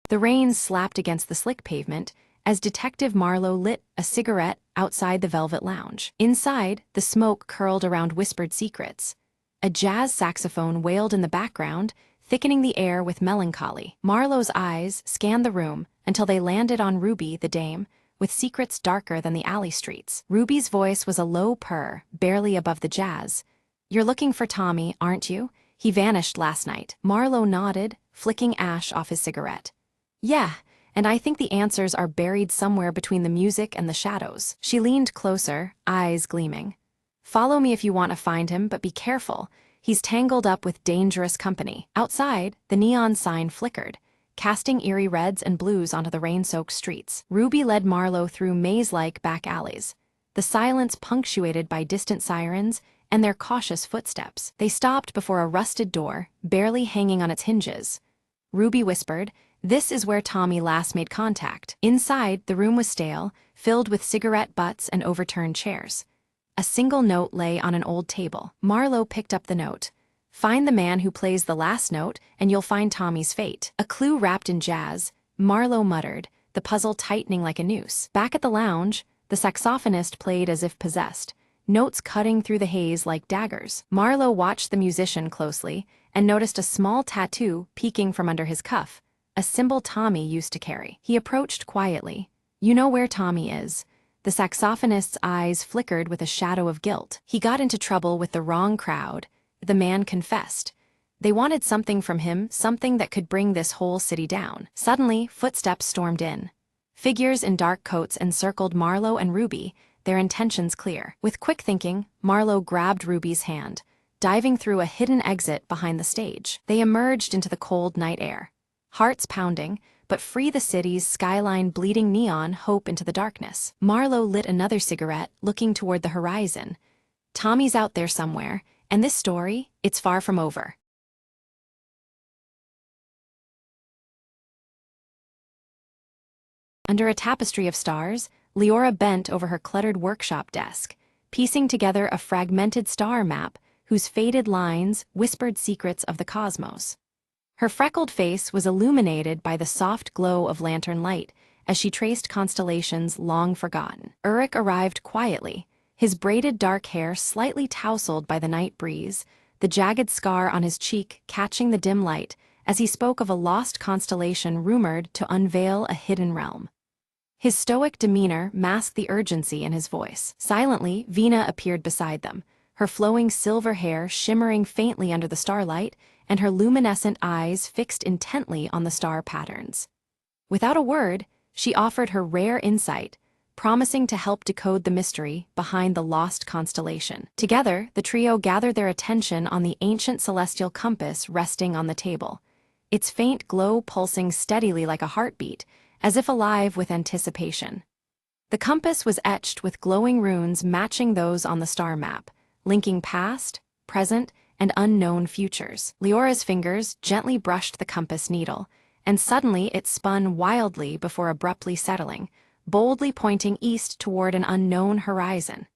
The rain slapped against the slick pavement as Detective Marlowe lit a cigarette outside the Velvet Lounge. Inside, the smoke curled around whispered secrets. A jazz saxophone wailed in the background, thickening the air with melancholy. Marlowe's eyes scanned the room until they landed on Ruby, the dame, with secrets darker than the alley streets. Ruby's voice was a low purr, barely above the jazz. "You're looking for Tommy, aren't you? He vanished last night." Marlowe nodded, flicking ash off his cigarette. "Yeah, and I think the answers are buried somewhere between the music and the shadows." She leaned closer, eyes gleaming. "Follow me if you want to find him, but be careful. He's tangled up with dangerous company." Outside, the neon sign flickered, casting eerie reds and blues onto the rain-soaked streets. Ruby led Marlowe through maze-like back alleys, the silence punctuated by distant sirens and their cautious footsteps. They stopped before a rusted door, barely hanging on its hinges. Ruby whispered, "This is where Tommy last made contact." Inside, the room was stale, filled with cigarette butts and overturned chairs. A single note lay on an old table. Marlowe picked up the note. "Find the man who plays the last note, and you'll find Tommy's fate." A clue wrapped in jazz, Marlowe muttered, the puzzle tightening like a noose. Back at the lounge, the saxophonist played as if possessed, notes cutting through the haze like daggers. Marlowe watched the musician closely and noticed a small tattoo peeking from under his cuff, a symbol Tommy used to carry. He approached quietly. "You know where Tommy is." The saxophonist's eyes flickered with a shadow of guilt. "He got into trouble with the wrong crowd," the man confessed. "They wanted something from him, something that could bring this whole city down." Suddenly, footsteps stormed in. Figures in dark coats encircled Marlowe and Ruby, their intentions clear. With quick thinking, Marlowe grabbed Ruby's hand, diving through a hidden exit behind the stage. They emerged into the cold night air, hearts pounding, but free the city's skyline bleeding neon hope into the darkness. Marlowe lit another cigarette, looking toward the horizon. "Tommy's out there somewhere, and this story, it's far from over." Under a tapestry of stars, Leora bent over her cluttered workshop desk, piecing together a fragmented star map whose faded lines whispered secrets of the cosmos. Her freckled face was illuminated by the soft glow of lantern light as she traced constellations long forgotten. Uruk arrived quietly, his braided dark hair slightly tousled by the night breeze, the jagged scar on his cheek catching the dim light as he spoke of a lost constellation rumored to unveil a hidden realm. His stoic demeanor masked the urgency in his voice. Silently, Vina appeared beside them, her flowing silver hair shimmering faintly under the starlight and her luminescent eyes fixed intently on the star patterns. Without a word, she offered her rare insight, promising to help decode the mystery behind the lost constellation. Together, the trio gathered their attention on the ancient celestial compass resting on the table, its faint glow pulsing steadily like a heartbeat, as if alive with anticipation. The compass was etched with glowing runes matching those on the star map, linking past, present, and unknown futures. Leora's fingers gently brushed the compass needle, and suddenly it spun wildly before abruptly settling, boldly pointing east toward an unknown horizon.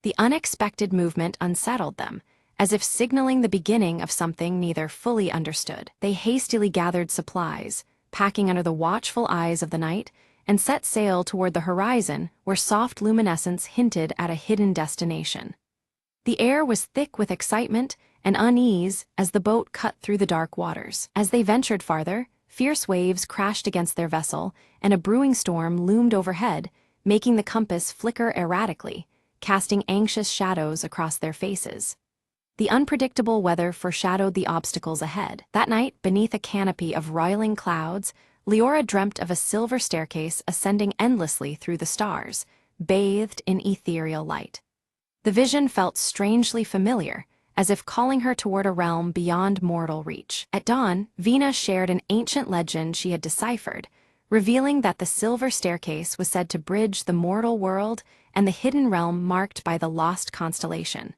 The unexpected movement unsettled them, as if signaling the beginning of something neither fully understood. They hastily gathered supplies, packing under the watchful eyes of the night, and set sail toward the horizon where soft luminescence hinted at a hidden destination. The air was thick with excitement and unease as the boat cut through the dark waters. As they ventured farther, fierce waves crashed against their vessel, and a brewing storm loomed overhead, making the compass flicker erratically, casting anxious shadows across their faces. The unpredictable weather foreshadowed the obstacles ahead. That night, beneath a canopy of roiling clouds, Leora dreamt of a silver staircase ascending endlessly through the stars, bathed in ethereal light. The vision felt strangely familiar, as if calling her toward a realm beyond mortal reach. At dawn, Vina shared an ancient legend she had deciphered, revealing that the silver staircase was said to bridge the mortal world and the hidden realm marked by the lost constellation.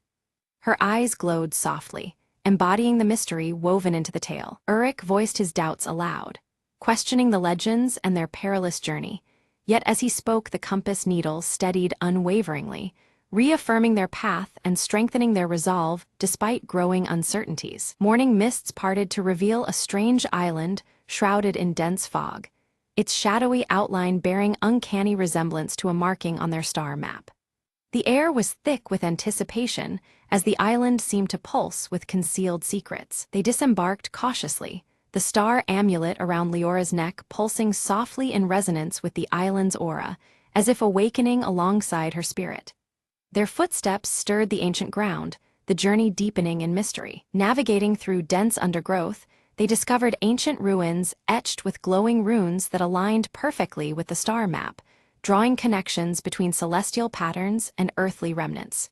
Her eyes glowed softly, embodying the mystery woven into the tale. Uruk voiced his doubts aloud, questioning the legends and their perilous journey, yet as he spoke the compass needle steadied unwaveringly, reaffirming their path and strengthening their resolve despite growing uncertainties. Morning mists parted to reveal a strange island shrouded in dense fog, its shadowy outline bearing uncanny resemblance to a marking on their star map. The air was thick with anticipation, as the island seemed to pulse with concealed secrets. They disembarked cautiously, the star amulet around Leora's neck pulsing softly in resonance with the island's aura, as if awakening alongside her spirit. Their footsteps stirred the ancient ground, the journey deepening in mystery. Navigating through dense undergrowth, they discovered ancient ruins etched with glowing runes that aligned perfectly with the star map, drawing connections between celestial patterns and earthly remnants.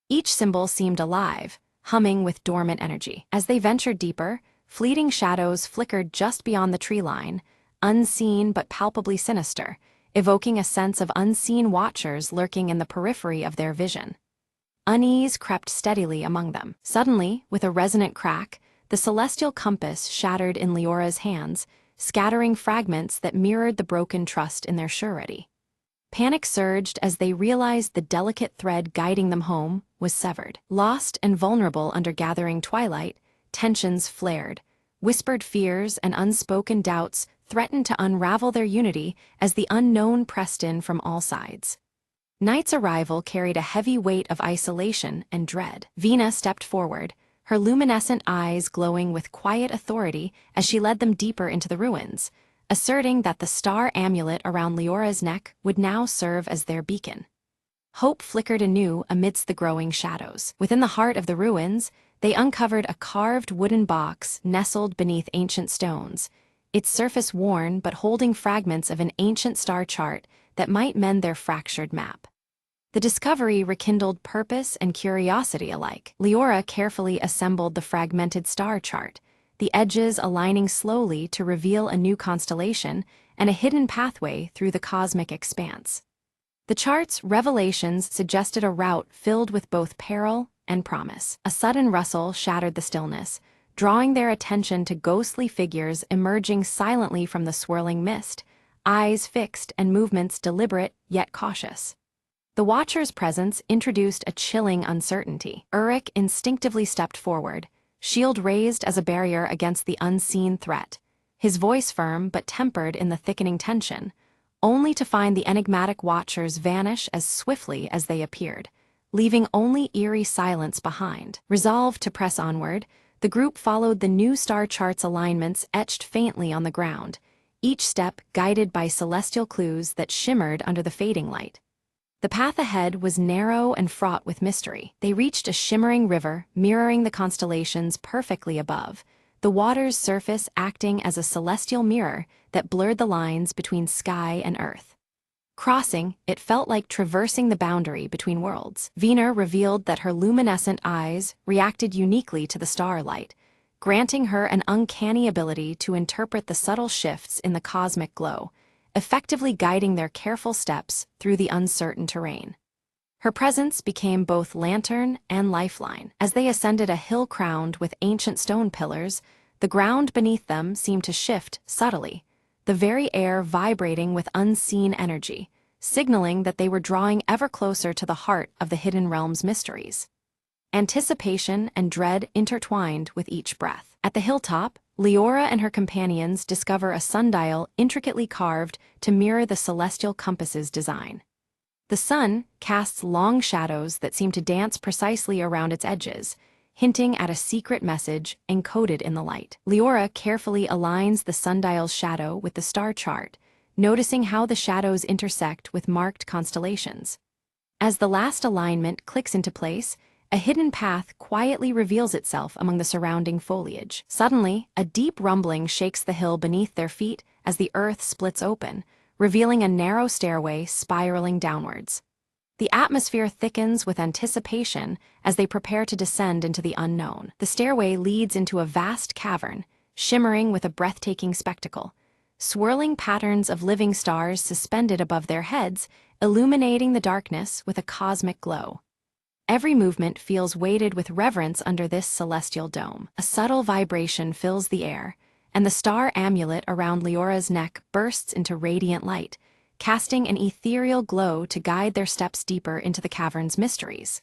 Each symbol seemed alive, humming with dormant energy. As they ventured deeper, fleeting shadows flickered just beyond the tree line, unseen but palpably sinister, evoking a sense of unseen watchers lurking in the periphery of their vision. Unease crept steadily among them. Suddenly, with a resonant crack, the celestial compass shattered in Leora's hands, scattering fragments that mirrored the broken trust in their surety. Panic surged as they realized the delicate thread guiding them home was severed. Lost and vulnerable under gathering twilight, tensions flared. Whispered fears and unspoken doubts threatened to unravel their unity as the unknown pressed in from all sides. Night's arrival carried a heavy weight of isolation and dread. Vina stepped forward, her luminescent eyes glowing with quiet authority as she led them deeper into the ruins, asserting that the star amulet around Leora's neck would now serve as their beacon. Hope flickered anew amidst the growing shadows. Within the heart of the ruins, they uncovered a carved wooden box nestled beneath ancient stones, its surface worn but holding fragments of an ancient star chart that might mend their fractured map. The discovery rekindled purpose and curiosity alike. Leora carefully assembled the fragmented star chart, the edges aligning slowly to reveal a new constellation and a hidden pathway through the cosmic expanse. The chart's revelations suggested a route filled with both peril and promise. A sudden rustle shattered the stillness, drawing their attention to ghostly figures emerging silently from the swirling mist, eyes fixed and movements deliberate yet cautious. The Watcher's presence introduced a chilling uncertainty. Uruk instinctively stepped forward, shield raised as a barrier against the unseen threat, his voice firm but tempered in the thickening tension, only to find the enigmatic Watchers vanish as swiftly as they appeared, leaving only eerie silence behind. Resolved to press onward, the group followed the new star chart's alignments etched faintly on the ground, each step guided by celestial clues that shimmered under the fading light. The path ahead was narrow and fraught with mystery. They reached a shimmering river mirroring the constellations perfectly above, the water's surface acting as a celestial mirror that blurred the lines between sky and earth. Crossing, it felt like traversing the boundary between worlds. Vina revealed that her luminescent eyes reacted uniquely to the starlight, granting her an uncanny ability to interpret the subtle shifts in the cosmic glow, effectively guiding their careful steps through the uncertain terrain. Her presence became both lantern and lifeline. As they ascended a hill crowned with ancient stone pillars, the ground beneath them seemed to shift subtly, the very air vibrating with unseen energy, signaling that they were drawing ever closer to the heart of the hidden realm's mysteries. Anticipation and dread intertwined with each breath. At the hilltop, Leora and her companions discover a sundial intricately carved to mirror the celestial compass's design. The sun casts long shadows that seem to dance precisely around its edges, hinting at a secret message encoded in the light. Leora carefully aligns the sundial's shadow with the star chart, noticing how the shadows intersect with marked constellations. As the last alignment clicks into place, a hidden path quietly reveals itself among the surrounding foliage. Suddenly, a deep rumbling shakes the hill beneath their feet as the earth splits open, revealing a narrow stairway spiraling downwards. The atmosphere thickens with anticipation as they prepare to descend into the unknown. The stairway leads into a vast cavern, shimmering with a breathtaking spectacle. Swirling patterns of living stars suspended above their heads, illuminating the darkness with a cosmic glow. Every movement feels weighted with reverence under this celestial dome. A subtle vibration fills the air, and the star amulet around Leora's neck bursts into radiant light, casting an ethereal glow to guide their steps deeper into the cavern's mysteries.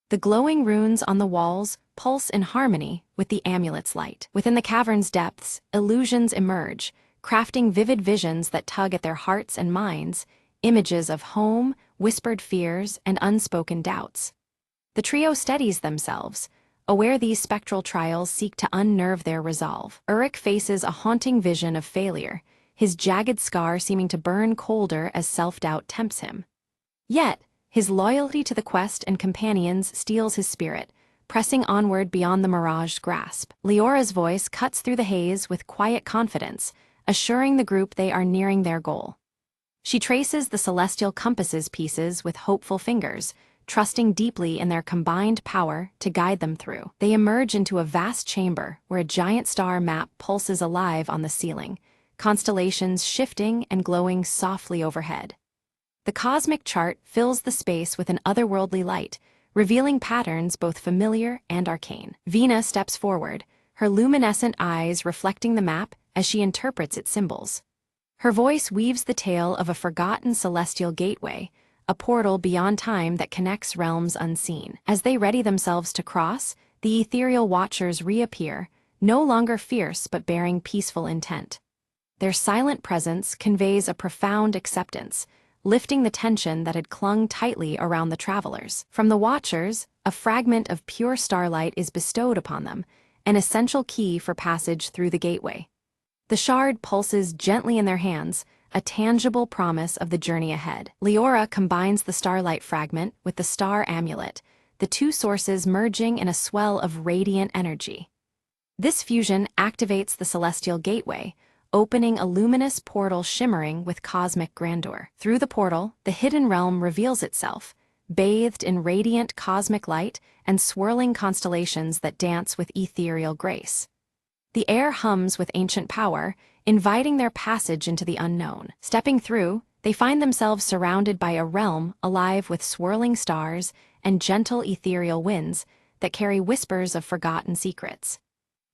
The glowing runes on the walls pulse in harmony with the amulet's light. Within the cavern's depths, illusions emerge, crafting vivid visions that tug at their hearts and minds, images of home, whispered fears, and unspoken doubts. The trio steadies themselves, aware these spectral trials seek to unnerve their resolve. Uruk faces a haunting vision of failure, his jagged scar seeming to burn colder as self-doubt tempts him. Yet, his loyalty to the quest and companions steels his spirit, pressing onward beyond the mirage's grasp. Leora's voice cuts through the haze with quiet confidence, assuring the group they are nearing their goal. She traces the celestial compass's pieces with hopeful fingers, trusting deeply in their combined power to guide them through. They emerge into a vast chamber where a giant star map pulses alive on the ceiling, constellations shifting and glowing softly overhead. The cosmic chart fills the space with an otherworldly light, revealing patterns both familiar and arcane. Vina steps forward, her luminescent eyes reflecting the map as she interprets its symbols. Her voice weaves the tale of a forgotten celestial gateway, a portal beyond time that connects realms unseen. As they ready themselves to cross, the ethereal watchers reappear, no longer fierce but bearing peaceful intent. Their silent presence conveys a profound acceptance, lifting the tension that had clung tightly around the travelers. From the watchers, a fragment of pure starlight is bestowed upon them, an essential key for passage through the gateway. The shard pulses gently in their hands, a tangible promise of the journey ahead. Leora combines the starlight fragment with the star amulet, the two sources merging in a swell of radiant energy. This fusion activates the celestial gateway, opening a luminous portal shimmering with cosmic grandeur. Through the portal, the hidden realm reveals itself, bathed in radiant cosmic light and swirling constellations that dance with ethereal grace. The air hums with ancient power, inviting their passage into the unknown. Stepping through, they find themselves surrounded by a realm alive with swirling stars and gentle ethereal winds that carry whispers of forgotten secrets.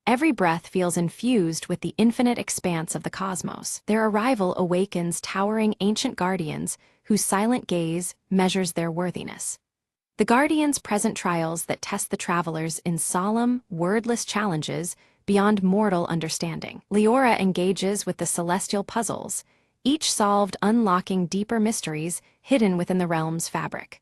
Every breath feels infused with the infinite expanse of the cosmos. Their arrival awakens towering ancient guardians whose silent gaze measures their worthiness. The guardians present trials that test the travelers in solemn, wordless challenges beyond mortal understanding. Leora engages with the celestial puzzles, each solved unlocking deeper mysteries hidden within the realm's fabric.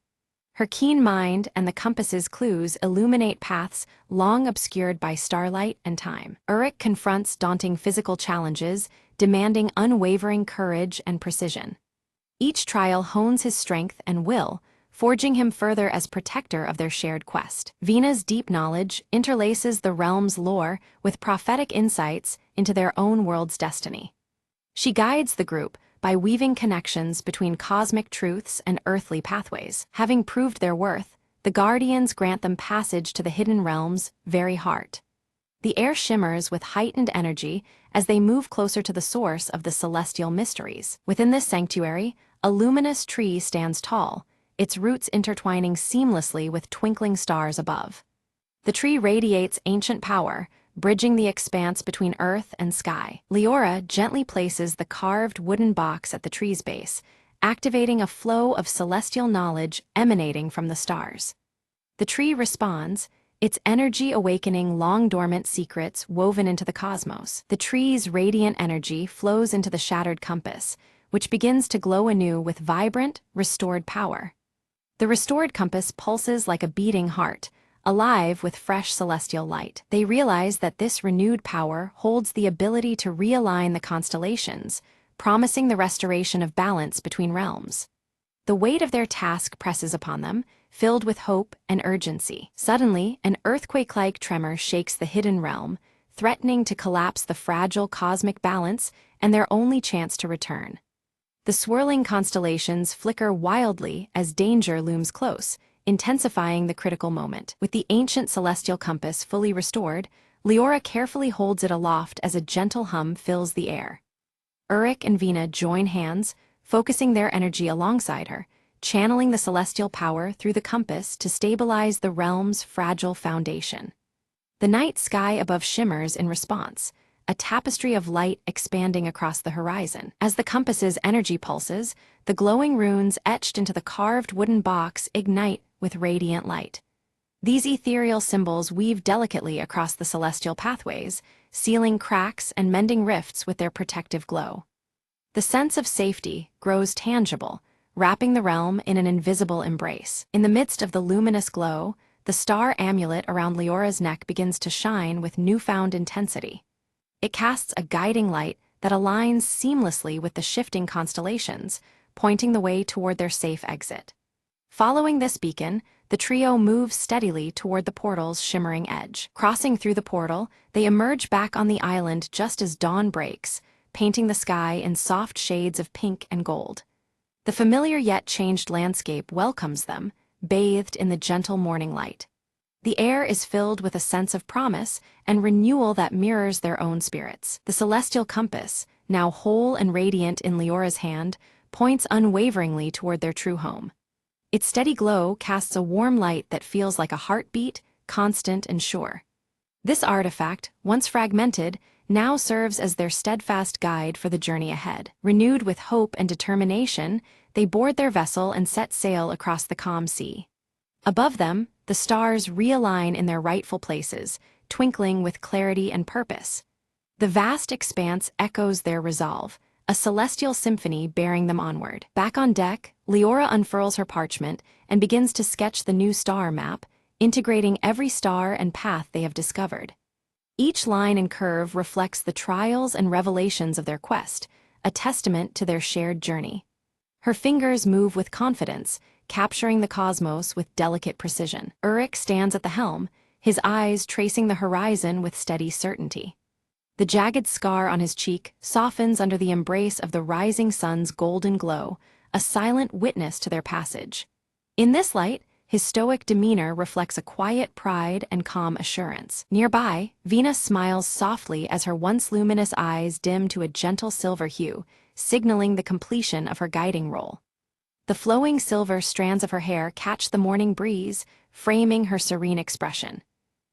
Her keen mind and the compass's clues illuminate paths long obscured by starlight and time. Uruk confronts daunting physical challenges, demanding unwavering courage and precision. Each trial hones his strength and will, forging him further as protector of their shared quest. Vina's deep knowledge interlaces the realm's lore with prophetic insights into their own world's destiny. She guides the group by weaving connections between cosmic truths and earthly pathways. Having proved their worth, the guardians grant them passage to the hidden realm's very heart. The air shimmers with heightened energy as they move closer to the source of the celestial mysteries. Within this sanctuary, a luminous tree stands tall, its roots intertwining seamlessly with twinkling stars above. The tree radiates ancient power, bridging the expanse between earth and sky. Leora gently places the carved wooden box at the tree's base, activating a flow of celestial knowledge emanating from the stars. The tree responds, its energy awakening long-dormant secrets woven into the cosmos. The tree's radiant energy flows into the shattered compass, which begins to glow anew with vibrant, restored power. The restored compass pulses like a beating heart, alive with fresh celestial light. They realize that this renewed power holds the ability to realign the constellations, promising the restoration of balance between realms. The weight of their task presses upon them, filled with hope and urgency. Suddenly, an earthquake-like tremor shakes the hidden realm, threatening to collapse the fragile cosmic balance and their only chance to return. The swirling constellations flicker wildly as danger looms close, intensifying the critical moment. With the ancient celestial compass fully restored, Leora carefully holds it aloft as a gentle hum fills the air. Uruk and Vina join hands, focusing their energy alongside her, channeling the celestial power through the compass to stabilize the realm's fragile foundation. The night sky above shimmers in response, a tapestry of light expanding across the horizon. As the compass's energy pulses, the glowing runes etched into the carved wooden box ignite with radiant light. These ethereal symbols weave delicately across the celestial pathways, sealing cracks and mending rifts with their protective glow. The sense of safety grows tangible, wrapping the realm in an invisible embrace. In the midst of the luminous glow, the star amulet around Leora's neck begins to shine with newfound intensity. It casts a guiding light that aligns seamlessly with the shifting constellations, pointing the way toward their safe exit. Following this beacon, the trio moves steadily toward the portal's shimmering edge. Crossing through the portal, they emerge back on the island just as dawn breaks, painting the sky in soft shades of pink and gold. The familiar yet changed landscape welcomes them, bathed in the gentle morning light. The air is filled with a sense of promise and renewal that mirrors their own spirits. The celestial compass, now whole and radiant in Leora's hand, points unwaveringly toward their true home. Its steady glow casts a warm light that feels like a heartbeat, constant and sure. This artifact, once fragmented, now serves as their steadfast guide for the journey ahead. Renewed with hope and determination, they board their vessel and set sail across the calm sea. Above them, the stars realign in their rightful places, twinkling with clarity and purpose. The vast expanse echoes their resolve, a celestial symphony bearing them onward. Back on deck, Leora unfurls her parchment and begins to sketch the new star map, integrating every star and path they have discovered. Each line and curve reflects the trials and revelations of their quest, a testament to their shared journey. Her fingers move with confidence, capturing the cosmos with delicate precision. Uruk stands at the helm, his eyes tracing the horizon with steady certainty. The jagged scar on his cheek softens under the embrace of the rising sun's golden glow, a silent witness to their passage. In this light, his stoic demeanor reflects a quiet pride and calm assurance. Nearby, Venus smiles softly as her once luminous eyes dim to a gentle silver hue, signaling the completion of her guiding role. The flowing silver strands of her hair catch the morning breeze, framing her serene expression.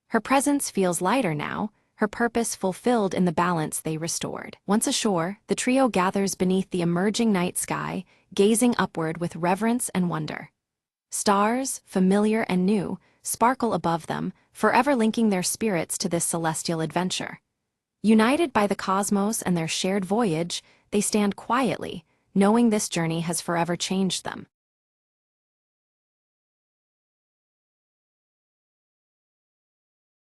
Her presence feels lighter now, her purpose fulfilled in the balance they restored. Once ashore, the trio gathers beneath the emerging night sky, gazing upward with reverence and wonder. Stars, familiar and new, sparkle above them, forever linking their spirits to this celestial adventure. United by the cosmos and their shared voyage, they stand quietly, knowing this journey has forever changed them.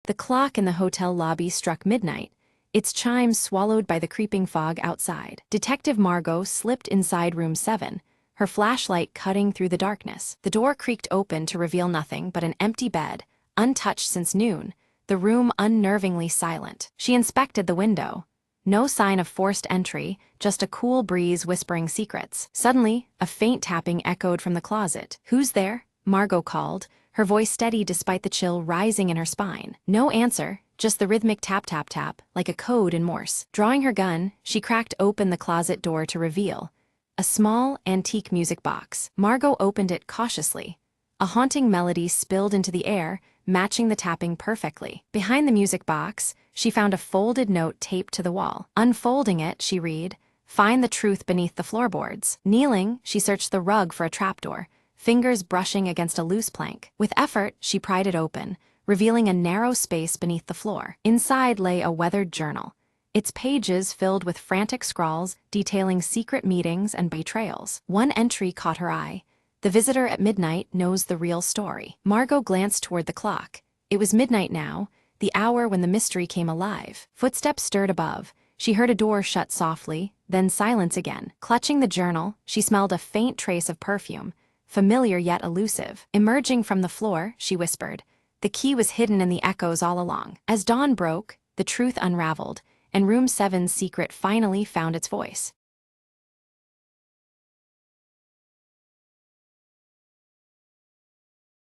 The clock in the hotel lobby struck midnight, its chimes swallowed by the creeping fog outside. Detective Margot slipped inside room 7, her flashlight cutting through the darkness. The door creaked open to reveal nothing but an empty bed, untouched since noon, the room unnervingly silent. She inspected the window. No sign of forced entry, just a cool breeze whispering secrets. Suddenly, a faint tapping echoed from the closet. "Who's there?" Margot called, her voice steady despite the chill rising in her spine. No answer, just the rhythmic tap-tap-tap, like a code in Morse. Drawing her gun, she cracked open the closet door to reveal a small, antique music box. Margot opened it cautiously. A haunting melody spilled into the air, matching the tapping perfectly. Behind the music box, she found a folded note taped to the wall. Unfolding it, she read, "Find the truth beneath the floorboards." Kneeling, she searched the rug for a trapdoor, fingers brushing against a loose plank. With effort, she pried it open, revealing a narrow space beneath the floor. Inside lay a weathered journal, its pages filled with frantic scrawls detailing secret meetings and betrayals. One entry caught her eye. "The visitor at midnight knows the real story." Margot glanced toward the clock. It was midnight now, the hour when the mystery came alive. Footsteps stirred above. She heard a door shut softly, then silence again. Clutching the journal, she smelled a faint trace of perfume, familiar yet elusive. Emerging from the floor, she whispered, "The key was hidden in the echoes all along." As dawn broke, the truth unraveled, and Room 7's secret finally found its voice.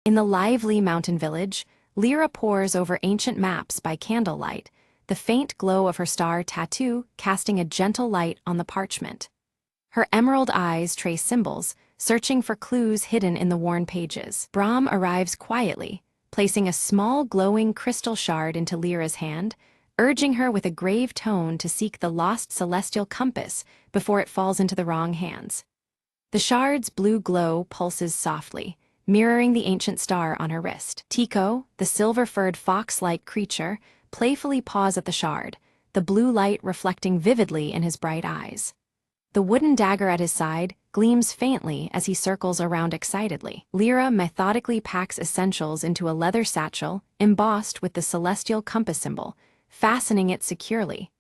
In the lively mountain village, Lyra pores over ancient maps by candlelight, the faint glow of her star tattoo casting a gentle light on the parchment. Her emerald eyes trace symbols, searching for clues hidden in the worn pages. Brahm arrives quietly, placing a small glowing crystal shard into Lyra's hand, urging her with a grave tone to seek the lost celestial compass before it falls into the wrong hands. The shard's blue glow pulses softly, mirroring the ancient star on her wrist. Tico, the silver-furred fox-like creature, playfully paws at the shard, the blue light reflecting vividly in his bright eyes. The wooden dagger at his side gleams faintly as he circles around excitedly. Lyra methodically packs essentials into a leather satchel embossed with the celestial compass symbol, fastening it securely.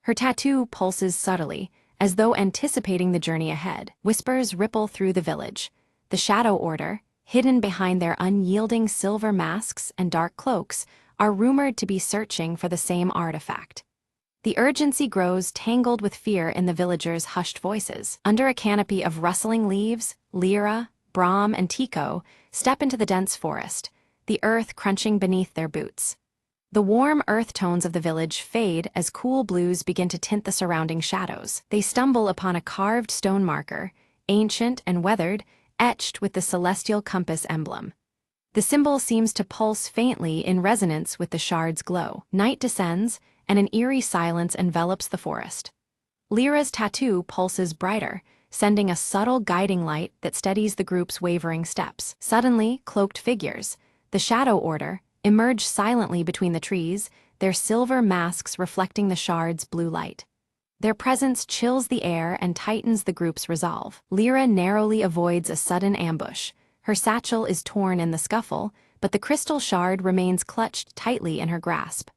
Her tattoo pulses subtly, as though anticipating the journey ahead. Whispers ripple through the village. The Shadow Order, hidden behind their unyielding silver masks and dark cloaks, are rumored to be searching for the same artifact. The urgency grows, tangled with fear in the villagers' hushed voices. Under a canopy of rustling leaves, Lyra, Brahm, and Tico step into the dense forest, the earth crunching beneath their boots. The warm earth tones of the village fade as cool blues begin to tint the surrounding shadows. They stumble upon a carved stone marker, ancient and weathered, etched with the celestial compass emblem. The symbol seems to pulse faintly in resonance with the shard's glow. Night descends, and an eerie silence envelops the forest. Lyra's tattoo pulses brighter, sending a subtle guiding light that steadies the group's wavering steps. Suddenly, cloaked figures, the Shadow Order, emerge silently between the trees, their silver masks reflecting the shard's blue light. Their presence chills the air and tightens the group's resolve. Lyra narrowly avoids a sudden ambush. Her satchel is torn in the scuffle, but the crystal shard remains clutched tightly in her grasp.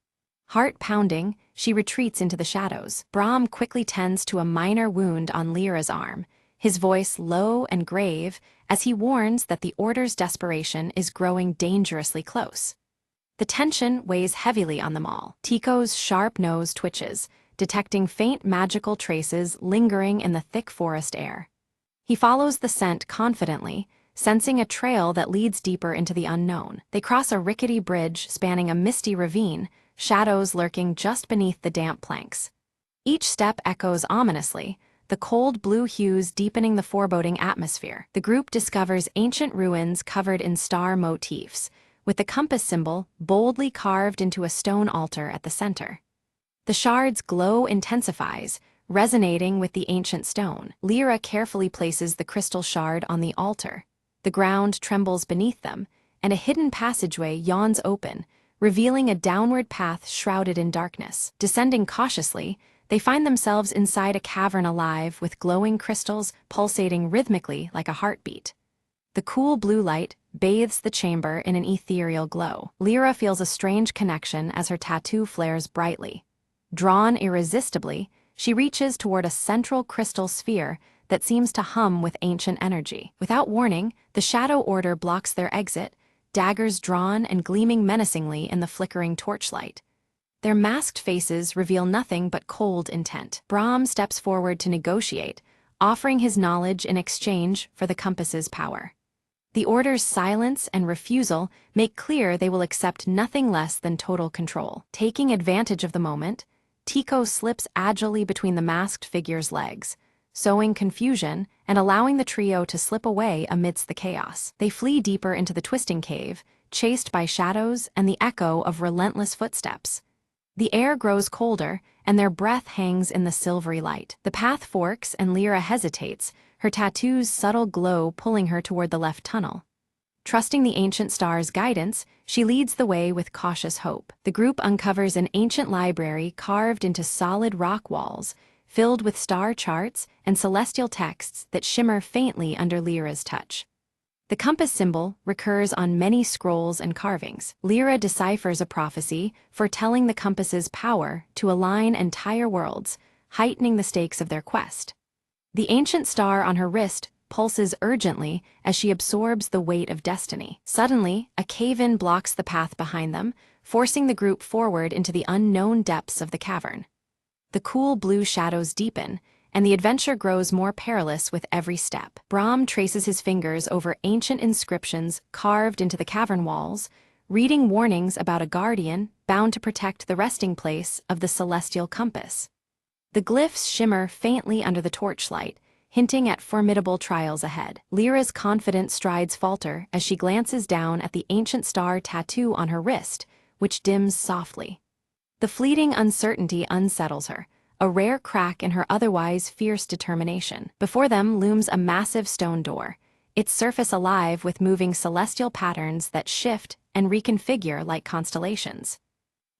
Heart pounding, she retreats into the shadows. Brahm quickly tends to a minor wound on Lyra's arm, his voice low and grave as he warns that the Order's desperation is growing dangerously close. The tension weighs heavily on them all. Tico's sharp nose twitches, detecting faint magical traces lingering in the thick forest air. He follows the scent confidently, sensing a trail that leads deeper into the unknown. They cross a rickety bridge spanning a misty ravine, shadows lurking just beneath the damp planks. Each step echoes ominously, the cold blue hues deepening the foreboding atmosphere. The group discovers ancient ruins covered in star motifs, with the compass symbol boldly carved into a stone altar at the center. The shard's glow intensifies, resonating with the ancient stone. Lyra carefully places the crystal shard on the altar. The ground trembles beneath them, and a hidden passageway yawns open, revealing a downward path shrouded in darkness. Descending cautiously, they find themselves inside a cavern alive with glowing crystals pulsating rhythmically like a heartbeat. The cool blue light bathes the chamber in an ethereal glow. Lyra feels a strange connection as her tattoo flares brightly. Drawn irresistibly, she reaches toward a central crystal sphere that seems to hum with ancient energy. Without warning, the Shadow Order blocks their exit, daggers drawn and gleaming menacingly in the flickering torchlight. Their masked faces reveal nothing but cold intent. Brahm steps forward to negotiate, offering his knowledge in exchange for the compass's power. The Order's silence and refusal make clear they will accept nothing less than total control. Taking advantage of the moment, Tico slips agilely between the masked figure's legs, sowing confusion and allowing the trio to slip away amidst the chaos. They flee deeper into the twisting cave, chased by shadows and the echo of relentless footsteps. The air grows colder, and their breath hangs in the silvery light. The path forks, and Lyra hesitates, her tattoo's subtle glow pulling her toward the left tunnel. Trusting the ancient star's guidance, she leads the way with cautious hope. The group uncovers an ancient library carved into solid rock walls, filled with star charts and celestial texts that shimmer faintly under Lyra's touch. The compass symbol recurs on many scrolls and carvings. Lyra deciphers a prophecy foretelling the compass's power to align entire worlds, heightening the stakes of their quest. The ancient star on her wrist pulses urgently as she absorbs the weight of destiny. Suddenly, a cave-in blocks the path behind them, forcing the group forward into the unknown depths of the cavern. The cool blue shadows deepen, and the adventure grows more perilous with every step. Brahm traces his fingers over ancient inscriptions carved into the cavern walls, reading warnings about a guardian bound to protect the resting place of the celestial compass. The glyphs shimmer faintly under the torchlight, hinting at formidable trials ahead. Lyra's confident strides falter as she glances down at the ancient star tattoo on her wrist, which dims softly. The fleeting uncertainty unsettles her, a rare crack in her otherwise fierce determination. Before them looms a massive stone door, its surface alive with moving celestial patterns that shift and reconfigure like constellations.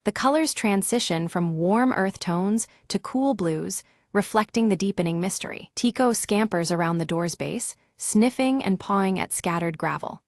The colors transition from warm earth tones to cool blues, reflecting the deepening mystery. Tico scampers around the door's base, sniffing and pawing at scattered gravel.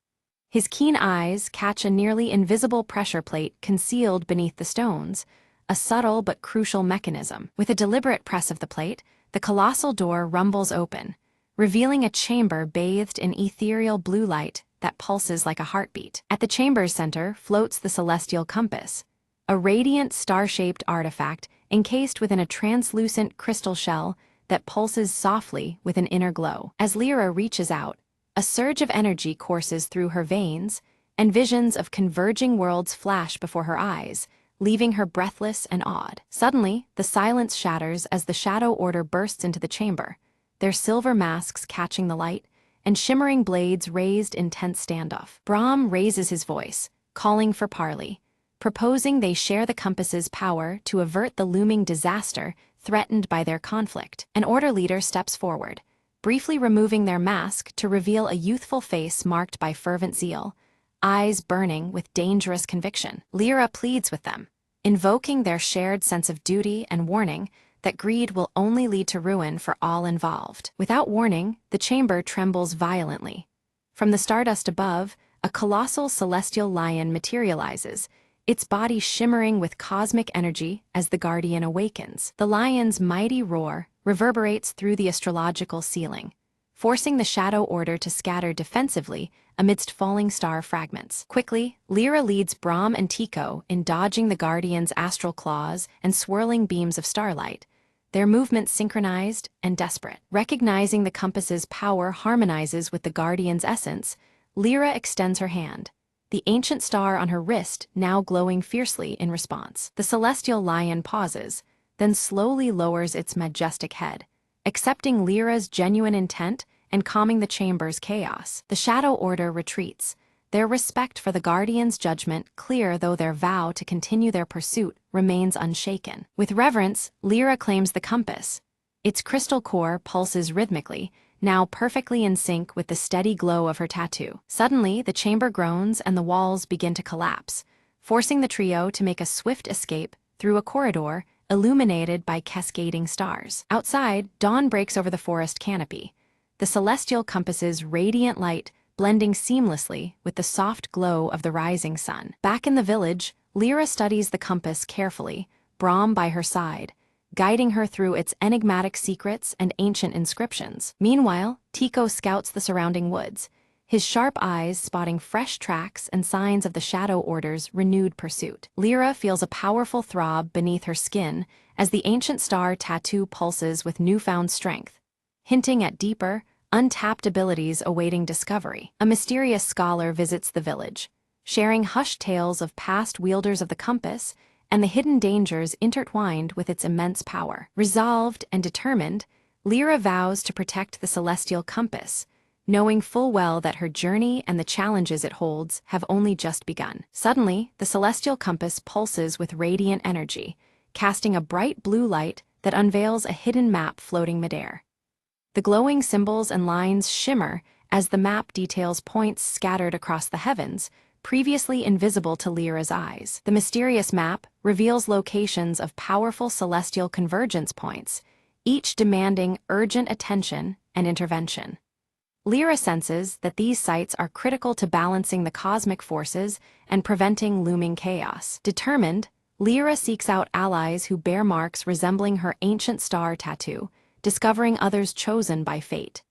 His keen eyes catch a nearly invisible pressure plate concealed beneath the stones, a subtle but crucial mechanism. With a deliberate press of the plate, the colossal door rumbles open, revealing a chamber bathed in ethereal blue light that pulses like a heartbeat. At the chamber's center floats the celestial compass, a radiant star-shaped artifact encased within a translucent crystal shell that pulses softly with an inner glow. As Lyra reaches out, a surge of energy courses through her veins, and visions of converging worlds flash before her eyes, leaving her breathless and awed. Suddenly, the silence shatters as the Shadow Order bursts into the chamber, their silver masks catching the light, and shimmering blades raised in tense standoff. Brahm raises his voice, calling for parley, proposing they share the compass's power to avert the looming disaster threatened by their conflict. An Order leader steps forward, briefly removing their mask to reveal a youthful face marked by fervent zeal, eyes burning with dangerous conviction. Lyra pleads with them, invoking their shared sense of duty and warning that greed will only lead to ruin for all involved. Without warning, the chamber trembles violently. From the stardust above, a colossal celestial lion materializes, its body shimmering with cosmic energy as the Guardian awakens. The lion's mighty roar reverberates through the astrological ceiling, forcing the Shadow Order to scatter defensively amidst falling star fragments. Quickly, Lyra leads Brahm and Tico in dodging the Guardian's astral claws and swirling beams of starlight, their movements synchronized and desperate. Recognizing the compass's power harmonizes with the Guardian's essence, Lyra extends her hand, the ancient star on her wrist now glowing fiercely in response. The celestial lion pauses, then slowly lowers its majestic head, accepting Lyra's genuine intent and calming the chamber's chaos. The Shadow Order retreats, their respect for the Guardian's judgment clear though their vow to continue their pursuit remains unshaken. With reverence, Lyra claims the compass. Its crystal core pulses rhythmically, now perfectly in sync with the steady glow of her tattoo. Suddenly, the chamber groans and the walls begin to collapse, forcing the trio to make a swift escape through a corridor illuminated by cascading stars. Outside, dawn breaks over the forest canopy, the celestial compass's radiant light blending seamlessly with the soft glow of the rising sun. Back in the village, Lyra studies the compass carefully, Brahm by her side, guiding her through its enigmatic secrets and ancient inscriptions. Meanwhile, Tico scouts the surrounding woods, his sharp eyes spotting fresh tracks and signs of the Shadow Order's renewed pursuit. Lyra feels a powerful throb beneath her skin as the ancient star tattoo pulses with newfound strength, hinting at deeper, untapped abilities awaiting discovery. A mysterious scholar visits the village, sharing hushed tales of past wielders of the compass and the hidden dangers intertwined with its immense power. Resolved and determined, Lyra vows to protect the celestial compass, knowing full well that her journey and the challenges it holds have only just begun. Suddenly, the celestial compass pulses with radiant energy, casting a bright blue light that unveils a hidden map floating midair. The glowing symbols and lines shimmer as the map details points scattered across the heavens, previously invisible to Lyra's eyes. The mysterious map reveals locations of powerful celestial convergence points, each demanding urgent attention and intervention. Lyra senses that these sites are critical to balancing the cosmic forces and preventing looming chaos. Determined, Lyra seeks out allies who bear marks resembling her ancient star tattoo, discovering others chosen by fate.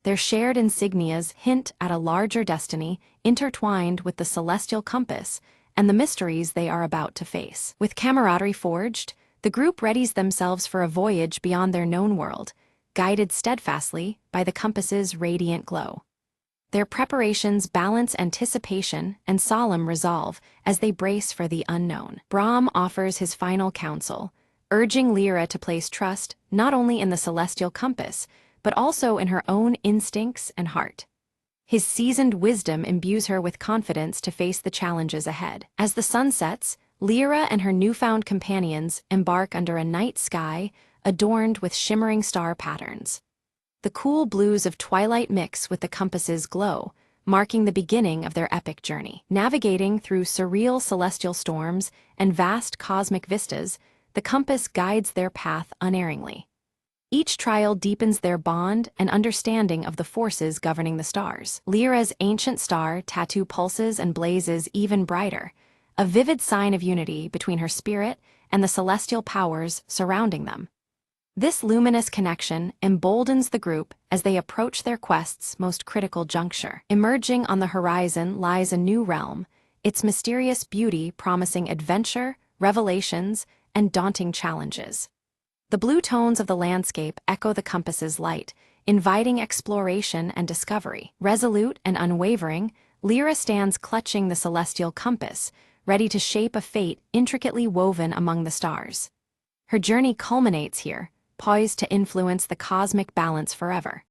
Their shared insignias hint at a larger destiny intertwined with the celestial compass and the mysteries they are about to face. With camaraderie forged, the group readies themselves for a voyage beyond their known world, guided steadfastly by the compass's radiant glow. Their preparations balance anticipation and solemn resolve as they brace for the unknown. Brahm offers his final counsel, urging Lyra to place trust not only in the celestial compass, but also in her own instincts and heart. His seasoned wisdom imbues her with confidence to face the challenges ahead. As the sun sets, Lyra and her newfound companions embark under a night sky adorned with shimmering star patterns. The cool blues of twilight mix with the compass's glow, marking the beginning of their epic journey. Navigating through surreal celestial storms and vast cosmic vistas, the compass guides their path unerringly. Each trial deepens their bond and understanding of the forces governing the stars. Lyra's ancient star tattoo pulses and blazes even brighter, a vivid sign of unity between her spirit and the celestial powers surrounding them. This luminous connection emboldens the group as they approach their quest's most critical juncture. Emerging on the horizon lies a new realm, its mysterious beauty promising adventure, revelations, and daunting challenges. The blue tones of the landscape echo the compass's light, inviting exploration and discovery. Resolute and unwavering, Lyra stands clutching the celestial compass, ready to shape a fate intricately woven among the stars. Her journey culminates here, poised to influence the cosmic balance forever.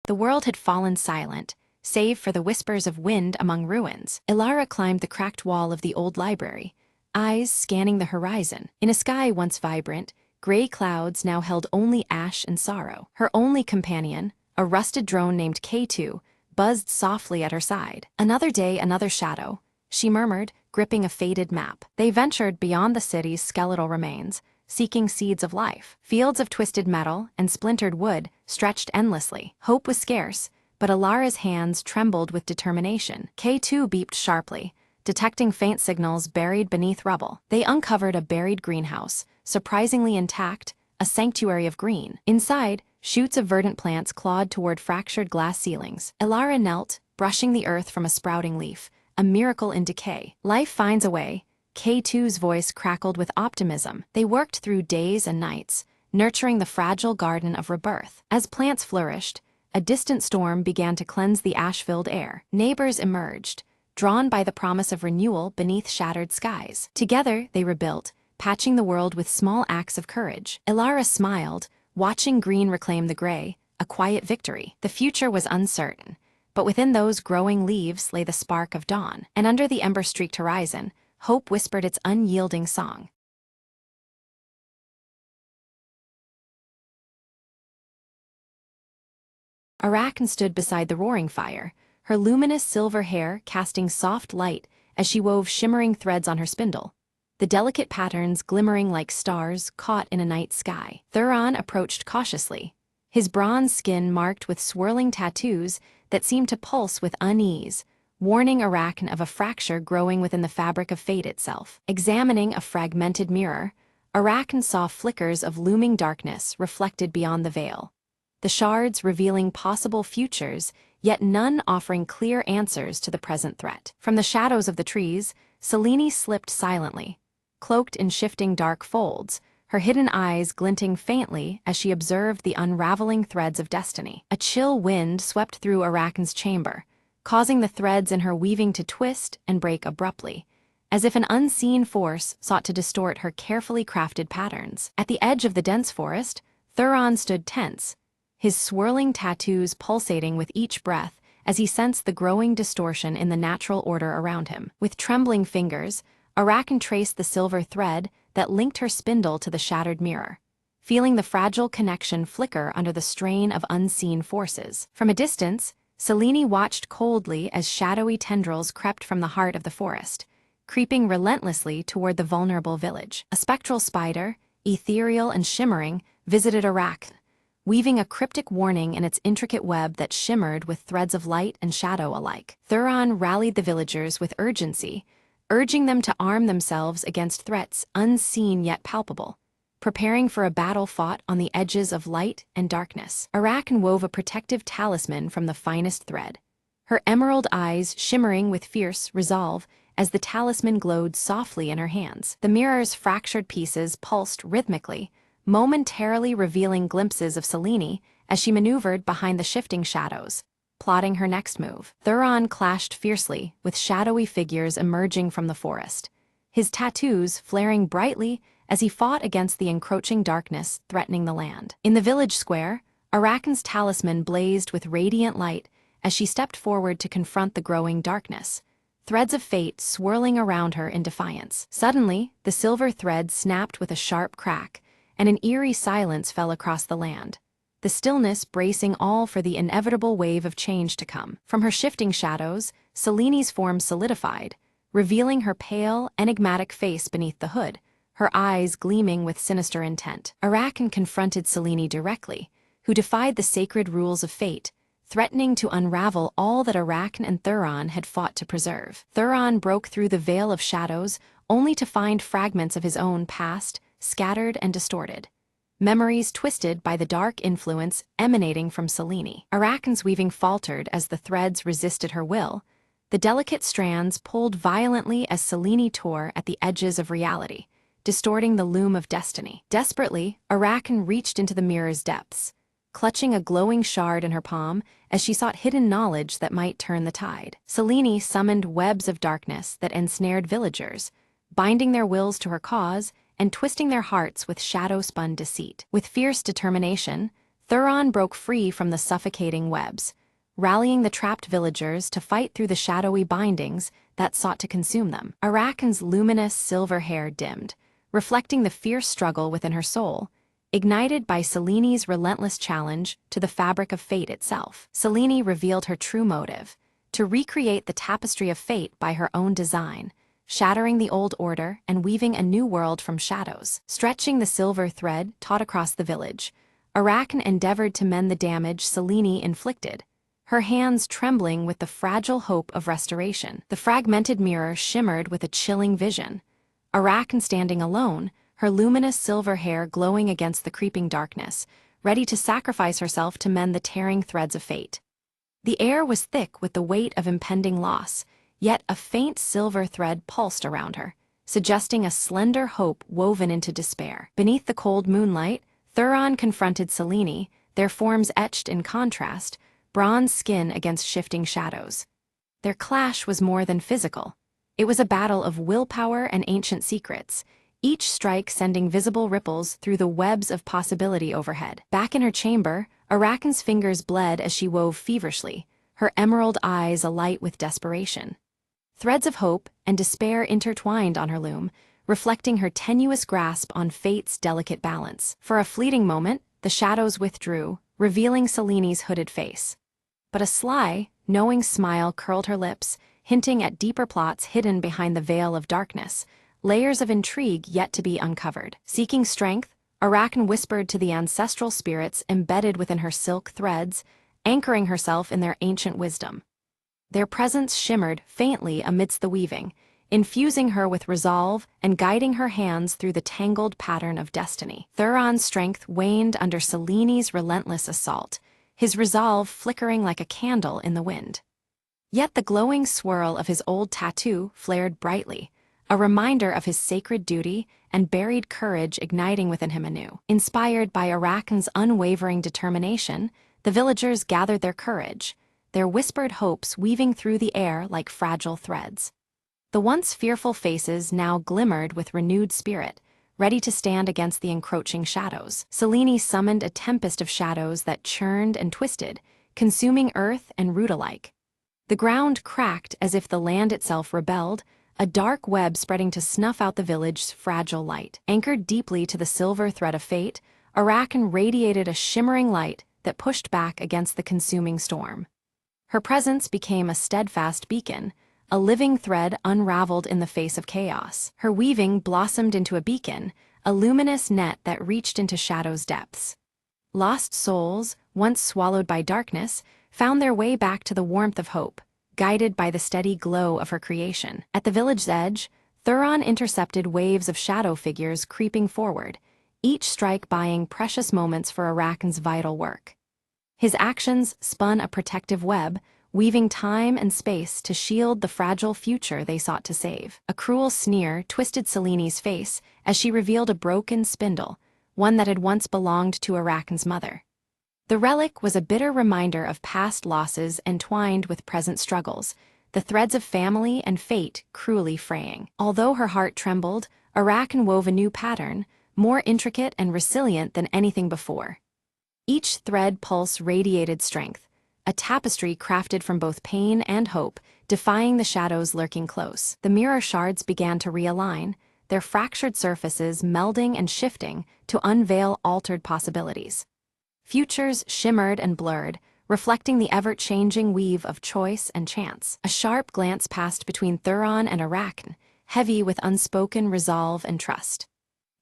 The world had fallen silent, save for the whispers of wind among ruins. Ilara climbed the cracked wall of the old library, eyes scanning the horizon. In a sky once vibrant, gray clouds now held only ash and sorrow. Her only companion, a rusted drone named K2, buzzed softly at her side. Another day, another shadow, she murmured, gripping a faded map. They ventured beyond the city's skeletal remains, seeking seeds of life. Fields of twisted metal and splintered wood stretched endlessly. Hope was scarce, but Ilara's hands trembled with determination. K2 beeped sharply, detecting faint signals buried beneath rubble. They uncovered a buried greenhouse, surprisingly intact, a sanctuary of green. Inside, shoots of verdant plants clawed toward fractured glass ceilings. Ilara knelt, brushing the earth from a sprouting leaf, a miracle in decay. Life finds a way. K2's voice crackled with optimism. They worked through days and nights, nurturing the fragile garden of rebirth. As plants flourished, a distant storm began to cleanse the ash-filled air. Neighbors emerged, drawn by the promise of renewal beneath shattered skies. Together, they rebuilt, patching the world with small acts of courage. Ilara smiled, watching green reclaim the gray, a quiet victory. The future was uncertain, but within those growing leaves lay the spark of dawn. And under the ember-streaked horizon, hope whispered its unyielding song. Arachne stood beside the roaring fire, her luminous silver hair casting soft light as she wove shimmering threads on her spindle, the delicate patterns glimmering like stars caught in a night sky. Thuron approached cautiously, his bronze skin marked with swirling tattoos that seemed to pulse with unease, warning Arachne of a fracture growing within the fabric of fate itself. Examining a fragmented mirror, Arachne saw flickers of looming darkness reflected beyond the veil, the shards revealing possible futures, yet none offering clear answers to the present threat. From the shadows of the trees, Selene slipped silently, cloaked in shifting dark folds, her hidden eyes glinting faintly as she observed the unraveling threads of destiny. A chill wind swept through Arachne's chamber, causing the threads in her weaving to twist and break abruptly, as if an unseen force sought to distort her carefully crafted patterns. At the edge of the dense forest, Thuron stood tense, his swirling tattoos pulsating with each breath as he sensed the growing distortion in the natural order around him. With trembling fingers, Arachne traced the silver thread that linked her spindle to the shattered mirror, feeling the fragile connection flicker under the strain of unseen forces. From a distance, Selene watched coldly as shadowy tendrils crept from the heart of the forest, creeping relentlessly toward the vulnerable village. A spectral spider, ethereal and shimmering, visited Arachne, weaving a cryptic warning in its intricate web that shimmered with threads of light and shadow alike. Thuron rallied the villagers with urgency, urging them to arm themselves against threats unseen yet palpable, preparing for a battle fought on the edges of light and darkness. Arachne wove a protective talisman from the finest thread, her emerald eyes shimmering with fierce resolve as the talisman glowed softly in her hands. The mirror's fractured pieces pulsed rhythmically, momentarily revealing glimpses of Selene as she maneuvered behind the shifting shadows, plotting her next move. Thuron clashed fiercely with shadowy figures emerging from the forest, his tattoos flaring brightly as he fought against the encroaching darkness threatening the land. In the village square, Arachne's talisman blazed with radiant light as she stepped forward to confront the growing darkness, threads of fate swirling around her in defiance. Suddenly, the silver thread snapped with a sharp crack, and an eerie silence fell across the land, the stillness bracing all for the inevitable wave of change to come. From her shifting shadows, Seleni's form solidified, revealing her pale, enigmatic face beneath the hood, her eyes gleaming with sinister intent. Arachne confronted Selene directly, who defied the sacred rules of fate, threatening to unravel all that Arachne and Thuron had fought to preserve. Thuron broke through the veil of shadows, only to find fragments of his own past, scattered and distorted. Memories twisted by the dark influence emanating from Selene. Arachne's weaving faltered as the threads resisted her will, the delicate strands pulled violently as Selene tore at the edges of reality, distorting the loom of destiny. Desperately, Arachne reached into the mirror's depths, clutching a glowing shard in her palm as she sought hidden knowledge that might turn the tide. Selene summoned webs of darkness that ensnared villagers, binding their wills to her cause and twisting their hearts with shadow-spun deceit. With fierce determination, Thuron broke free from the suffocating webs, rallying the trapped villagers to fight through the shadowy bindings that sought to consume them. Arachne's luminous silver hair dimmed, reflecting the fierce struggle within her soul, ignited by Selene's relentless challenge to the fabric of fate itself. Selene revealed her true motive: to recreate the tapestry of fate by her own design, shattering the old order and weaving a new world from shadows. Stretching the silver thread taut across the village, Arachne endeavored to mend the damage Selene inflicted, her hands trembling with the fragile hope of restoration. The fragmented mirror shimmered with a chilling vision. Arachne standing alone, her luminous silver hair glowing against the creeping darkness, ready to sacrifice herself to mend the tearing threads of fate. The air was thick with the weight of impending loss, yet a faint silver thread pulsed around her, suggesting a slender hope woven into despair. Beneath the cold moonlight, Thuron confronted Selene, their forms etched in contrast, bronze skin against shifting shadows. Their clash was more than physical. It was a battle of willpower and ancient secrets, each strike sending visible ripples through the webs of possibility overhead. Back in her chamber, Arachne's fingers bled as she wove feverishly, her emerald eyes alight with desperation. Threads of hope and despair intertwined on her loom, reflecting her tenuous grasp on fate's delicate balance. For a fleeting moment, the shadows withdrew, revealing Selene's hooded face. But a sly, knowing smile curled her lips, hinting at deeper plots hidden behind the veil of darkness, layers of intrigue yet to be uncovered. Seeking strength, Arachne whispered to the ancestral spirits embedded within her silk threads, anchoring herself in their ancient wisdom. Their presence shimmered faintly amidst the weaving, infusing her with resolve and guiding her hands through the tangled pattern of destiny. Thuron's strength waned under Selene's relentless assault, his resolve flickering like a candle in the wind. Yet the glowing swirl of his old tattoo flared brightly, a reminder of his sacred duty and buried courage igniting within him anew. Inspired by Arachne's unwavering determination, the villagers gathered their courage, their whispered hopes weaving through the air like fragile threads. The once fearful faces now glimmered with renewed spirit, ready to stand against the encroaching shadows. Selene summoned a tempest of shadows that churned and twisted, consuming earth and root alike. The ground cracked as if the land itself rebelled, a dark web spreading to snuff out the village's fragile light. Anchored deeply to the silver thread of fate, Arachne radiated a shimmering light that pushed back against the consuming storm. Her presence became a steadfast beacon, a living thread unraveled in the face of chaos. Her weaving blossomed into a beacon, a luminous net that reached into shadow's depths. Lost souls, once swallowed by darkness, found their way back to the warmth of hope, guided by the steady glow of her creation. At the village's edge, Thuron intercepted waves of shadow figures creeping forward, each strike buying precious moments for Arachne's vital work. His actions spun a protective web, weaving time and space to shield the fragile future they sought to save. A cruel sneer twisted Selene's face as she revealed a broken spindle, one that had once belonged to Arachne's mother. The relic was a bitter reminder of past losses entwined with present struggles, the threads of family and fate cruelly fraying. Although her heart trembled, Arachne wove a new pattern, more intricate and resilient than anything before. Each thread pulse radiated strength, a tapestry crafted from both pain and hope, defying the shadows lurking close. The mirror shards began to realign, their fractured surfaces melding and shifting to unveil altered possibilities. Futures shimmered and blurred, reflecting the ever-changing weave of choice and chance. A sharp glance passed between Thuron and Arachne, heavy with unspoken resolve and trust.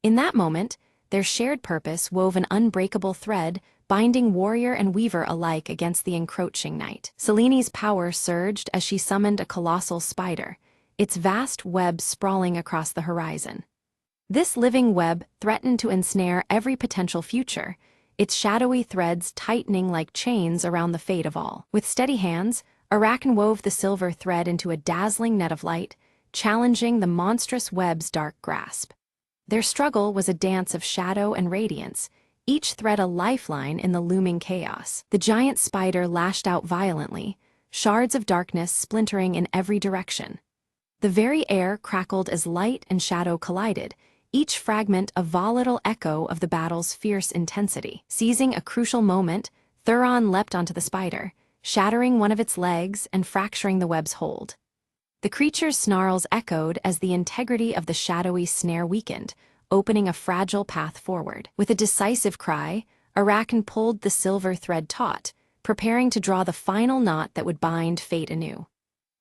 In that moment, their shared purpose wove an unbreakable thread, binding warrior and weaver alike against the encroaching night. Selene's power surged as she summoned a colossal spider, its vast web sprawling across the horizon. This living web threatened to ensnare every potential future, its shadowy threads tightening like chains around the fate of all. With steady hands, Arachne wove the silver thread into a dazzling net of light, challenging the monstrous web's dark grasp. Their struggle was a dance of shadow and radiance, each thread a lifeline in the looming chaos. The giant spider lashed out violently, shards of darkness splintering in every direction. The very air crackled as light and shadow collided, each fragment a volatile echo of the battle's fierce intensity. Seizing a crucial moment, Thuron leapt onto the spider, shattering one of its legs and fracturing the web's hold. The creature's snarls echoed as the integrity of the shadowy snare weakened, opening a fragile path forward. With a decisive cry, Arachne pulled the silver thread taut, preparing to draw the final knot that would bind fate anew.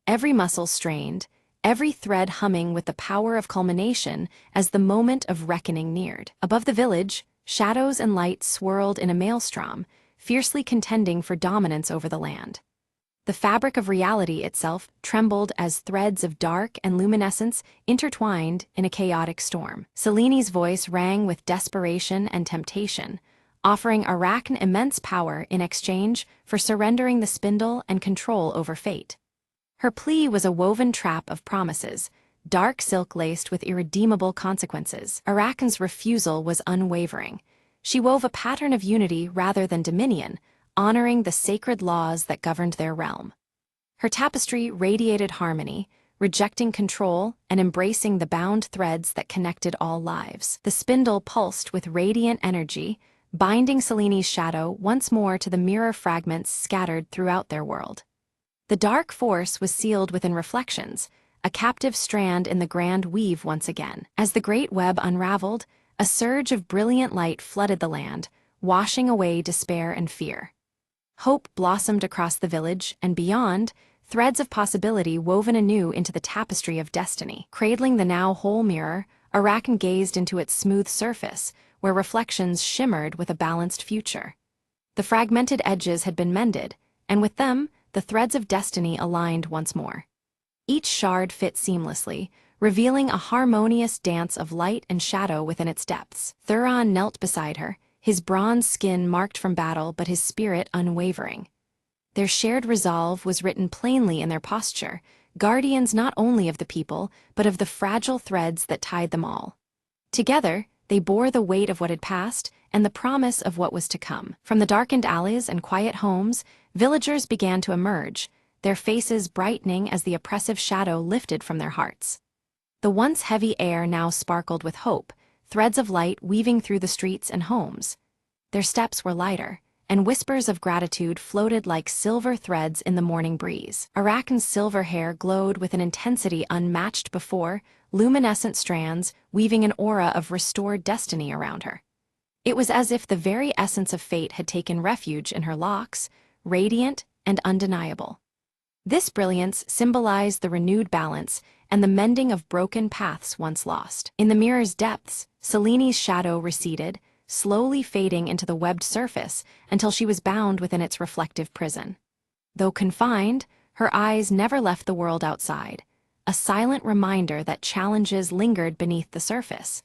Every muscle strained, every thread humming with the power of culmination as the moment of reckoning neared. Above the village, shadows and light swirled in a maelstrom, fiercely contending for dominance over the land. The fabric of reality itself trembled as threads of dark and luminescence intertwined in a chaotic storm. Selene's voice rang with desperation and temptation, offering Arachne immense power in exchange for surrendering the spindle and control over fate. Her plea was a woven trap of promises, dark silk laced with irredeemable consequences. Arachne's refusal was unwavering. She wove a pattern of unity rather than dominion, honoring the sacred laws that governed their realm. Her tapestry radiated harmony, rejecting control and embracing the bound threads that connected all lives. The spindle pulsed with radiant energy, binding Selene's shadow once more to the mirror fragments scattered throughout their world. The dark force was sealed within reflections, a captive strand in the grand weave once again. As the great web unraveled, a surge of brilliant light flooded the land, washing away despair and fear. Hope blossomed across the village, and beyond, threads of possibility woven anew into the tapestry of destiny. Cradling the now whole mirror, Arachne gazed into its smooth surface, where reflections shimmered with a balanced future. The fragmented edges had been mended, and with them, the threads of destiny aligned once more. Each shard fit seamlessly, revealing a harmonious dance of light and shadow within its depths. Thuron knelt beside her, his bronze skin marked from battle but his spirit unwavering. Their shared resolve was written plainly in their posture, guardians not only of the people, but of the fragile threads that tied them all. Together, they bore the weight of what had passed and the promise of what was to come. From the darkened alleys and quiet homes, villagers began to emerge, their faces brightening as the oppressive shadow lifted from their hearts. The once heavy air now sparkled with hope, threads of light weaving through the streets and homes. Their steps were lighter, and whispers of gratitude floated like silver threads in the morning breeze. Arachne's silver hair glowed with an intensity unmatched before, luminescent strands weaving an aura of restored destiny around her. It was as if the very essence of fate had taken refuge in her locks, radiant and undeniable. This brilliance symbolized the renewed balance and the mending of broken paths once lost. In the mirror's depths, Selene's shadow receded, slowly fading into the webbed surface until she was bound within its reflective prison. Though confined, her eyes never left the world outside, a silent reminder that challenges lingered beneath the surface.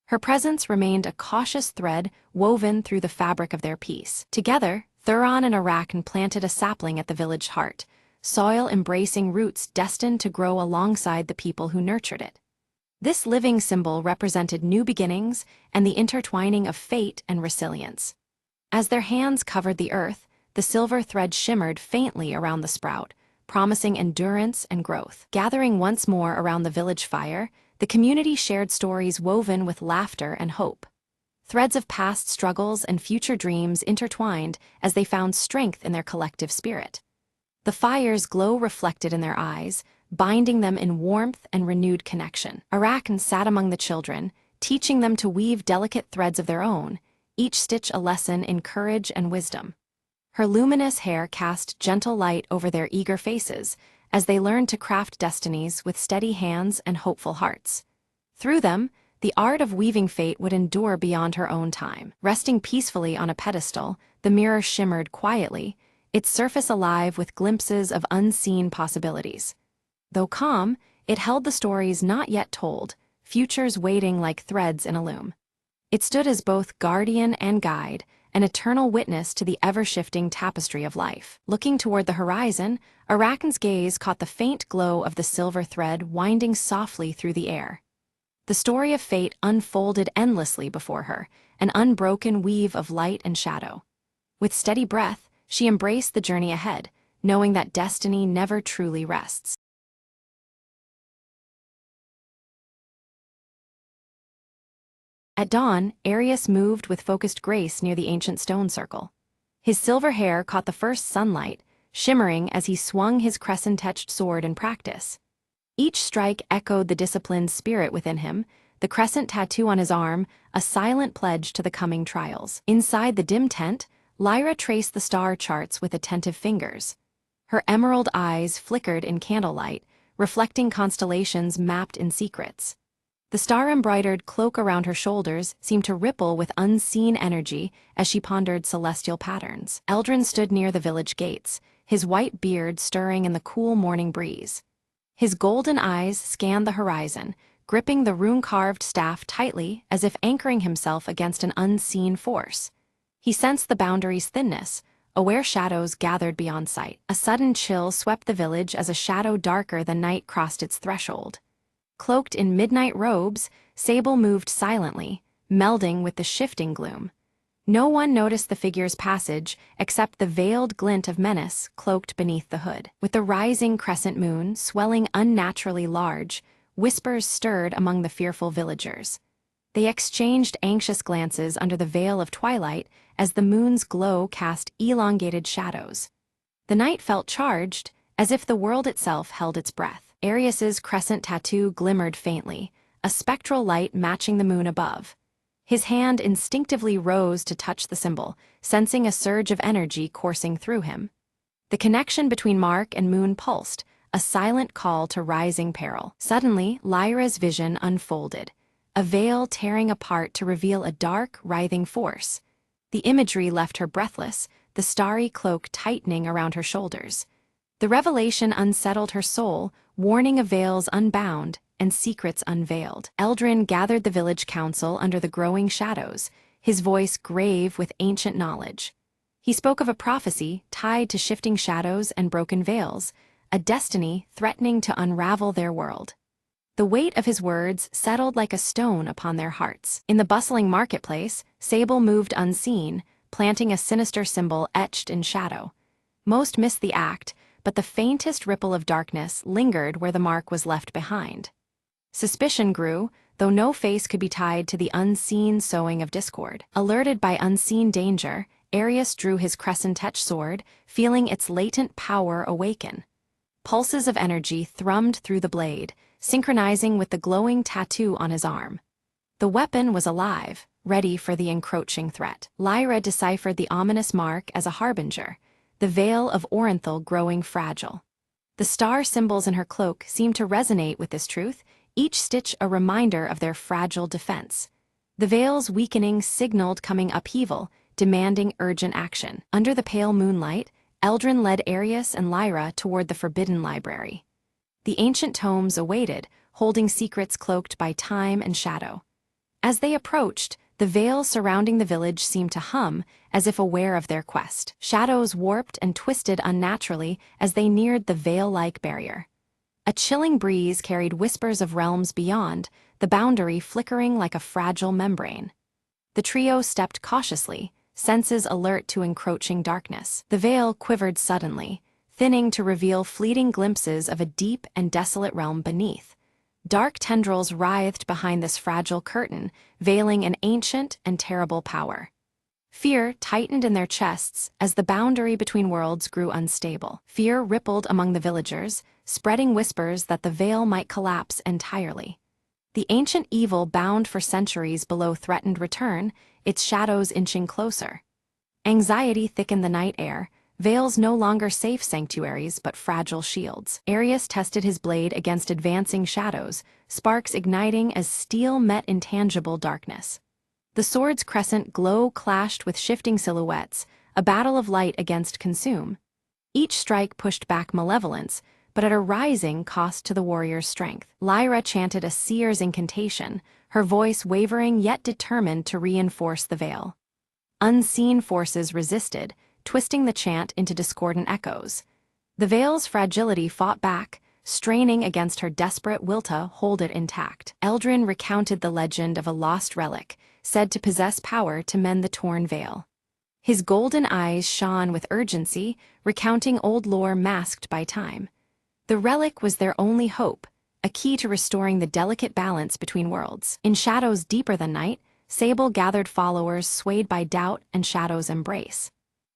Her presence remained a cautious thread woven through the fabric of their peace. Together, Thuron and Arachne planted a sapling at the village heart, soil embracing roots destined to grow alongside the people who nurtured it. This living symbol represented new beginnings and the intertwining of fate and resilience. As their hands covered the earth, the silver thread shimmered faintly around the sprout, promising endurance and growth. Gathering once more around the village fire, the community shared stories woven with laughter and hope. Threads of past struggles and future dreams intertwined as they found strength in their collective spirit. The fire's glow reflected in their eyes, binding them in warmth and renewed connection. Arachne sat among the children, teaching them to weave delicate threads of their own, each stitch a lesson in courage and wisdom. Her luminous hair cast gentle light over their eager faces as they learned to craft destinies with steady hands and hopeful hearts. Through them, the art of weaving fate would endure beyond her own time. Resting peacefully on a pedestal, the mirror shimmered quietly, its surface alive with glimpses of unseen possibilities. Though calm, it held the stories not yet told, futures waiting like threads in a loom. It stood as both guardian and guide, an eternal witness to the ever-shifting tapestry of life. Looking toward the horizon, Arachne's gaze caught the faint glow of the silver thread winding softly through the air. The story of fate unfolded endlessly before her, an unbroken weave of light and shadow. With steady breath, she embraced the journey ahead, knowing that destiny never truly rests. At dawn, Arius moved with focused grace near the ancient stone circle. His silver hair caught the first sunlight, shimmering as he swung his crescent-etched sword in practice. Each strike echoed the disciplined spirit within him, the crescent tattoo on his arm, a silent pledge to the coming trials. Inside the dim tent, Lyra traced the star charts with attentive fingers. Her emerald eyes flickered in candlelight, reflecting constellations mapped in secrets. The star-embroidered cloak around her shoulders seemed to ripple with unseen energy as she pondered celestial patterns. Eldrin stood near the village gates, his white beard stirring in the cool morning breeze. His golden eyes scanned the horizon, gripping the rune-carved staff tightly as if anchoring himself against an unseen force. He sensed the boundary's thinness, aware shadows gathered beyond sight. A sudden chill swept the village as a shadow darker than night crossed its threshold. Cloaked in midnight robes, Sable moved silently, melding with the shifting gloom. No one noticed the figure's passage except the veiled glint of menace cloaked beneath the hood. With the rising crescent moon swelling unnaturally large, whispers stirred among the fearful villagers. They exchanged anxious glances under the veil of twilight as the moon's glow cast elongated shadows. The night felt charged, as if the world itself held its breath. Arius's crescent tattoo glimmered faintly, a spectral light matching the moon above. His hand instinctively rose to touch the symbol, sensing a surge of energy coursing through him. The connection between mark and moon pulsed, a silent call to rising peril. Suddenly, Lyra's vision unfolded, a veil tearing apart to reveal a dark, writhing force. The imagery left her breathless, the starry cloak tightening around her shoulders. The revelation unsettled her soul, warning of veils unbound and secrets unveiled. Eldrin gathered the village council under the growing shadows, his voice grave with ancient knowledge. He spoke of a prophecy tied to shifting shadows and broken veils, a destiny threatening to unravel their world. The weight of his words settled like a stone upon their hearts. In the bustling marketplace, Sable moved unseen, planting a sinister symbol etched in shadow. Most missed the act, but the faintest ripple of darkness lingered where the mark was left behind. Suspicion grew, though no face could be tied to the unseen sowing of discord. Alerted by unseen danger, Arius drew his crescent-etched sword, feeling its latent power awaken. Pulses of energy thrummed through the blade, synchronizing with the glowing tattoo on his arm. The weapon was alive, ready for the encroaching threat. Lyra deciphered the ominous mark as a harbinger, the veil of Orenthal growing fragile. The star symbols in her cloak seemed to resonate with this truth, each stitch a reminder of their fragile defense. The veil's weakening signaled coming upheaval, demanding urgent action. Under the pale moonlight, Eldrin led Arius and Lyra toward the Forbidden Library. The ancient tomes awaited, holding secrets cloaked by time and shadow. As they approached, the veil surrounding the village seemed to hum, as if aware of their quest. Shadows warped and twisted unnaturally as they neared the veil-like barrier. A chilling breeze carried whispers of realms beyond, the boundary flickering like a fragile membrane. The trio stepped cautiously, senses alert to encroaching darkness. The veil quivered suddenly, thinning to reveal fleeting glimpses of a deep and desolate realm beneath. Dark tendrils writhed behind this fragile curtain, veiling an ancient and terrible power. Fear tightened in their chests as the boundary between worlds grew unstable. Fear rippled among the villagers, spreading whispers that the veil might collapse entirely. The ancient evil bound for centuries below threatened return, its shadows inching closer. Anxiety thickened the night air, veils no longer safe sanctuaries but fragile shields. Arius tested his blade against advancing shadows, sparks igniting as steel met intangible darkness. The sword's crescent glow clashed with shifting silhouettes, a battle of light against consume. Each strike pushed back malevolence, but at a rising cost to the warrior's strength. Lyra chanted a seer's incantation, her voice wavering yet determined to reinforce the veil. Unseen forces resisted, twisting the chant into discordant echoes. The veil's fragility fought back, straining against her desperate will to hold it intact. Eldrin recounted the legend of a lost relic, said to possess power to mend the torn veil. His golden eyes shone with urgency, recounting old lore masked by time. The relic was their only hope, a key to restoring the delicate balance between worlds. In shadows deeper than night, Sable gathered followers swayed by doubt and shadow's embrace.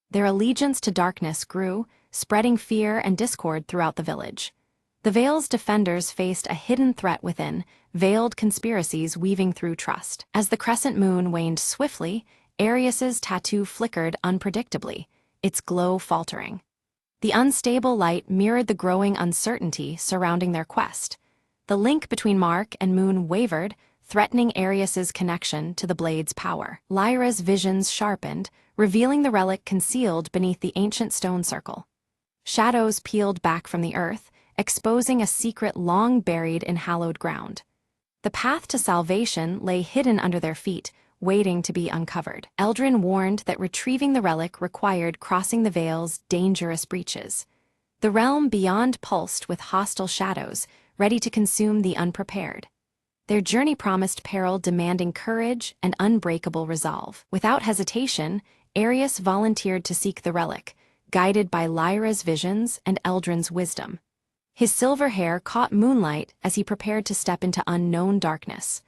Their allegiance to darkness grew, spreading fear and discord throughout the village. The Veil's defenders faced a hidden threat within, veiled conspiracies weaving through trust. As the crescent moon waned swiftly, Arius's tattoo flickered unpredictably, its glow faltering. The unstable light mirrored the growing uncertainty surrounding their quest. The link between Mark and Moon wavered, threatening Arius's connection to the blade's power. Lyra's visions sharpened, revealing the relic concealed beneath the ancient stone circle. Shadows peeled back from the earth, exposing a secret long buried in hallowed ground. The path to salvation lay hidden under their feet, waiting to be uncovered. Eldrin warned that retrieving the relic required crossing the Veil's dangerous breaches. The realm beyond pulsed with hostile shadows, ready to consume the unprepared. Their journey promised peril demanding courage and unbreakable resolve. Without hesitation, Arius volunteered to seek the relic, guided by Lyra's visions and Eldrin's wisdom. His silver hair caught moonlight as he prepared to step into unknown darkness.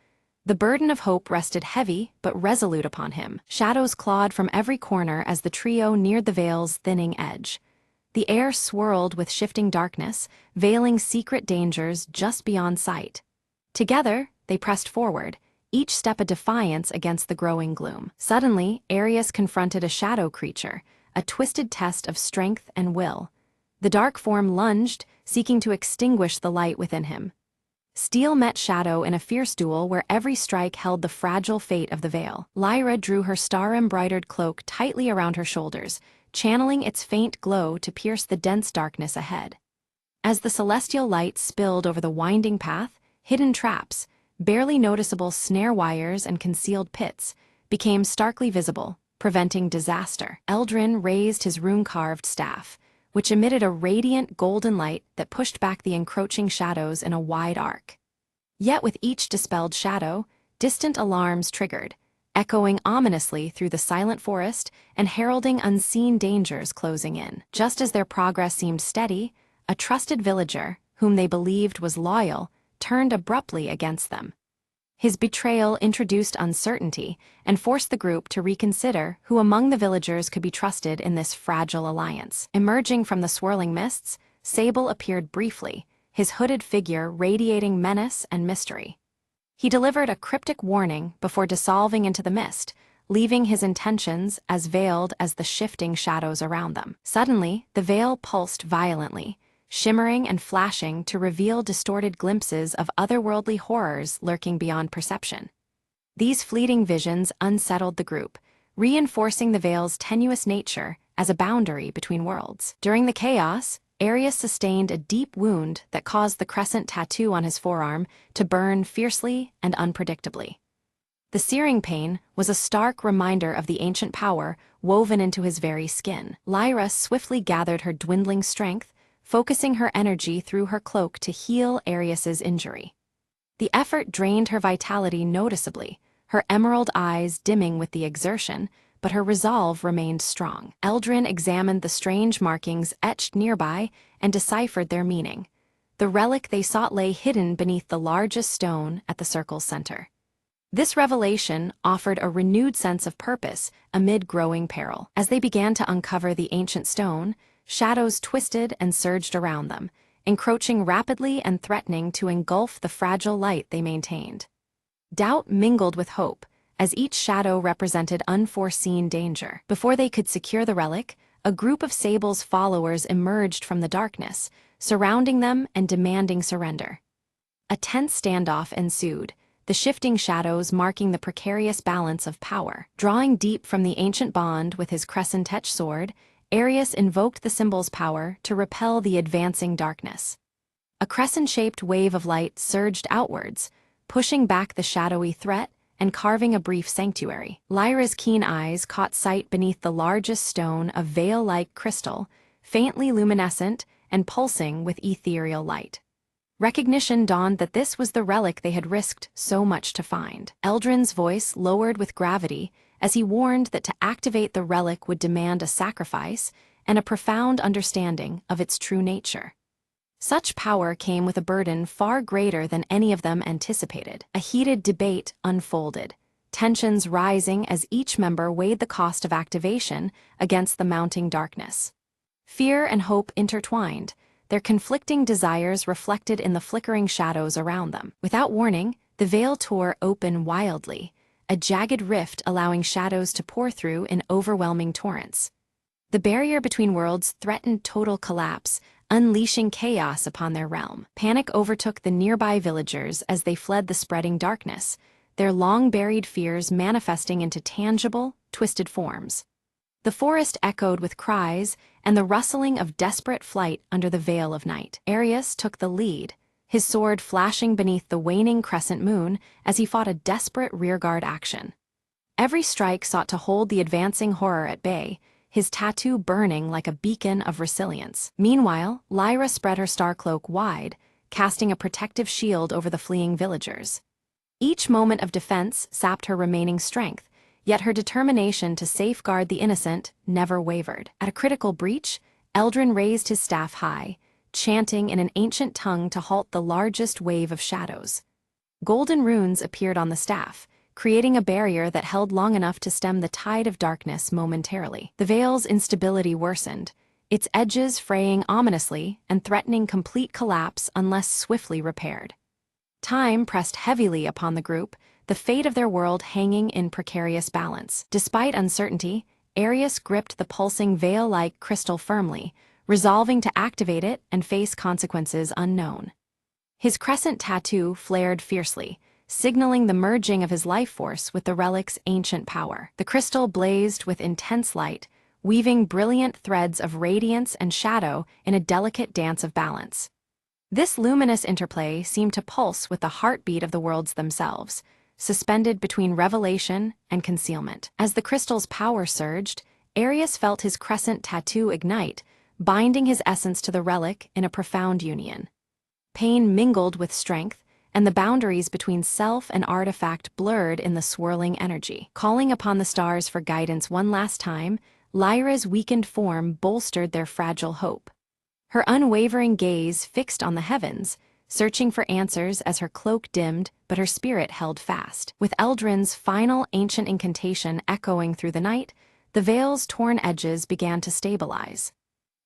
The burden of hope rested heavy but resolute upon him. Shadows clawed from every corner as the trio neared the Veil's thinning edge. The air swirled with shifting darkness, veiling secret dangers just beyond sight. Together, they pressed forward, each step a defiance against the growing gloom. Suddenly, Arius confronted a shadow creature, a twisted test of strength and will. The dark form lunged, seeking to extinguish the light within him. Steel met shadow in a fierce duel where every strike held the fragile fate of the Veil. Lyra drew her star-embroidered cloak tightly around her shoulders, channeling its faint glow to pierce the dense darkness ahead. As the celestial light spilled over the winding path, hidden traps, barely noticeable snare wires and concealed pits, became starkly visible, preventing disaster. Eldrin raised his rune-carved staff, which emitted a radiant golden light that pushed back the encroaching shadows in a wide arc. Yet with each dispelled shadow, distant alarms triggered, echoing ominously through the silent forest and heralding unseen dangers closing in. Just as their progress seemed steady, a trusted villager, whom they believed was loyal, turned abruptly against them. His betrayal introduced uncertainty and forced the group to reconsider who among the villagers could be trusted in this fragile alliance. Emerging from the swirling mists, Sable appeared briefly, his hooded figure radiating menace and mystery. He delivered a cryptic warning before dissolving into the mist, leaving his intentions as veiled as the shifting shadows around them. Suddenly, the veil pulsed violently, shimmering and flashing to reveal distorted glimpses of otherworldly horrors lurking beyond perception. These fleeting visions unsettled the group, reinforcing the Veil's tenuous nature as a boundary between worlds. During the chaos, Arius sustained a deep wound that caused the crescent tattoo on his forearm to burn fiercely and unpredictably. The searing pain was a stark reminder of the ancient power woven into his very skin. Lyra swiftly gathered her dwindling strength, focusing her energy through her cloak to heal Arius's injury. The effort drained her vitality noticeably, her emerald eyes dimming with the exertion, but her resolve remained strong. Eldrin examined the strange markings etched nearby and deciphered their meaning. The relic they sought lay hidden beneath the largest stone at the circle's center. This revelation offered a renewed sense of purpose amid growing peril. As they began to uncover the ancient stone, shadows twisted and surged around them, encroaching rapidly and threatening to engulf the fragile light they maintained. Doubt mingled with hope, as each shadow represented unforeseen danger. Before they could secure the relic, a group of Sable's followers emerged from the darkness, surrounding them and demanding surrender. A tense standoff ensued, the shifting shadows marking the precarious balance of power. Drawing deep from the ancient bond with his crescent-edged sword, Arius invoked the symbol's power to repel the advancing darkness. A crescent-shaped wave of light surged outwards, pushing back the shadowy threat and carving a brief sanctuary. Lyra's keen eyes caught sight beneath the largest stone of veil-like crystal, faintly luminescent and pulsing with ethereal light. Recognition dawned that this was the relic they had risked so much to find. Eldrin's voice lowered with gravity as he warned that to activate the relic would demand a sacrifice and a profound understanding of its true nature. Such power came with a burden far greater than any of them anticipated. A heated debate unfolded, tensions rising as each member weighed the cost of activation against the mounting darkness. Fear and hope intertwined, their conflicting desires reflected in the flickering shadows around them. Without warning, the veil tore open wildly, a jagged rift allowing shadows to pour through in overwhelming torrents. The barrier between worlds threatened total collapse, unleashing chaos upon their realm. Panic overtook the nearby villagers as they fled the spreading darkness, their long-buried fears manifesting into tangible, twisted forms. The forest echoed with cries and the rustling of desperate flight under the veil of night. Arius took the lead, his sword flashing beneath the waning crescent moon as he fought a desperate rearguard action. Every strike sought to hold the advancing horror at bay, his tattoo burning like a beacon of resilience. Meanwhile, Lyra spread her star cloak wide, casting a protective shield over the fleeing villagers. Each moment of defense sapped her remaining strength, yet her determination to safeguard the innocent never wavered. At a critical breach, Eldrin raised his staff high, chanting in an ancient tongue to halt the largest wave of shadows. Golden runes appeared on the staff, creating a barrier that held long enough to stem the tide of darkness momentarily. The veil's instability worsened, its edges fraying ominously and threatening complete collapse unless swiftly repaired. Time pressed heavily upon the group, the fate of their world hanging in precarious balance. Despite uncertainty, Arius gripped the pulsing veil-like crystal firmly, resolving to activate it and face consequences unknown. His crescent tattoo flared fiercely, signaling the merging of his life force with the relic's ancient power. The crystal blazed with intense light, weaving brilliant threads of radiance and shadow in a delicate dance of balance. This luminous interplay seemed to pulse with the heartbeat of the worlds themselves, suspended between revelation and concealment. As the crystal's power surged, Arius felt his crescent tattoo ignite, binding his essence to the relic in a profound union. Pain mingled with strength, and the boundaries between self and artifact blurred in the swirling energy. Calling upon the stars for guidance one last time, Lyra's weakened form bolstered their fragile hope. Her unwavering gaze fixed on the heavens, searching for answers as her cloak dimmed but her spirit held fast. With Eldrin's final ancient incantation echoing through the night, the veil's torn edges began to stabilize.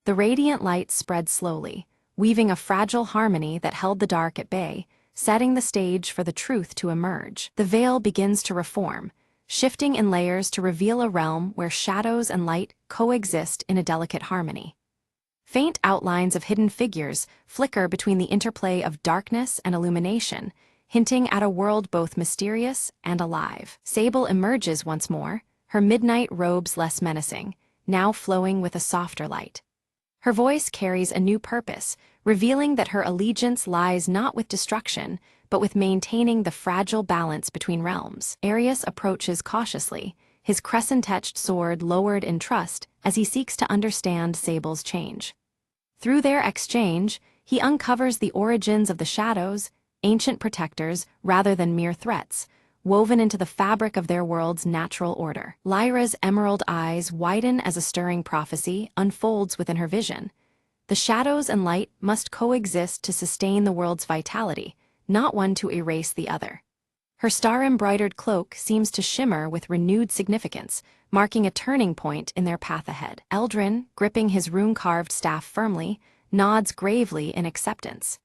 The radiant light spread slowly, weaving a fragile harmony that held the dark at bay, setting the stage for the truth to emerge. The veil begins to reform, shifting in layers to reveal a realm where shadows and light coexist in a delicate harmony. Faint outlines of hidden figures flicker between the interplay of darkness and illumination, hinting at a world both mysterious and alive. Sable emerges once more, her midnight robes less menacing, now flowing with a softer light. Her voice carries a new purpose, revealing that her allegiance lies not with destruction, but with maintaining the fragile balance between realms. Arius approaches cautiously, his crescent-edged sword lowered in trust as he seeks to understand Sable's change. Through their exchange, he uncovers the origins of the shadows, ancient protectors rather than mere threats, woven into the fabric of their world's natural order. Lyra's emerald eyes widen as a stirring prophecy unfolds within her vision. The shadows and light must coexist to sustain the world's vitality, not one to erase the other. Her star-embroidered cloak seems to shimmer with renewed significance, marking a turning point in their path ahead. Eldrin, gripping his rune-carved staff firmly, nods gravely in acceptance.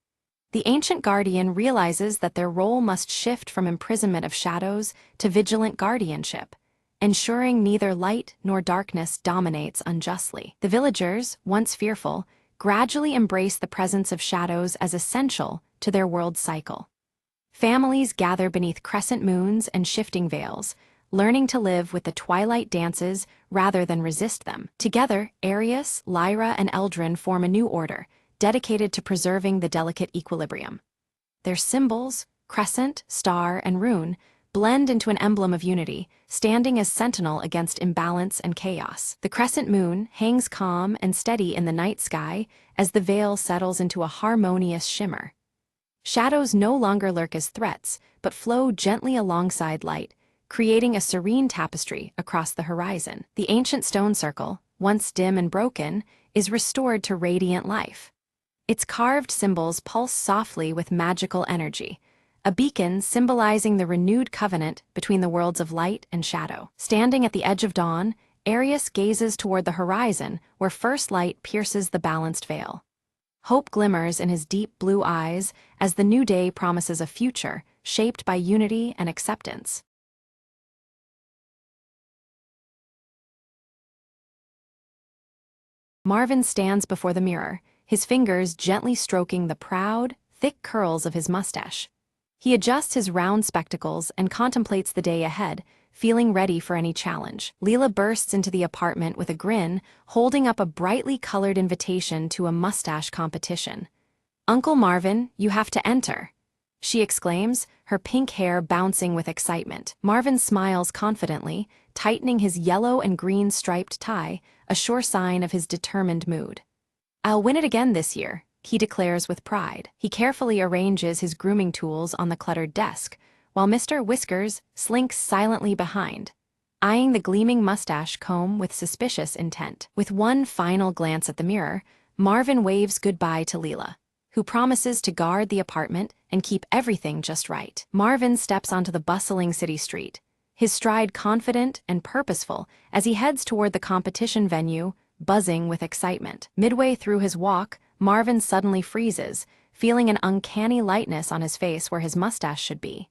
The ancient guardian realizes that their role must shift from imprisonment of shadows to vigilant guardianship, ensuring neither light nor darkness dominates unjustly. The villagers, once fearful, gradually embrace the presence of shadows as essential to their world's cycle. Families gather beneath crescent moons and shifting veils, learning to live with the twilight dances rather than resist them. Together, Arius, Lyra, and Eldrin form a new order, dedicated to preserving the delicate equilibrium. Their symbols, crescent, star, and rune, blend into an emblem of unity, standing as sentinel against imbalance and chaos. The crescent moon hangs calm and steady in the night sky as the veil settles into a harmonious shimmer. Shadows no longer lurk as threats, but flow gently alongside light, creating a serene tapestry across the horizon. The ancient stone circle, once dim and broken, is restored to radiant life. Its carved symbols pulse softly with magical energy, a beacon symbolizing the renewed covenant between the worlds of light and shadow. Standing at the edge of dawn, Arius gazes toward the horizon where first light pierces the balanced veil. Hope glimmers in his deep blue eyes as the new day promises a future shaped by unity and acceptance. Marvin stands before the mirror, his fingers gently stroking the proud, thick curls of his mustache. He adjusts his round spectacles and contemplates the day ahead, feeling ready for any challenge. Leela bursts into the apartment with a grin, holding up a brightly colored invitation to a mustache competition. "Uncle Marvin, you have to enter," she exclaims, her pink hair bouncing with excitement. Marvin smiles confidently, tightening his yellow and green striped tie, a sure sign of his determined mood. "I'll win it again this year," he declares with pride. He carefully arranges his grooming tools on the cluttered desk, while Mr. Whiskers slinks silently behind, eyeing the gleaming mustache comb with suspicious intent. With one final glance at the mirror, Marvin waves goodbye to Leela, who promises to guard the apartment and keep everything just right. Marvin steps onto the bustling city street, his stride confident and purposeful as he heads toward the competition venue, buzzing with excitement. Midway through his walk, Marvin suddenly freezes, feeling an uncanny lightness on his face where his mustache should be.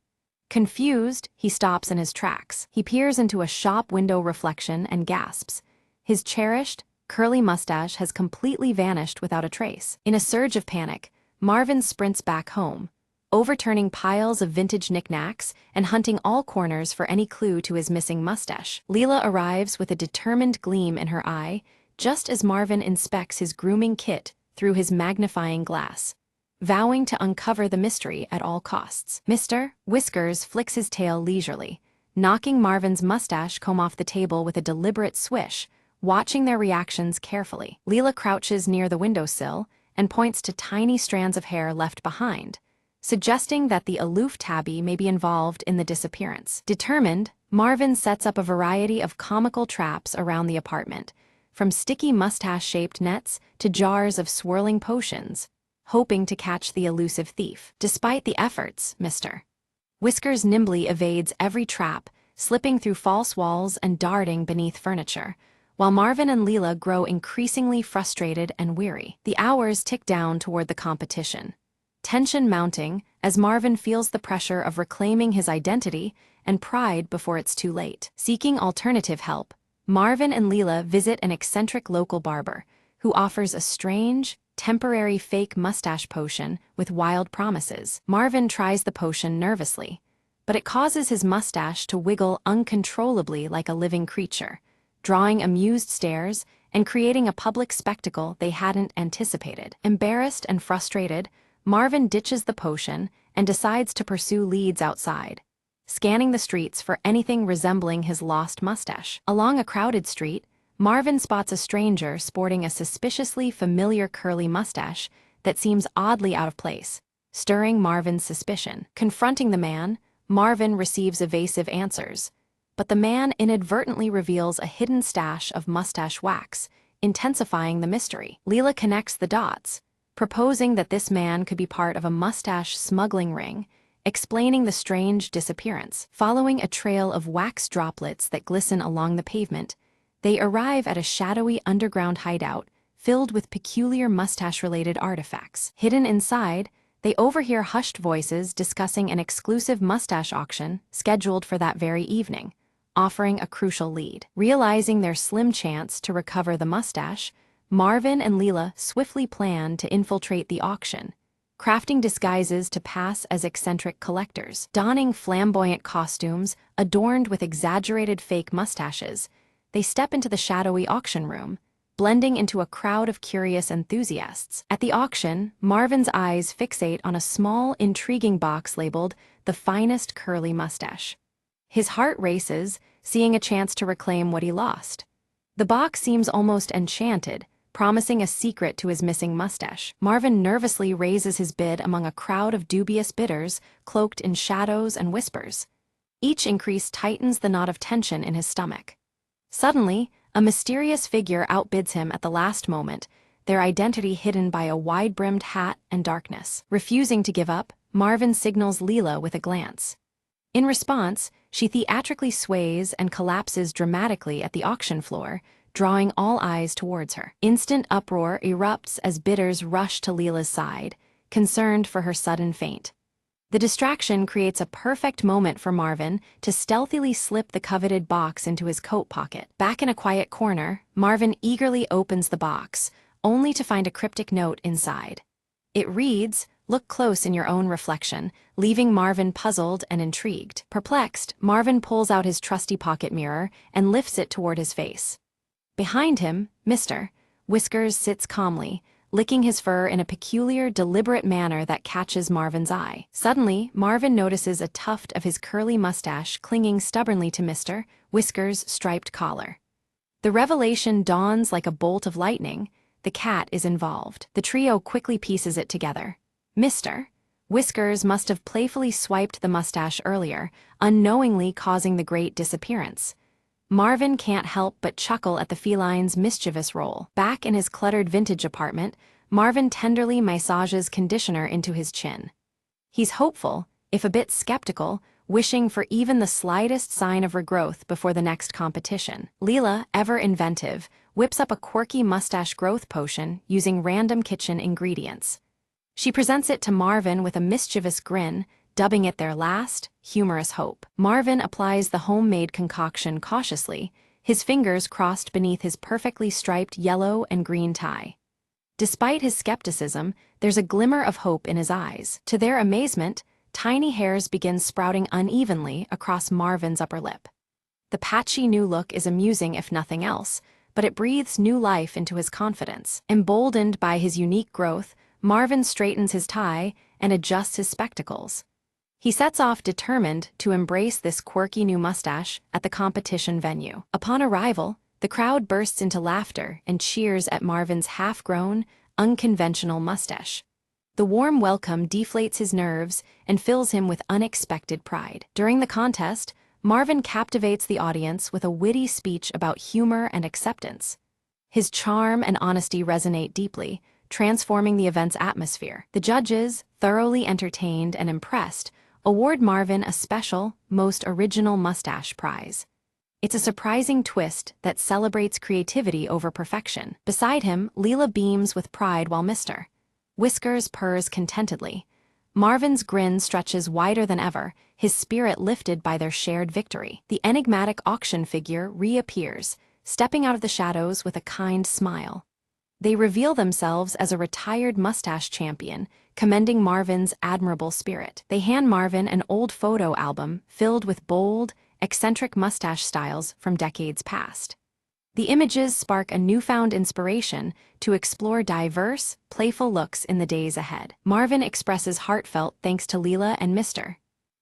Confused, he stops in his tracks. He peers into a shop window reflection and gasps. His cherished, curly mustache has completely vanished without a trace. In a surge of panic, Marvin sprints back home, overturning piles of vintage knickknacks and hunting all corners for any clue to his missing mustache. Leela arrives with a determined gleam in her eye, just as Marvin inspects his grooming kit through his magnifying glass, vowing to uncover the mystery at all costs. Mr. Whiskers flicks his tail leisurely, knocking Marvin's mustache comb off the table with a deliberate swish, watching their reactions carefully. Leela crouches near the windowsill and points to tiny strands of hair left behind, suggesting that the aloof tabby may be involved in the disappearance. Determined, Marvin sets up a variety of comical traps around the apartment, from sticky mustache-shaped nets to jars of swirling potions, hoping to catch the elusive thief. Despite the efforts, Mr. Whiskers nimbly evades every trap, slipping through false walls and darting beneath furniture, while Marvin and Leela grow increasingly frustrated and weary. The hours tick down toward the competition, tension mounting as Marvin feels the pressure of reclaiming his identity and pride before it's too late. Seeking alternative help, Marvin and Leela visit an eccentric local barber, who offers a strange, temporary fake mustache potion with wild promises. Marvin tries the potion nervously, but it causes his mustache to wiggle uncontrollably like a living creature, drawing amused stares and creating a public spectacle they hadn't anticipated. Embarrassed and frustrated, Marvin ditches the potion and decides to pursue leads outside, scanning the streets for anything resembling his lost mustache. Along a crowded street, Marvin spots a stranger sporting a suspiciously familiar curly mustache that seems oddly out of place, stirring Marvin's suspicion. Confronting the man, Marvin receives evasive answers, but the man inadvertently reveals a hidden stash of mustache wax, intensifying the mystery. Leela connects the dots, proposing that this man could be part of a mustache smuggling ring, explaining the strange disappearance. Following a trail of wax droplets that glisten along the pavement, they arrive at a shadowy underground hideout filled with peculiar mustache-related artifacts. Hidden inside, they overhear hushed voices discussing an exclusive mustache auction scheduled for that very evening, offering a crucial lead. Realizing their slim chance to recover the mustache, Marvin and Leela swiftly plan to infiltrate the auction, crafting disguises to pass as eccentric collectors. Donning flamboyant costumes adorned with exaggerated fake mustaches, they step into the shadowy auction room, blending into a crowd of curious enthusiasts. At the auction, Marvin's eyes fixate on a small, intriguing box labeled "The Finest Curly Mustache." His heart races, seeing a chance to reclaim what he lost. The box seems almost enchanted, promising a secret to his missing mustache. Marvin nervously raises his bid among a crowd of dubious bidders, cloaked in shadows and whispers. Each increase tightens the knot of tension in his stomach. Suddenly, a mysterious figure outbids him at the last moment, their identity hidden by a wide-brimmed hat and darkness. Refusing to give up, Marvin signals Leela with a glance. In response, she theatrically sways and collapses dramatically at the auction floor, drawing all eyes towards her. Instant uproar erupts as bidders rush to Leela's side, concerned for her sudden faint. The distraction creates a perfect moment for Marvin to stealthily slip the coveted box into his coat pocket. Back in a quiet corner, Marvin eagerly opens the box, only to find a cryptic note inside. It reads, "Look close in your own reflection," leaving Marvin puzzled and intrigued. Perplexed, Marvin pulls out his trusty pocket mirror and lifts it toward his face. Behind him, Mr. Whiskers sits calmly, licking his fur in a peculiar, deliberate manner that catches Marvin's eye. Suddenly, Marvin notices a tuft of his curly mustache clinging stubbornly to Mr. Whiskers' striped collar. The revelation dawns like a bolt of lightning. The cat is involved. The trio quickly pieces it together. Mr. Whiskers must have playfully swiped the mustache earlier, unknowingly causing the great disappearance. Marvin can't help but chuckle at the feline's mischievous role. Back in his cluttered vintage apartment, Marvin tenderly massages conditioner into his chin. He's hopeful, if a bit skeptical, wishing for even the slightest sign of regrowth before the next competition. Leela, ever inventive, whips up a quirky mustache growth potion using random kitchen ingredients. She presents it to Marvin with a mischievous grin, dubbing it their last, humorous hope. Marvin applies the homemade concoction cautiously, his fingers crossed beneath his perfectly striped yellow and green tie. Despite his skepticism, there's a glimmer of hope in his eyes. To their amazement, tiny hairs begin sprouting unevenly across Marvin's upper lip. The patchy new look is amusing if nothing else, but it breathes new life into his confidence. Emboldened by his unique growth, Marvin straightens his tie and adjusts his spectacles. He sets off determined to embrace this quirky new mustache at the competition venue. Upon arrival, the crowd bursts into laughter and cheers at Marvin's half-grown, unconventional mustache. The warm welcome deflates his nerves and fills him with unexpected pride. During the contest, Marvin captivates the audience with a witty speech about humor and acceptance. His charm and honesty resonate deeply, transforming the event's atmosphere. The judges, thoroughly entertained and impressed, award Marvin a special, most original mustache prize. It's a surprising twist that celebrates creativity over perfection. Beside him, Leela beams with pride while Mr. Whiskers purrs contentedly. Marvin's grin stretches wider than ever, his spirit lifted by their shared victory. The enigmatic auction figure reappears, stepping out of the shadows with a kind smile. They reveal themselves as a retired mustache champion, commending Marvin's admirable spirit. They hand Marvin an old photo album filled with bold, eccentric mustache styles from decades past. The images spark a newfound inspiration to explore diverse, playful looks in the days ahead. Marvin expresses heartfelt thanks to Leela and Mr.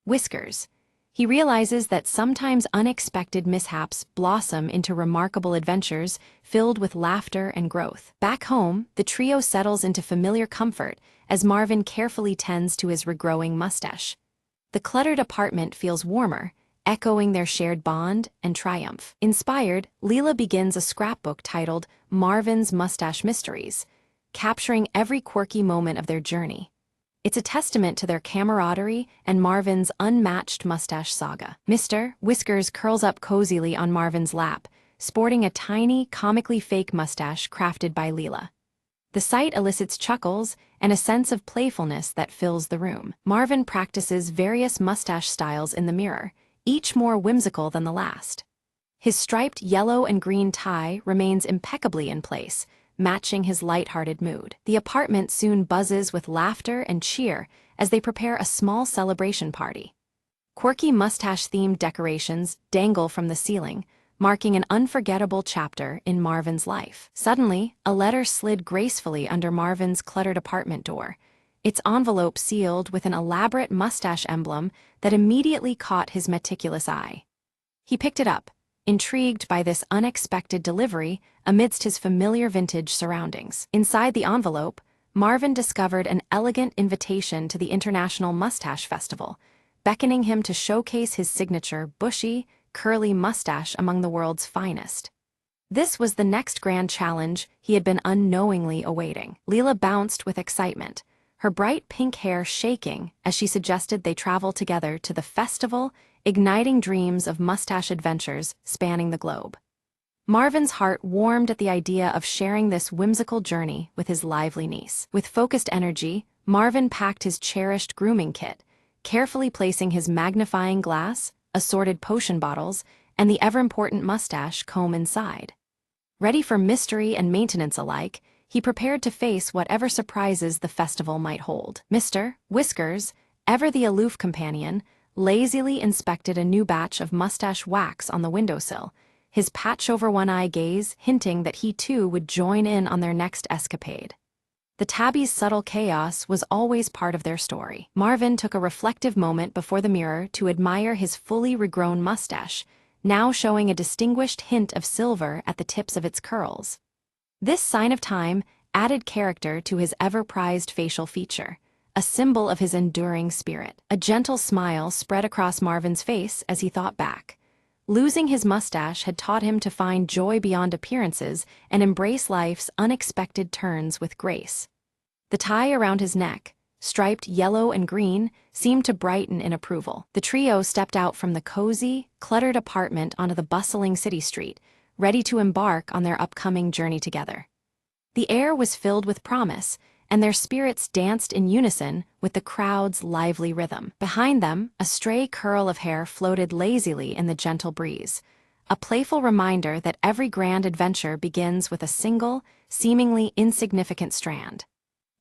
Whiskers. He realizes that sometimes unexpected mishaps blossom into remarkable adventures filled with laughter and growth. Back home, the trio settles into familiar comfort as Marvin carefully tends to his regrowing mustache. The cluttered apartment feels warmer, echoing their shared bond and triumph. Inspired, Leela begins a scrapbook titled Marvin's Mustache Mysteries, capturing every quirky moment of their journey. It's a testament to their camaraderie and Marvin's unmatched mustache saga. Mr. Whiskers curls up cozily on Marvin's lap, sporting a tiny, comically fake mustache crafted by Leela. The sight elicits chuckles and a sense of playfulness that fills the room. Marvin practices various mustache styles in the mirror, each more whimsical than the last. His striped yellow and green tie remains impeccably in place, matching his light-hearted mood. The apartment soon buzzes with laughter and cheer as they prepare a small celebration party. Quirky mustache-themed decorations dangle from the ceiling, marking an unforgettable chapter in Marvin's life. Suddenly, a letter slid gracefully under Marvin's cluttered apartment door, its envelope sealed with an elaborate mustache emblem that immediately caught his meticulous eye. He picked it up, intrigued by this unexpected delivery amidst his familiar vintage surroundings. Inside the envelope, Marvin discovered an elegant invitation to the International Mustache Festival, beckoning him to showcase his signature bushy, curly mustache among the world's finest. This was the next grand challenge he had been unknowingly awaiting. Leela bounced with excitement, her bright pink hair shaking as she suggested they travel together to the festival, igniting dreams of mustache adventures spanning the globe. Marvin's heart warmed at the idea of sharing this whimsical journey with his lively niece. With focused energy, Marvin packed his cherished grooming kit, carefully placing his magnifying glass, assorted potion bottles, and the ever-important mustache comb inside. Ready for mystery and maintenance alike, he prepared to face whatever surprises the festival might hold. Mr. Whiskers, ever the aloof companion, lazily inspected a new batch of mustache wax on the windowsill, his patch-over-one-eye gaze hinting that he too would join in on their next escapade. The tabby's subtle chaos was always part of their story. Marvin took a reflective moment before the mirror to admire his fully regrown mustache, now showing a distinguished hint of silver at the tips of its curls. This sign of time added character to his ever-prized facial feature, a symbol of his enduring spirit. A gentle smile spread across Marvin's face as he thought back. Losing his mustache had taught him to find joy beyond appearances and embrace life's unexpected turns with grace. The tie around his neck, striped yellow and green, seemed to brighten in approval. The trio stepped out from the cozy, cluttered apartment onto the bustling city street, ready to embark on their upcoming journey together. The air was filled with promise, and their spirits danced in unison with the crowd's lively rhythm. Behind them, a stray curl of hair floated lazily in the gentle breeze, a playful reminder that every grand adventure begins with a single, seemingly insignificant strand.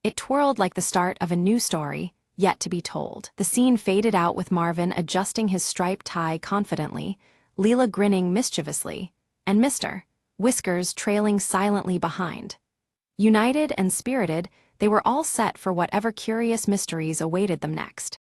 It twirled like the start of a new story, yet to be told. The scene faded out with Marvin adjusting his striped tie confidently, Leela grinning mischievously, and Mr. Whiskers trailing silently behind. United and spirited, they were all set for whatever curious mysteries awaited them next.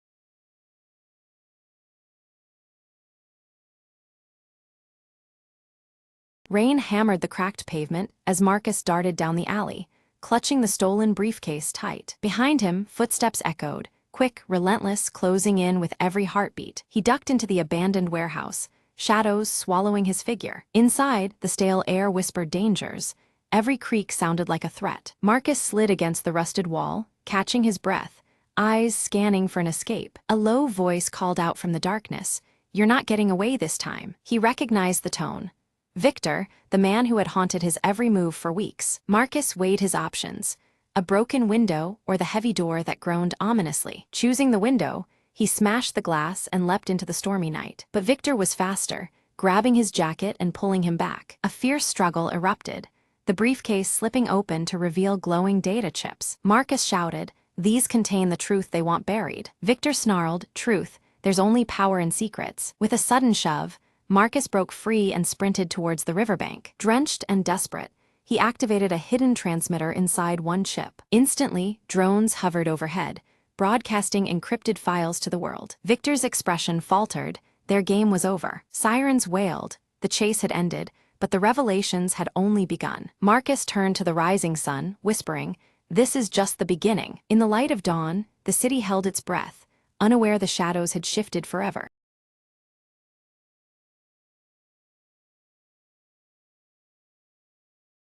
Rain hammered the cracked pavement as Marcus darted down the alley, clutching the stolen briefcase tight. Behind him, footsteps echoed, quick, relentless, closing in with every heartbeat. He ducked into the abandoned warehouse, shadows swallowing his figure. Inside, the stale air whispered dangers. Every creak sounded like a threat. Marcus slid against the rusted wall, catching his breath, eyes scanning for an escape. A low voice called out from the darkness, "You're not getting away this time." He recognized the tone. Victor, the man who had haunted his every move for weeks. Marcus weighed his options, a broken window or the heavy door that groaned ominously. Choosing the window, he smashed the glass and leapt into the stormy night. But Victor was faster, grabbing his jacket and pulling him back. A fierce struggle erupted, the briefcase slipping open to reveal glowing data chips. Marcus shouted, "These contain the truth they want buried." Victor snarled, "Truth, there's only power in secrets." With a sudden shove, Marcus broke free and sprinted towards the riverbank. Drenched and desperate, he activated a hidden transmitter inside one chip. Instantly, drones hovered overhead, broadcasting encrypted files to the world. Victor's expression faltered, their game was over. Sirens wailed, the chase had ended, but the revelations had only begun. Marcus turned to the rising sun, whispering, "This is just the beginning." In the light of dawn, the city held its breath, unaware the shadows had shifted forever.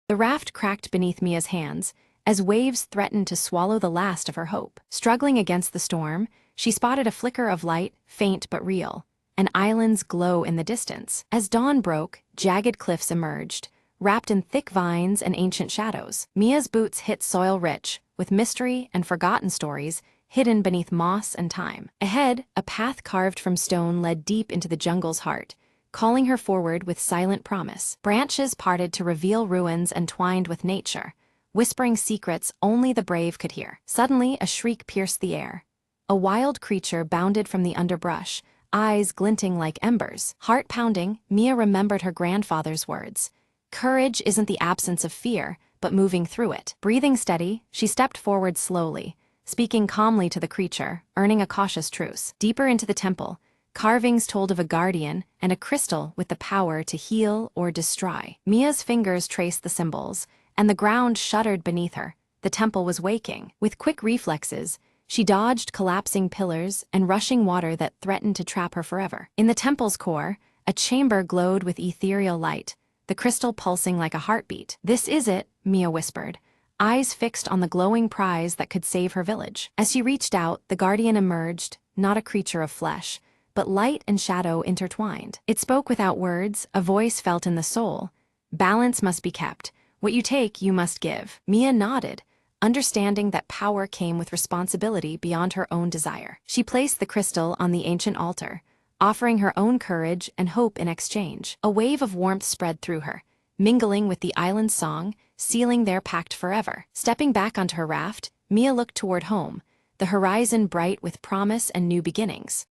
The raft cracked beneath Mia's hands, as waves threatened to swallow the last of her hope. Struggling against the storm, she spotted a flicker of light, faint but real, an island's glow in the distance. As dawn broke, jagged cliffs emerged, wrapped in thick vines and ancient shadows. Mia's boots hit soil rich, with mystery and forgotten stories hidden beneath moss and time. Ahead, a path carved from stone led deep into the jungle's heart, calling her forward with silent promise. Branches parted to reveal ruins entwined with nature, whispering secrets only the brave could hear. Suddenly, a shriek pierced the air. A wild creature bounded from the underbrush, eyes glinting like embers. Heart pounding, Mia remembered her grandfather's words. Courage isn't the absence of fear, but moving through it. Breathing steady, she stepped forward slowly, speaking calmly to the creature, earning a cautious truce. Deeper into the temple, carvings told of a guardian and a crystal with the power to heal or destroy. Mia's fingers traced the symbols, and the ground shuddered beneath her. The temple was waking. With quick reflexes, she dodged collapsing pillars and rushing water that threatened to trap her forever. In the temple's core, a chamber glowed with ethereal light, the crystal pulsing like a heartbeat. "This is it," Mia whispered, eyes fixed on the glowing prize that could save her village. As she reached out, the guardian emerged, not a creature of flesh, but light and shadow intertwined. It spoke without words, a voice felt in the soul. "Balance must be kept. What you take, you must give." Mia nodded, understanding that power came with responsibility beyond her own desire. She placed the crystal on the ancient altar, offering her own courage and hope in exchange. A wave of warmth spread through her, mingling with the island's song, sealing their pact forever. Stepping back onto her raft, Mia looked toward home, the horizon bright with promise and new beginnings.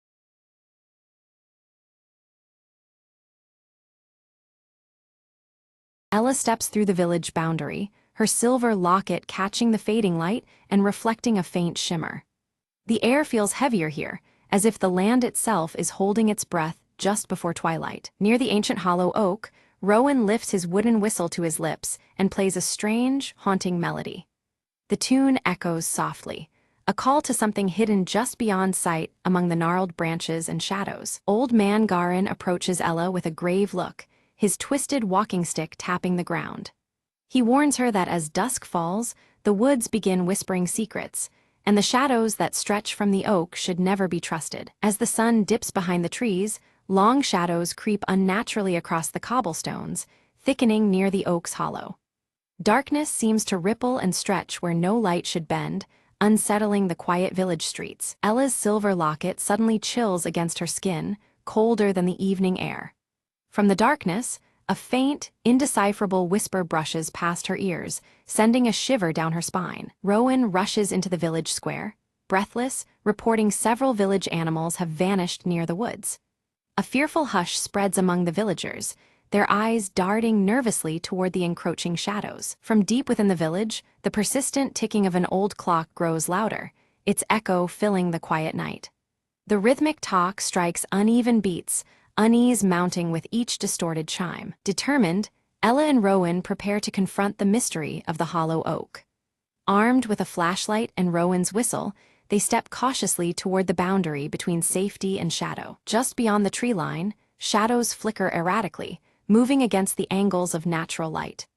Ella steps through the village boundary, her silver locket catching the fading light and reflecting a faint shimmer. The air feels heavier here, as if the land itself is holding its breath just before twilight. Near the ancient hollow oak, Rowan lifts his wooden whistle to his lips and plays a strange, haunting melody. The tune echoes softly, a call to something hidden just beyond sight among the gnarled branches and shadows. Old Man Garin approaches Ella with a grave look, his twisted walking stick tapping the ground. He warns her that as dusk falls, the woods begin whispering secrets, and the shadows that stretch from the oak should never be trusted. As the sun dips behind the trees, long shadows creep unnaturally across the cobblestones, thickening near the oak's hollow. Darkness seems to ripple and stretch where no light should bend, unsettling the quiet village streets. Ella's silver locket suddenly chills against her skin, colder than the evening air. From the darkness, a faint, indecipherable whisper brushes past her ears, sending a shiver down her spine. Rowan rushes into the village square, breathless, reporting several village animals have vanished near the woods. A fearful hush spreads among the villagers, their eyes darting nervously toward the encroaching shadows. From deep within the village, the persistent ticking of an old clock grows louder, its echo filling the quiet night. The rhythmic talk strikes uneven beats, unease mounting with each distorted chime. Determined, Ella and Rowan prepare to confront the mystery of the hollow oak. Armed with a flashlight and Rowan's whistle, they step cautiously toward the boundary between safety and shadow. Just beyond the tree line, shadows flicker erratically, moving against the angles of natural light.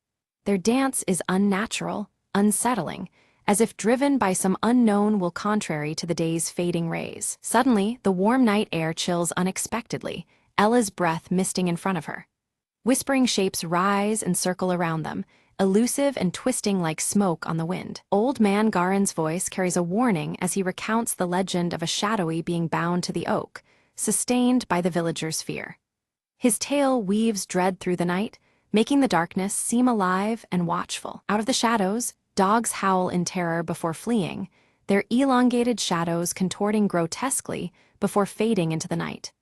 Their dance is unnatural, unsettling, as if driven by some unknown will contrary to the day's fading rays. Suddenly, the warm night air chills unexpectedly, Ella's breath misting in front of her. Whispering shapes rise and circle around them, elusive and twisting like smoke on the wind. Old Man Garin's voice carries a warning as he recounts the legend of a shadowy being bound to the oak, sustained by the villagers' fear. His tale weaves dread through the night, making the darkness seem alive and watchful. Out of the shadows, dogs howl in terror before fleeing, their elongated shadows contorting grotesquely before fading into the night.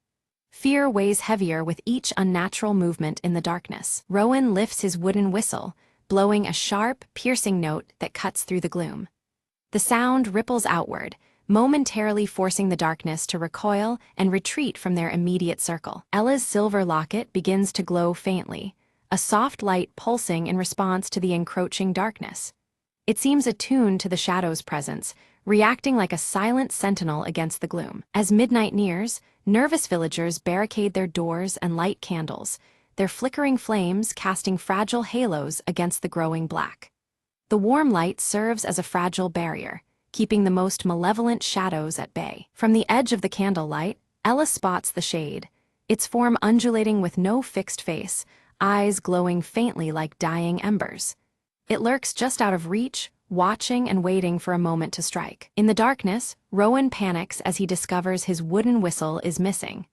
Fear weighs heavier with each unnatural movement in the darkness. Rowan lifts his wooden whistle, blowing a sharp, piercing note that cuts through the gloom. The sound ripples outward, momentarily forcing the darkness to recoil and retreat from their immediate circle. Ella's silver locket begins to glow faintly, a soft light pulsing in response to the encroaching darkness. It seems attuned to the shadow's presence, reacting like a silent sentinel against the gloom. As midnight nears, nervous villagers barricade their doors and light candles, their flickering flames casting fragile halos against the growing black. The warm light serves as a fragile barrier, keeping the most malevolent shadows at bay. From the edge of the candlelight, Ella spots the shade, its form undulating with no fixed face, eyes glowing faintly like dying embers. It lurks just out of reach, watching and waiting for a moment to strike. In the darkness, Rowan panics as he discovers his wooden whistle is missing.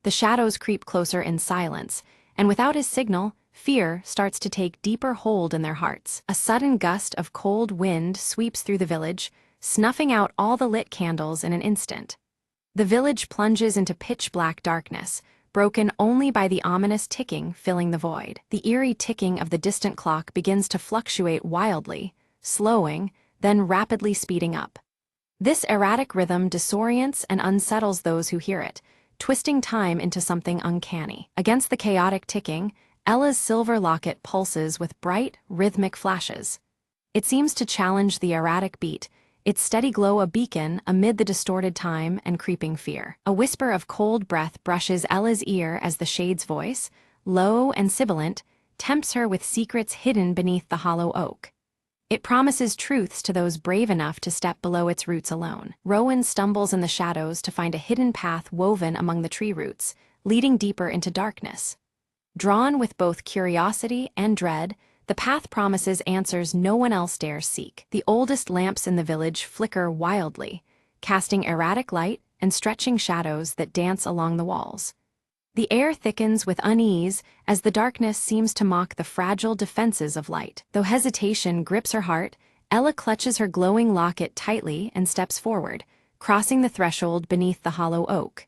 The shadows creep closer in silence, and without his signal, fear starts to take deeper hold in their hearts. A sudden gust of cold wind sweeps through the village, snuffing out all the lit candles in an instant. The village plunges into pitch-black darkness, broken only by the ominous ticking filling the void. The eerie ticking of the distant clock begins to fluctuate wildly, slowing, then rapidly speeding up. This erratic rhythm disorients and unsettles those who hear it, twisting time into something uncanny. Against the chaotic ticking, Ella's silver locket pulses with bright, rhythmic flashes. It seems to challenge the erratic beat, its steady glow a beacon amid the distorted time and creeping fear. A whisper of cold breath brushes Ella's ear as the shade's voice, low and sibilant, tempts her with secrets hidden beneath the hollow oak. It promises truths to those brave enough to step below its roots alone. Rowan stumbles in the shadows to find a hidden path woven among the tree roots, leading deeper into darkness. Drawn with both curiosity and dread, the path promises answers no one else dares seek. The oldest lamps in the village flicker wildly, casting erratic light and stretching shadows that dance along the walls. The air thickens with unease as the darkness seems to mock the fragile defenses of light. Though hesitation grips her heart, Ella clutches her glowing locket tightly and steps forward, crossing the threshold beneath the hollow oak.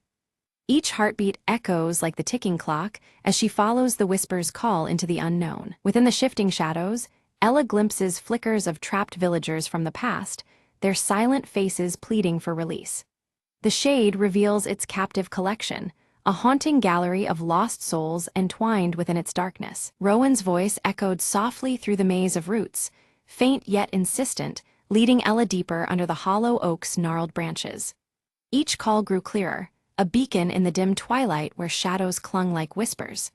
Each heartbeat echoes like the ticking clock as she follows the whisper's call into the unknown. Within the shifting shadows, Ella glimpses flickers of trapped villagers from the past, their silent faces pleading for release. The shade reveals its captive collection, a haunting gallery of lost souls entwined within its darkness. Rowan's voice echoed softly through the maze of roots, faint yet insistent, leading Ella deeper under the hollow oak's gnarled branches. Each call grew clearer, a beacon in the dim twilight where shadows clung like whispers.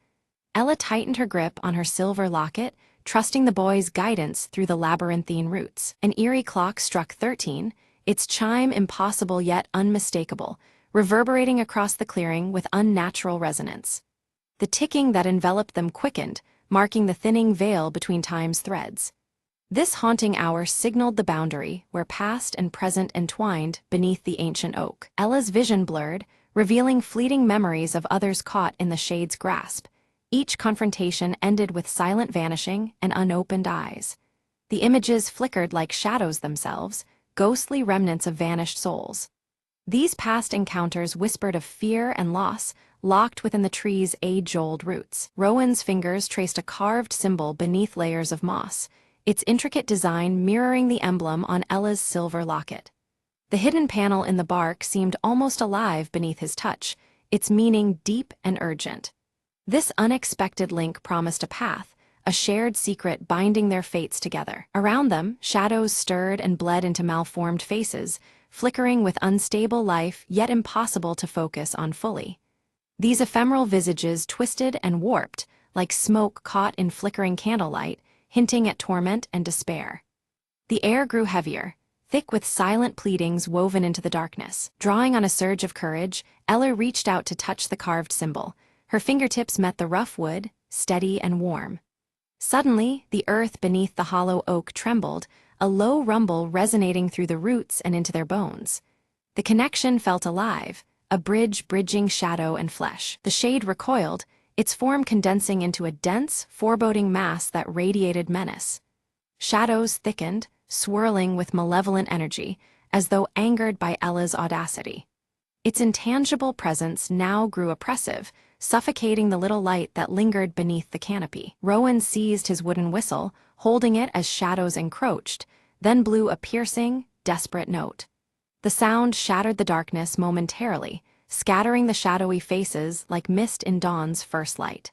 Ella tightened her grip on her silver locket, trusting the boy's guidance through the labyrinthine roots. An eerie clock struck 13, its chime impossible yet unmistakable, reverberating across the clearing with unnatural resonance. The ticking that enveloped them quickened, marking the thinning veil between time's threads. This haunting hour signaled the boundary where past and present entwined beneath the ancient oak. Ella's vision blurred, revealing fleeting memories of others caught in the shade's grasp. Each confrontation ended with silent vanishing and unopened eyes. The images flickered like shadows themselves, ghostly remnants of vanished souls. These past encounters whispered of fear and loss, locked within the tree's age-old roots. Rowan's fingers traced a carved symbol beneath layers of moss, its intricate design mirroring the emblem on Ella's silver locket. The hidden panel in the bark seemed almost alive beneath his touch, its meaning deep and urgent. This unexpected link promised a path, a shared secret binding their fates together. Around them, shadows stirred and bled into malformed faces, flickering with unstable life yet impossible to focus on fully. These ephemeral visages twisted and warped, like smoke caught in flickering candlelight, hinting at torment and despair. The air grew heavier, thick with silent pleadings woven into the darkness. Drawing on a surge of courage, Ella reached out to touch the carved symbol. Her fingertips met the rough wood, steady and warm. Suddenly, the earth beneath the hollow oak trembled, a low rumble resonating through the roots and into their bones. The connection felt alive, a bridge bridging shadow and flesh. The shade recoiled, its form condensing into a dense, foreboding mass that radiated menace. Shadows thickened, swirling with malevolent energy, as though angered by Ella's audacity. Its intangible presence now grew oppressive, suffocating the little light that lingered beneath the canopy. Rowan seized his wooden whistle, holding it as shadows encroached, then blew a piercing, desperate note. The sound shattered the darkness momentarily, scattering the shadowy faces like mist in dawn's first light.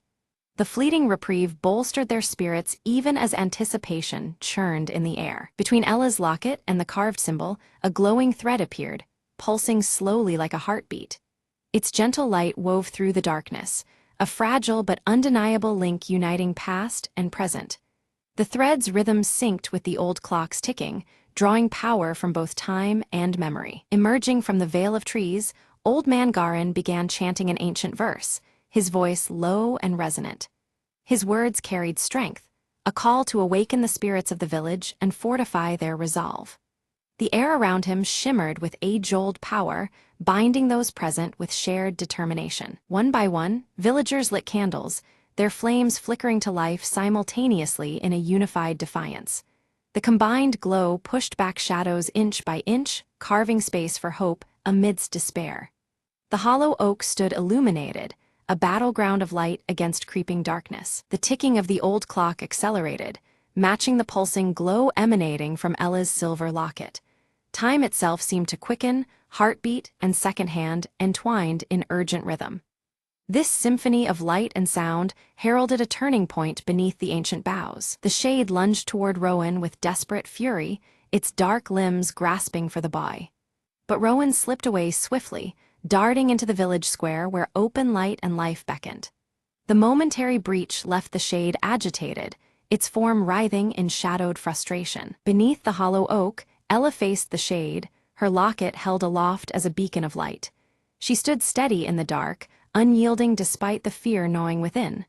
The fleeting reprieve bolstered their spirits even as anticipation churned in the air. Between Ella's locket and the carved symbol, a glowing thread appeared, pulsing slowly like a heartbeat. Its gentle light wove through the darkness, a fragile but undeniable link uniting past and present. The thread's rhythm synced with the old clock's ticking, drawing power from both time and memory. Emerging from the veil of trees, Old Man Garin began chanting an ancient verse, his voice low and resonant. His words carried strength, a call to awaken the spirits of the village and fortify their resolve. The air around him shimmered with age-old power, binding those present with shared determination. One by one, villagers lit candles, their flames flickering to life simultaneously in a unified defiance. The combined glow pushed back shadows inch by inch, carving space for hope amidst despair. The hollow oak stood illuminated, a battleground of light against creeping darkness. The ticking of the old clock accelerated, matching the pulsing glow emanating from Ella's silver locket. Time itself seemed to quicken, heartbeat and second hand entwined in urgent rhythm. This symphony of light and sound heralded a turning point beneath the ancient boughs. The shade lunged toward Rowan with desperate fury, its dark limbs grasping for the boy. But Rowan slipped away swiftly, darting into the village square where open light and life beckoned. The momentary breach left the shade agitated, its form writhing in shadowed frustration. Beneath the hollow oak, Ella faced the shade, her locket held aloft as a beacon of light. She stood steady in the dark, unyielding despite the fear gnawing within.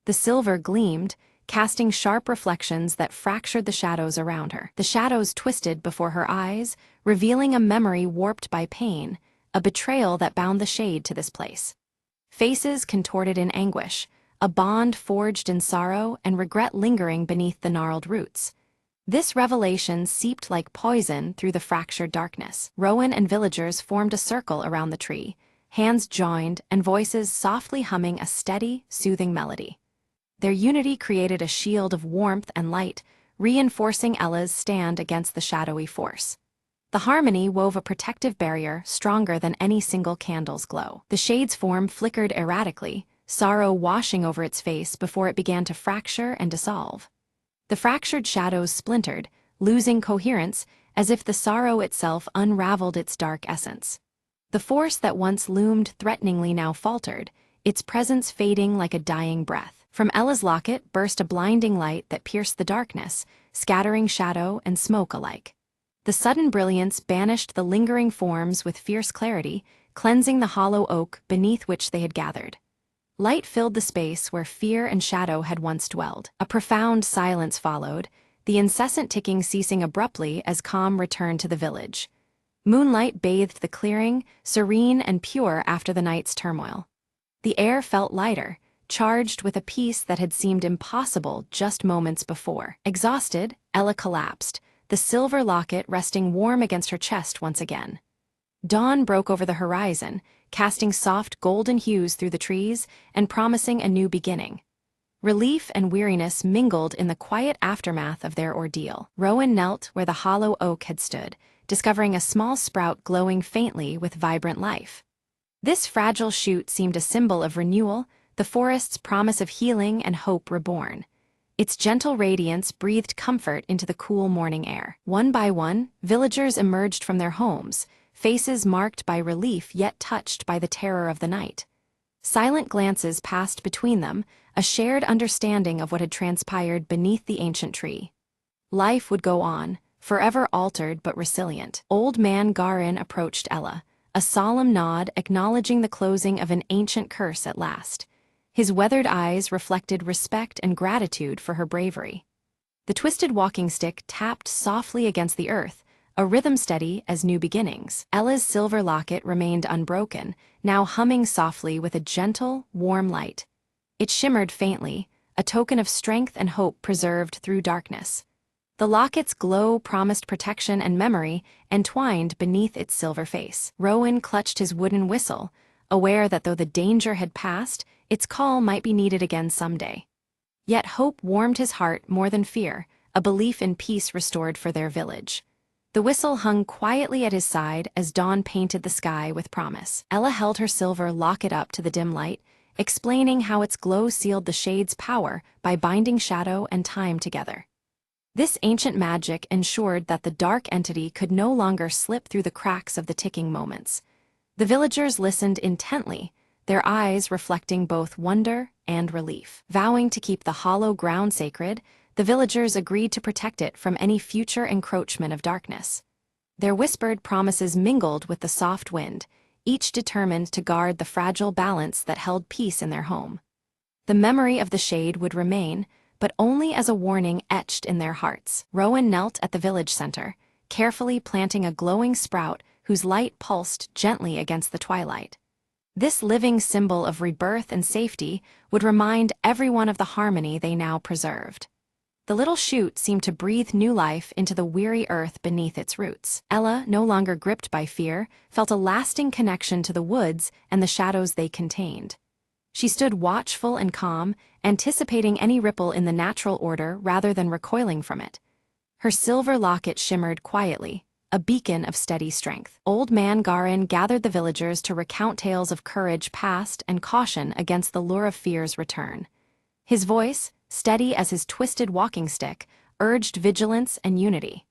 The silver gleamed, casting sharp reflections that fractured the shadows around her. The shadows twisted before her eyes, revealing a memory warped by pain, a betrayal that bound the shade to this place. Faces contorted in anguish, a bond forged in sorrow and regret lingering beneath the gnarled roots. This revelation seeped like poison through the fractured darkness. Rowan and villagers formed a circle around the tree, hands joined and voices softly humming a steady, soothing melody. Their unity created a shield of warmth and light, reinforcing Ella's stand against the shadowy force. The harmony wove a protective barrier stronger than any single candle's glow. The shade's form flickered erratically, sorrow washing over its face before it began to fracture and dissolve. The fractured shadows splintered, losing coherence, as if the sorrow itself unraveled its dark essence. The force that once loomed threateningly now faltered, its presence fading like a dying breath. From Ella's locket burst a blinding light that pierced the darkness, scattering shadow and smoke alike. The sudden brilliance banished the lingering forms with fierce clarity, cleansing the hollow oak beneath which they had gathered. Light filled the space where fear and shadow had once dwelled. A profound silence followed, the incessant ticking ceasing abruptly as calm returned to the village. Moonlight bathed the clearing, serene and pure after the night's turmoil. The air felt lighter, charged with a peace that had seemed impossible just moments before. Exhausted, Ella collapsed, the silver locket resting warm against her chest once again. Dawn broke over the horizon, casting soft golden hues through the trees and promising a new beginning. Relief and weariness mingled in the quiet aftermath of their ordeal. Rowan knelt where the hollow oak had stood, discovering a small sprout glowing faintly with vibrant life. This fragile shoot seemed a symbol of renewal, the forest's promise of healing and hope reborn. Its gentle radiance breathed comfort into the cool morning air. One by one, villagers emerged from their homes, faces marked by relief yet touched by the terror of the night. Silent glances passed between them, a shared understanding of what had transpired beneath the ancient tree. Life would go on, forever altered but resilient. Old Man Garin approached Ella, a solemn nod acknowledging the closing of an ancient curse at last. His weathered eyes reflected respect and gratitude for her bravery. The twisted walking stick tapped softly against the earth, a rhythm steady as new beginnings. Ella's silver locket remained unbroken, now humming softly with a gentle, warm light. It shimmered faintly, a token of strength and hope preserved through darkness. The locket's glow promised protection and memory entwined beneath its silver face. Rowan clutched his wooden whistle, aware that though the danger had passed, its call might be needed again someday. Yet hope warmed his heart more than fear, a belief in peace restored for their village. The whistle hung quietly at his side as dawn painted the sky with promise. Ella held her silver locket up to the dim light, explaining how its glow sealed the shade's power by binding shadow and time together. This ancient magic ensured that the dark entity could no longer slip through the cracks of the ticking moments. The villagers listened intently, their eyes reflecting both wonder and relief. Vowing to keep the hollow ground sacred, the villagers agreed to protect it from any future encroachment of darkness. Their whispered promises mingled with the soft wind, each determined to guard the fragile balance that held peace in their home. The memory of the shade would remain, but only as a warning etched in their hearts. Rowan knelt at the village center, carefully planting a glowing sprout whose light pulsed gently against the twilight. This living symbol of rebirth and safety would remind everyone of the harmony they now preserved. The little shoot seemed to breathe new life into the weary earth beneath its roots. Ella, no longer gripped by fear, felt a lasting connection to the woods and the shadows they contained. She stood watchful and calm, anticipating any ripple in the natural order rather than recoiling from it. Her silver locket shimmered quietly, a beacon of steady strength. Old Man Garin gathered the villagers to recount tales of courage past and caution against the lure of fear's return. His voice, steady as his twisted walking stick, urged vigilance and unity.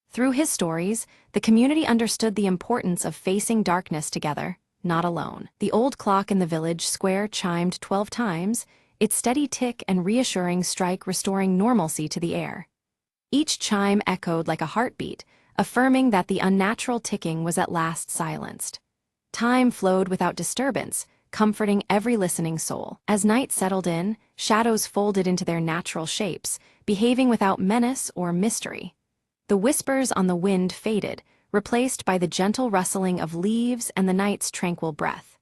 Through his stories, the community understood the importance of facing darkness together, not alone. The old clock in the village square chimed 12 times, its steady tick and reassuring strike restoring normalcy to the air. Each chime echoed like a heartbeat, affirming that the unnatural ticking was at last silenced. Time flowed without disturbance, comforting every listening soul. As night settled in, shadows folded into their natural shapes, behaving without menace or mystery. The whispers on the wind faded, replaced by the gentle rustling of leaves and the night's tranquil breath.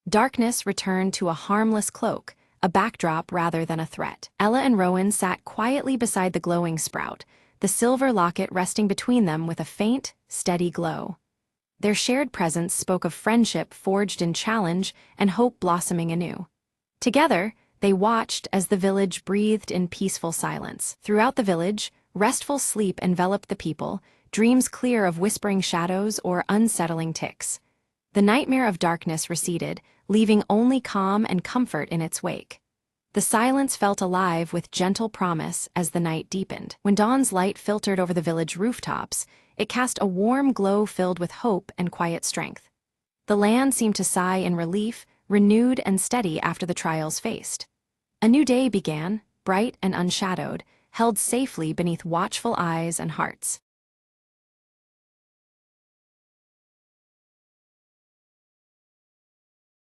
Darkness returned to a harmless cloak, a backdrop rather than a threat. Ella and Rowan sat quietly beside the glowing sprout, the silver locket resting between them with a faint, steady glow. Their shared presence spoke of friendship forged in challenge and hope blossoming anew. Together, they watched as the village breathed in peaceful silence. Throughout the village, restful sleep enveloped the people, dreams clear of whispering shadows or unsettling ticks. The nightmare of darkness receded, leaving only calm and comfort in its wake. The silence felt alive with gentle promise as the night deepened. When dawn's light filtered over the village rooftops, it cast a warm glow filled with hope and quiet strength. The land seemed to sigh in relief, renewed and steady after the trials faced. A new day began, bright and unshadowed, held safely beneath watchful eyes and hearts.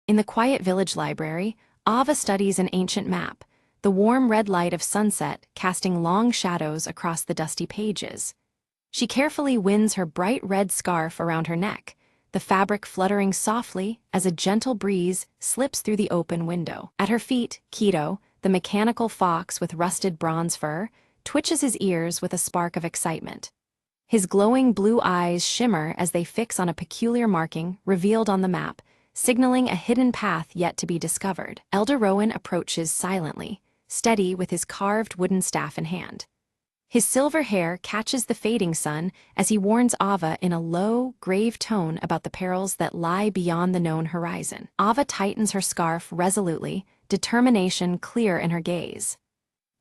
In the quiet village library, Ava studies an ancient map, the warm red light of sunset casting long shadows across the dusty pages. She carefully winds her bright red scarf around her neck, the fabric fluttering softly as a gentle breeze slips through the open window. At her feet, Keto, the mechanical fox with rusted bronze fur, twitches his ears with a spark of excitement. His glowing blue eyes shimmer as they fix on a peculiar marking revealed on the map, signaling a hidden path yet to be discovered. Elder Rowan approaches silently, steady with his carved wooden staff in hand. His silver hair catches the fading sun as he warns Ava in a low, grave tone about the perils that lie beyond the known horizon. Ava tightens her scarf resolutely, determination clear in her gaze.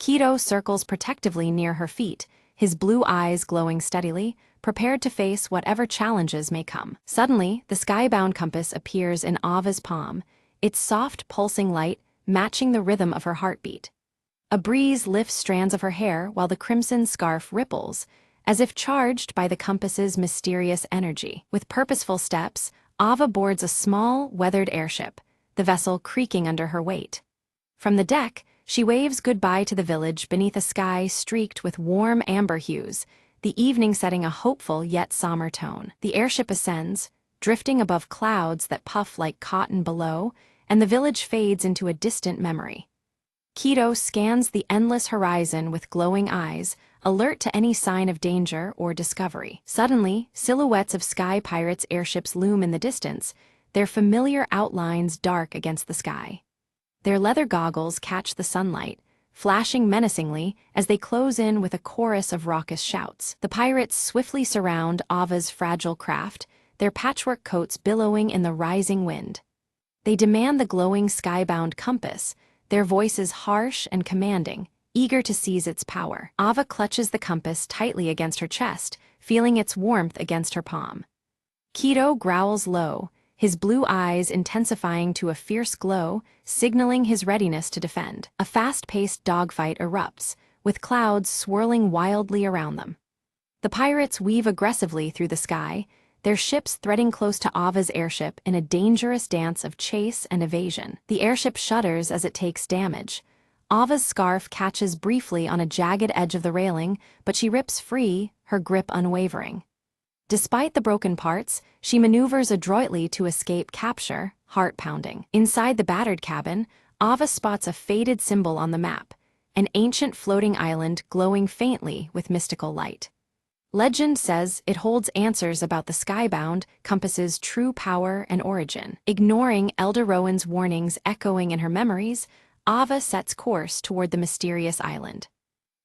Keto circles protectively near her feet, his blue eyes glowing steadily, prepared to face whatever challenges may come. Suddenly, the skybound compass appears in Ava's palm, its soft, pulsing light matching the rhythm of her heartbeat. A breeze lifts strands of her hair while the crimson scarf ripples, as if charged by the compass's mysterious energy. With purposeful steps, Ava boards a small, weathered airship, the vessel creaking under her weight. From the deck, she waves goodbye to the village beneath a sky streaked with warm amber hues, the evening setting a hopeful yet somber tone. The airship ascends, drifting above clouds that puff like cotton below, and the village fades into a distant memory. Keto scans the endless horizon with glowing eyes, alert to any sign of danger or discovery. Suddenly, silhouettes of sky pirates' airships loom in the distance, their familiar outlines dark against the sky. Their leather goggles catch the sunlight, flashing menacingly as they close in with a chorus of raucous shouts. The pirates swiftly surround Ava's fragile craft, their patchwork coats billowing in the rising wind. They demand the glowing skybound compass, their voices harsh and commanding, eager to seize its power. Ava clutches the compass tightly against her chest, feeling its warmth against her palm. Keto growls low, his blue eyes intensifying to a fierce glow, signaling his readiness to defend. A fast-paced dogfight erupts, with clouds swirling wildly around them. The pirates weave aggressively through the sky, their ships threading close to Ava's airship in a dangerous dance of chase and evasion. The airship shudders as it takes damage. Ava's scarf catches briefly on a jagged edge of the railing, but she rips free, her grip unwavering. Despite the broken parts, she maneuvers adroitly to escape capture, heart-pounding. Inside the battered cabin, Ava spots a faded symbol on the map, an ancient floating island glowing faintly with mystical light. Legend says it holds answers about the skybound compass's true power and origin. Ignoring Elder Rowan's warnings echoing in her memories, Ava sets course toward the mysterious island.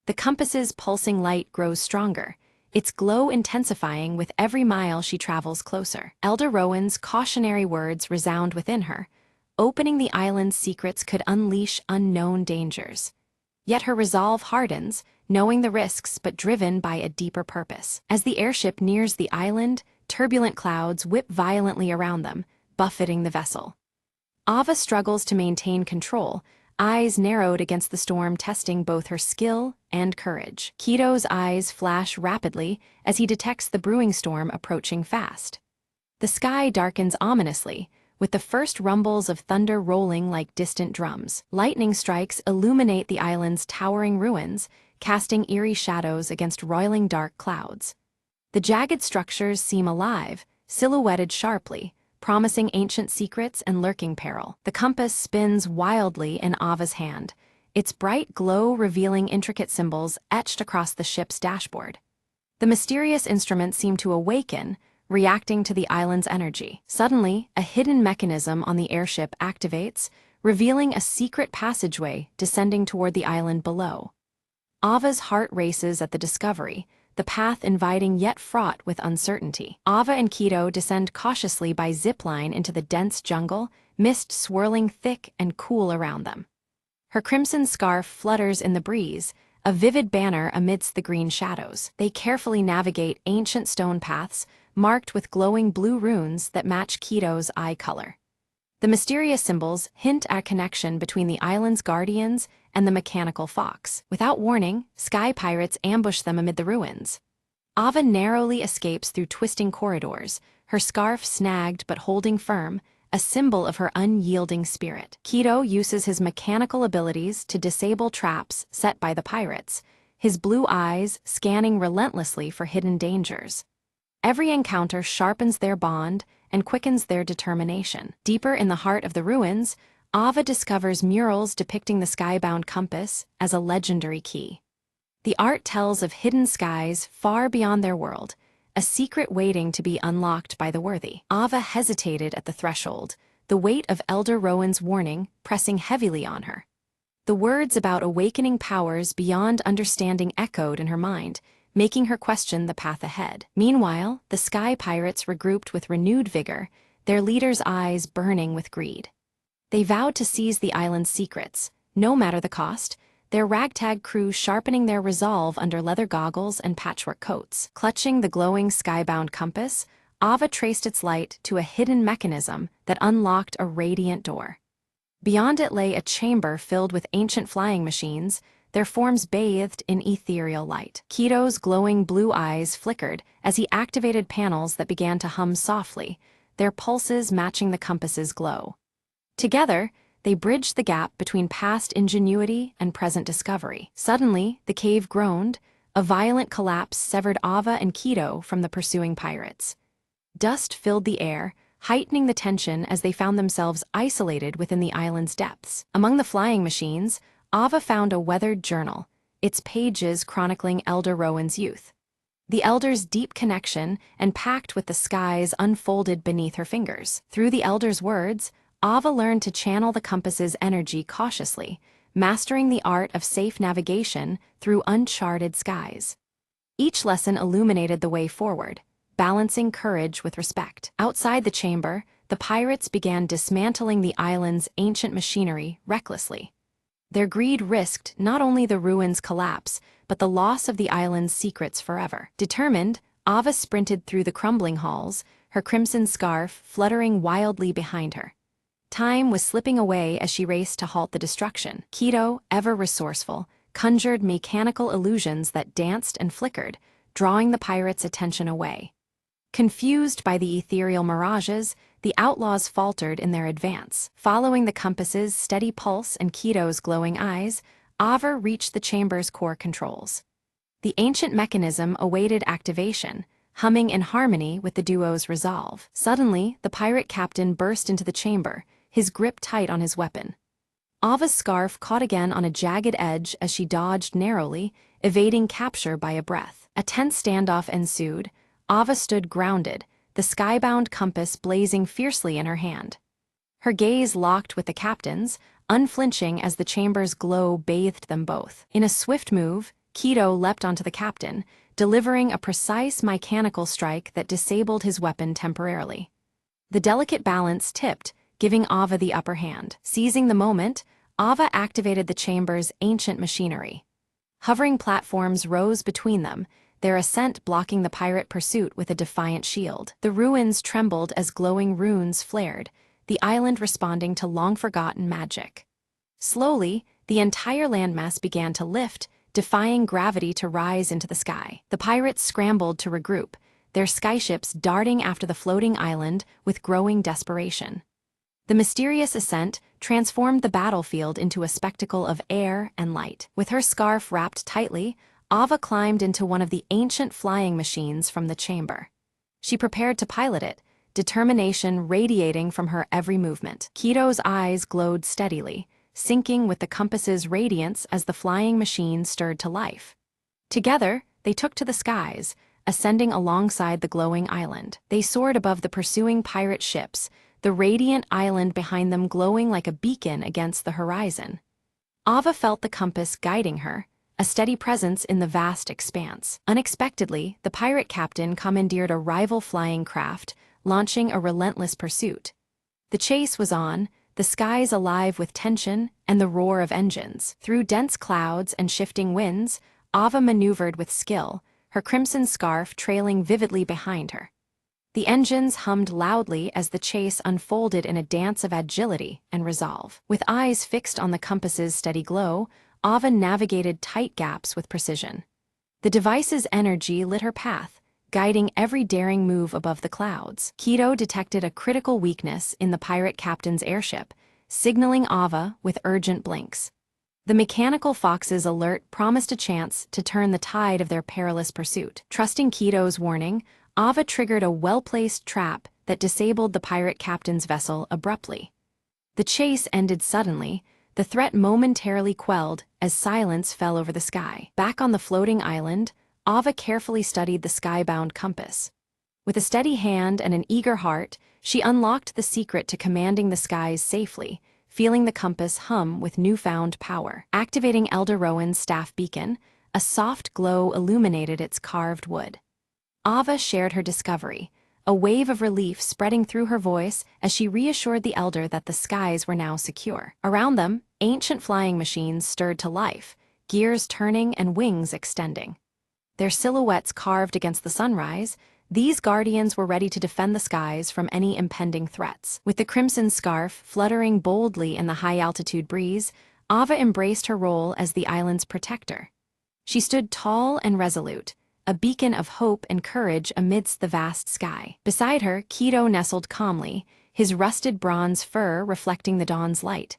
The compass's pulsing light grows stronger, its glow intensifying with every mile she travels closer. Elder Rowan's cautionary words resound within her. Opening the island's secrets could unleash unknown dangers. Yet her resolve hardens, knowing the risks but driven by a deeper purpose. As the airship nears the island, turbulent clouds whip violently around them, buffeting the vessel. Ava struggles to maintain control, eyes narrowed against the storm, testing both her skill and courage. Keto's eyes flash rapidly as he detects the brewing storm approaching fast. The sky darkens ominously, with the first rumbles of thunder rolling like distant drums. Lightning strikes illuminate the island's towering ruins, casting eerie shadows against roiling dark clouds. The jagged structures seem alive, silhouetted sharply, promising ancient secrets and lurking peril. The compass spins wildly in Ava's hand, its bright glow revealing intricate symbols etched across the ship's dashboard. The mysterious instrument seemed to awaken, reacting to the island's energy. Suddenly, a hidden mechanism on the airship activates, revealing a secret passageway descending toward the island below. Ava's heart races at the discovery, the path inviting yet fraught with uncertainty. Ava and Keto descend cautiously by zipline into the dense jungle, mist swirling thick and cool around them. Her crimson scarf flutters in the breeze, a vivid banner amidst the green shadows. They carefully navigate ancient stone paths, marked with glowing blue runes that match Keto's eye color. The mysterious symbols hint at a connection between the island's guardians and the mechanical fox. Without warning, sky pirates ambush them amid the ruins. Ava narrowly escapes through twisting corridors, her scarf snagged but holding firm, a symbol of her unyielding spirit. Keto uses his mechanical abilities to disable traps set by the pirates, his blue eyes scanning relentlessly for hidden dangers. Every encounter sharpens their bond and quickens their determination. Deeper in the heart of the ruins, Ava discovers murals depicting the skybound compass as a legendary key. The art tells of hidden skies far beyond their world, a secret waiting to be unlocked by the worthy. Ava hesitated at the threshold, the weight of Elder Rowan's warning pressing heavily on her. The words about awakening powers beyond understanding echoed in her mind, making her question the path ahead. Meanwhile, the sky pirates regrouped with renewed vigor, their leader's eyes burning with greed. They vowed to seize the island's secrets, no matter the cost, their ragtag crew sharpening their resolve under leather goggles and patchwork coats. Clutching the glowing skybound compass, Ava traced its light to a hidden mechanism that unlocked a radiant door. Beyond it lay a chamber filled with ancient flying machines, their forms bathed in ethereal light. Keto's glowing blue eyes flickered as he activated panels that began to hum softly, their pulses matching the compass's glow. Together, they bridged the gap between past ingenuity and present discovery. Suddenly, the cave groaned, a violent collapse severed Ava and Keto from the pursuing pirates. Dust filled the air, heightening the tension as they found themselves isolated within the island's depths. Among the flying machines, Ava found a weathered journal, its pages chronicling Elder Rowan's youth. The Elder's deep connection and pact with the skies unfolded beneath her fingers. Through the Elder's words, Ava learned to channel the compass's energy cautiously, mastering the art of safe navigation through uncharted skies. Each lesson illuminated the way forward, balancing courage with respect. Outside the chamber, the pirates began dismantling the island's ancient machinery recklessly. Their greed risked not only the ruins' collapse, but the loss of the island's secrets forever. Determined, Ava sprinted through the crumbling halls, her crimson scarf fluttering wildly behind her. Time was slipping away as she raced to halt the destruction. Keto, ever resourceful, conjured mechanical illusions that danced and flickered, drawing the pirates' attention away. Confused by the ethereal mirages, the outlaws faltered in their advance. Following the compass's steady pulse and Keto's glowing eyes, Ava reached the chamber's core controls. The ancient mechanism awaited activation, humming in harmony with the duo's resolve. Suddenly, the pirate captain burst into the chamber, his grip tight on his weapon. Ava's scarf caught again on a jagged edge as she dodged narrowly, evading capture by a breath. A tense standoff ensued. Ava stood grounded, the skybound compass blazing fiercely in her hand. Her gaze locked with the captain's, unflinching as the chamber's glow bathed them both. In a swift move, Keto leapt onto the captain, delivering a precise mechanical strike that disabled his weapon temporarily. The delicate balance tipped, giving Ava the upper hand. Seizing the moment, Ava activated the chamber's ancient machinery. Hovering platforms rose between them, their ascent blocking the pirate pursuit with a defiant shield. The ruins trembled as glowing runes flared, the island responding to long-forgotten magic. Slowly, the entire landmass began to lift, defying gravity to rise into the sky. The pirates scrambled to regroup, their skyships darting after the floating island with growing desperation. The mysterious ascent transformed the battlefield into a spectacle of air and light. With her scarf wrapped tightly, Ava climbed into one of the ancient flying machines from the chamber. She prepared to pilot it, determination radiating from her every movement. Keto's eyes glowed steadily, syncing with the compass's radiance as the flying machine stirred to life. Together, they took to the skies, ascending alongside the glowing island. They soared above the pursuing pirate ships, the radiant island behind them glowing like a beacon against the horizon. Ava felt the compass guiding her, a steady presence in the vast expanse. Unexpectedly, the pirate captain commandeered a rival flying craft, launching a relentless pursuit. The chase was on, the skies alive with tension and the roar of engines. Through dense clouds and shifting winds, Ava maneuvered with skill, her crimson scarf trailing vividly behind her. The engines hummed loudly as the chase unfolded in a dance of agility and resolve. With eyes fixed on the compass's steady glow, Ava navigated tight gaps with precision. The device's energy lit her path, guiding every daring move above the clouds. Keto detected a critical weakness in the pirate captain's airship, signaling Ava with urgent blinks. The mechanical fox's alert promised a chance to turn the tide of their perilous pursuit. Trusting Keto's warning, Ava triggered a well-placed trap that disabled the pirate captain's vessel abruptly. The chase ended suddenly, the threat momentarily quelled as silence fell over the sky. Back on the floating island, Ava carefully studied the skybound compass. With a steady hand and an eager heart, she unlocked the secret to commanding the skies safely, feeling the compass hum with newfound power. Activating Elder Rowan's staff beacon, a soft glow illuminated its carved wood. Ava shared her discovery, a wave of relief spreading through her voice as she reassured the elder that the skies were now secure. Around them, ancient flying machines stirred to life, gears turning and wings extending. Their silhouettes carved against the sunrise, these guardians were ready to defend the skies from any impending threats. With the crimson scarf fluttering boldly in the high-altitude breeze, Ava embraced her role as the island's protector. She stood tall and resolute, a beacon of hope and courage amidst the vast sky. Beside her, Keto nestled calmly, his rusted bronze fur reflecting the dawn's light.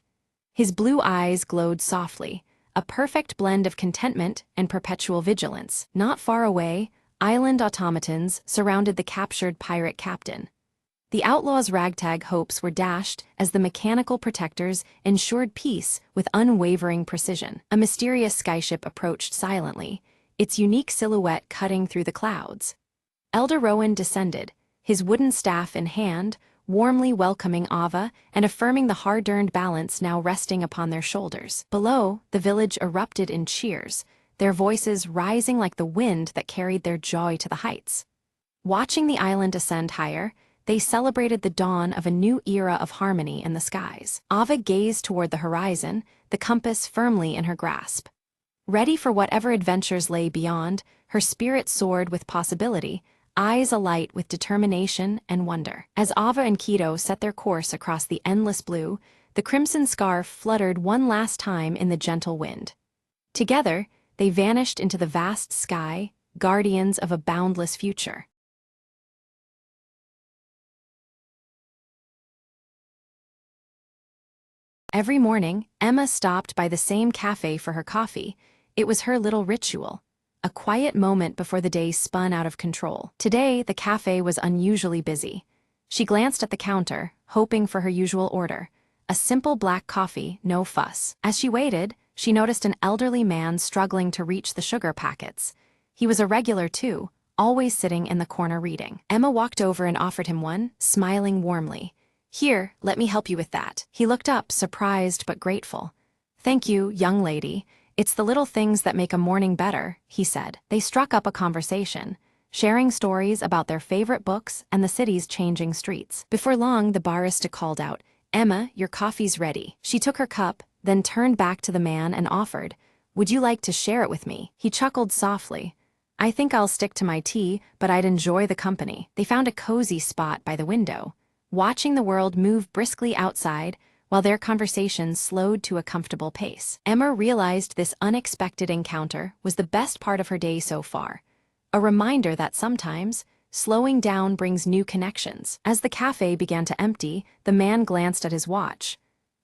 His blue eyes glowed softly, a perfect blend of contentment and perpetual vigilance. Not far away, island automatons surrounded the captured pirate captain. The outlaws' ragtag hopes were dashed as the mechanical protectors ensured peace with unwavering precision. A mysterious skyship approached silently, its unique silhouette cutting through the clouds. Elder Rowan descended, his wooden staff in hand, warmly welcoming Ava and affirming the hard-earned balance now resting upon their shoulders. Below, the village erupted in cheers, their voices rising like the wind that carried their joy to the heights. Watching the island ascend higher, they celebrated the dawn of a new era of harmony in the skies. Ava gazed toward the horizon, the compass firmly in her grasp. Ready for whatever adventures lay beyond, her spirit soared with possibility, eyes alight with determination and wonder. As Ava and Keto set their course across the endless blue, the crimson scarf fluttered one last time in the gentle wind. Together, they vanished into the vast sky, guardians of a boundless future. Every morning, Emma stopped by the same cafe for her coffee. It was her little ritual. A quiet moment before the day spun out of control. Today, the cafe was unusually busy. She glanced at the counter, hoping for her usual order. A simple black coffee, no fuss. As she waited, she noticed an elderly man struggling to reach the sugar packets. He was a regular too, always sitting in the corner reading. Emma walked over and offered him one, smiling warmly. "Here, let me help you with that." He looked up, surprised but grateful. "Thank you, young lady. It's the little things that make a morning better," he said. They struck up a conversation, sharing stories about their favorite books and the city's changing streets. Before long, the barista called out, "Emma, your coffee's ready." She took her cup, then turned back to the man and offered, "Would you like to share it with me?" He chuckled softly. "I think I'll stick to my tea, but I'd enjoy the company." They found a cozy spot by the window, watching the world move briskly outside while their conversation slowed to a comfortable pace. Emma realized this unexpected encounter was the best part of her day so far, a reminder that sometimes slowing down brings new connections. As the cafe began to empty, the man glanced at his watch.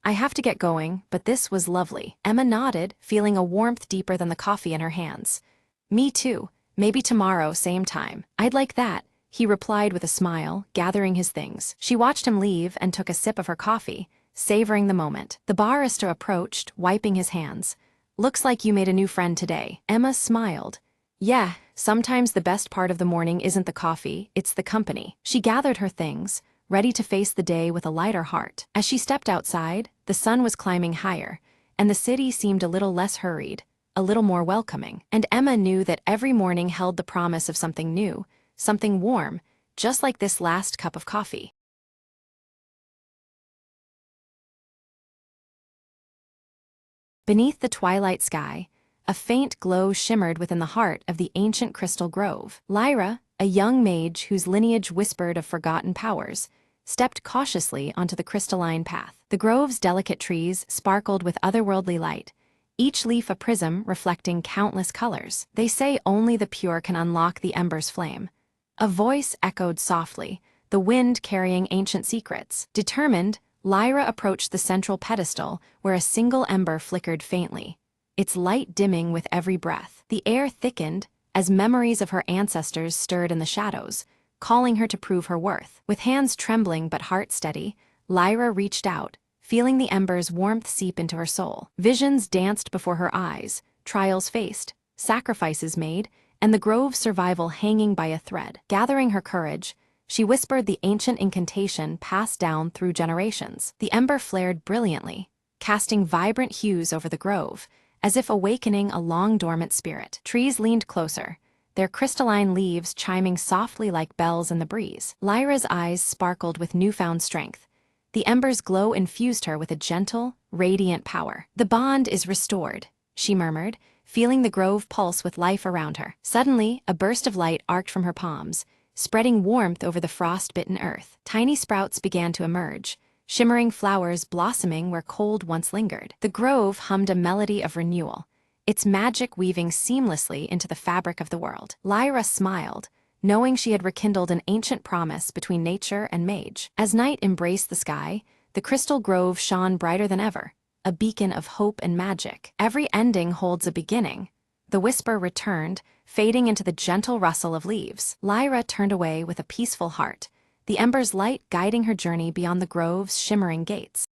"I have to get going, but this was lovely." Emma nodded, feeling a warmth deeper than the coffee in her hands. "Me too. Maybe tomorrow, same time." "I'd like that," he replied with a smile, gathering his things. She watched him leave and took a sip of her coffee, savoring the moment. The barista approached, wiping his hands. "Looks like you made a new friend today." Emma smiled. "Yeah, sometimes the best part of the morning isn't the coffee, it's the company." She gathered her things, ready to face the day with a lighter heart. As she stepped outside, the sun was climbing higher, and the city seemed a little less hurried, a little more welcoming. And Emma knew that every morning held the promise of something new, something warm, just like this last cup of coffee. Beneath the twilight sky, a faint glow shimmered within the heart of the ancient crystal grove. Lyra, a young mage whose lineage whispered of forgotten powers, stepped cautiously onto the crystalline path. The grove's delicate trees sparkled with otherworldly light, each leaf a prism reflecting countless colors. "They say only the pure can unlock the ember's flame." A voice echoed softly, the wind carrying ancient secrets. Determined, Lyra approached the central pedestal where a single ember flickered faintly, its light dimming with every breath. The air thickened as memories of her ancestors stirred in the shadows, calling her to prove her worth. With hands trembling but heart steady, Lyra reached out, feeling the ember's warmth seep into her soul. Visions danced before her eyes, trials faced, sacrifices made, and the grove's survival hanging by a thread. Gathering her courage, she whispered the ancient incantation passed down through generations. The ember flared brilliantly, casting vibrant hues over the grove, as if awakening a long-dormant spirit. Trees leaned closer, their crystalline leaves chiming softly like bells in the breeze. Lyra's eyes sparkled with newfound strength. The ember's glow infused her with a gentle, radiant power. "The bond is restored," she murmured, feeling the grove pulse with life around her. Suddenly, a burst of light arced from her palms, spreading warmth over the frost-bitten earth. Tiny sprouts began to emerge, shimmering flowers blossoming where cold once lingered. The grove hummed a melody of renewal, its magic weaving seamlessly into the fabric of the world. Lyra smiled, knowing she had rekindled an ancient promise between nature and mage. As night embraced the sky, the crystal grove shone brighter than ever, a beacon of hope and magic. "Every ending holds a beginning," the whisper returned, fading into the gentle rustle of leaves. Lyra turned away with a peaceful heart, the ember's light guiding her journey beyond the grove's shimmering gates.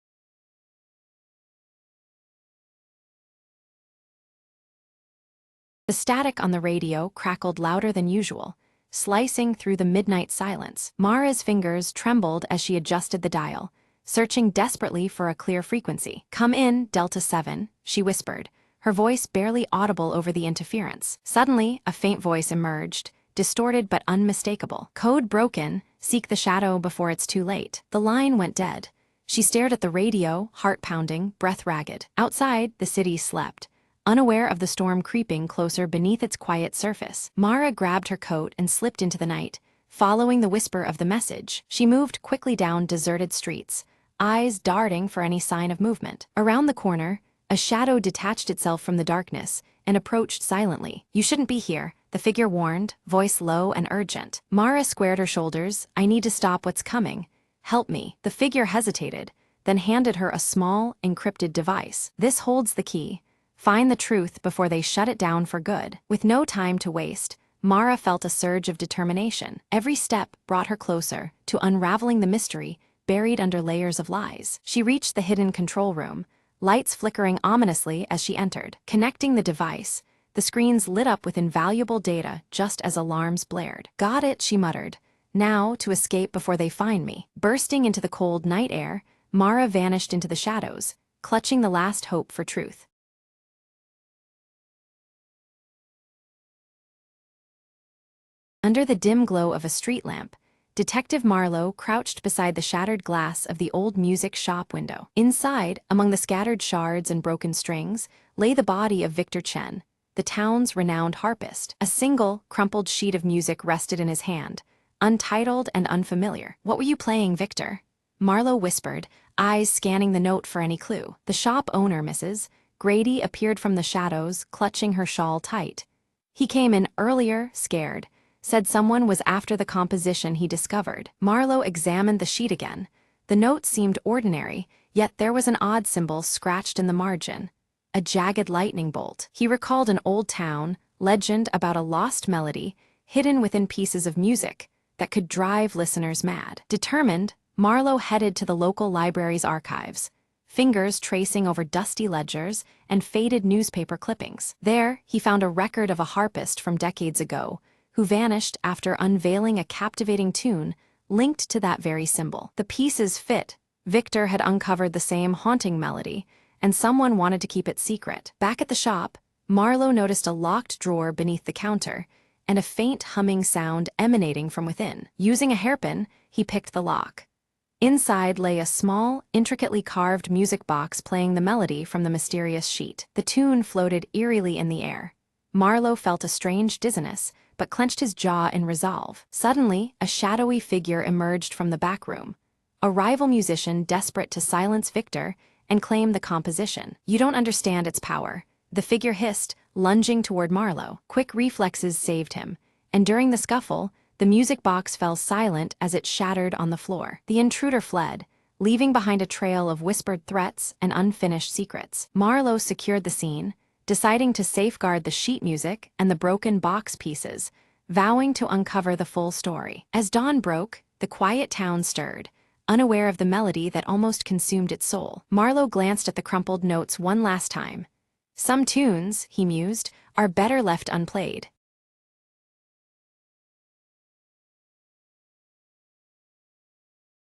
The static on the radio crackled louder than usual, slicing through the midnight silence. Mara's fingers trembled as she adjusted the dial, searching desperately for a clear frequency. "Come in, Delta 7, she whispered, her voice barely audible over the interference. Suddenly, a faint voice emerged, distorted but unmistakable. "Code broken, seek the shadow before it's too late." The line went dead. She stared at the radio, heart pounding, breath ragged. Outside, the city slept, unaware of the storm creeping closer beneath its quiet surface. Mara grabbed her coat and slipped into the night, following the whisper of the message. She moved quickly down deserted streets, eyes darting for any sign of movement. Around the corner, a shadow detached itself from the darkness and approached silently. "You shouldn't be here," the figure warned, voice low and urgent. Mara squared her shoulders. "I need to stop what's coming. Help me." The figure hesitated, then handed her a small, encrypted device. "This holds the key. Find the truth before they shut it down for good." With no time to waste, Mara felt a surge of determination. Every step brought her closer to unraveling the mystery buried under layers of lies. She reached the hidden control room, lights flickering ominously as she entered. Connecting the device, the screens lit up with invaluable data just as alarms blared. "Got it," she muttered. "Now to escape before they find me." Bursting into the cold night air, Mara vanished into the shadows, clutching the last hope for truth. Under the dim glow of a street lamp, Detective Marlowe crouched beside the shattered glass of the old music shop window. Inside, among the scattered shards and broken strings, lay the body of Victor Chen, the town's renowned harpist. A single, crumpled sheet of music rested in his hand, untitled and unfamiliar. "What were you playing, Victor?" Marlowe whispered, eyes scanning the note for any clue. "The shop owner, Mrs. Grady," appeared from the shadows, clutching her shawl tight. "He came in earlier, scared. Said someone was after the composition he discovered." Marlowe examined the sheet again. The note seemed ordinary, yet there was an odd symbol scratched in the margin. A jagged lightning bolt. He recalled an old town legend about a lost melody hidden within pieces of music that could drive listeners mad. Determined, Marlowe headed to the local library's archives, fingers tracing over dusty ledgers and faded newspaper clippings. There, he found a record of a harpist from decades ago, who vanished after unveiling a captivating tune linked to that very symbol. The pieces fit. Victor had uncovered the same haunting melody, and someone wanted to keep it secret. Back at the shop, Marlowe noticed a locked drawer beneath the counter, and a faint humming sound emanating from within. Using a hairpin, he picked the lock. Inside lay a small, intricately carved music box playing the melody from the mysterious sheet. The tune floated eerily in the air. Marlowe felt a strange dizziness, but clenched his jaw in resolve. Suddenly, a shadowy figure emerged from the back room. A rival musician desperate to silence Victor and claim the composition. "You don't understand its power," the figure hissed, lunging toward Marlowe. Quick reflexes saved him, and during the scuffle, the music box fell silent as it shattered on the floor. The intruder fled, leaving behind a trail of whispered threats and unfinished secrets. Marlowe secured the scene, deciding to safeguard the sheet music and the broken box pieces, vowing to uncover the full story. As dawn broke, the quiet town stirred, unaware of the melody that almost consumed its soul. Marlowe glanced at the crumpled notes one last time. "Some tunes," he mused, "are better left unplayed."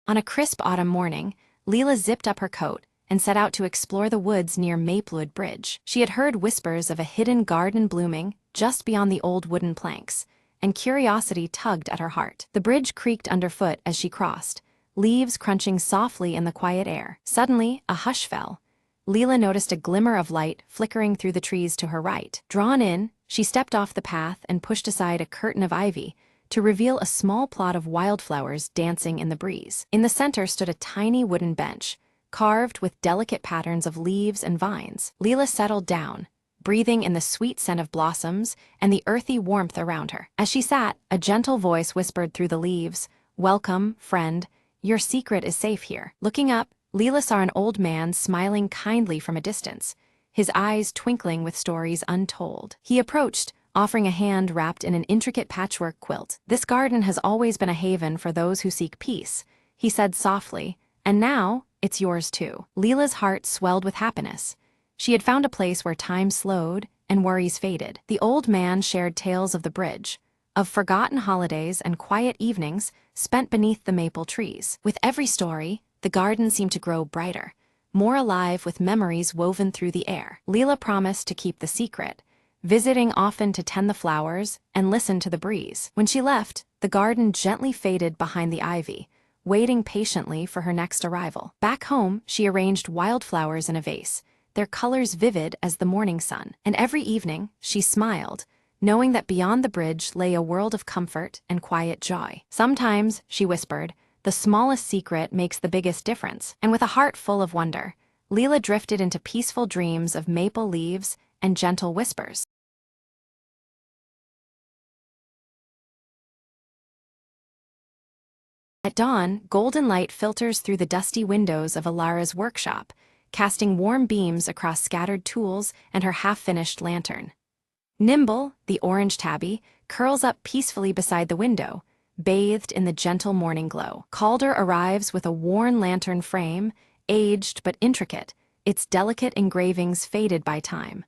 On a crisp autumn morning, Leela zipped up her coat and set out to explore the woods near Maplewood Bridge. She had heard whispers of a hidden garden blooming just beyond the old wooden planks, and curiosity tugged at her heart. The bridge creaked underfoot as she crossed, leaves crunching softly in the quiet air. Suddenly, a hush fell. Leela noticed a glimmer of light flickering through the trees to her right. Drawn in, she stepped off the path and pushed aside a curtain of ivy to reveal a small plot of wildflowers dancing in the breeze. In the center stood a tiny wooden bench, carved with delicate patterns of leaves and vines. Leela settled down, breathing in the sweet scent of blossoms and the earthy warmth around her. As she sat, a gentle voice whispered through the leaves, "Welcome, friend. Your secret is safe here." Looking up, Leela saw an old man smiling kindly from a distance, his eyes twinkling with stories untold. He approached, offering a hand wrapped in an intricate patchwork quilt. "This garden has always been a haven for those who seek peace," he said softly, "and now it's yours too." Leela's heart swelled with happiness. She had found a place where time slowed and worries faded. The old man shared tales of the bridge, of forgotten holidays and quiet evenings spent beneath the maple trees. With every story, the garden seemed to grow brighter, more alive with memories woven through the air. Leela promised to keep the secret, visiting often to tend the flowers and listen to the breeze. When she left, the garden gently faded behind the ivy, waiting patiently for her next arrival. Back home, she arranged wildflowers in a vase, their colors vivid as the morning sun. And every evening, she smiled, knowing that beyond the bridge lay a world of comfort and quiet joy. Sometimes, she whispered, the smallest secret makes the biggest difference. And with a heart full of wonder, Leela drifted into peaceful dreams of maple leaves and gentle whispers. At dawn, golden light filters through the dusty windows of Alara's workshop, casting warm beams across scattered tools and her half-finished lantern. Nimble, the orange tabby, curls up peacefully beside the window, bathed in the gentle morning glow. Calder arrives with a worn lantern frame, aged but intricate, its delicate engravings faded by time.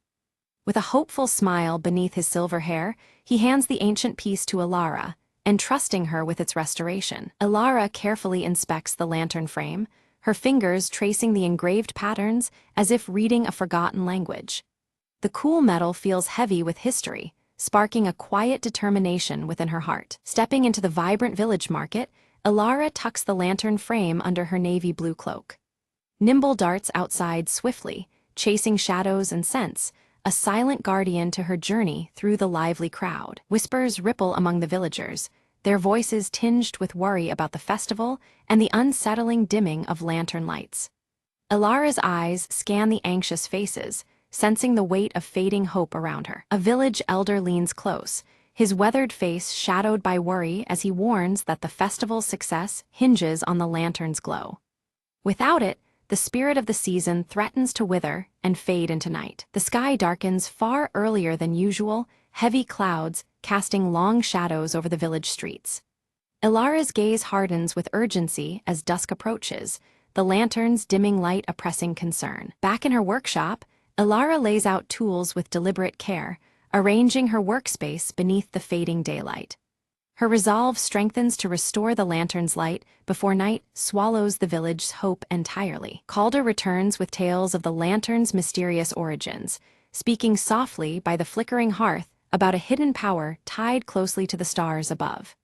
With a hopeful smile beneath his silver hair, he hands the ancient piece to Alara, entrusting her with its restoration. Alara carefully inspects the lantern frame, her fingers tracing the engraved patterns as if reading a forgotten language. The cool metal feels heavy with history, sparking a quiet determination within her heart. Stepping into the vibrant village market, Alara tucks the lantern frame under her navy blue cloak. Nimble darts outside swiftly, chasing shadows and scents, a silent guardian to her journey through the lively crowd. Whispers ripple among the villagers, their voices tinged with worry about the festival and the unsettling dimming of lantern lights. Alara's eyes scan the anxious faces, sensing the weight of fading hope around her. A village elder leans close, his weathered face shadowed by worry as he warns that the festival's success hinges on the lantern's glow. Without it, the spirit of the season threatens to wither and fade into night. The sky darkens far earlier than usual, heavy clouds casting long shadows over the village streets. Alara's gaze hardens with urgency as dusk approaches, the lantern's dimming light a pressing concern. Back in her workshop, Alara lays out tools with deliberate care, arranging her workspace beneath the fading daylight. Her resolve strengthens to restore the lantern's light before night swallows the village's hope entirely. Calder returns with tales of the lantern's mysterious origins, speaking softly by the flickering hearth about a hidden power tied closely to the stars above.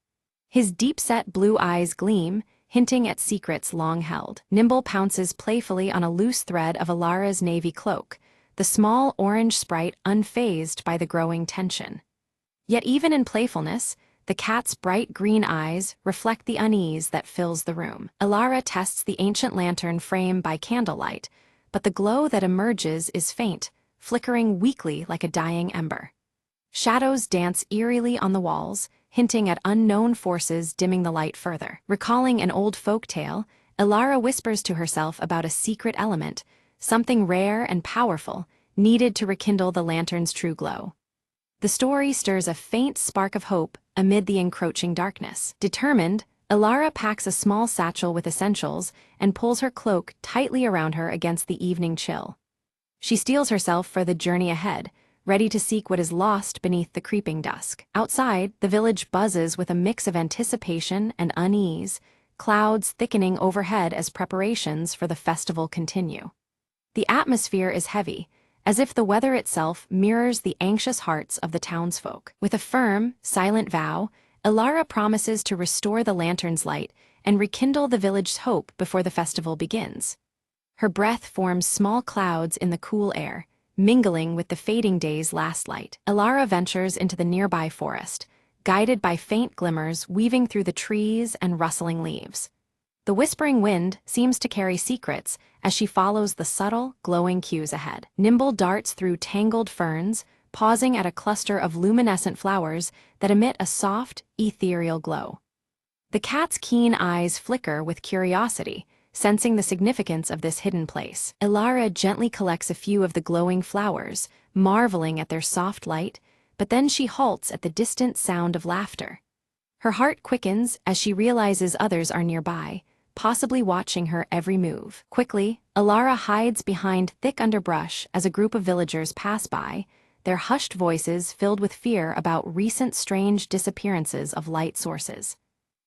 His deep-set blue eyes gleam, hinting at secrets long held. Nimble pounces playfully on a loose thread of Alara's navy cloak, the small orange sprite unfazed by the growing tension. Yet even in playfulness, the cat's bright green eyes reflect the unease that fills the room. Alara tests the ancient lantern frame by candlelight, but the glow that emerges is faint, flickering weakly like a dying ember. Shadows dance eerily on the walls, hinting at unknown forces dimming the light further. Recalling an old folk tale, Alara whispers to herself about a secret element, something rare and powerful, needed to rekindle the lantern's true glow. The story stirs a faint spark of hope amid the encroaching darkness. Determined, Alara packs a small satchel with essentials and pulls her cloak tightly around her against the evening chill. She steels herself for the journey ahead, ready to seek what is lost beneath the creeping dusk. Outside, the village buzzes with a mix of anticipation and unease, clouds thickening overhead as preparations for the festival continue. The atmosphere is heavy, as if the weather itself mirrors the anxious hearts of the townsfolk. With a firm, silent vow, Alara promises to restore the lantern's light and rekindle the village's hope before the festival begins. Her breath forms small clouds in the cool air, mingling with the fading day's last light. Alara ventures into the nearby forest, guided by faint glimmers weaving through the trees and rustling leaves. The whispering wind seems to carry secrets as she follows the subtle, glowing cues ahead. Nimble darts through tangled ferns, pausing at a cluster of luminescent flowers that emit a soft, ethereal glow. The cat's keen eyes flicker with curiosity, sensing the significance of this hidden place. Alara gently collects a few of the glowing flowers, marveling at their soft light, but then she halts at the distant sound of laughter. Her heart quickens as she realizes others are nearby, possibly watching her every move. Quickly, Alara hides behind thick underbrush as a group of villagers pass by, their hushed voices filled with fear about recent strange disappearances of light sources.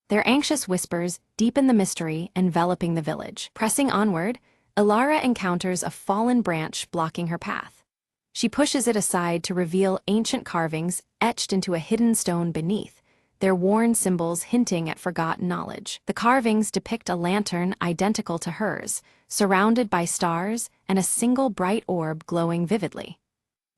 Their anxious whispers deepen the mystery enveloping the village. Pressing onward, Alara encounters a fallen branch blocking her path. She pushes it aside to reveal ancient carvings etched into a hidden stone beneath, their worn symbols hinting at forgotten knowledge. The carvings depict a lantern identical to hers, surrounded by stars and a single bright orb glowing vividly.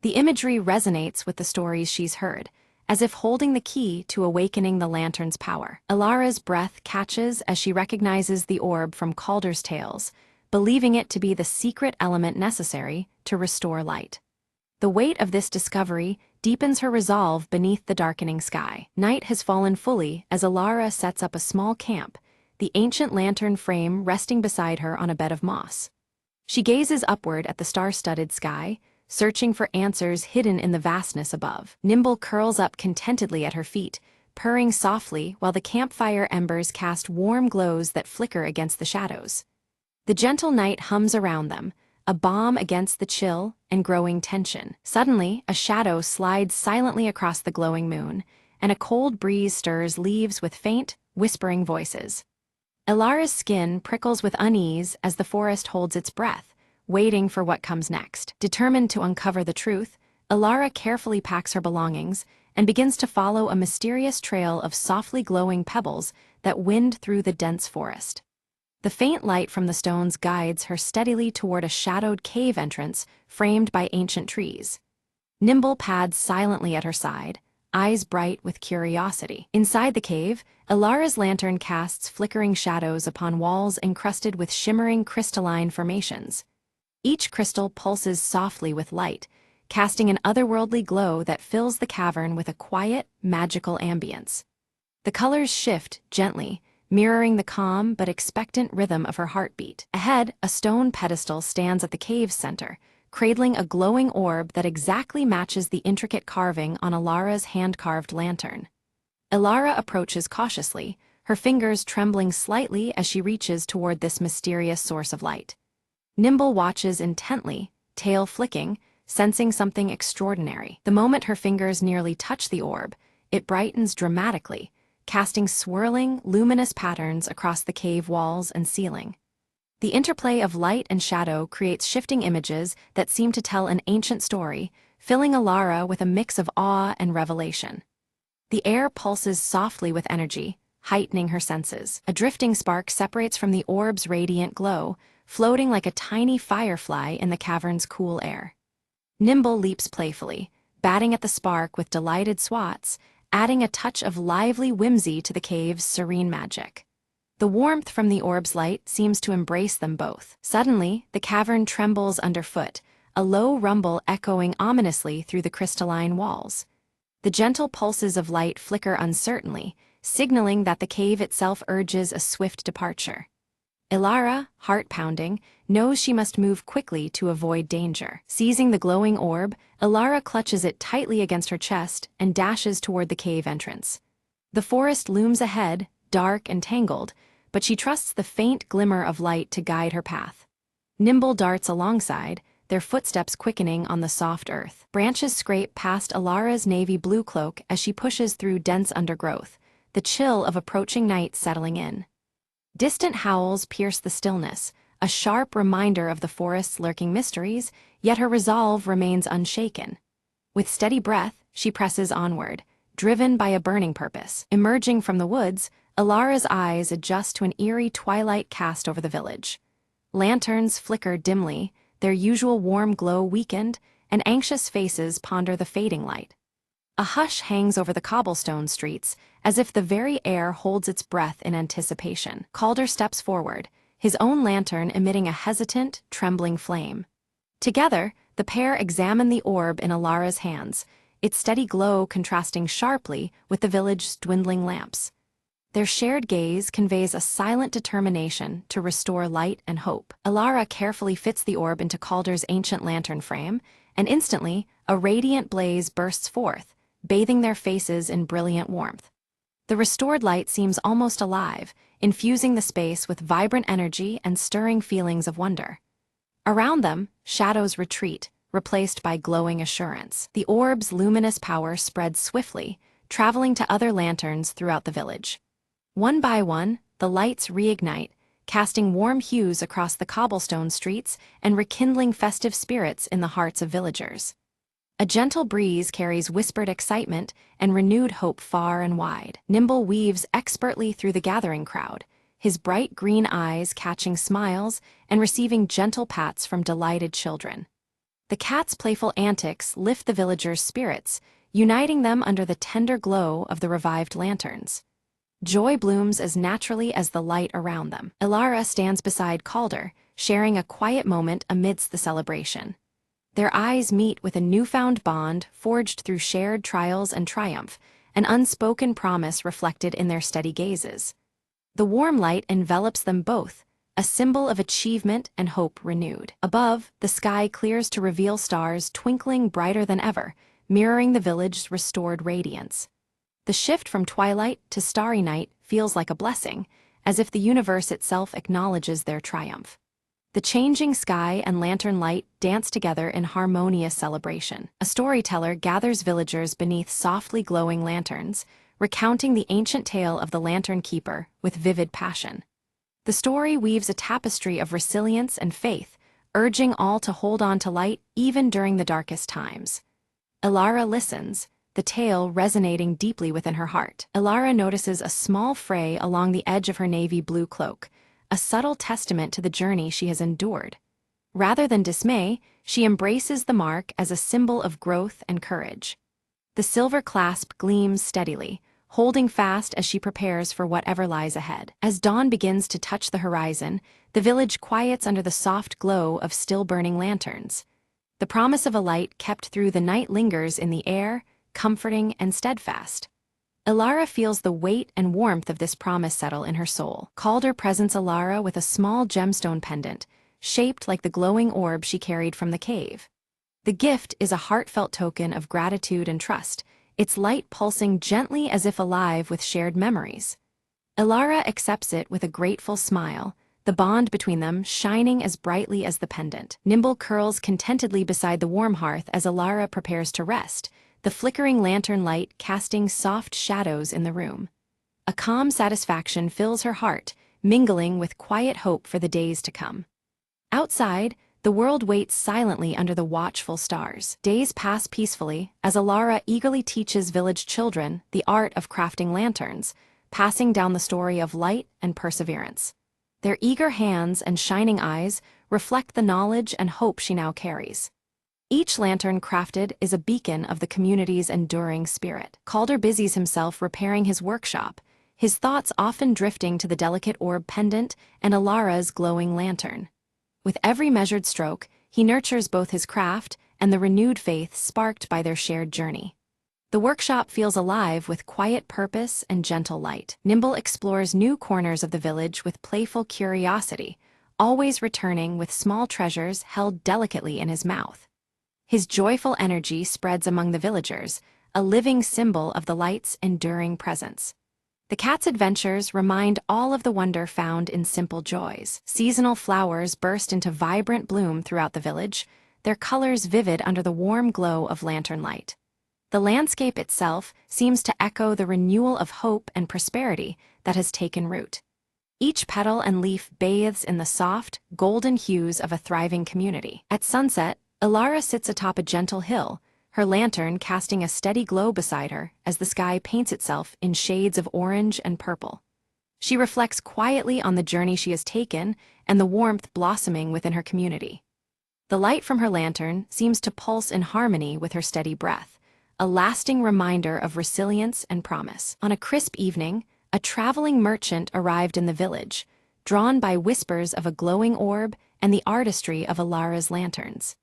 The imagery resonates with the stories she's heard, as if holding the key to awakening the lantern's power. Alara's breath catches as she recognizes the orb from Calder's tales, believing it to be the secret element necessary to restore light. The weight of this discovery deepens her resolve beneath the darkening sky. Night has fallen fully as Alara sets up a small camp, the ancient lantern frame resting beside her on a bed of moss. She gazes upward at the star-studded sky, searching for answers hidden in the vastness above. Nimble curls up contentedly at her feet, purring softly while the campfire embers cast warm glows that flicker against the shadows. The gentle night hums around them, a balm against the chill and growing tension. Suddenly, a shadow slides silently across the glowing moon, and a cold breeze stirs leaves with faint, whispering voices. Elara's skin prickles with unease as the forest holds its breath, waiting for what comes next. Determined to uncover the truth, Elara carefully packs her belongings and begins to follow a mysterious trail of softly glowing pebbles that wind through the dense forest. The faint light from the stones guides her steadily toward a shadowed cave entrance framed by ancient trees. Nimble pads silently at her side, eyes bright with curiosity. Inside the cave, Elara's lantern casts flickering shadows upon walls encrusted with shimmering crystalline formations. Each crystal pulses softly with light, casting an otherworldly glow that fills the cavern with a quiet, magical ambience. The colors shift gently, mirroring the calm but expectant rhythm of her heartbeat. Ahead, a stone pedestal stands at the cave's center, cradling a glowing orb that exactly matches the intricate carving on Elara's hand-carved lantern. Elara approaches cautiously, her fingers trembling slightly as she reaches toward this mysterious source of light. Nimble watches intently, tail flicking, sensing something extraordinary. The moment her fingers nearly touch the orb, it brightens dramatically, casting swirling, luminous patterns across the cave walls and ceiling. The interplay of light and shadow creates shifting images that seem to tell an ancient story, filling Elara with a mix of awe and revelation. The air pulses softly with energy, heightening her senses. A drifting spark separates from the orb's radiant glow, floating like a tiny firefly in the cavern's cool air. Nimble leaps playfully, batting at the spark with delighted swats, adding a touch of lively whimsy to the cave's serene magic. The warmth from the orb's light seems to embrace them both. Suddenly, the cavern trembles underfoot, a low rumble echoing ominously through the crystalline walls. The gentle pulses of light flicker uncertainly, signaling that the cave itself urges a swift departure. Elara, heart-pounding, knows she must move quickly to avoid danger. Seizing the glowing orb, Elara clutches it tightly against her chest and dashes toward the cave entrance. The forest looms ahead, dark and tangled, but she trusts the faint glimmer of light to guide her path. Nimble darts alongside, their footsteps quickening on the soft earth. Branches scrape past Elara's navy blue cloak as she pushes through dense undergrowth, the chill of approaching night settling in. Distant howls pierce the stillness, a sharp reminder of the forest's lurking mysteries, yet her resolve remains unshaken. With steady breath, she presses onward, driven by a burning purpose. Emerging from the woods, Elara's eyes adjust to an eerie twilight cast over the village. Lanterns flicker dimly, their usual warm glow weakened, and anxious faces ponder the fading light. A hush hangs over the cobblestone streets, as if the very air holds its breath in anticipation. Calder steps forward, his own lantern emitting a hesitant, trembling flame. Together, the pair examine the orb in Elara's hands, its steady glow contrasting sharply with the village's dwindling lamps. Their shared gaze conveys a silent determination to restore light and hope. Elara carefully fits the orb into Calder's ancient lantern frame, and instantly, a radiant blaze bursts forth, bathing their faces in brilliant warmth. The restored light seems almost alive, infusing the space with vibrant energy and stirring feelings of wonder. Around them, shadows retreat, replaced by glowing assurance. The orb's luminous power spreads swiftly, traveling to other lanterns throughout the village. One by one, the lights reignite, casting warm hues across the cobblestone streets and rekindling festive spirits in the hearts of villagers. A gentle breeze carries whispered excitement and renewed hope far and wide. Nimble weaves expertly through the gathering crowd, his bright green eyes catching smiles and receiving gentle pats from delighted children. The cat's playful antics lift the villagers' spirits, uniting them under the tender glow of the revived lanterns. Joy blooms as naturally as the light around them. Elara stands beside Calder, sharing a quiet moment amidst the celebration. Their eyes meet with a newfound bond forged through shared trials and triumph, an unspoken promise reflected in their steady gazes. The warm light envelops them both, a symbol of achievement and hope renewed. Above, the sky clears to reveal stars twinkling brighter than ever, mirroring the village's restored radiance. The shift from twilight to starry night feels like a blessing, as if the universe itself acknowledges their triumph. The changing sky and lantern light dance together in harmonious celebration. A storyteller gathers villagers beneath softly glowing lanterns, recounting the ancient tale of the lantern keeper with vivid passion. The story weaves a tapestry of resilience and faith, urging all to hold on to light even during the darkest times. Elara listens, the tale resonating deeply within her heart. Elara notices a small fray along the edge of her navy blue cloak, a subtle testament to the journey she has endured. Rather than dismay, she embraces the mark as a symbol of growth and courage. The silver clasp gleams steadily, holding fast as she prepares for whatever lies ahead. As dawn begins to touch the horizon, the village quiets under the soft glow of still-burning lanterns. The promise of a light kept through the night lingers in the air, comforting and steadfast. Elara feels the weight and warmth of this promise settle in her soul. Calder presents Elara with a small gemstone pendant, shaped like the glowing orb she carried from the cave. The gift is a heartfelt token of gratitude and trust, its light pulsing gently as if alive with shared memories. Elara accepts it with a grateful smile, the bond between them shining as brightly as the pendant. Nimble curls contentedly beside the warm hearth as Elara prepares to rest, the flickering lantern light casting soft shadows in the room. A calm satisfaction fills her heart, mingling with quiet hope for the days to come. Outside, the world waits silently under the watchful stars. Days pass peacefully as Elara eagerly teaches village children the art of crafting lanterns, passing down the story of light and perseverance. Their eager hands and shining eyes reflect the knowledge and hope she now carries. Each lantern crafted is a beacon of the community's enduring spirit. Calder busies himself repairing his workshop, his thoughts often drifting to the delicate orb pendant and Elara's glowing lantern. With every measured stroke, he nurtures both his craft and the renewed faith sparked by their shared journey. The workshop feels alive with quiet purpose and gentle light. Nimble explores new corners of the village with playful curiosity, always returning with small treasures held delicately in his mouth. His joyful energy spreads among the villagers, a living symbol of the light's enduring presence. The cat's adventures remind all of the wonder found in simple joys. Seasonal flowers burst into vibrant bloom throughout the village, their colors vivid under the warm glow of lantern light. The landscape itself seems to echo the renewal of hope and prosperity that has taken root. Each petal and leaf bathes in the soft, golden hues of a thriving community. At sunset, Elara sits atop a gentle hill, her lantern casting a steady glow beside her as the sky paints itself in shades of orange and purple. She reflects quietly on the journey she has taken and the warmth blossoming within her community. The light from her lantern seems to pulse in harmony with her steady breath, a lasting reminder of resilience and promise. On a crisp evening, a traveling merchant arrived in the village, drawn by whispers of a glowing orb and the artistry of Elara's lanterns.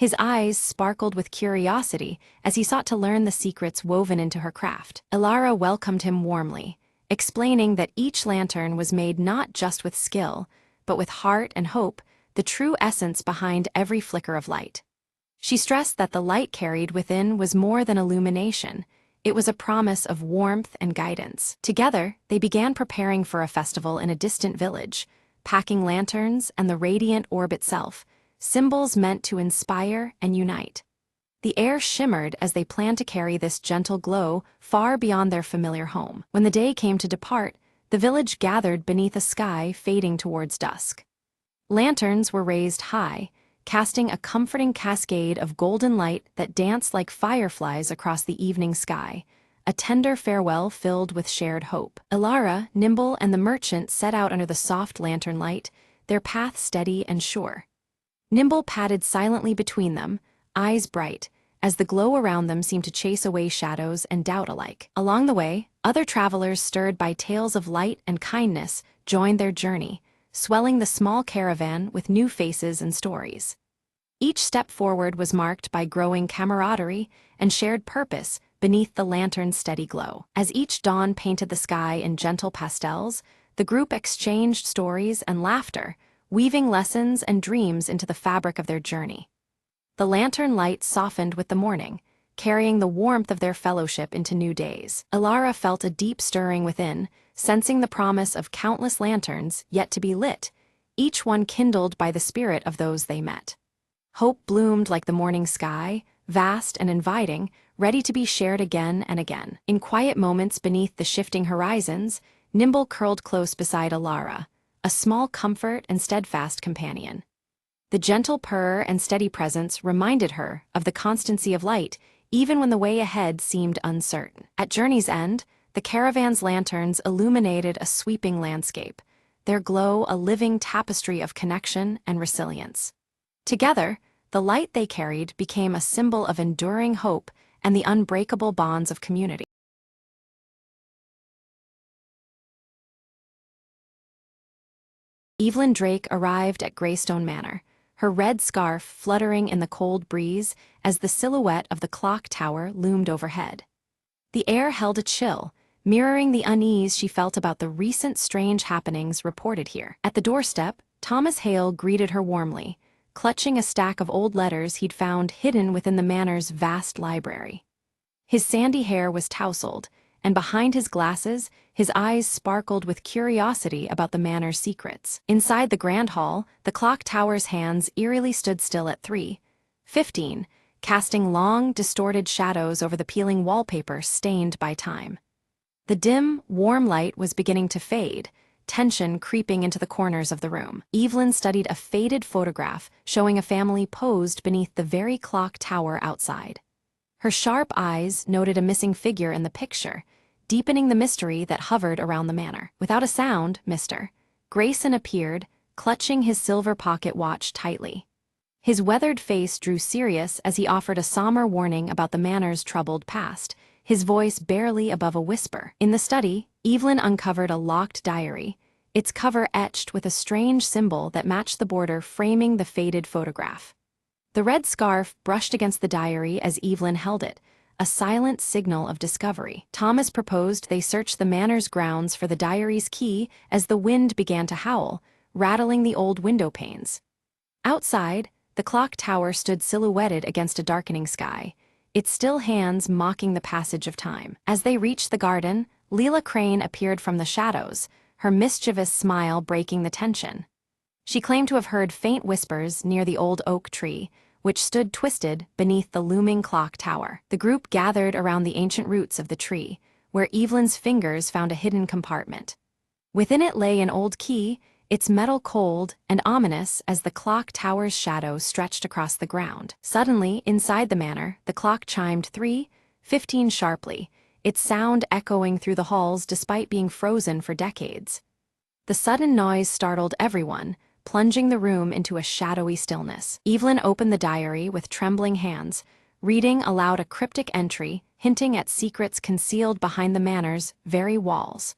His eyes sparkled with curiosity as he sought to learn the secrets woven into her craft. Elara welcomed him warmly, explaining that each lantern was made not just with skill, but with heart and hope, the true essence behind every flicker of light. She stressed that the light carried within was more than illumination. It was a promise of warmth and guidance. Together, they began preparing for a festival in a distant village, packing lanterns and the radiant orb itself, symbols meant to inspire and unite. The air shimmered as they planned to carry this gentle glow far beyond their familiar home. When the day came to depart, the village gathered beneath a sky fading towards dusk. Lanterns were raised high, casting a comforting cascade of golden light that danced like fireflies across the evening sky, a tender farewell filled with shared hope. Elara, Nimble, and the merchant set out under the soft lantern light, their path steady and sure. Nimble padded silently between them, eyes bright, as the glow around them seemed to chase away shadows and doubt alike. Along the way, other travelers stirred by tales of light and kindness joined their journey, swelling the small caravan with new faces and stories. Each step forward was marked by growing camaraderie and shared purpose beneath the lantern's steady glow. As each dawn painted the sky in gentle pastels, The group exchanged stories and laughter, weaving lessons and dreams into the fabric of their journey. The lantern light softened with the morning, carrying the warmth of their fellowship into new days. Ilara felt a deep stirring within, sensing the promise of countless lanterns yet to be lit, each one kindled by the spirit of those they met. Hope bloomed like the morning sky, vast and inviting, ready to be shared again and again. In quiet moments beneath the shifting horizons, Nimble curled close beside Ilara, a small comfort and steadfast companion. The gentle purr and steady presence reminded her of the constancy of light, even when the way ahead seemed uncertain. At journey's end, the caravan's lanterns illuminated a sweeping landscape, their glow a living tapestry of connection and resilience. Together, the light they carried became a symbol of enduring hope and the unbreakable bonds of community. Evelyn Drake arrived at Greystone Manor, her red scarf fluttering in the cold breeze as the silhouette of the clock tower loomed overhead. The air held a chill, mirroring the unease she felt about the recent strange happenings reported here. At the doorstep, Thomas Hale greeted her warmly, clutching a stack of old letters he'd found hidden within the manor's vast library. His sandy hair was tousled, and behind his glasses, his eyes sparkled with curiosity about the manor's secrets. Inside the grand hall, the clock tower's hands eerily stood still at 3:15, casting long, distorted shadows over the peeling wallpaper stained by time. The dim, warm light was beginning to fade, tension creeping into the corners of the room. Evelyn studied a faded photograph showing a family posed beneath the very clock tower outside. Her sharp eyes noted a missing figure in the picture, deepening the mystery that hovered around the manor. Without a sound, Mr. Grayson appeared, clutching his silver pocket watch tightly. His weathered face drew serious as he offered a somber warning about the manor's troubled past, his voice barely above a whisper. In the study, Evelyn uncovered a locked diary, its cover etched with a strange symbol that matched the border framing the faded photograph. The red scarf brushed against the diary as Evelyn held it, a silent signal of discovery. Thomas proposed they search the manor's grounds for the diary's key as the wind began to howl, rattling the old window panes. Outside, the clock tower stood silhouetted against a darkening sky, its still hands mocking the passage of time. As they reached the garden, Leela Crane appeared from the shadows, her mischievous smile breaking the tension. She claimed to have heard faint whispers near the old oak tree, which stood twisted beneath the looming clock tower. The group gathered around the ancient roots of the tree, where Evelyn's fingers found a hidden compartment. Within it lay an old key, its metal cold and ominous as the clock tower's shadow stretched across the ground. Suddenly, inside the manor, the clock chimed 3:15 sharply, its sound echoing through the halls despite being frozen for decades. The sudden noise startled everyone, plunging the room into a shadowy stillness. Evelyn opened the diary with trembling hands, reading aloud a cryptic entry hinting at secrets concealed behind the manor's very walls.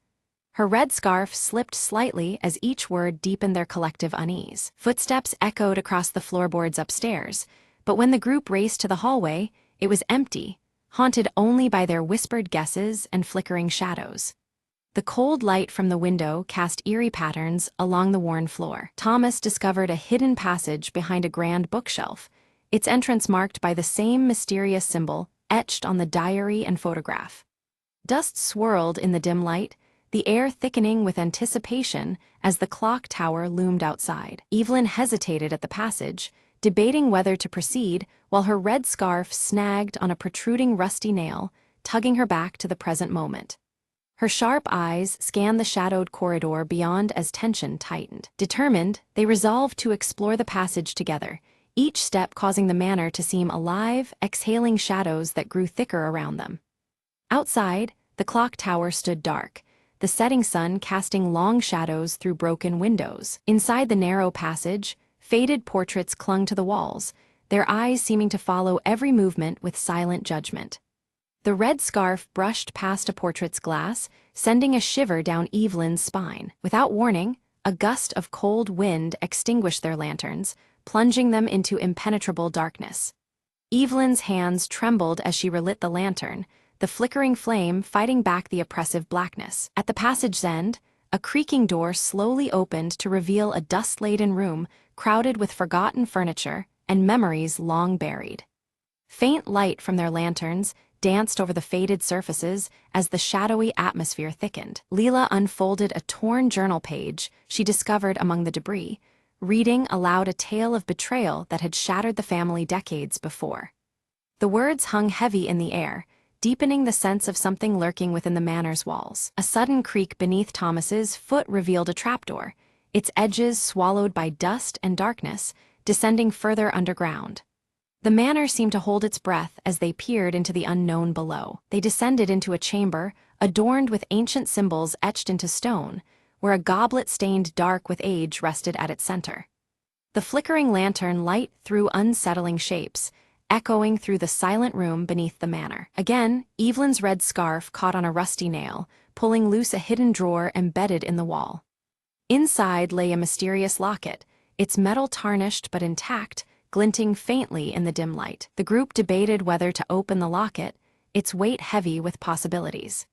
Her red scarf slipped slightly as each word deepened their collective unease. Footsteps echoed across the floorboards upstairs, but when the group raced to the hallway, it was empty, haunted only by their whispered guesses and flickering shadows. The cold light from the window cast eerie patterns along the worn floor. Thomas discovered a hidden passage behind a grand bookshelf, its entrance marked by the same mysterious symbol etched on the diary and photograph. Dust swirled in the dim light, the air thickening with anticipation as the clock tower loomed outside. Evelyn hesitated at the passage, debating whether to proceed while her red scarf snagged on a protruding rusty nail, tugging her back to the present moment. Her sharp eyes scanned the shadowed corridor beyond as tension tightened. Determined, they resolved to explore the passage together, each step causing the manor to seem alive, exhaling shadows that grew thicker around them. Outside, the clock tower stood dark, the setting sun casting long shadows through broken windows. Inside the narrow passage, faded portraits clung to the walls, their eyes seeming to follow every movement with silent judgment. The red scarf brushed past a portrait's glass, sending a shiver down Evelyn's spine. Without warning, a gust of cold wind extinguished their lanterns, plunging them into impenetrable darkness. Evelyn's hands trembled as she relit the lantern, the flickering flame fighting back the oppressive blackness. At the passage's end, a creaking door slowly opened to reveal a dust-laden room crowded with forgotten furniture and memories long buried. Faint light from their lanterns danced over the faded surfaces as the shadowy atmosphere thickened. Leela unfolded a torn journal page she discovered among the debris, reading aloud a tale of betrayal that had shattered the family decades before. The words hung heavy in the air, deepening the sense of something lurking within the manor's walls. A sudden creak beneath Thomas's foot revealed a trapdoor, its edges swallowed by dust and darkness, descending further underground. The manor seemed to hold its breath as they peered into the unknown below. They descended into a chamber, adorned with ancient symbols etched into stone, where a goblet stained dark with age rested at its center. The flickering lantern light threw unsettling shapes, echoing through the silent room beneath the manor. Again, Evelyn's red scarf caught on a rusty nail, pulling loose a hidden drawer embedded in the wall. Inside lay a mysterious locket, its metal tarnished but intact, glinting faintly in the dim light. The group debated whether to open the locket, its weight heavy with possibilities.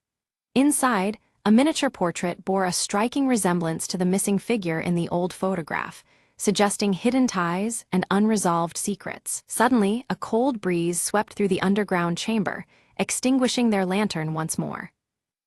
Inside, a miniature portrait bore a striking resemblance to the missing figure in the old photograph, suggesting hidden ties and unresolved secrets. Suddenly, a cold breeze swept through the underground chamber, extinguishing their lantern once more.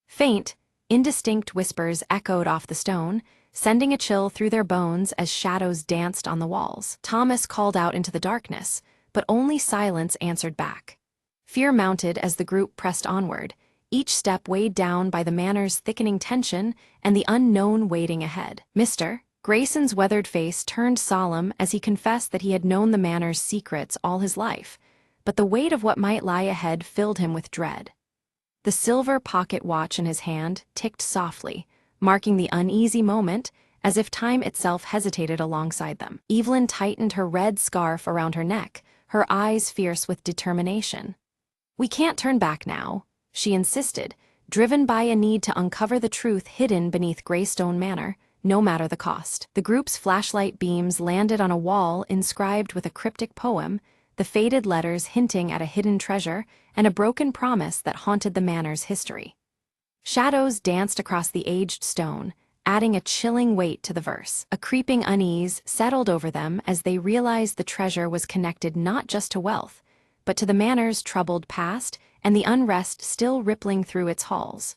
Faint, indistinct whispers echoed off the stone, sending a chill through their bones as shadows danced on the walls. Thomas called out into the darkness, but only silence answered back. Fear mounted as the group pressed onward, each step weighed down by the manor's thickening tension and the unknown waiting ahead. Mr. Grayson's weathered face turned solemn as he confessed that he had known the manor's secrets all his life, but the weight of what might lie ahead filled him with dread. The silver pocket watch in his hand ticked softly, marking the uneasy moment, as if time itself hesitated alongside them. Evelyn tightened her red scarf around her neck, her eyes fierce with determination. "We can't turn back now," she insisted, driven by a need to uncover the truth hidden beneath Greystone Manor, no matter the cost. The group's flashlight beams landed on a wall inscribed with a cryptic poem, the faded letters hinting at a hidden treasure and a broken promise that haunted the manor's history. Shadows danced across the aged stone, adding a chilling weight to the verse. A creeping unease settled over them as they realized the treasure was connected not just to wealth, but to the manor's troubled past and the unrest still rippling through its halls.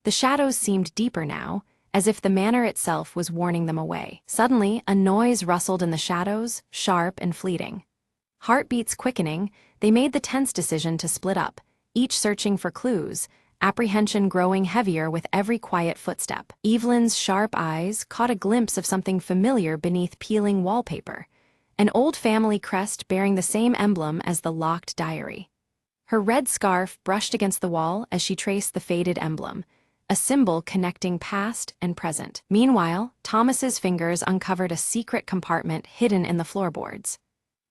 The shadows seemed deeper now, as if the manor itself was warning them away. Suddenly, a noise rustled in the shadows, sharp and fleeting. Heartbeats quickening, they made the tense decision to split up, each searching for clues, apprehension growing heavier with every quiet footstep. Evelyn's sharp eyes caught a glimpse of something familiar beneath peeling wallpaper, an old family crest bearing the same emblem as the locked diary. Her red scarf brushed against the wall as she traced the faded emblem, a symbol connecting past and present. Meanwhile, Thomas's fingers uncovered a secret compartment hidden in the floorboards.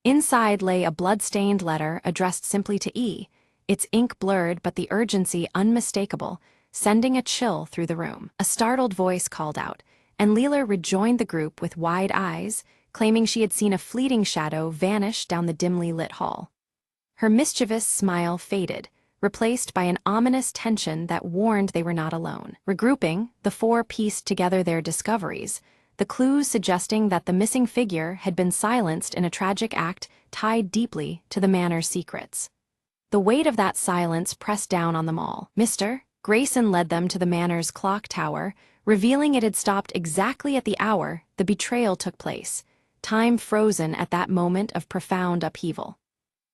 Inside lay a blood-stained letter addressed simply to E, its ink blurred but the urgency unmistakable, sending a chill through the room. A startled voice called out, and Leela rejoined the group with wide eyes, claiming she had seen a fleeting shadow vanish down the dimly lit hall. Her mischievous smile faded, replaced by an ominous tension that warned they were not alone. Regrouping, the four pieced together their discoveries, the clues suggesting that the missing figure had been silenced in a tragic act tied deeply to the manor's secrets. The weight of that silence pressed down on them all. Mr. Grayson led them to the manor's clock tower, revealing it had stopped exactly at the hour the betrayal took place, time frozen at that moment of profound upheaval.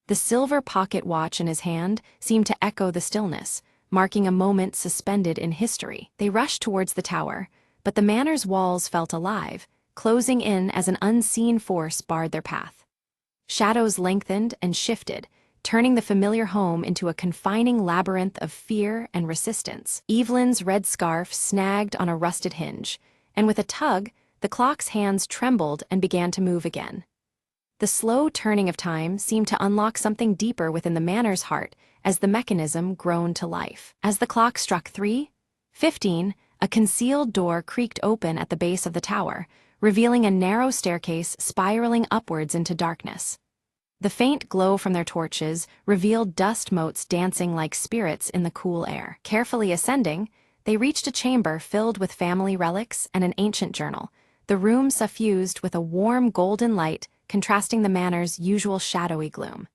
The silver pocket watch in his hand seemed to echo the stillness, marking a moment suspended in history. They rushed towards the tower, but the manor's walls felt alive, closing in as an unseen force barred their path. Shadows lengthened and shifted, turning the familiar home into a confining labyrinth of fear and resistance. Evelyn's red scarf snagged on a rusted hinge, and with a tug, the clock's hands trembled and began to move again. The slow turning of time seemed to unlock something deeper within the manor's heart as the mechanism groaned to life. As the clock struck 3:15, a concealed door creaked open at the base of the tower, revealing a narrow staircase spiraling upwards into darkness. The faint glow from their torches revealed dust motes dancing like spirits in the cool air. Carefully ascending, They reached a chamber filled with family relics and an ancient journal, the room suffused with a warm golden light contrasting the manor's usual shadowy gloom.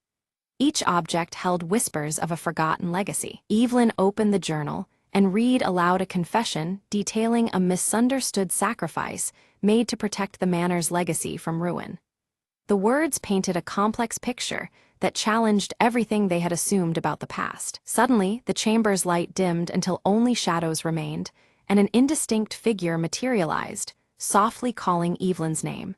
Each object held whispers of a forgotten legacy. Evelyn opened the journal and read aloud a confession detailing a misunderstood sacrifice made to protect the manor's legacy from ruin. The words painted a complex picture that challenged everything they had assumed about the past. Suddenly, the chamber's light dimmed until only shadows remained, and an indistinct figure materialized, softly calling Evelyn's name.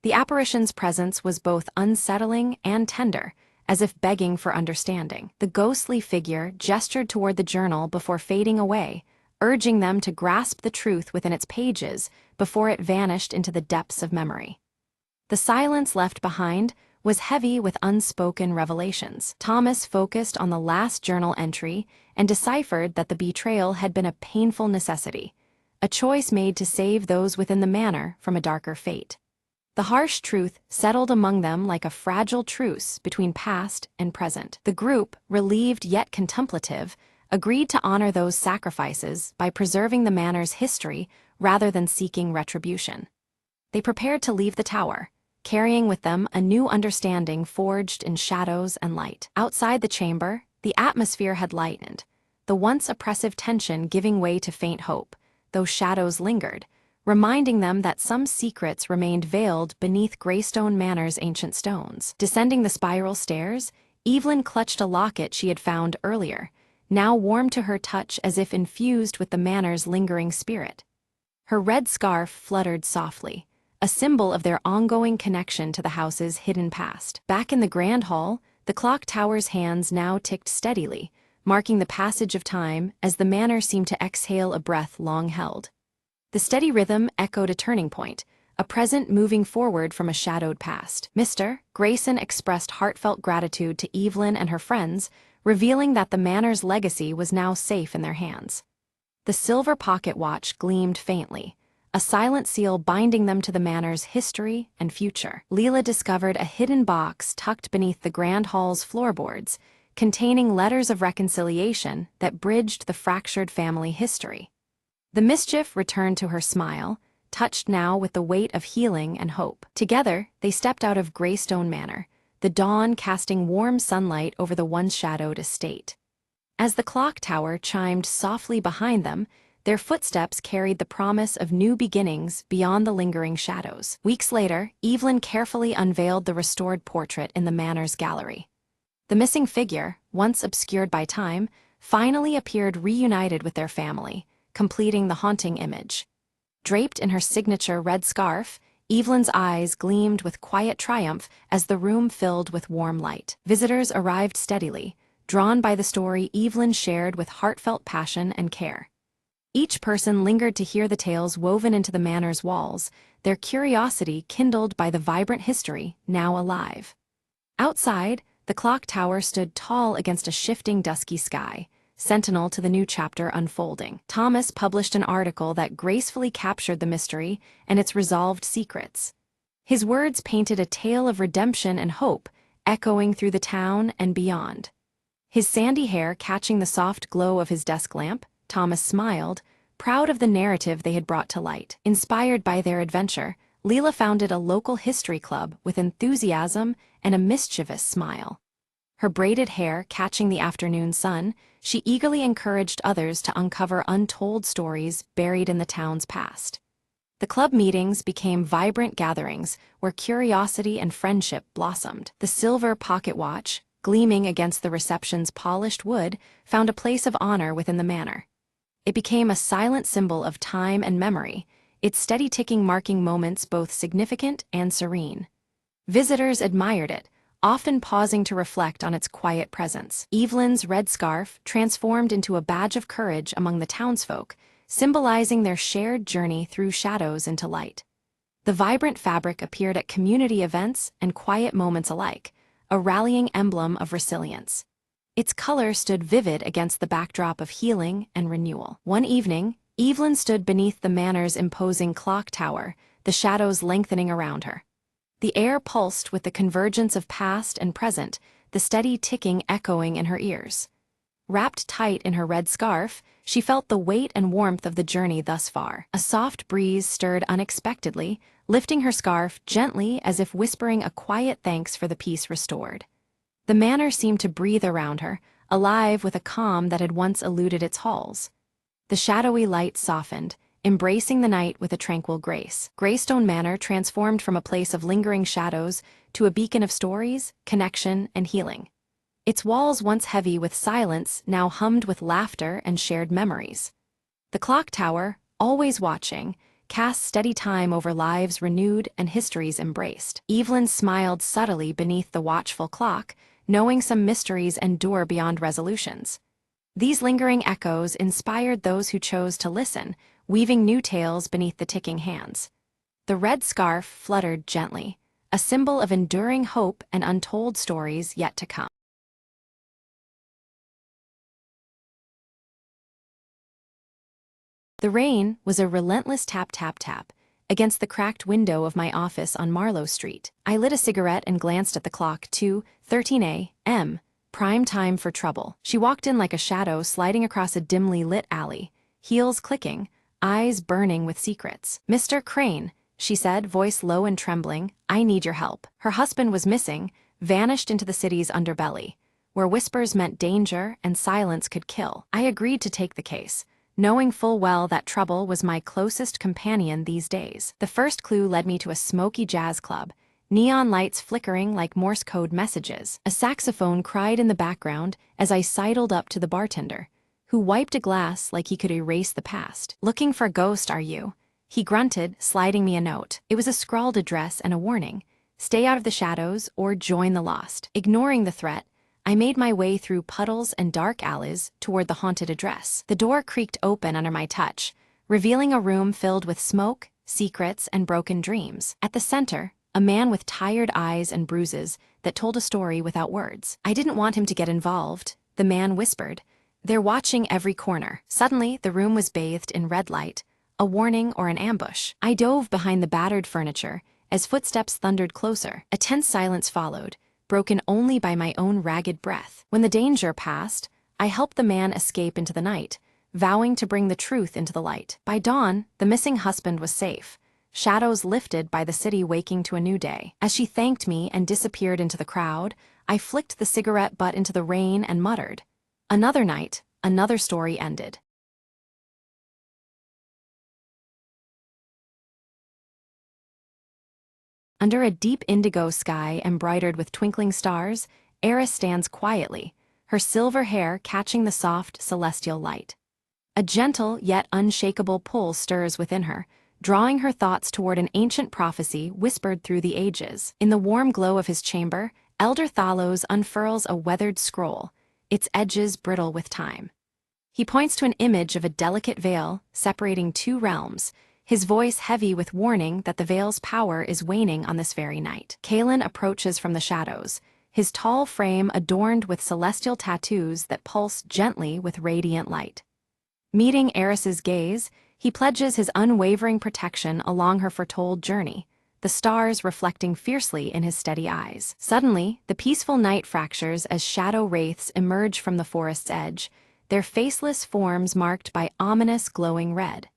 The apparition's presence was both unsettling and tender, as if begging for understanding. The ghostly figure gestured toward the journal before fading away, urging them to grasp the truth within its pages before it vanished into the depths of memory. The silence left behind was heavy with unspoken revelations. Thomas focused on the last journal entry and deciphered that the betrayal had been a painful necessity, a choice made to save those within the manor from a darker fate. The harsh truth settled among them like a fragile truce between past and present. The group, relieved yet contemplative, agreed to honor those sacrifices by preserving the manor's history rather than seeking retribution. They prepared to leave the tower, carrying with them a new understanding forged in shadows and light. Outside the chamber, the atmosphere had lightened, the once oppressive tension giving way to faint hope, though shadows lingered, reminding them that some secrets remained veiled beneath Greystone Manor's ancient stones. Descending the spiral stairs, Evelyn clutched a locket she had found earlier, now warm to her touch as if infused with the manor's lingering spirit. Her red scarf fluttered softly, a symbol of their ongoing connection to the house's hidden past. Back in the grand hall, the clock tower's hands now ticked steadily, marking the passage of time as the manor seemed to exhale a breath long held. The steady rhythm echoed a turning point, a present moving forward from a shadowed past. Mr. Grayson expressed heartfelt gratitude to Evelyn and her friends, revealing that the manor's legacy was now safe in their hands. The silver pocket watch gleamed faintly, a silent seal binding them to the manor's history and future. Leela discovered a hidden box tucked beneath the grand hall's floorboards, containing letters of reconciliation that bridged the fractured family history. The mischief returned to her smile, touched now with the weight of healing and hope. Together, they stepped out of Greystone Manor, the dawn casting warm sunlight over the once shadowed estate. As the clock tower chimed softly behind them, their footsteps carried the promise of new beginnings beyond the lingering shadows. Weeks later, Evelyn carefully unveiled the restored portrait in the manor's gallery. The missing figure, once obscured by time, finally appeared reunited with their family, completing the haunting image. Draped in her signature red scarf, Evelyn's eyes gleamed with quiet triumph as the room filled with warm light. Visitors arrived steadily, drawn by the story Evelyn shared with heartfelt passion and care. Each person lingered to hear the tales woven into the manor's walls, their curiosity kindled by the vibrant history now alive. Outside, the clock tower stood tall against a shifting dusky sky, sentinel to the new chapter unfolding. Thomas published an article that gracefully captured the mystery and its resolved secrets. His words painted a tale of redemption and hope, echoing through the town and beyond. His sandy hair catching the soft glow of his desk lamp, Thomas smiled, proud of the narrative they had brought to light. Inspired by their adventure, Leela founded a local history club with enthusiasm and a mischievous smile. Her braided hair catching the afternoon sun, she eagerly encouraged others to uncover untold stories buried in the town's past. The club meetings became vibrant gatherings where curiosity and friendship blossomed. The silver pocket watch, gleaming against the reception's polished wood, found a place of honor within the manor. It became a silent symbol of time and memory, its steady ticking marking moments both significant and serene. Visitors admired it, often pausing to reflect on its quiet presence. Evelyn's red scarf transformed into a badge of courage among the townsfolk, symbolizing their shared journey through shadows into light. The vibrant fabric appeared at community events and quiet moments alike, a rallying emblem of resilience. Its color stood vivid against the backdrop of healing and renewal. One evening, Evelyn stood beneath the manor's imposing clock tower, the shadows lengthening around her. The air pulsed with the convergence of past and present, the steady ticking echoing in her ears. Wrapped tight in her red scarf, she felt the weight and warmth of the journey thus far. A soft breeze stirred unexpectedly, lifting her scarf gently as if whispering a quiet thanks for the peace restored. The manor seemed to breathe around her, alive with a calm that had once eluded its halls. The shadowy light softened, embracing the night with a tranquil grace. Greystone Manor transformed from a place of lingering shadows to a beacon of stories, connection, and healing. Its walls, once heavy with silence, now hummed with laughter and shared memories. The clock tower, always watching, cast steady time over lives renewed and histories embraced. Evelyn smiled subtly beneath the watchful clock, knowing some mysteries endure beyond resolutions. These lingering echoes inspired those who chose to listen, weaving new tales beneath the ticking hands. The red scarf fluttered gently, a symbol of enduring hope and untold stories yet to come. The rain was a relentless tap-tap-tap against the cracked window of my office on Marlowe Street. I lit a cigarette and glanced at the clock. 2:13 a.m. Prime time for trouble. She walked in like a shadow sliding across a dimly lit alley, heels clicking, eyes burning with secrets. "Mr. Crane," she said, voice low and trembling, "I need your help." Her husband was missing, vanished into the city's underbelly, where whispers meant danger and silence could kill. I agreed to take the case, knowing full well that trouble was my closest companion these days. The first clue led me to a smoky jazz club, neon lights flickering like Morse code messages. A saxophone cried in the background as I sidled up to the bartender, who wiped a glass like he could erase the past. "Looking for a ghost, are you?" he grunted, sliding me a note. It was a scrawled address and a warning: stay out of the shadows or join the lost. Ignoring the threat, I made my way through puddles and dark alleys toward the haunted address. The door creaked open under my touch, revealing a room filled with smoke, secrets, and broken dreams. At the center, a man with tired eyes and bruises that told a story without words. "I didn't want him to get involved," the man whispered. "They're watching every corner." Suddenly, the room was bathed in red light, a warning or an ambush. I dove behind the battered furniture as footsteps thundered closer. A tense silence followed, broken only by my own ragged breath. When the danger passed, I helped the man escape into the night, vowing to bring the truth into the light. By dawn, the missing husband was safe, shadows lifted by the city waking to a new day. As she thanked me and disappeared into the crowd, I flicked the cigarette butt into the rain and muttered, "Another night, another story ended." Under a deep indigo sky embroidered with twinkling stars, Eris stands quietly, her silver hair catching the soft, celestial light. A gentle yet unshakable pull stirs within her, drawing her thoughts toward an ancient prophecy whispered through the ages. In the warm glow of his chamber, Elder Thalos unfurls a weathered scroll, its edges brittle with time. He points to an image of a delicate veil separating two realms, his voice heavy with warning that the veil's power is waning on this very night. Kalen approaches from the shadows, his tall frame adorned with celestial tattoos that pulse gently with radiant light. Meeting Eris's gaze, he pledges his unwavering protection along her foretold journey, the stars reflecting fiercely in his steady eyes. Suddenly, the peaceful night fractures as shadow wraiths emerge from the forest's edge, their faceless forms marked by ominous glowing red.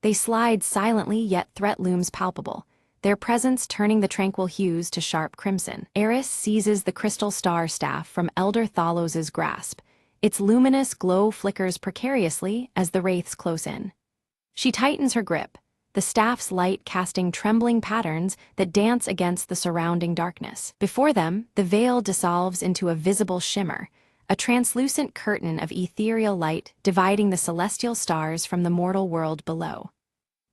They slide silently, yet threat looms palpable, their presence turning the tranquil hues to sharp crimson. Eris seizes the crystal star staff from Elder Thalos's grasp. Its luminous glow flickers precariously as the wraiths close in. She tightens her grip, the staff's light casting trembling patterns that dance against the surrounding darkness. Before them, the veil dissolves into a visible shimmer, a translucent curtain of ethereal light dividing the celestial stars from the mortal world below.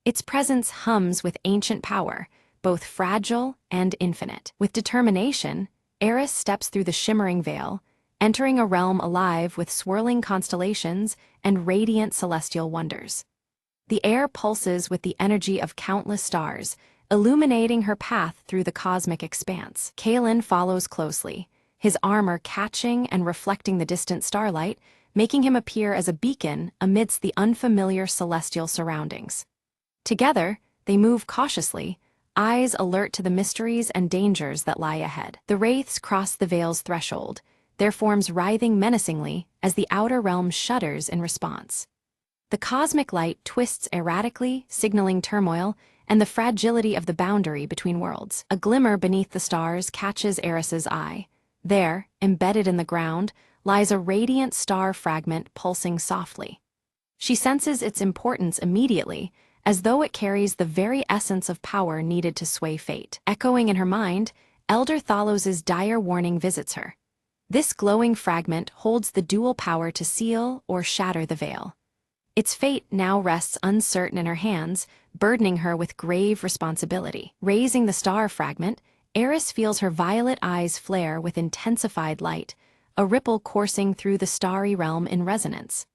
Its presence hums with ancient power, both fragile and infinite. With determination, Eris steps through the shimmering veil, entering a realm alive with swirling constellations and radiant celestial wonders. The air pulses with the energy of countless stars, illuminating her path through the cosmic expanse. Kalen follows closely, his armor catching and reflecting the distant starlight, making him appear as a beacon amidst the unfamiliar celestial surroundings. Together, they move cautiously, eyes alert to the mysteries and dangers that lie ahead. The wraiths cross the veil's threshold, their forms writhing menacingly as the outer realm shudders in response. The cosmic light twists erratically, signaling turmoil and the fragility of the boundary between worlds. A glimmer beneath the stars catches Eris's eye. There, embedded in the ground, lies a radiant star fragment pulsing softly. She senses its importance immediately, as though it carries the very essence of power needed to sway fate. Echoing in her mind, Elder Thalos's dire warning visits her. This glowing fragment holds the dual power to seal or shatter the veil. Its fate now rests uncertain in her hands, burdening her with grave responsibility. Raising the star fragment, Eris feels her violet eyes flare with intensified light, a ripple coursing through the starry realm in resonance.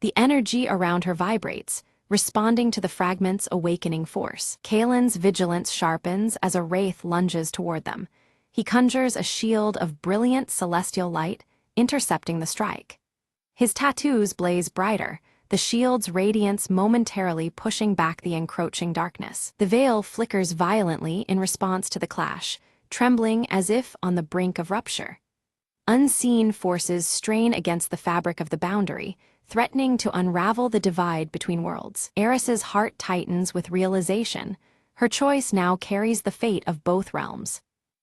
The energy around her vibrates, responding to the fragment's awakening force. Kaelin's vigilance sharpens as a wraith lunges toward them. He conjures a shield of brilliant celestial light, intercepting the strike. His tattoos blaze brighter, the shield's radiance momentarily pushing back the encroaching darkness. The veil flickers violently in response to the clash, trembling as if on the brink of rupture. Unseen forces strain against the fabric of the boundary, threatening to unravel the divide between worlds. Eris's heart tightens with realization. Her choice now carries the fate of both realms.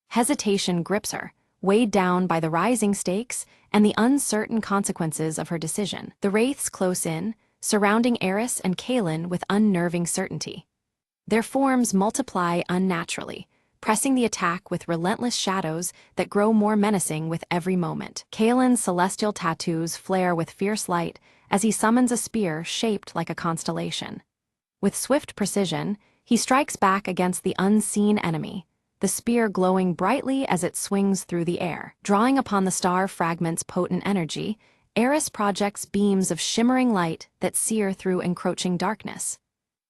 Hesitation grips her, weighed down by the rising stakes and the uncertain consequences of her decision. The wraiths close in, surrounding Eris and Kaelin with unnerving certainty. Their forms multiply unnaturally, pressing the attack with relentless shadows that grow more menacing with every moment. Kaelin's celestial tattoos flare with fierce light as he summons a spear shaped like a constellation. With swift precision, he strikes back against the unseen enemy, the spear glowing brightly as it swings through the air. Drawing upon the star fragment's potent energy, Eris projects beams of shimmering light that sear through encroaching darkness.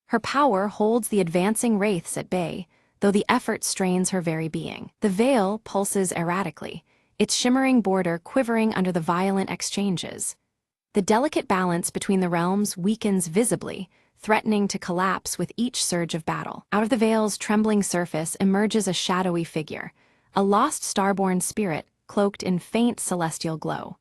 Her power holds the advancing wraiths at bay, though the effort strains her very being. The veil pulses erratically, its shimmering border quivering under the violent exchanges. The delicate balance between the realms weakens visibly, threatening to collapse with each surge of battle. Out of the veil's trembling surface emerges a shadowy figure, a lost starborn spirit cloaked in faint celestial glow.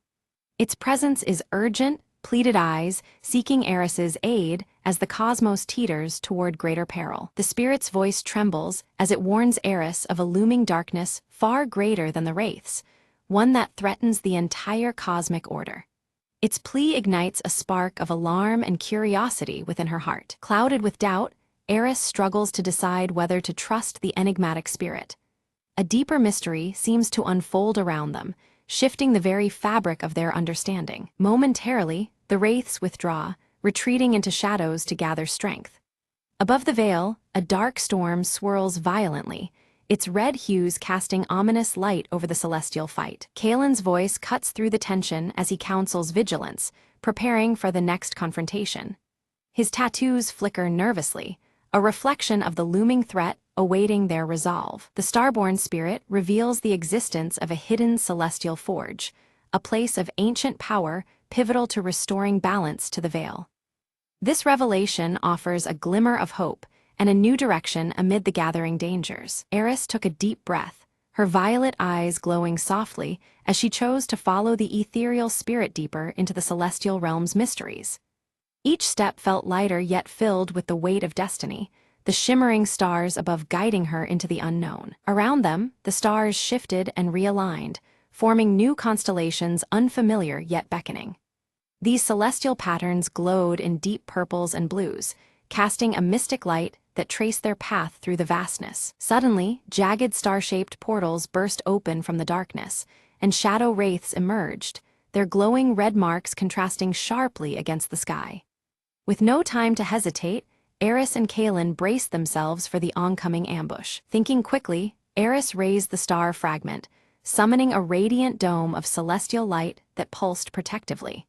Its presence is urgent, pleaded eyes, seeking Eris's aid as the cosmos teeters toward greater peril. The spirit's voice trembles as it warns Eris of a looming darkness far greater than the wraiths, one that threatens the entire cosmic order. Its plea ignites a spark of alarm and curiosity within her heart. Clouded with doubt, Eris struggles to decide whether to trust the enigmatic spirit. A deeper mystery seems to unfold around them, shifting the very fabric of their understanding. Momentarily, the wraiths withdraw, retreating into shadows to gather strength. Above the veil, a dark storm swirls violently, its red hues casting ominous light over the celestial fight. Kaelin's voice cuts through the tension as he counsels vigilance, preparing for the next confrontation. His tattoos flicker nervously, a reflection of the looming threat awaiting their resolve. The starborn spirit reveals the existence of a hidden celestial forge, a place of ancient power pivotal to restoring balance to the veil. This revelation offers a glimmer of hope and a new direction amid the gathering dangers. Eris took a deep breath, her violet eyes glowing softly as she chose to follow the ethereal spirit deeper into the celestial realm's mysteries. Each step felt lighter yet filled with the weight of destiny, the shimmering stars above guiding her into the unknown. Around them, the stars shifted and realigned, forming new constellations unfamiliar yet beckoning. These celestial patterns glowed in deep purples and blues, casting a mystic light that traced their path through the vastness. Suddenly, jagged star-shaped portals burst open from the darkness, and shadow wraiths emerged, their glowing red marks contrasting sharply against the sky. With no time to hesitate, Eris and Kaelin braced themselves for the oncoming ambush. Thinking quickly, Eris raised the star fragment, summoning a radiant dome of celestial light that pulsed protectively.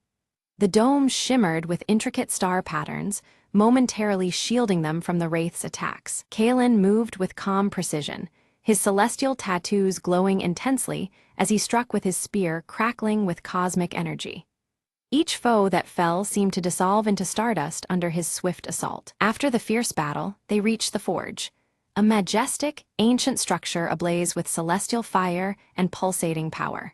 The dome shimmered with intricate star patterns, momentarily shielding them from the wraith's attacks. Kaelin moved with calm precision, his celestial tattoos glowing intensely as he struck with his spear crackling with cosmic energy. Each foe that fell seemed to dissolve into stardust under his swift assault. After the fierce battle, they reached the forge, a majestic, ancient structure ablaze with celestial fire and pulsating power.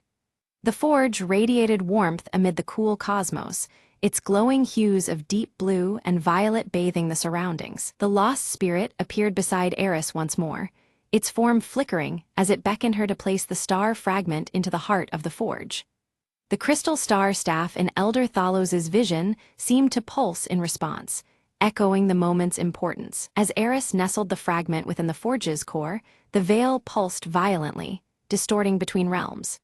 The forge radiated warmth amid the cool cosmos, its glowing hues of deep blue and violet bathing the surroundings. The lost spirit appeared beside Eris once more, its form flickering as it beckoned her to place the star fragment into the heart of the forge. The crystal star staff in Elder Thalos's vision seemed to pulse in response, echoing the moment's importance. As Eris nestled the fragment within the forge's core, the veil pulsed violently, distorting between realms.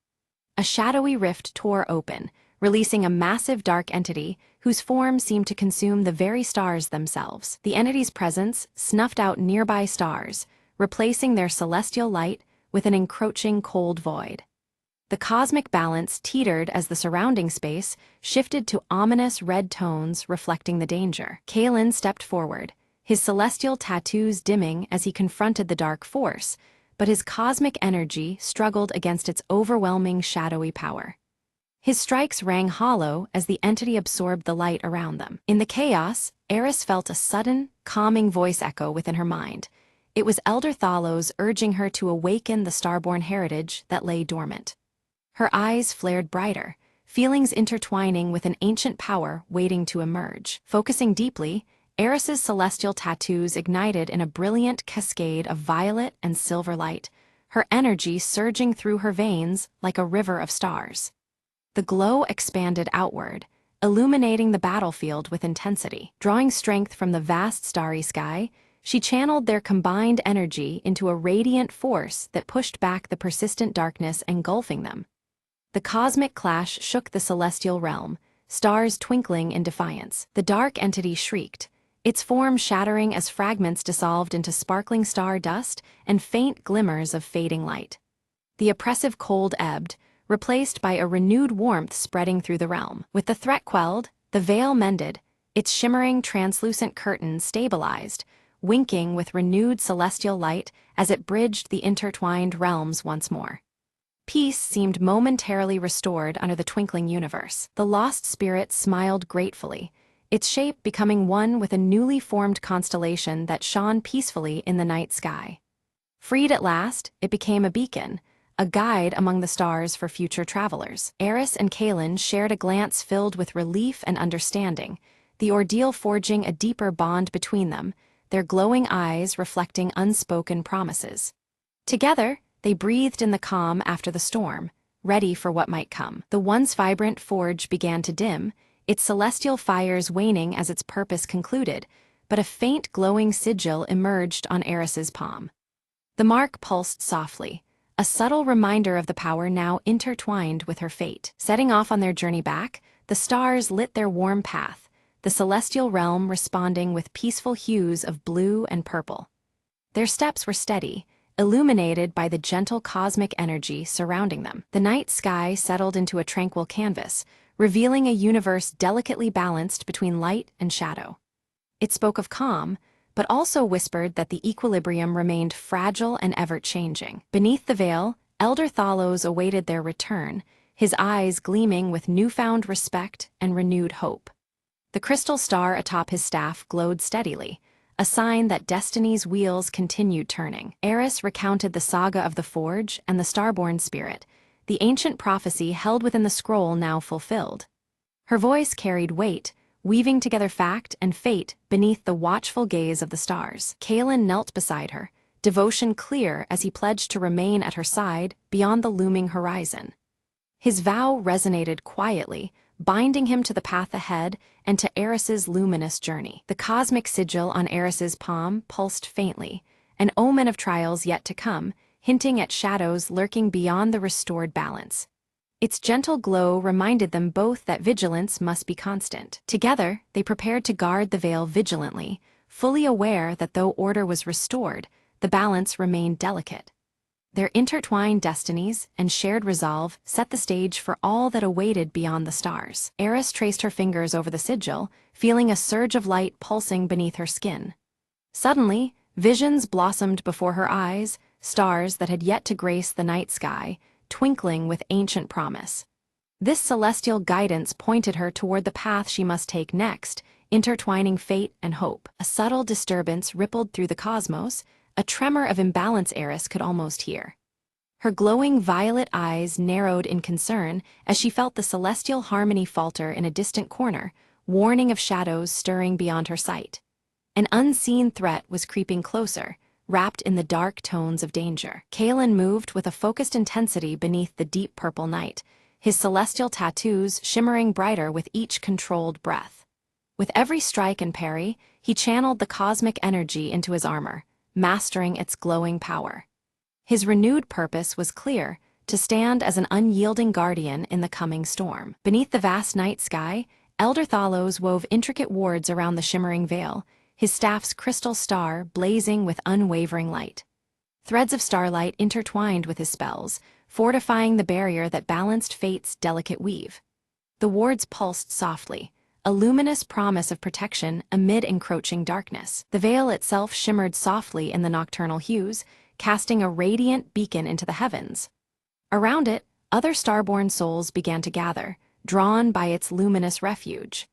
A shadowy rift tore open, releasing a massive dark entity whose form seemed to consume the very stars themselves. The entity's presence snuffed out nearby stars, replacing their celestial light with an encroaching cold void. The cosmic balance teetered as the surrounding space shifted to ominous red tones reflecting the danger. Kalen stepped forward, his celestial tattoos dimming as he confronted the dark force, but his cosmic energy struggled against its overwhelming shadowy power. His strikes rang hollow as the entity absorbed the light around them. In the chaos, Eris felt a sudden, calming voice echo within her mind. It was Elder Thalos urging her to awaken the starborn heritage that lay dormant. Her eyes flared brighter, feelings intertwining with an ancient power waiting to emerge. Focusing deeply, Eris's celestial tattoos ignited in a brilliant cascade of violet and silver light, her energy surging through her veins like a river of stars. The glow expanded outward, illuminating the battlefield with intensity. Drawing strength from the vast starry sky, she channeled their combined energy into a radiant force that pushed back the persistent darkness engulfing them. The cosmic clash shook the celestial realm, stars twinkling in defiance. The dark entity shrieked, its form shattering as fragments dissolved into sparkling star dust and faint glimmers of fading light. The oppressive cold ebbed, replaced by a renewed warmth spreading through the realm. With the threat quelled, the veil mended, its shimmering translucent curtains stabilized, winking with renewed celestial light as it bridged the intertwined realms once more. Peace seemed momentarily restored under the twinkling universe. The lost spirit smiled gratefully, its shape becoming one with a newly formed constellation that shone peacefully in the night sky. Freed at last, it became a beacon, a guide among the stars for future travelers. Eris and Kalen shared a glance filled with relief and understanding, the ordeal forging a deeper bond between them, their glowing eyes reflecting unspoken promises. Together, they breathed in the calm after the storm, ready for what might come. The once vibrant forge began to dim, its celestial fires waning as its purpose concluded, but a faint glowing sigil emerged on Eris's palm. The mark pulsed softly, a subtle reminder of the power now intertwined with her fate. Setting off on their journey back, the stars lit their warm path, the celestial realm responding with peaceful hues of blue and purple. Their steps were steady, illuminated by the gentle cosmic energy surrounding them. The night sky settled into a tranquil canvas, revealing a universe delicately balanced between light and shadow. It spoke of calm, but also whispered that the equilibrium remained fragile and ever-changing. Beneath the veil, Elder Thalos awaited their return, his eyes gleaming with newfound respect and renewed hope. The crystal star atop his staff glowed steadily, a sign that destiny's wheels continued turning. Eris recounted the saga of the forge and the starborn spirit, the ancient prophecy held within the scroll now fulfilled. Her voice carried weight, weaving together fact and fate beneath the watchful gaze of the stars. Kalen knelt beside her, devotion clear as he pledged to remain at her side beyond the looming horizon. His vow resonated quietly, binding him to the path ahead and to Eris's luminous journey. The cosmic sigil on Eris's palm pulsed faintly, an omen of trials yet to come, hinting at shadows lurking beyond the restored balance. Its gentle glow reminded them both that vigilance must be constant. Together, they prepared to guard the veil vigilantly, fully aware that though order was restored, the balance remained delicate. Their intertwined destinies and shared resolve set the stage for all that awaited beyond the stars. Eris traced her fingers over the sigil, feeling a surge of light pulsing beneath her skin. Suddenly, visions blossomed before her eyes, stars that had yet to grace the night sky, twinkling with ancient promise. This celestial guidance pointed her toward the path she must take next, intertwining fate and hope. A subtle disturbance rippled through the cosmos, a tremor of imbalance Eris could almost hear. Her glowing violet eyes narrowed in concern as she felt the celestial harmony falter in a distant corner, warning of shadows stirring beyond her sight. An unseen threat was creeping closer, wrapped in the dark tones of danger. Kalen moved with a focused intensity beneath the deep purple night, his celestial tattoos shimmering brighter with each controlled breath. With every strike and parry, he channeled the cosmic energy into his armor, mastering its glowing power. His renewed purpose was clear: to stand as an unyielding guardian in the coming storm. Beneath the vast night sky, Elder Thalos wove intricate wards around the shimmering veil, his staff's crystal star blazing with unwavering light. Threads of starlight intertwined with his spells, fortifying the barrier that balanced fate's delicate weave. The wards pulsed softly, a luminous promise of protection amid encroaching darkness. The veil itself shimmered softly in the nocturnal hues, casting a radiant beacon into the heavens. Around it, other starborn souls began to gather, drawn by its luminous refuge.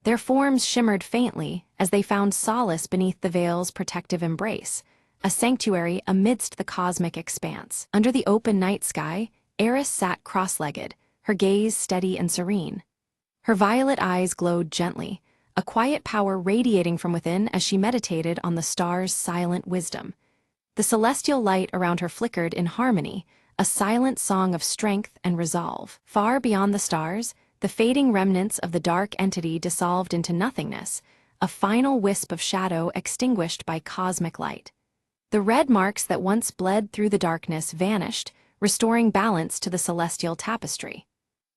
Their forms shimmered faintly as they found solace beneath the veil's protective embrace, a sanctuary amidst the cosmic expanse. Under the open night sky, Eris sat cross-legged, her gaze steady and serene. Her violet eyes glowed gently, a quiet power radiating from within as she meditated on the stars' silent wisdom. The celestial light around her flickered in harmony, a silent song of strength and resolve. Far beyond the stars, the fading remnants of the dark entity dissolved into nothingness, a final wisp of shadow extinguished by cosmic light. The red marks that once bled through the darkness vanished, restoring balance to the celestial tapestry.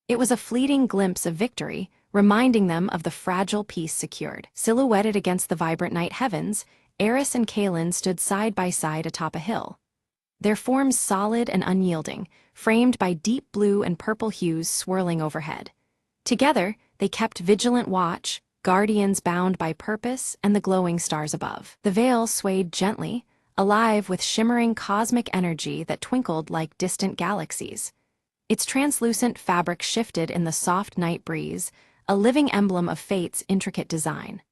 It was a fleeting glimpse of victory, reminding them of the fragile peace secured. Silhouetted against the vibrant night heavens, Eris and Kalen stood side by side atop a hill. Their forms solid and unyielding, framed by deep blue and purple hues swirling overhead. Together, they kept vigilant watch, guardians bound by purpose and the glowing stars above. The veil swayed gently, alive with shimmering cosmic energy that twinkled like distant galaxies. Its translucent fabric shifted in the soft night breeze, a living emblem of fate's intricate design.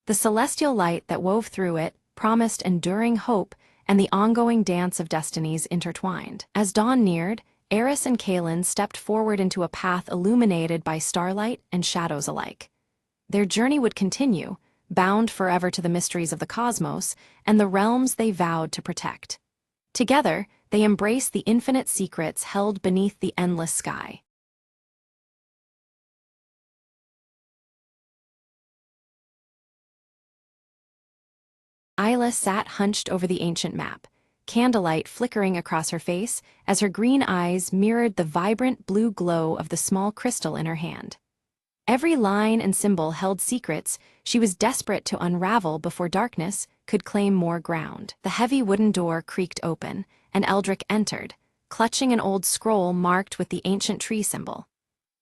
The celestial light that wove through it promised enduring hope and the ongoing dance of destinies intertwined. As dawn neared, Eris and Kalen stepped forward into a path illuminated by starlight and shadows alike. Their journey would continue, bound forever to the mysteries of the cosmos and the realms they vowed to protect. Together, they embraced the infinite secrets held beneath the endless sky. Isla sat hunched over the ancient map, candlelight flickering across her face as her green eyes mirrored the vibrant blue glow of the small crystal in her hand. Every line and symbol held secrets she was desperate to unravel before darkness could claim more ground. The heavy wooden door creaked open, and Eldrick entered, clutching an old scroll marked with the ancient tree symbol.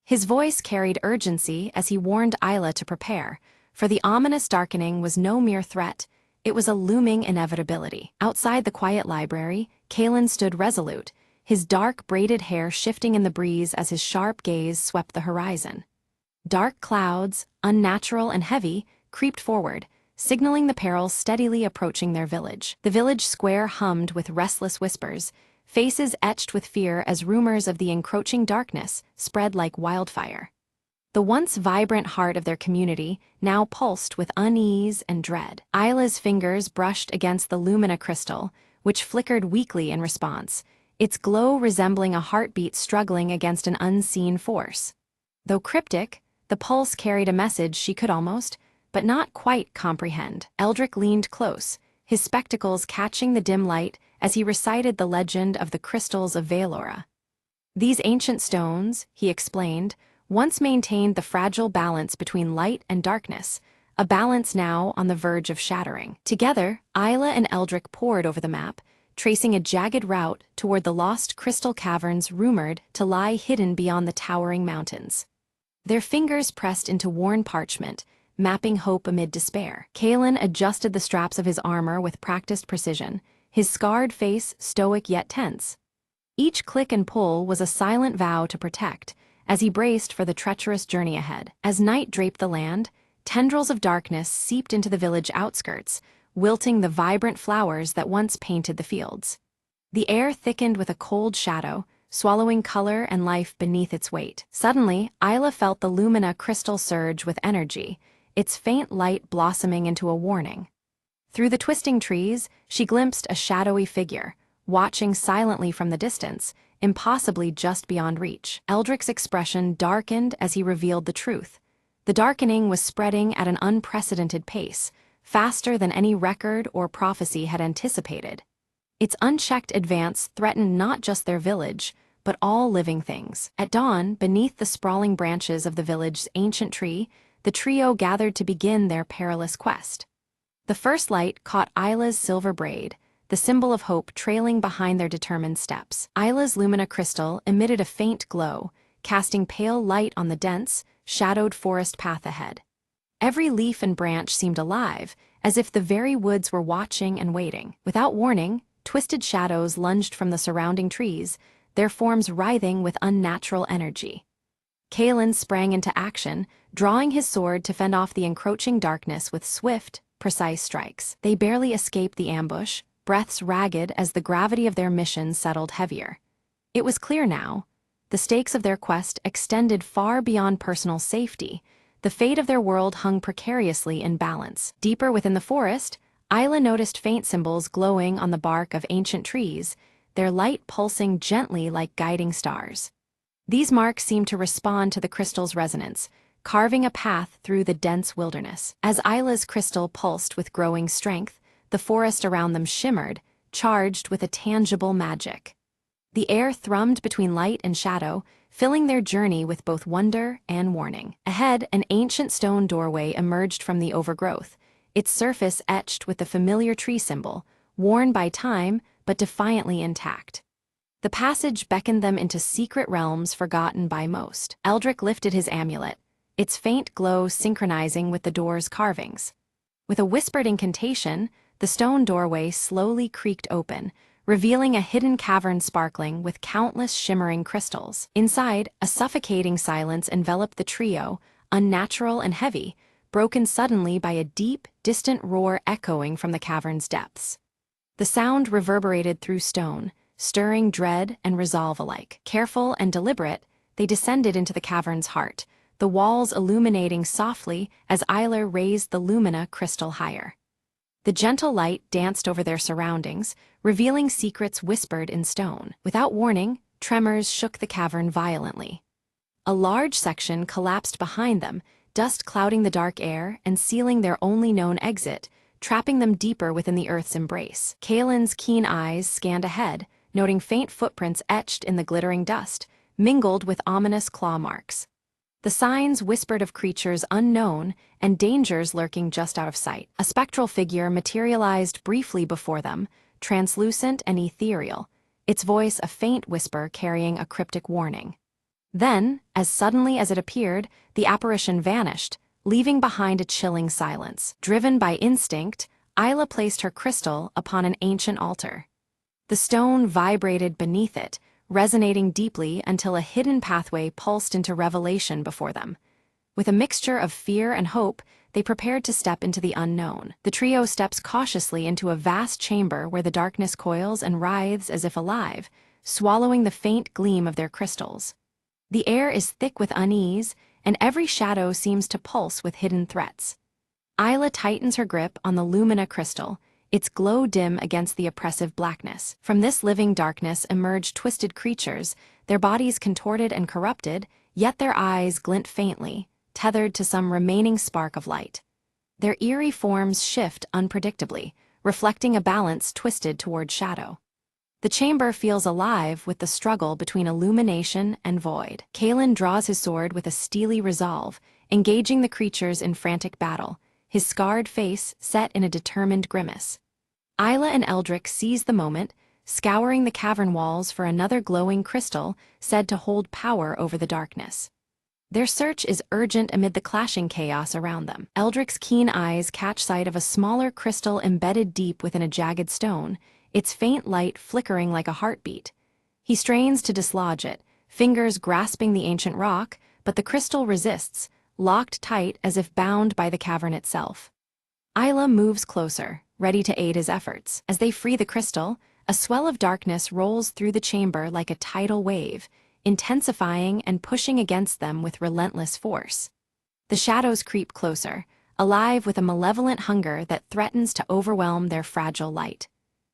His voice carried urgency as he warned Isla to prepare, for the ominous darkening was no mere threat. It was a looming inevitability. Outside the quiet library, Kalen stood resolute, his dark braided hair shifting in the breeze as his sharp gaze swept the horizon. Dark clouds, unnatural and heavy, creeped forward, signaling the perils steadily approaching their village. The village square hummed with restless whispers, faces etched with fear as rumors of the encroaching darkness spread like wildfire. The once vibrant heart of their community now pulsed with unease and dread. Isla's fingers brushed against the lumina crystal, which flickered weakly in response, its glow resembling a heartbeat struggling against an unseen force. Though cryptic, the pulse carried a message she could almost, but not quite, comprehend. Eldrick leaned close, his spectacles catching the dim light as he recited the legend of the crystals of Valora. These ancient stones, he explained, once maintained the fragile balance between light and darkness, a balance now on the verge of shattering. Together, Isla and Eldrick pored over the map, tracing a jagged route toward the lost crystal caverns rumored to lie hidden beyond the towering mountains. Their fingers pressed into worn parchment, mapping hope amid despair. Kalen adjusted the straps of his armor with practiced precision, his scarred face stoic yet tense. Each click and pull was a silent vow to protect, as he braced for the treacherous journey ahead. As night draped the land, tendrils of darkness seeped into the village outskirts, wilting the vibrant flowers that once painted the fields. The air thickened with a cold shadow, swallowing color and life beneath its weight. Suddenly, Isla felt the Lumina crystal surge with energy, its faint light blossoming into a warning. Through the twisting trees, she glimpsed a shadowy figure, watching silently from the distance, impossibly just beyond reach. Eldric's expression darkened as he revealed the truth. The darkening was spreading at an unprecedented pace, faster than any record or prophecy had anticipated. Its unchecked advance threatened not just their village, but all living things. At dawn, beneath the sprawling branches of the village's ancient tree, the trio gathered to begin their perilous quest. The first light caught Isla's silver braid, the symbol of hope trailing behind their determined steps. Isla's Lumina crystal emitted a faint glow, casting pale light on the dense, shadowed forest path ahead. Every leaf and branch seemed alive, as if the very woods were watching and waiting. Without warning, twisted shadows lunged from the surrounding trees, their forms writhing with unnatural energy. Kalen sprang into action, drawing his sword to fend off the encroaching darkness with swift, precise strikes. They barely escaped the ambush, breaths ragged as the gravity of their mission settled heavier. It was clear now. The stakes of their quest extended far beyond personal safety. The fate of their world hung precariously in balance. Deeper within the forest, Isla noticed faint symbols glowing on the bark of ancient trees, their light pulsing gently like guiding stars. These marks seemed to respond to the crystal's resonance, carving a path through the dense wilderness. As Isla's crystal pulsed with growing strength, the forest around them shimmered, charged with a tangible magic. The air thrummed between light and shadow, filling their journey with both wonder and warning. Ahead, an ancient stone doorway emerged from the overgrowth, its surface etched with the familiar tree symbol, worn by time but defiantly intact. The passage beckoned them into secret realms forgotten by most. Eldric lifted his amulet, its faint glow synchronizing with the door's carvings. With a whispered incantation, the stone doorway slowly creaked open, revealing a hidden cavern sparkling with countless shimmering crystals. Inside, a suffocating silence enveloped the trio, unnatural and heavy, broken suddenly by a deep, distant roar echoing from the cavern's depths. The sound reverberated through stone, stirring dread and resolve alike. Careful and deliberate, they descended into the cavern's heart, the walls illuminating softly as Isla raised the Lumina crystal higher. The gentle light danced over their surroundings, revealing secrets whispered in stone. Without warning, tremors shook the cavern violently. A large section collapsed behind them, dust clouding the dark air and sealing their only known exit, trapping them deeper within the earth's embrace. Kalen's keen eyes scanned ahead, noting faint footprints etched in the glittering dust, mingled with ominous claw marks. The signs whispered of creatures unknown and dangers lurking just out of sight. A spectral figure materialized briefly before them, translucent and ethereal, its voice a faint whisper carrying a cryptic warning. Then, as suddenly as it appeared, the apparition vanished, leaving behind a chilling silence. Driven by instinct, Isla placed her crystal upon an ancient altar. The stone vibrated beneath it, resonating deeply until a hidden pathway pulsed into revelation before them. With a mixture of fear and hope, they prepared to step into the unknown. The trio steps cautiously into a vast chamber where the darkness coils and writhes as if alive, swallowing the faint gleam of their crystals. The air is thick with unease, and every shadow seems to pulse with hidden threats. Isla tightens her grip on the Lumina crystal, its glow dim against the oppressive blackness. From this living darkness emerge twisted creatures, their bodies contorted and corrupted, yet their eyes glint faintly, tethered to some remaining spark of light. Their eerie forms shift unpredictably, reflecting a balance twisted toward shadow. The chamber feels alive with the struggle between illumination and void. Kalen draws his sword with a steely resolve, engaging the creatures in frantic battle, his scarred face set in a determined grimace. Isla and Eldric seize the moment, scouring the cavern walls for another glowing crystal said to hold power over the darkness. Their search is urgent amid the clashing chaos around them. Eldric's keen eyes catch sight of a smaller crystal embedded deep within a jagged stone, its faint light flickering like a heartbeat. He strains to dislodge it, fingers grasping the ancient rock, but the crystal resists, locked tight as if bound by the cavern itself. Isla moves closer, ready to aid his efforts. As they free the crystal, a swell of darkness rolls through the chamber like a tidal wave, intensifying and pushing against them with relentless force. The shadows creep closer, alive with a malevolent hunger that threatens to overwhelm their fragile light.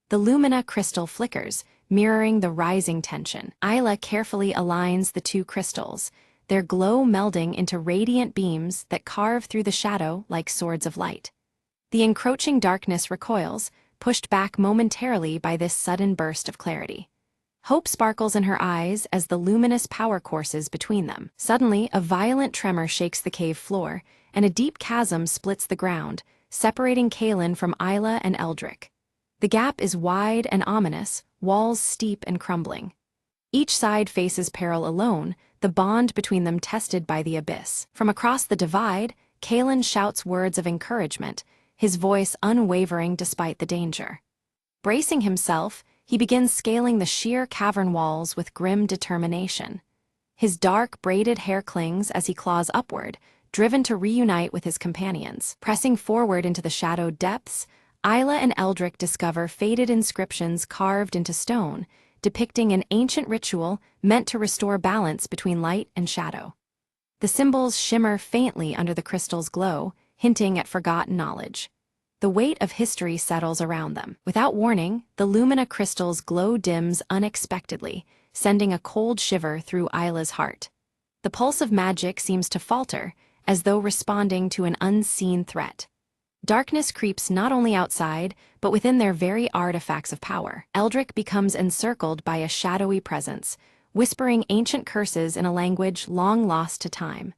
The lumina crystal flickers, mirroring the rising tension. Isla carefully aligns the two crystals, their glow melding into radiant beams that carve through the shadow like swords of light. The encroaching darkness recoils, pushed back momentarily by this sudden burst of clarity. Hope sparkles in her eyes as the luminous power courses between them. Suddenly, a violent tremor shakes the cave floor, and a deep chasm splits the ground, separating Kaelin from Isla and Eldrick. The gap is wide and ominous, walls steep and crumbling. Each side faces peril alone, the bond between them tested by the abyss. From across the divide, Kaelin shouts words of encouragement, his voice unwavering despite the danger. Bracing himself, he begins scaling the sheer cavern walls with grim determination. His dark, braided hair clings as he claws upward, driven to reunite with his companions. Pressing forward into the shadowed depths, Isla and Eldrick discover faded inscriptions carved into stone, depicting an ancient ritual meant to restore balance between light and shadow. The symbols shimmer faintly under the crystal's glow, hinting at forgotten knowledge. The weight of history settles around them. Without warning, the lumina crystal's glow dims unexpectedly, sending a cold shiver through Isla's heart. The pulse of magic seems to falter, as though responding to an unseen threat. Darkness creeps not only outside, but within their very artifacts of power. Eldrick becomes encircled by a shadowy presence, whispering ancient curses in a language long lost to time.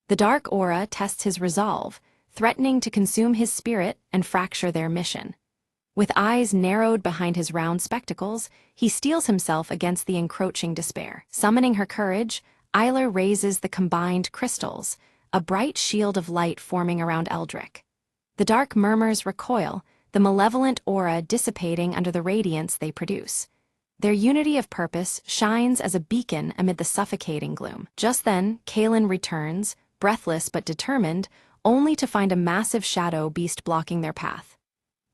The dark aura tests his resolve, threatening to consume his spirit and fracture their mission. With eyes narrowed behind his round spectacles, he steels himself against the encroaching despair. Summoning her courage, Isla raises the combined crystals, a bright shield of light forming around Eldrick. The dark murmurs recoil, the malevolent aura dissipating under the radiance they produce. Their unity of purpose shines as a beacon amid the suffocating gloom. Just then, Kaelin returns, breathless but determined, only to find a massive shadow beast blocking their path.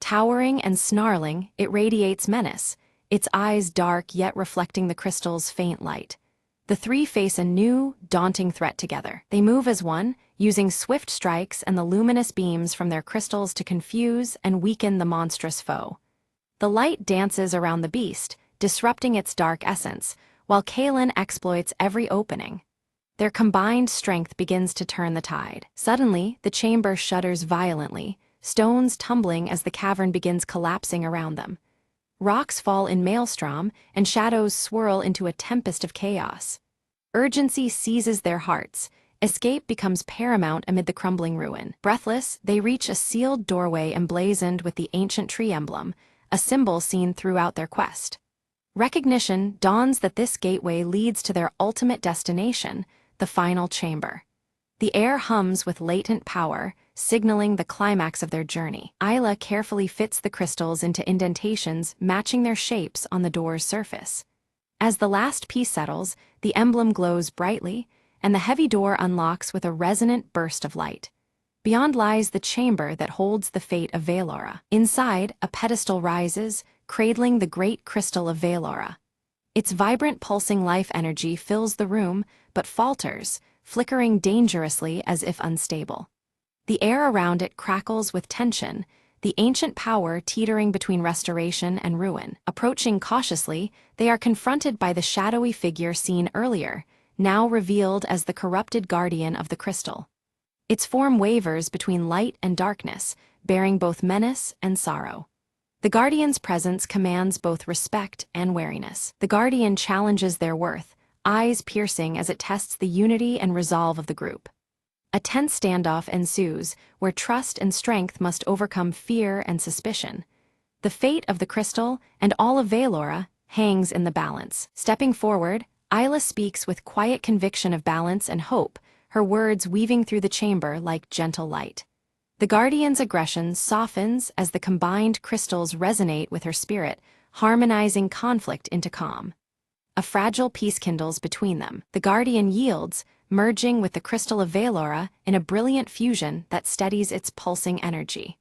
Towering and snarling, it radiates menace, its eyes dark yet reflecting the crystal's faint light. The three face a new, daunting threat together. They move as one, using swift strikes and the luminous beams from their crystals to confuse and weaken the monstrous foe. The light dances around the beast, disrupting its dark essence, while Kaelin exploits every opening. Their combined strength begins to turn the tide. Suddenly, the chamber shudders violently, stones tumbling as the cavern begins collapsing around them. Rocks fall in maelstrom, and shadows swirl into a tempest of chaos. Urgency seizes their hearts. Escape becomes paramount amid the crumbling ruin. Breathless, they reach a sealed doorway emblazoned with the ancient tree emblem, a symbol seen throughout their quest. Recognition dawns that this gateway leads to their ultimate destination, the final chamber. The air hums with latent power, signaling the climax of their journey. Isla carefully fits the crystals into indentations matching their shapes on the door's surface. As the last piece settles, the emblem glows brightly, and the heavy door unlocks with a resonant burst of light. Beyond lies the chamber that holds the fate of Valora. Inside, a pedestal rises, cradling the great crystal of Valora. Its vibrant pulsing life energy fills the room, but falters, flickering dangerously as if unstable. The air around it crackles with tension, the ancient power teetering between restoration and ruin. Approaching cautiously, they are confronted by the shadowy figure seen earlier, now revealed as the corrupted guardian of the crystal. Its form wavers between light and darkness, bearing both menace and sorrow. The Guardian's presence commands both respect and wariness. The Guardian challenges their worth, eyes piercing as it tests the unity and resolve of the group. A tense standoff ensues, where trust and strength must overcome fear and suspicion. The fate of the crystal, and all of Valora, hangs in the balance. Stepping forward, Isla speaks with quiet conviction of balance and hope, her words weaving through the chamber like gentle light. The Guardian's aggression softens as the combined crystals resonate with her spirit, harmonizing conflict into calm. A fragile peace kindles between them. The Guardian yields, merging with the crystal of Valora in a brilliant fusion that steadies its pulsing energy.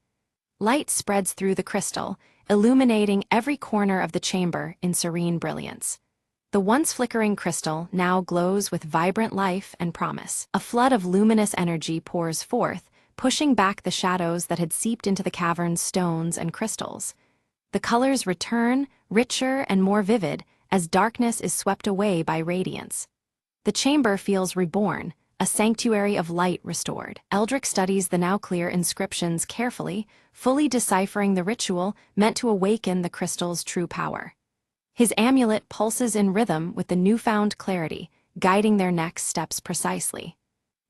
Light spreads through the crystal, illuminating every corner of the chamber in serene brilliance. The once flickering crystal now glows with vibrant life and promise. A flood of luminous energy pours forth, pushing back the shadows that had seeped into the cavern's stones and crystals. The colors return, richer and more vivid, as darkness is swept away by radiance. The chamber feels reborn, a sanctuary of light restored. Eldrick studies the now clear inscriptions carefully, fully deciphering the ritual meant to awaken the crystal's true power. His amulet pulses in rhythm with the newfound clarity, guiding their next steps precisely.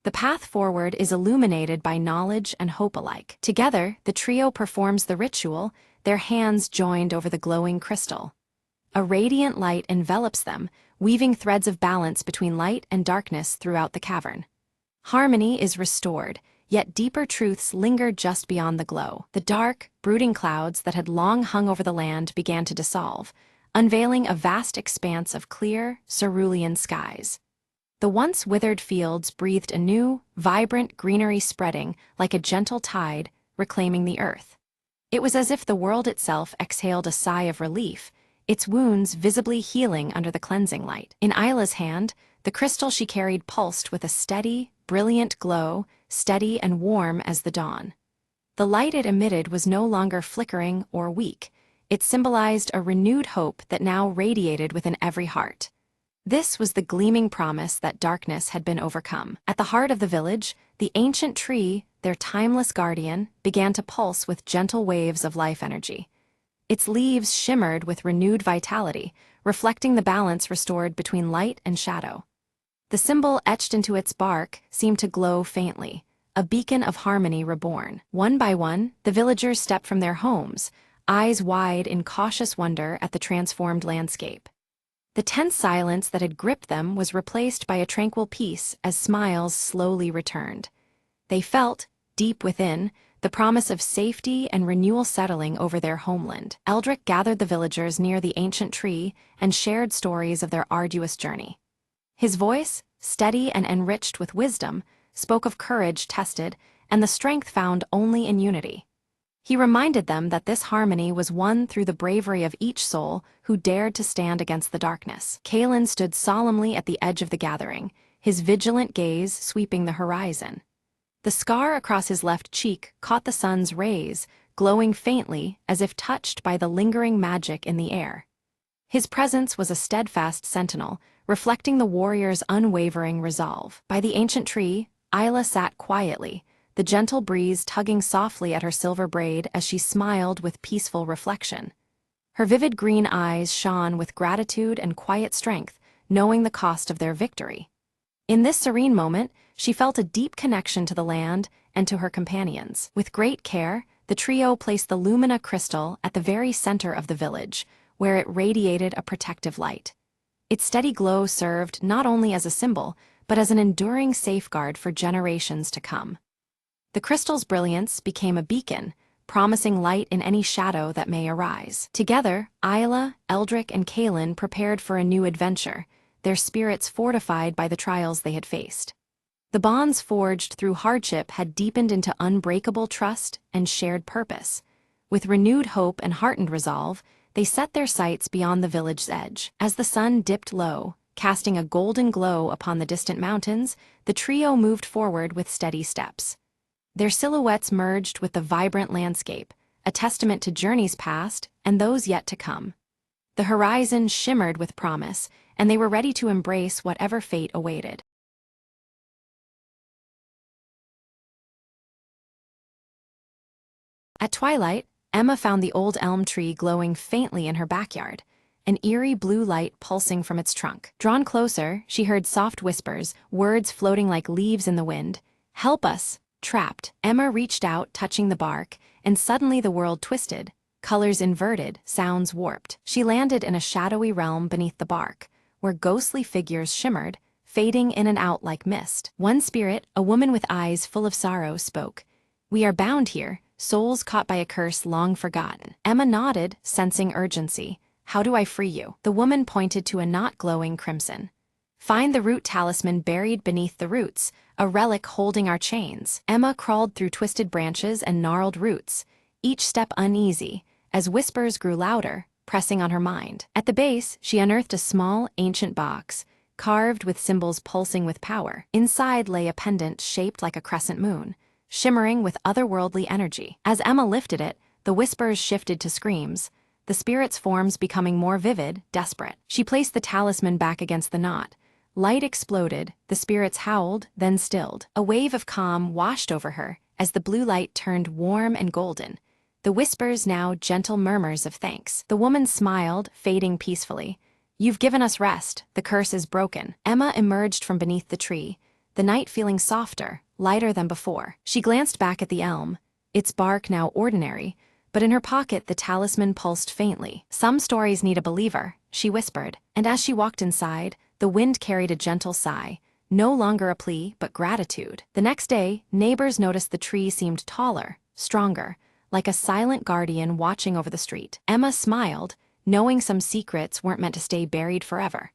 The path forward is illuminated by knowledge and hope alike. Together, the trio performs the ritual, their hands joined over the glowing crystal. A radiant light envelops them, weaving threads of balance between light and darkness throughout the cavern. Harmony is restored, yet deeper truths linger just beyond the glow. The dark, brooding clouds that had long hung over the land began to dissolve, unveiling a vast expanse of clear, cerulean skies. The once withered fields breathed anew, vibrant greenery spreading like a gentle tide, reclaiming the earth. It was as if the world itself exhaled a sigh of relief, its wounds visibly healing under the cleansing light. In Isla's hand, the crystal she carried pulsed with a steady, brilliant glow, steady and warm as the dawn. The light it emitted was no longer flickering or weak. It symbolized a renewed hope that now radiated within every heart. This was the gleaming promise that darkness had been overcome. At the heart of the village, the ancient tree, their timeless guardian, began to pulse with gentle waves of life energy. Its leaves shimmered with renewed vitality, reflecting the balance restored between light and shadow. The symbol etched into its bark seemed to glow faintly, a beacon of harmony reborn. One by one, the villagers stepped from their homes, eyes wide in cautious wonder at the transformed landscape. The tense silence that had gripped them was replaced by a tranquil peace as smiles slowly returned. They felt, deep within, the promise of safety and renewal settling over their homeland. Eldrick gathered the villagers near the ancient tree and shared stories of their arduous journey. His voice, steady and enriched with wisdom, spoke of courage tested and the strength found only in unity. He reminded them that this harmony was won through the bravery of each soul who dared to stand against the darkness. Kalen stood solemnly at the edge of the gathering, his vigilant gaze sweeping the horizon. The scar across his left cheek caught the sun's rays, glowing faintly as if touched by the lingering magic in the air. His presence was a steadfast sentinel, reflecting the warrior's unwavering resolve. By the ancient tree, Isla sat quietly, the gentle breeze tugging softly at her silver braid as she smiled with peaceful reflection. Her vivid green eyes shone with gratitude and quiet strength, knowing the cost of their victory. In this serene moment, she felt a deep connection to the land and to her companions. With great care, the trio placed the Lumina crystal at the very center of the village, where it radiated a protective light. Its steady glow served not only as a symbol, but as an enduring safeguard for generations to come. The crystal's brilliance became a beacon, promising light in any shadow that may arise. Together, Isla, Eldrick, and Kalen prepared for a new adventure, their spirits fortified by the trials they had faced. The bonds forged through hardship had deepened into unbreakable trust and shared purpose. With renewed hope and heartened resolve, they set their sights beyond the village's edge. As the sun dipped low, casting a golden glow upon the distant mountains, the trio moved forward with steady steps. Their silhouettes merged with the vibrant landscape, a testament to journeys past and those yet to come. The horizon shimmered with promise, and they were ready to embrace whatever fate awaited. At twilight, Emma found the old elm tree glowing faintly in her backyard, an eerie blue light pulsing from its trunk. Drawn closer, she heard soft whispers, words floating like leaves in the wind. "Help us!" Trapped, Emma reached out, touching the bark, and suddenly the world twisted, colors inverted, sounds warped. She landed in a shadowy realm beneath the bark, where ghostly figures shimmered, fading in and out like mist. One spirit, a woman with eyes full of sorrow, spoke. "We are bound here, souls caught by a curse long forgotten." Emma nodded, sensing urgency. "How do I free you?" The woman pointed to a knot glowing crimson. "Find the root talisman buried beneath the roots, a relic holding our chains." Emma crawled through twisted branches and gnarled roots, each step uneasy, as whispers grew louder, pressing on her mind. At the base, she unearthed a small, ancient box, carved with symbols pulsing with power. Inside lay a pendant shaped like a crescent moon, shimmering with otherworldly energy. As Emma lifted it, the whispers shifted to screams, the spirit's forms becoming more vivid, desperate. She placed the talisman back against the knot. Light exploded, the spirits howled, then stilled. A wave of calm washed over her as the blue light turned warm and golden, the whispers now gentle murmurs of thanks. The woman smiled, fading peacefully. "You've given us rest, the curse is broken." Emma emerged from beneath the tree, the night feeling softer, lighter than before. She glanced back at the elm, its bark now ordinary, but in her pocket the talisman pulsed faintly. "Some stories need a believer," she whispered, and as she walked inside, the wind carried a gentle sigh, no longer a plea but gratitude. The next day, neighbors noticed the tree seemed taller, stronger, like a silent guardian watching over the street. Emma smiled, knowing some secrets weren't meant to stay buried forever.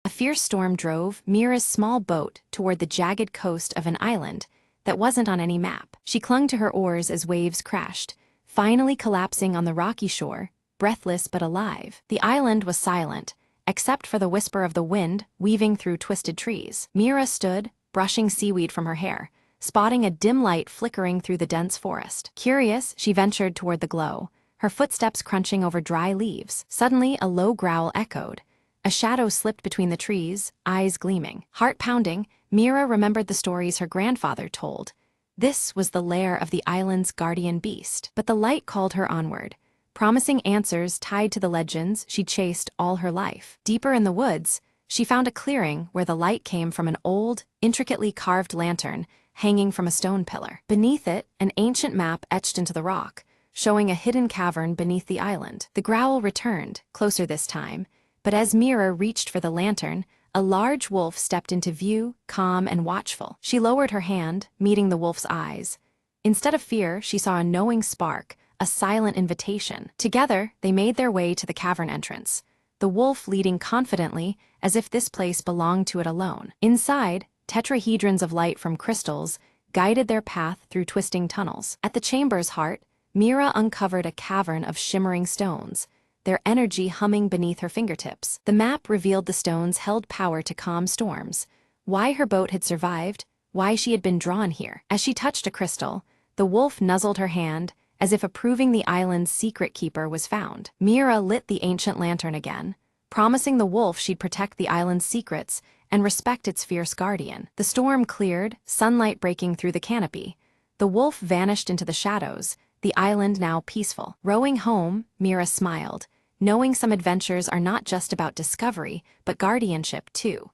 A fierce storm drove Mira's small boat toward the jagged coast of an island that wasn't on any map. She clung to her oars as waves crashed, finally collapsing on the rocky shore, breathless but alive. The island was silent, except for the whisper of the wind weaving through twisted trees. Mira stood, brushing seaweed from her hair, spotting a dim light flickering through the dense forest. Curious, she ventured toward the glow, her footsteps crunching over dry leaves. Suddenly, a low growl echoed. A shadow slipped between the trees, eyes gleaming. Heart pounding, Mira remembered the stories her grandfather told. This was the lair of the island's guardian beast. But the light called her onward, promising answers tied to the legends she'd chased all her life. Deeper in the woods, she found a clearing where the light came from an old, intricately carved lantern hanging from a stone pillar. Beneath it, an ancient map etched into the rock, showing a hidden cavern beneath the island. The growl returned, closer this time, but as Mira reached for the lantern, a large wolf stepped into view, calm and watchful. She lowered her hand, meeting the wolf's eyes. Instead of fear, she saw a knowing spark, a silent invitation. Together, they made their way to the cavern entrance, the wolf leading confidently as if this place belonged to it alone. Inside, tetrahedrons of light from crystals guided their path through twisting tunnels. At the chamber's heart, Mira uncovered a cavern of shimmering stones, their energy humming beneath her fingertips. The map revealed the stones held power to calm storms, why her boat had survived, why she had been drawn here. As she touched a crystal, the wolf nuzzled her hand, as if approving the island's secret keeper was found. Mira lit the ancient lantern again, promising the wolf she'd protect the island's secrets and respect its fierce guardian. The storm cleared, sunlight breaking through the canopy. The wolf vanished into the shadows, the island now peaceful. Rowing home, Mira smiled, knowing some adventures are not just about discovery, but guardianship too.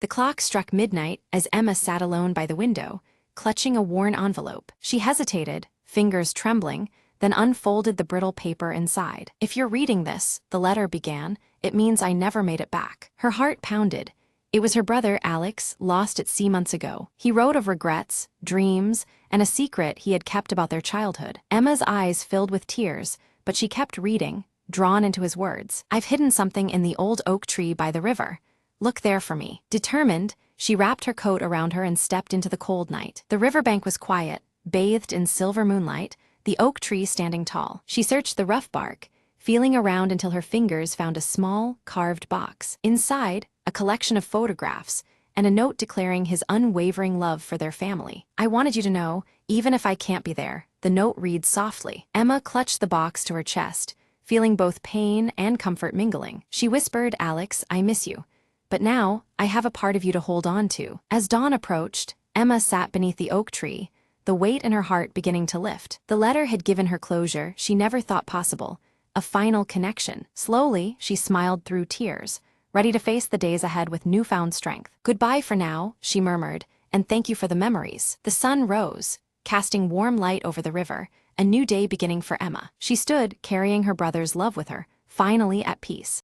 The clock struck midnight as Emma sat alone by the window, clutching a worn envelope. She hesitated, fingers trembling, then unfolded the brittle paper inside. "If you're reading this," the letter began, "it means I never made it back." Her heart pounded. It was her brother, Alex, lost at sea months ago. He wrote of regrets, dreams, and a secret he had kept about their childhood. Emma's eyes filled with tears, but she kept reading, drawn into his words. "I've hidden something in the old oak tree by the river. Look there for me." Determined, she wrapped her coat around her and stepped into the cold night. The riverbank was quiet, bathed in silver moonlight, the oak tree standing tall. She searched the rough bark, feeling around until her fingers found a small, carved box. Inside, a collection of photographs, and a note declaring his unwavering love for their family. "I wanted you to know, even if I can't be there," the note reads softly. Emma clutched the box to her chest, feeling both pain and comfort mingling. She whispered, "Alex, I miss you. But now, I have a part of you to hold on to." As dawn approached, Emma sat beneath the oak tree, the weight in her heart beginning to lift. The letter had given her closure she never thought possible, a final connection. Slowly, she smiled through tears, ready to face the days ahead with newfound strength. "Goodbye for now," she murmured, "and thank you for the memories." The sun rose, casting warm light over the river, a new day beginning for Emma. She stood, carrying her brother's love with her, finally at peace.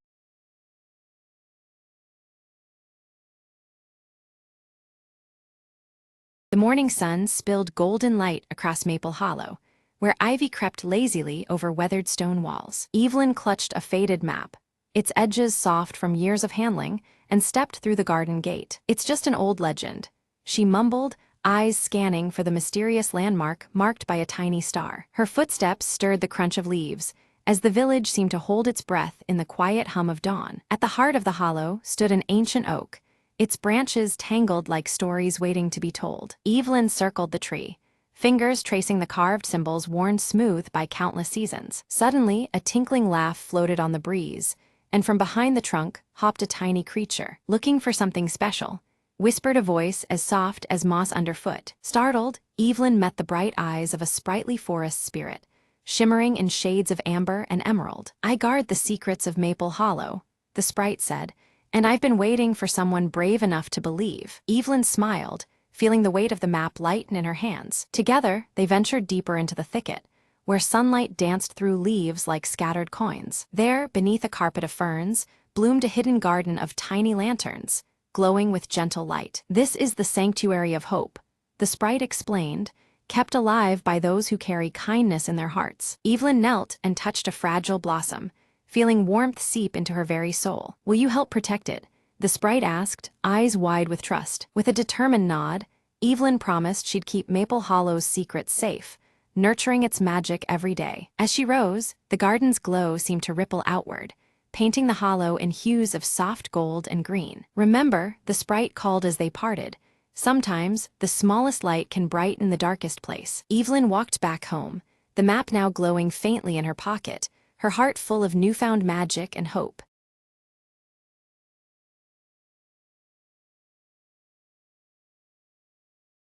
The morning sun spilled golden light across Maple Hollow, where ivy crept lazily over weathered stone walls. Evelyn clutched a faded map, its edges soft from years of handling, and stepped through the garden gate. "It's just an old legend," she mumbled, eyes scanning for the mysterious landmark marked by a tiny star. Her footsteps stirred the crunch of leaves, as the village seemed to hold its breath in the quiet hum of dawn. At the heart of the hollow stood an ancient oak, its branches tangled like stories waiting to be told. Evelyn circled the tree, fingers tracing the carved symbols worn smooth by countless seasons. Suddenly, a tinkling laugh floated on the breeze, and from behind the trunk hopped a tiny creature. "Looking for something special," whispered a voice as soft as moss underfoot. Startled, Evelyn met the bright eyes of a sprightly forest spirit, shimmering in shades of amber and emerald. "I guard the secrets of Maple Hollow," the sprite said, "and I've been waiting for someone brave enough to believe." Evelyn smiled, feeling the weight of the map lighten in her hands. Together, they ventured deeper into the thicket, where sunlight danced through leaves like scattered coins. There, beneath a carpet of ferns, bloomed a hidden garden of tiny lanterns, glowing with gentle light. "This is the sanctuary of hope," the sprite explained, "kept alive by those who carry kindness in their hearts." Evelyn knelt and touched a fragile blossom, feeling warmth seep into her very soul. "Will you help protect it?" the sprite asked, eyes wide with trust. With a determined nod, Evelyn promised she'd keep Maple Hollow's secrets safe, nurturing its magic every day. As she rose, the garden's glow seemed to ripple outward, painting the hollow in hues of soft gold and green. "Remember," the sprite called as they parted, "sometimes the smallest light can brighten the darkest place." Evelyn walked back home, the map now glowing faintly in her pocket, her heart full of newfound magic and hope.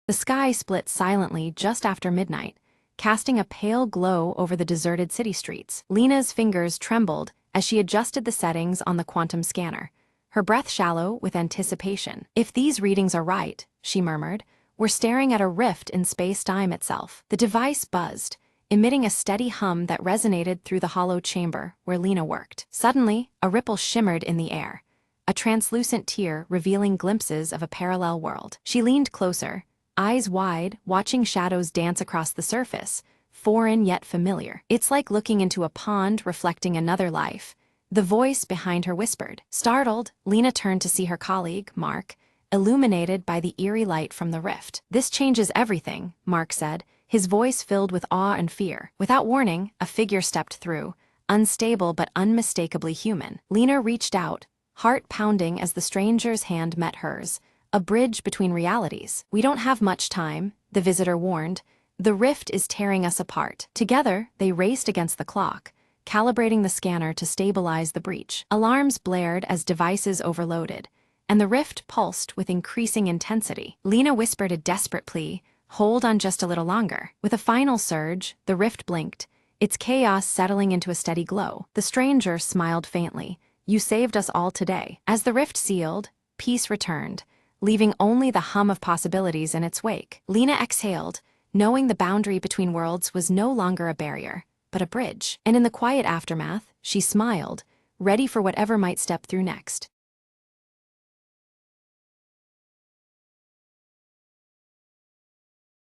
The sky split silently just after midnight, casting a pale glow over the deserted city streets. Lena's fingers trembled as she adjusted the settings on the quantum scanner, her breath shallow with anticipation. "If these readings are right," she murmured, "we're staring at a rift in space-time itself." The device buzzed, emitting a steady hum that resonated through the hollow chamber where Lena worked. Suddenly, a ripple shimmered in the air, a translucent tear revealing glimpses of a parallel world. She leaned closer, eyes wide, watching shadows dance across the surface, foreign yet familiar. "It's like looking into a pond reflecting another life," the voice behind her whispered. Startled, Lena turned to see her colleague, Mark, illuminated by the eerie light from the rift. "This changes everything," Mark said, his voice filled with awe and fear. Without warning, a figure stepped through, unstable but unmistakably human. Lena reached out, heart pounding as the stranger's hand met hers, a bridge between realities. "We don't have much time," the visitor warned. "The rift is tearing us apart." Together, they raced against the clock, calibrating the scanner to stabilize the breach. Alarms blared as devices overloaded, and the rift pulsed with increasing intensity. Lena whispered a desperate plea, "Hold on just a little longer." With a final surge, the rift blinked, its chaos settling into a steady glow. The stranger smiled faintly. "You saved us all today." As the rift sealed, peace returned, leaving only the hum of possibilities in its wake. Lena exhaled, knowing the boundary between worlds was no longer a barrier, but a bridge. And in the quiet aftermath, she smiled, ready for whatever might step through next.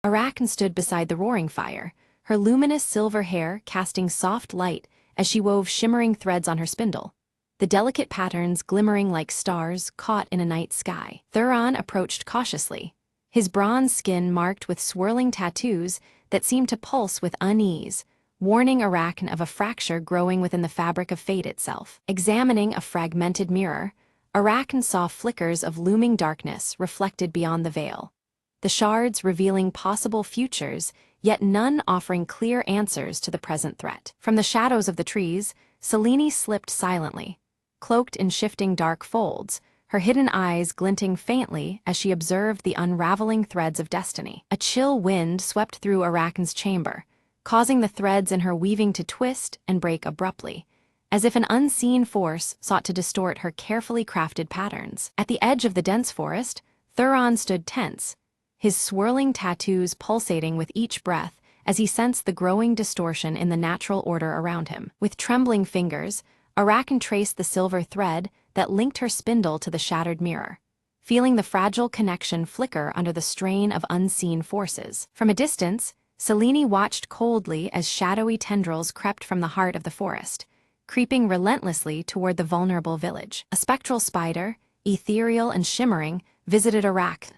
Arachne stood beside the roaring fire, her luminous silver hair casting soft light as she wove shimmering threads on her spindle, the delicate patterns glimmering like stars caught in a night sky. Thuron approached cautiously, his bronze skin marked with swirling tattoos that seemed to pulse with unease, warning Arachne of a fracture growing within the fabric of fate itself. Examining a fragmented mirror, Arachne saw flickers of looming darkness reflected beyond the veil, the shards revealing possible futures, yet none offering clear answers to the present threat. From the shadows of the trees, Selene slipped silently, cloaked in shifting dark folds, her hidden eyes glinting faintly as she observed the unraveling threads of destiny. A chill wind swept through Arachne's chamber, causing the threads in her weaving to twist and break abruptly, as if an unseen force sought to distort her carefully crafted patterns. At the edge of the dense forest, Thuron stood tense, his swirling tattoos pulsating with each breath as he sensed the growing distortion in the natural order around him. With trembling fingers, Arachne traced the silver thread that linked her spindle to the shattered mirror, feeling the fragile connection flicker under the strain of unseen forces. From a distance, Selene watched coldly as shadowy tendrils crept from the heart of the forest, creeping relentlessly toward the vulnerable village. A spectral spider, ethereal and shimmering, visited Arachne,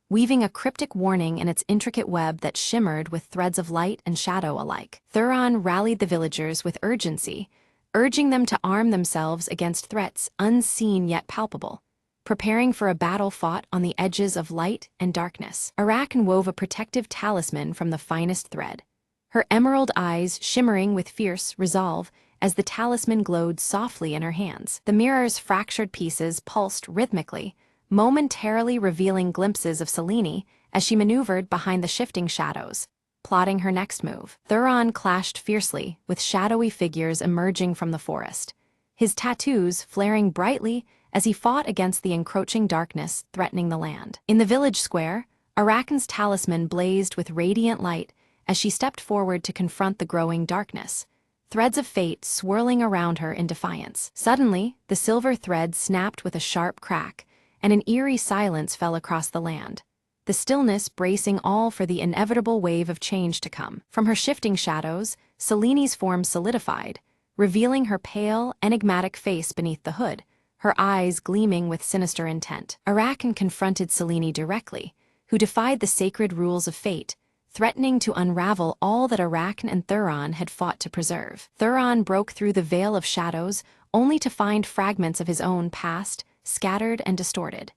weaving a cryptic warning in its intricate web that shimmered with threads of light and shadow alike. Thuron rallied the villagers with urgency, urging them to arm themselves against threats unseen yet palpable, preparing for a battle fought on the edges of light and darkness. Arachne wove a protective talisman from the finest thread, her emerald eyes shimmering with fierce resolve as the talisman glowed softly in her hands. The mirror's fractured pieces pulsed rhythmically, momentarily revealing glimpses of Selene as she maneuvered behind the shifting shadows, plotting her next move. Thuron clashed fiercely with shadowy figures emerging from the forest, his tattoos flaring brightly as he fought against the encroaching darkness threatening the land. In the village square, Arachne's talisman blazed with radiant light as she stepped forward to confront the growing darkness, threads of fate swirling around her in defiance. Suddenly, the silver thread snapped with a sharp crack, and an eerie silence fell across the land, the stillness bracing all for the inevitable wave of change to come. From her shifting shadows, Selene's form solidified, revealing her pale, enigmatic face beneath the hood, her eyes gleaming with sinister intent. Arachne confronted Selene directly, who defied the sacred rules of fate, threatening to unravel all that Arachne and Thuron had fought to preserve. Thuron broke through the veil of shadows only to find fragments of his own past, scattered and distorted,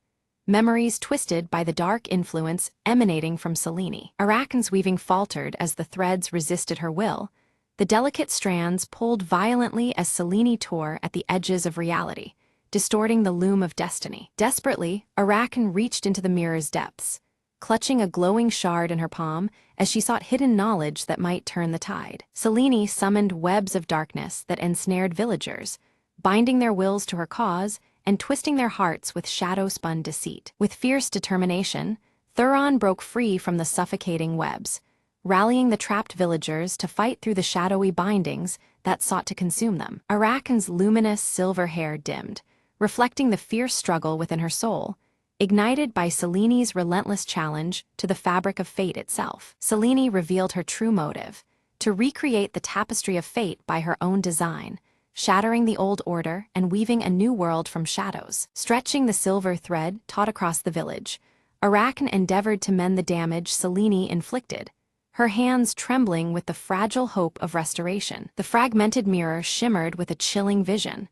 memories twisted by the dark influence emanating from Selene. Arachne's weaving faltered as the threads resisted her will, the delicate strands pulled violently as Selene tore at the edges of reality, distorting the loom of destiny. Desperately, Arachne reached into the mirror's depths, clutching a glowing shard in her palm as she sought hidden knowledge that might turn the tide. Selene summoned webs of darkness that ensnared villagers, binding their wills to her cause and twisting their hearts with shadow-spun deceit. With fierce determination, Thuron broke free from the suffocating webs, rallying the trapped villagers to fight through the shadowy bindings that sought to consume them. Arachne's luminous silver hair dimmed, reflecting the fierce struggle within her soul, ignited by Selene's relentless challenge to the fabric of fate itself. Selene revealed her true motive: to recreate the tapestry of fate by her own design, shattering the old order and weaving a new world from shadows. Stretching the silver thread taut across the village, Arachne endeavored to mend the damage Selene inflicted, her hands trembling with the fragile hope of restoration. The fragmented mirror shimmered with a chilling vision,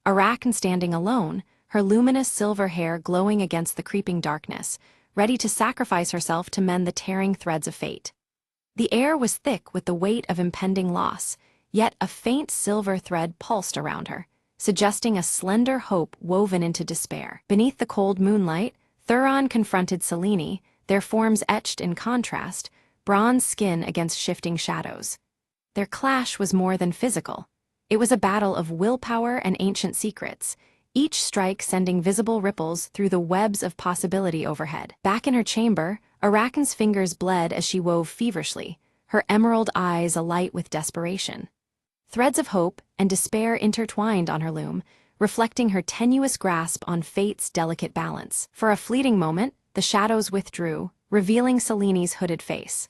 Arachne standing alone, her luminous silver hair glowing against the creeping darkness, ready to sacrifice herself to mend the tearing threads of fate. The air was thick with the weight of impending loss, yet a faint silver thread pulsed around her, suggesting a slender hope woven into despair. Beneath the cold moonlight, Thuron confronted Selene, their forms etched in contrast, bronze skin against shifting shadows. Their clash was more than physical. It was a battle of willpower and ancient secrets, each strike sending visible ripples through the webs of possibility overhead. Back in her chamber, Arachne's fingers bled as she wove feverishly, her emerald eyes alight with desperation. Threads of hope and despair intertwined on her loom, reflecting her tenuous grasp on fate's delicate balance. For a fleeting moment, the shadows withdrew, revealing Selene's hooded face.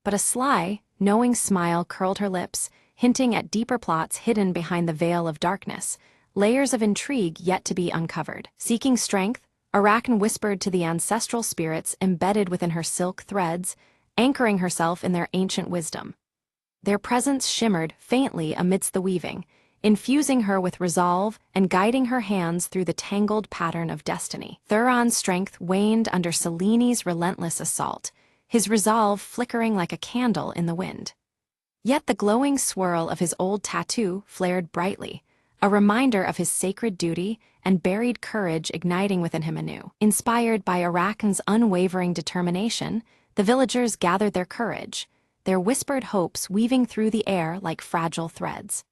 But a sly, knowing smile curled her lips, hinting at deeper plots hidden behind the veil of darkness, layers of intrigue yet to be uncovered. Seeking strength, Arachne whispered to the ancestral spirits embedded within her silk threads, anchoring herself in their ancient wisdom. Their presence shimmered faintly amidst the weaving, infusing her with resolve and guiding her hands through the tangled pattern of destiny. Thuron's strength waned under Selene's relentless assault, his resolve flickering like a candle in the wind. Yet the glowing swirl of his old tattoo flared brightly, a reminder of his sacred duty and buried courage igniting within him anew. Inspired by Arachne's unwavering determination, the villagers gathered their courage, their whispered hopes weaving through the air like fragile threads.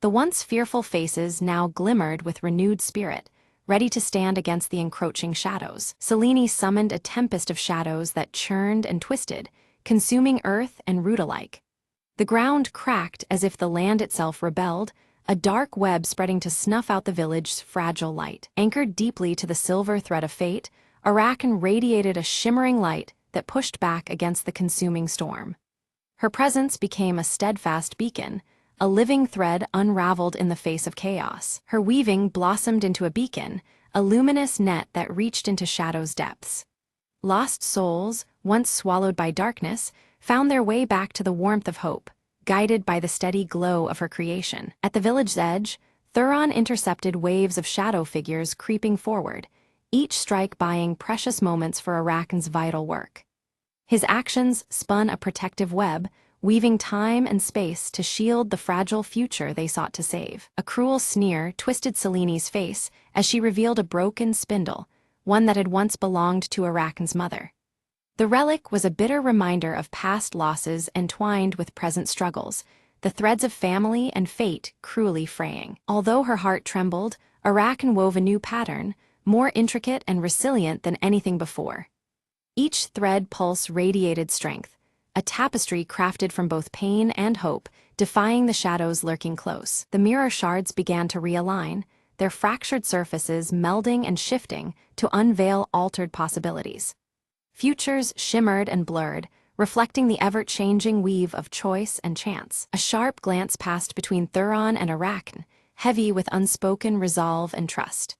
The once fearful faces now glimmered with renewed spirit, ready to stand against the encroaching shadows. Selene summoned a tempest of shadows that churned and twisted, consuming earth and root alike. The ground cracked as if the land itself rebelled, a dark web spreading to snuff out the village's fragile light. Anchored deeply to the silver thread of fate, Arachne radiated a shimmering light that pushed back against the consuming storm. Her presence became a steadfast beacon, a living thread unraveled in the face of chaos. Her weaving blossomed into a beacon, a luminous net that reached into shadow's depths. Lost souls, once swallowed by darkness, found their way back to the warmth of hope, guided by the steady glow of her creation. At the village's edge, Thuron intercepted waves of shadow figures creeping forward, each strike buying precious moments for Arakan's vital work. His actions spun a protective web, weaving time and space to shield the fragile future they sought to save. A cruel sneer twisted Seleni's face as she revealed a broken spindle, one that had once belonged to Arakan's mother. The relic was a bitter reminder of past losses entwined with present struggles, the threads of family and fate cruelly fraying. Although her heart trembled, Arakan wove a new pattern, more intricate and resilient than anything before. Each thread pulse radiated strength, a tapestry crafted from both pain and hope, defying the shadows lurking close. The mirror shards began to realign, their fractured surfaces melding and shifting to unveil altered possibilities. Futures shimmered and blurred, reflecting the ever-changing weave of choice and chance. A sharp glance passed between Thuron and Arakan, heavy with unspoken resolve and trust.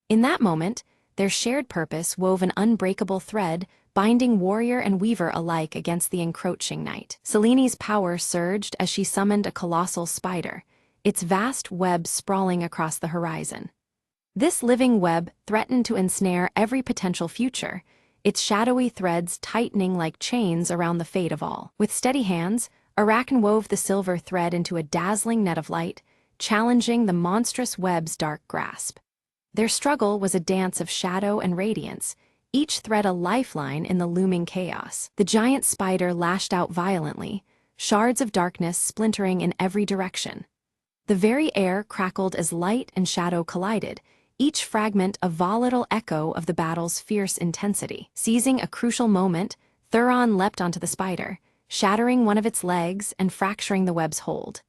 In that moment, their shared purpose wove an unbreakable thread, binding warrior and weaver alike against the encroaching night. Seleni's power surged as she summoned a colossal spider, its vast web sprawling across the horizon. This living web threatened to ensnare every potential future, its shadowy threads tightening like chains around the fate of all. With steady hands, Arakan wove the silver thread into a dazzling net of light, challenging the monstrous web's dark grasp. Their struggle was a dance of shadow and radiance, each thread a lifeline in the looming chaos. The giant spider lashed out violently, shards of darkness splintering in every direction. The very air crackled as light and shadow collided, each fragment a volatile echo of the battle's fierce intensity. Seizing a crucial moment, Thuron leapt onto the spider, shattering one of its legs and fracturing the web's hold.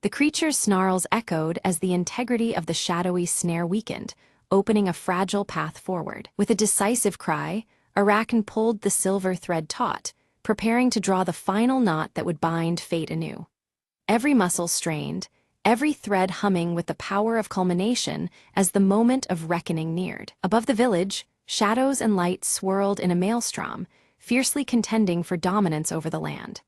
The creature's snarls echoed as the integrity of the shadowy snare weakened, opening a fragile path forward. With a decisive cry, Arakan pulled the silver thread taut, preparing to draw the final knot that would bind fate anew. Every muscle strained, every thread humming with the power of culmination as the moment of reckoning neared. Above the village, shadows and light swirled in a maelstrom, fiercely contending for dominance over the land.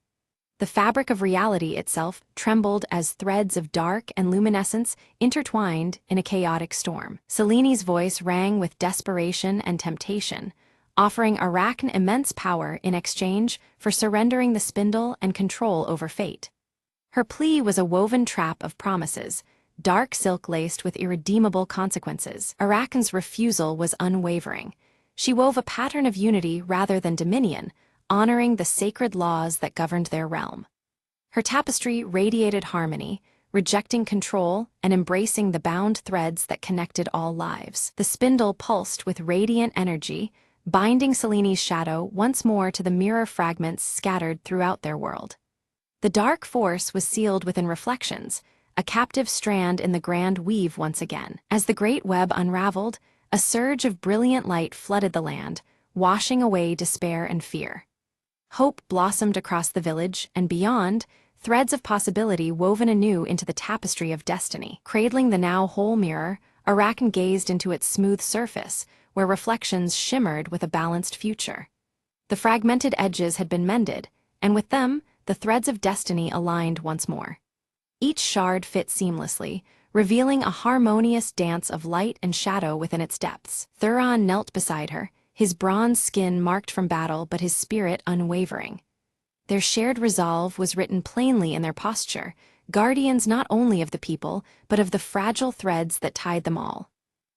The fabric of reality itself trembled as threads of dark and luminescence intertwined in a chaotic storm. Seleni's voice rang with desperation and temptation, offering Arakan immense power in exchange for surrendering the spindle and control over fate. Her plea was a woven trap of promises, dark silk laced with irredeemable consequences. Arakan's refusal was unwavering. She wove a pattern of unity rather than dominion, honoring the sacred laws that governed their realm. Her tapestry radiated harmony, rejecting control and embracing the bound threads that connected all lives. The spindle pulsed with radiant energy, binding Seleni's shadow once more to the mirror fragments scattered throughout their world. The dark force was sealed within reflections, a captive strand in the grand weave once again. As the great web unraveled, a surge of brilliant light flooded the land, washing away despair and fear. Hope blossomed across the village, and beyond, threads of possibility woven anew into the tapestry of destiny. Cradling the now whole mirror, Arakan gazed into its smooth surface, where reflections shimmered with a balanced future. The fragmented edges had been mended, and with them, the threads of destiny aligned once more. Each shard fit seamlessly, revealing a harmonious dance of light and shadow within its depths. Thuron knelt beside her, his bronze skin marked from battle but his spirit unwavering. Their shared resolve was written plainly in their posture, guardians not only of the people, but of the fragile threads that tied them all.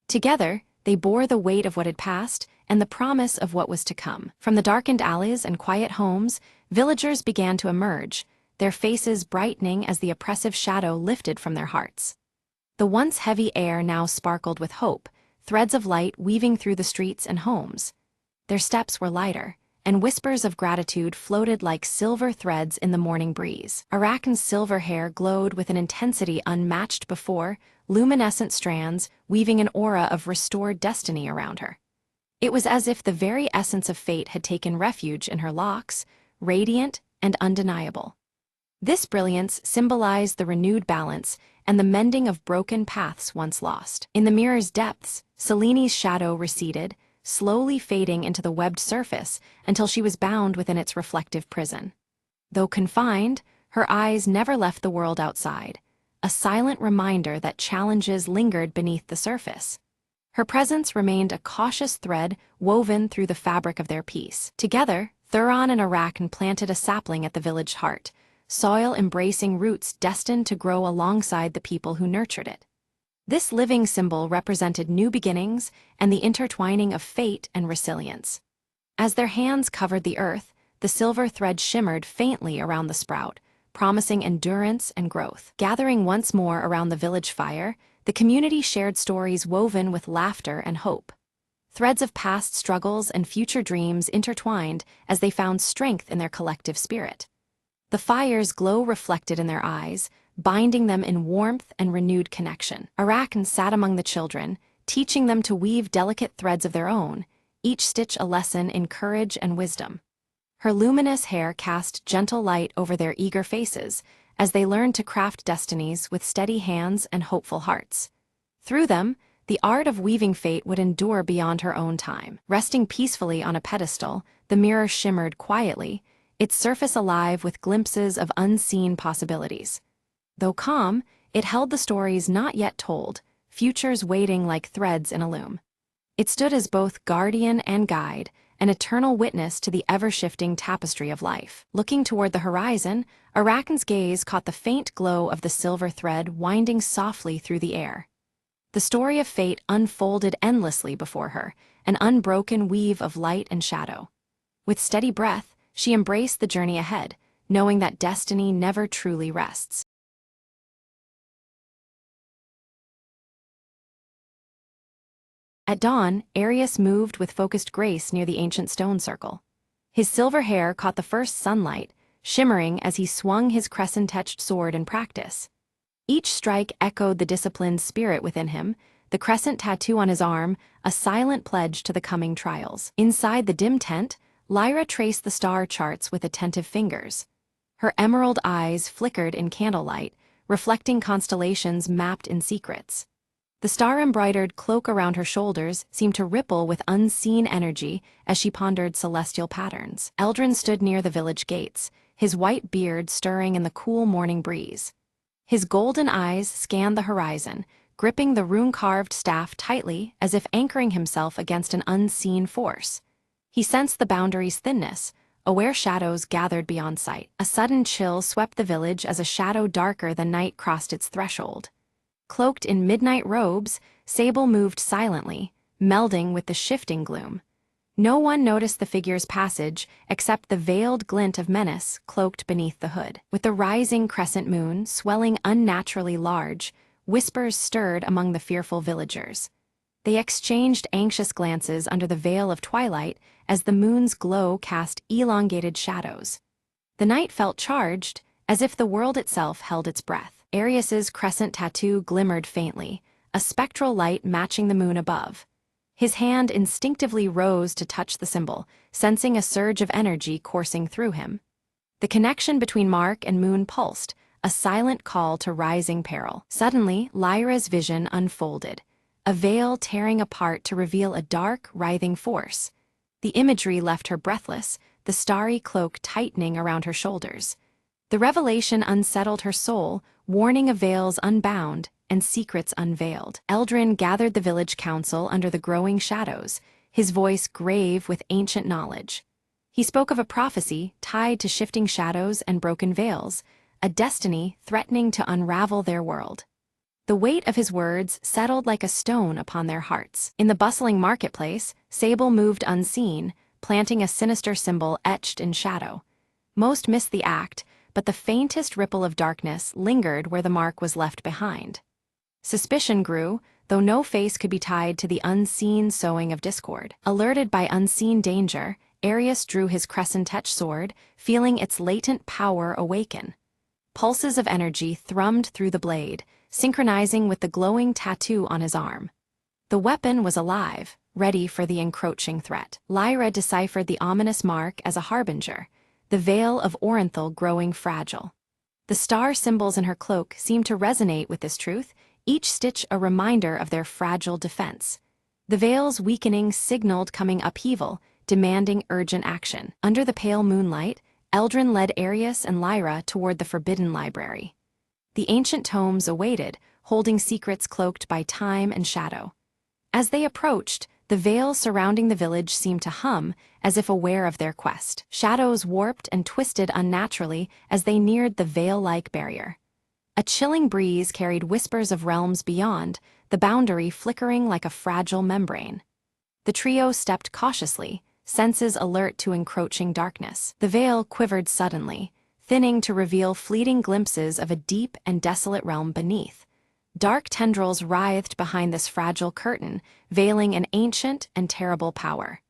Together, they bore the weight of what had passed and the promise of what was to come. From the darkened alleys and quiet homes, villagers began to emerge, their faces brightening as the oppressive shadow lifted from their hearts. The once heavy air now sparkled with hope, threads of light weaving through the streets and homes. Their steps were lighter, and whispers of gratitude floated like silver threads in the morning breeze. Arakan's silver hair glowed with an intensity unmatched before, luminescent strands weaving an aura of restored destiny around her. It was as if the very essence of fate had taken refuge in her locks, radiant and undeniable. This brilliance symbolized the renewed balance and the mending of broken paths once lost. In the mirror's depths, Selene's shadow receded, slowly fading into the webbed surface until she was bound within its reflective prison. Though confined, her eyes never left the world outside, a silent reminder that challenges lingered beneath the surface. Her presence remained a cautious thread woven through the fabric of their peace. Together, Thuron and Arachne planted a sapling at the village heart, soil embracing roots destined to grow alongside the people who nurtured it. This living symbol represented new beginnings and the intertwining of fate and resilience. As their hands covered the earth, the silver thread shimmered faintly around the sprout, promising endurance and growth. Gathering once more around the village fire, the community shared stories woven with laughter and hope. Threads of past struggles and future dreams intertwined as they found strength in their collective spirit. The fire's glow reflected in their eyes, binding them in warmth and renewed connection. Arachne sat among the children, teaching them to weave delicate threads of their own, each stitch a lesson in courage and wisdom. Her luminous hair cast gentle light over their eager faces as they learned to craft destinies with steady hands and hopeful hearts. Through them, the art of weaving fate would endure beyond her own time. Resting peacefully on a pedestal, the mirror shimmered quietly, its surface alive with glimpses of unseen possibilities. Though calm, it held the stories not yet told, futures waiting like threads in a loom. It stood as both guardian and guide, an eternal witness to the ever-shifting tapestry of life. Looking toward the horizon, Arachne's gaze caught the faint glow of the silver thread winding softly through the air. The story of fate unfolded endlessly before her, an unbroken weave of light and shadow. With steady breath, she embraced the journey ahead, knowing that destiny never truly rests. At dawn, Arius moved with focused grace near the ancient stone circle. His silver hair caught the first sunlight, shimmering as he swung his crescent-etched sword in practice. Each strike echoed the disciplined spirit within him, the crescent tattoo on his arm, a silent pledge to the coming trials. Inside the dim tent, Lyra traced the star charts with attentive fingers. Her emerald eyes flickered in candlelight, reflecting constellations mapped in secrets. The star-embroidered cloak around her shoulders seemed to ripple with unseen energy as she pondered celestial patterns. Eldrin stood near the village gates, his white beard stirring in the cool morning breeze. His golden eyes scanned the horizon, gripping the rune-carved staff tightly as if anchoring himself against an unseen force. He sensed the boundary's thinness, aware shadows gathered beyond sight. A sudden chill swept the village as a shadow darker than night crossed its threshold. Cloaked in midnight robes, Sable moved silently, melding with the shifting gloom. No one noticed the figure's passage except the veiled glint of menace cloaked beneath the hood. With the rising crescent moon swelling unnaturally large, whispers stirred among the fearful villagers. They exchanged anxious glances under the veil of twilight as the moon's glow cast elongated shadows. The night felt charged, as if the world itself held its breath. Arius's crescent tattoo glimmered faintly, a spectral light matching the moon above. His hand instinctively rose to touch the symbol, sensing a surge of energy coursing through him. The connection between mark and moon pulsed, a silent call to rising peril. Suddenly, Lyra's vision unfolded, a veil tearing apart to reveal a dark, writhing force. The imagery left her breathless, the starry cloak tightening around her shoulders. The revelation unsettled her soul, warning of veils unbound and secrets unveiled. Eldrin gathered the village council under the growing shadows, his voice grave with ancient knowledge. He spoke of a prophecy tied to shifting shadows and broken veils, a destiny threatening to unravel their world. The weight of his words settled like a stone upon their hearts. In the bustling marketplace, Sable moved unseen, planting a sinister symbol etched in shadow. Most missed the act, but the faintest ripple of darkness lingered where the mark was left behind. Suspicion grew, though no face could be tied to the unseen sowing of discord. Alerted by unseen danger, Arius drew his crescent-etched sword, feeling its latent power awaken. Pulses of energy thrummed through the blade, synchronizing with the glowing tattoo on his arm. The weapon was alive, ready for the encroaching threat. Lyra deciphered the ominous mark as a harbinger, the veil of Orenthal growing fragile. The star symbols in her cloak seemed to resonate with this truth, each stitch a reminder of their fragile defense. The veil's weakening signaled coming upheaval, demanding urgent action. Under the pale moonlight, Eldrin led Arius and Lyra toward the Forbidden Library. The ancient tomes awaited, holding secrets cloaked by time and shadow. As they approached, the veil surrounding the village seemed to hum, as if aware of their quest. Shadows warped and twisted unnaturally as they neared the veil-like barrier. A chilling breeze carried whispers of realms beyond, the boundary flickering like a fragile membrane. The trio stepped cautiously, senses alert to encroaching darkness. The veil quivered suddenly, thinning to reveal fleeting glimpses of a deep and desolate realm beneath. Dark tendrils writhed behind this fragile curtain, veiling an ancient and terrible power.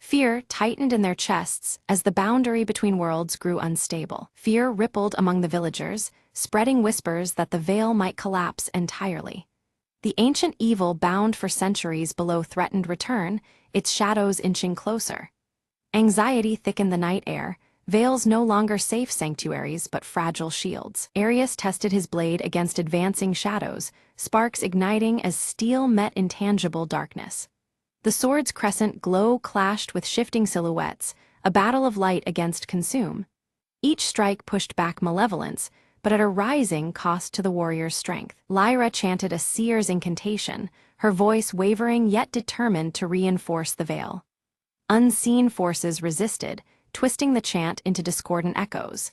Fear tightened in their chests as the boundary between worlds grew unstable. Fear rippled among the villagers, spreading whispers that the veil might collapse entirely. The ancient evil bound for centuries below threatened return, its shadows inching closer. Anxiety thickened the night air, veils no longer safe sanctuaries but fragile shields. Arius tested his blade against advancing shadows, sparks igniting as steel met intangible darkness. The sword's crescent glow clashed with shifting silhouettes, a battle of light against consume. Each strike pushed back malevolence, but at a rising cost to the warrior's strength. Lyra chanted a seer's incantation, her voice wavering yet determined to reinforce the veil. Unseen forces resisted, twisting the chant into discordant echoes.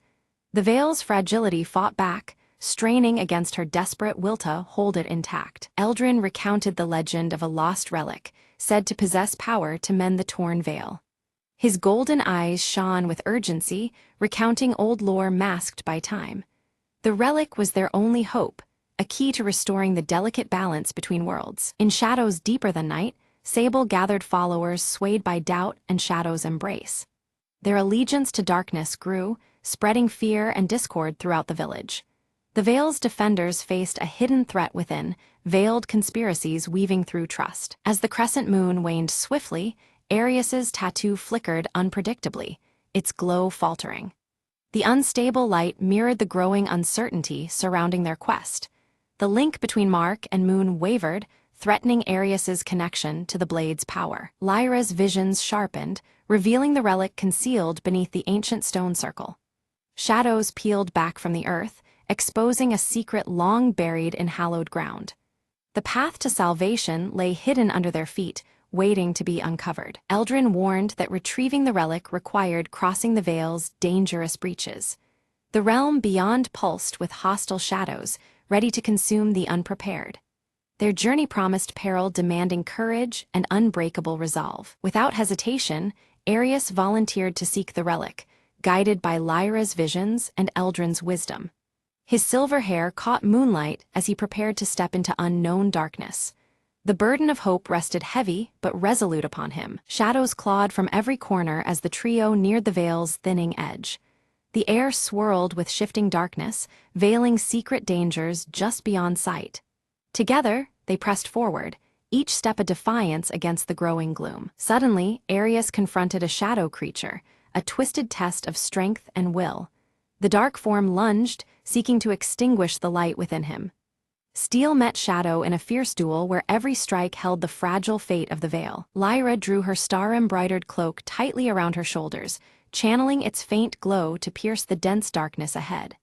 The veil's fragility fought back, straining against her desperate will to hold it intact. Eldrin recounted the legend of a lost relic, said to possess power to mend the torn veil. His golden eyes shone with urgency, recounting old lore masked by time. The relic was their only hope, a key to restoring the delicate balance between worlds. In shadows deeper than night, Sable gathered followers swayed by doubt and shadow's embrace. Their allegiance to darkness grew, spreading fear and discord throughout the village. The Veil's defenders faced a hidden threat within, veiled conspiracies weaving through trust. As the crescent moon waned swiftly, Arius's tattoo flickered unpredictably, its glow faltering. The unstable light mirrored the growing uncertainty surrounding their quest. The link between Mark and Moon wavered, threatening Arius's connection to the blade's power. Lyra's visions sharpened, revealing the relic concealed beneath the ancient stone circle. Shadows peeled back from the earth, exposing a secret long buried in hallowed ground. The path to salvation lay hidden under their feet, waiting to be uncovered. Eldrin warned that retrieving the relic required crossing the Veil's dangerous breaches. The realm beyond pulsed with hostile shadows, ready to consume the unprepared. Their journey promised peril demanding courage and unbreakable resolve. Without hesitation, Arius volunteered to seek the relic, guided by Lyra's visions and Eldrin's wisdom. His silver hair caught moonlight as he prepared to step into unknown darkness. The burden of hope rested heavy but resolute upon him. Shadows clawed from every corner as the trio neared the Veil's thinning edge. The air swirled with shifting darkness, veiling secret dangers just beyond sight. Together, they pressed forward, each step a defiance against the growing gloom. Suddenly, Arius confronted a shadow creature, a twisted test of strength and will. The dark form lunged, seeking to extinguish the light within him. Steel met shadow in a fierce duel where every strike held the fragile fate of the Veil. Lyra drew her star-embroidered cloak tightly around her shoulders, channeling its faint glow to pierce the dense darkness ahead.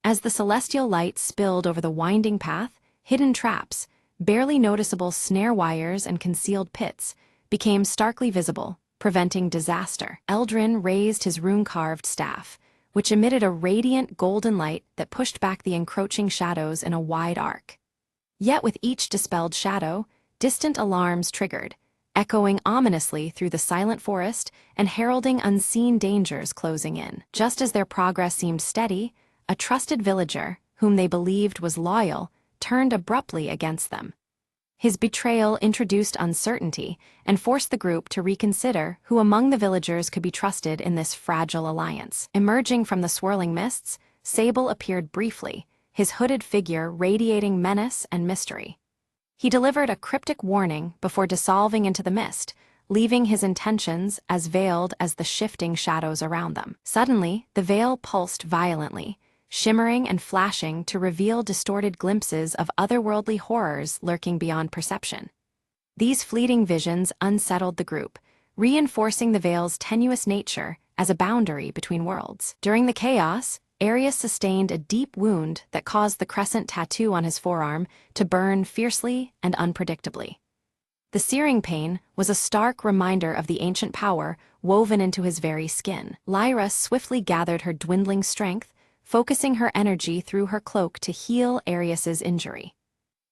As the celestial light spilled over the winding path, hidden traps, barely noticeable snare wires and concealed pits, became starkly visible, preventing disaster. Eldrin raised his rune-carved staff, which emitted a radiant golden light that pushed back the encroaching shadows in a wide arc. Yet with each dispelled shadow, distant alarms triggered, echoing ominously through the silent forest and heralding unseen dangers closing in. Just as their progress seemed steady, a trusted villager, whom they believed was loyal, turned abruptly against them. His betrayal introduced uncertainty and forced the group to reconsider who among the villagers could be trusted in this fragile alliance. Emerging from the swirling mists, Sable appeared briefly, his hooded figure radiating menace and mystery. He delivered a cryptic warning before dissolving into the mist, leaving his intentions as veiled as the shifting shadows around them. Suddenly, the veil pulsed violently, shimmering and flashing to reveal distorted glimpses of otherworldly horrors lurking beyond perception. These fleeting visions unsettled the group, reinforcing the veil's tenuous nature as a boundary between worlds. During the chaos, Arius sustained a deep wound that caused the crescent tattoo on his forearm to burn fiercely and unpredictably. The searing pain was a stark reminder of the ancient power woven into his very skin. Lyra swiftly gathered her dwindling strength, focusing her energy through her cloak to heal Arius's injury.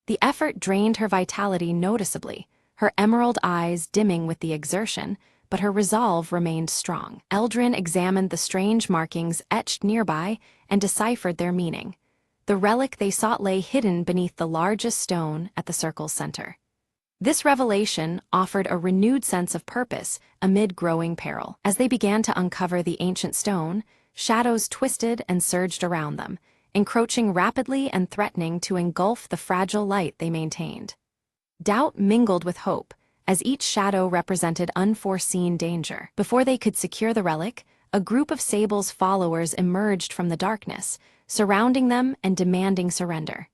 The effort drained her vitality noticeably, her emerald eyes dimming with the exertion, but her resolve remained strong. Eldrin examined the strange markings etched nearby and deciphered their meaning. The relic they sought lay hidden beneath the largest stone at the circle's center. This revelation offered a renewed sense of purpose amid growing peril. As they began to uncover the ancient stone, shadows twisted and surged around them, encroaching rapidly and threatening to engulf the fragile light they maintained. Doubt mingled with hope, as each shadow represented unforeseen danger. Before they could secure the relic, a group of Sable's followers emerged from the darkness, surrounding them and demanding surrender.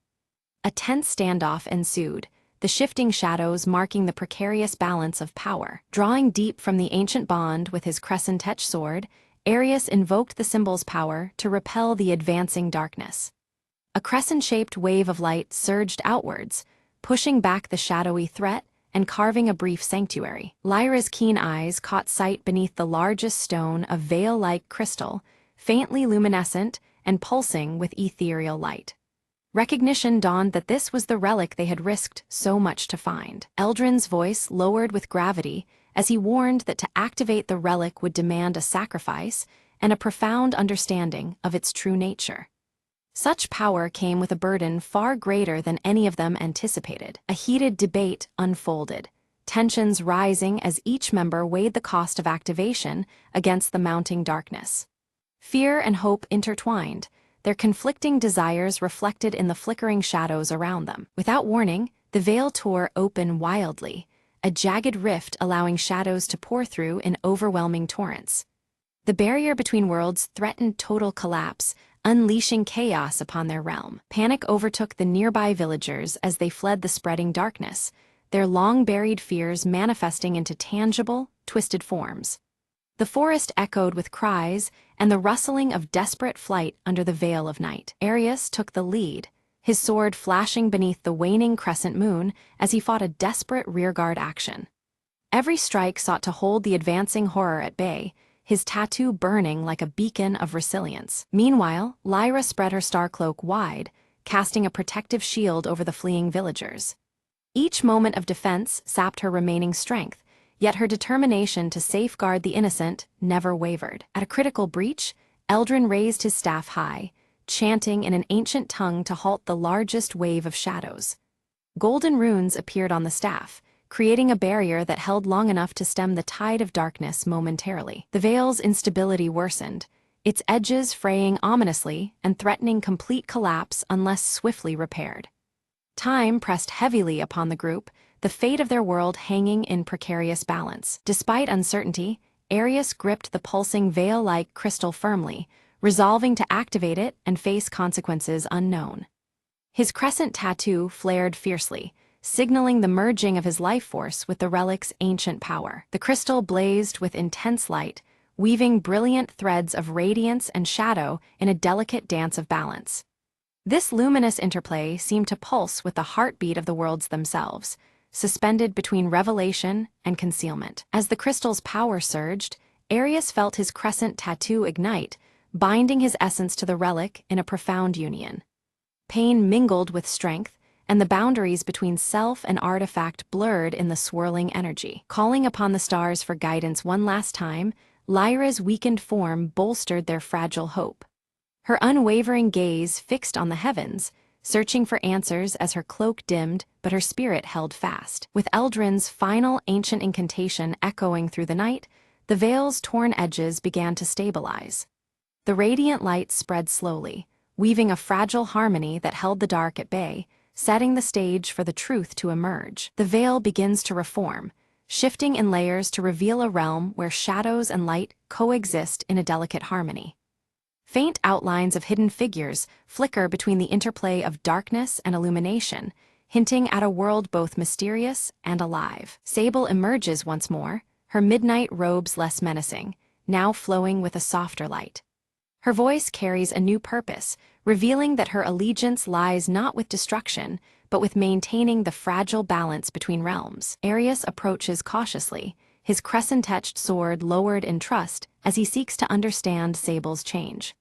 A tense standoff ensued, the shifting shadows marking the precarious balance of power. Drawing deep from the ancient bond with his crescent-etched sword, Arius invoked the symbol's power to repel the advancing darkness. A crescent-shaped wave of light surged outwards, pushing back the shadowy threat and carving a brief sanctuary. Lyra's keen eyes caught sight beneath the largest stone of veil-like crystal, faintly luminescent and pulsing with ethereal light. Recognition dawned that this was the relic they had risked so much to find. Eldrin's voice lowered with gravity as he warned that to activate the relic would demand a sacrifice and a profound understanding of its true nature. Such power came with a burden far greater than any of them anticipated. A heated debate unfolded, tensions rising as each member weighed the cost of activation against the mounting darkness. Fear and hope intertwined, their conflicting desires reflected in the flickering shadows around them. Without warning, the veil tore open wildly, a jagged rift allowing shadows to pour through in overwhelming torrents. The barrier between worlds threatened total collapse, unleashing chaos upon their realm. Panic overtook the nearby villagers as they fled the spreading darkness, their long-buried fears manifesting into tangible, twisted forms. The forest echoed with cries and the rustling of desperate flight under the veil of night. Arius took the lead, his sword flashing beneath the waning crescent moon as he fought a desperate rearguard action. Every strike sought to hold the advancing horror at bay, his tattoo burning like a beacon of resilience. Meanwhile, Lyra spread her star cloak wide, casting a protective shield over the fleeing villagers. Each moment of defense sapped her remaining strength, yet her determination to safeguard the innocent never wavered. At a critical breach, Eldrin raised his staff high, chanting in an ancient tongue to halt the largest wave of shadows. Golden runes appeared on the staff, creating a barrier that held long enough to stem the tide of darkness momentarily. The veil's instability worsened, its edges fraying ominously and threatening complete collapse unless swiftly repaired. Time pressed heavily upon the group, the fate of their world hanging in precarious balance. Despite uncertainty, Arius gripped the pulsing veil-like crystal firmly, resolving to activate it and face consequences unknown. His crescent tattoo flared fiercely, signaling the merging of his life force with the relic's ancient power. The crystal blazed with intense light, weaving brilliant threads of radiance and shadow in a delicate dance of balance. This luminous interplay seemed to pulse with the heartbeat of the worlds themselves, suspended between revelation and concealment. As the crystal's power surged, Arius felt his crescent tattoo ignite, binding his essence to the relic in a profound union. Pain mingled with strength, and the boundaries between self and artifact blurred in the swirling energy. Calling upon the stars for guidance one last time, Lyra's weakened form bolstered their fragile hope. Her unwavering gaze fixed on the heavens, searching for answers as her cloak dimmed but her spirit held fast. With Eldrin's final ancient incantation echoing through the night, the veil's torn edges began to stabilize. The radiant light spread slowly, weaving a fragile harmony that held the dark at bay, setting the stage for the truth to emerge. The veil begins to reform, shifting in layers to reveal a realm where shadows and light coexist in a delicate harmony. Faint outlines of hidden figures flicker between the interplay of darkness and illumination, hinting at a world both mysterious and alive. Sable emerges once more, her midnight robes less menacing, now flowing with a softer light. Her voice carries a new purpose, revealing that her allegiance lies not with destruction, but with maintaining the fragile balance between realms. Arius approaches cautiously, his crescent-etched sword lowered in trust as he seeks to understand Sable's change.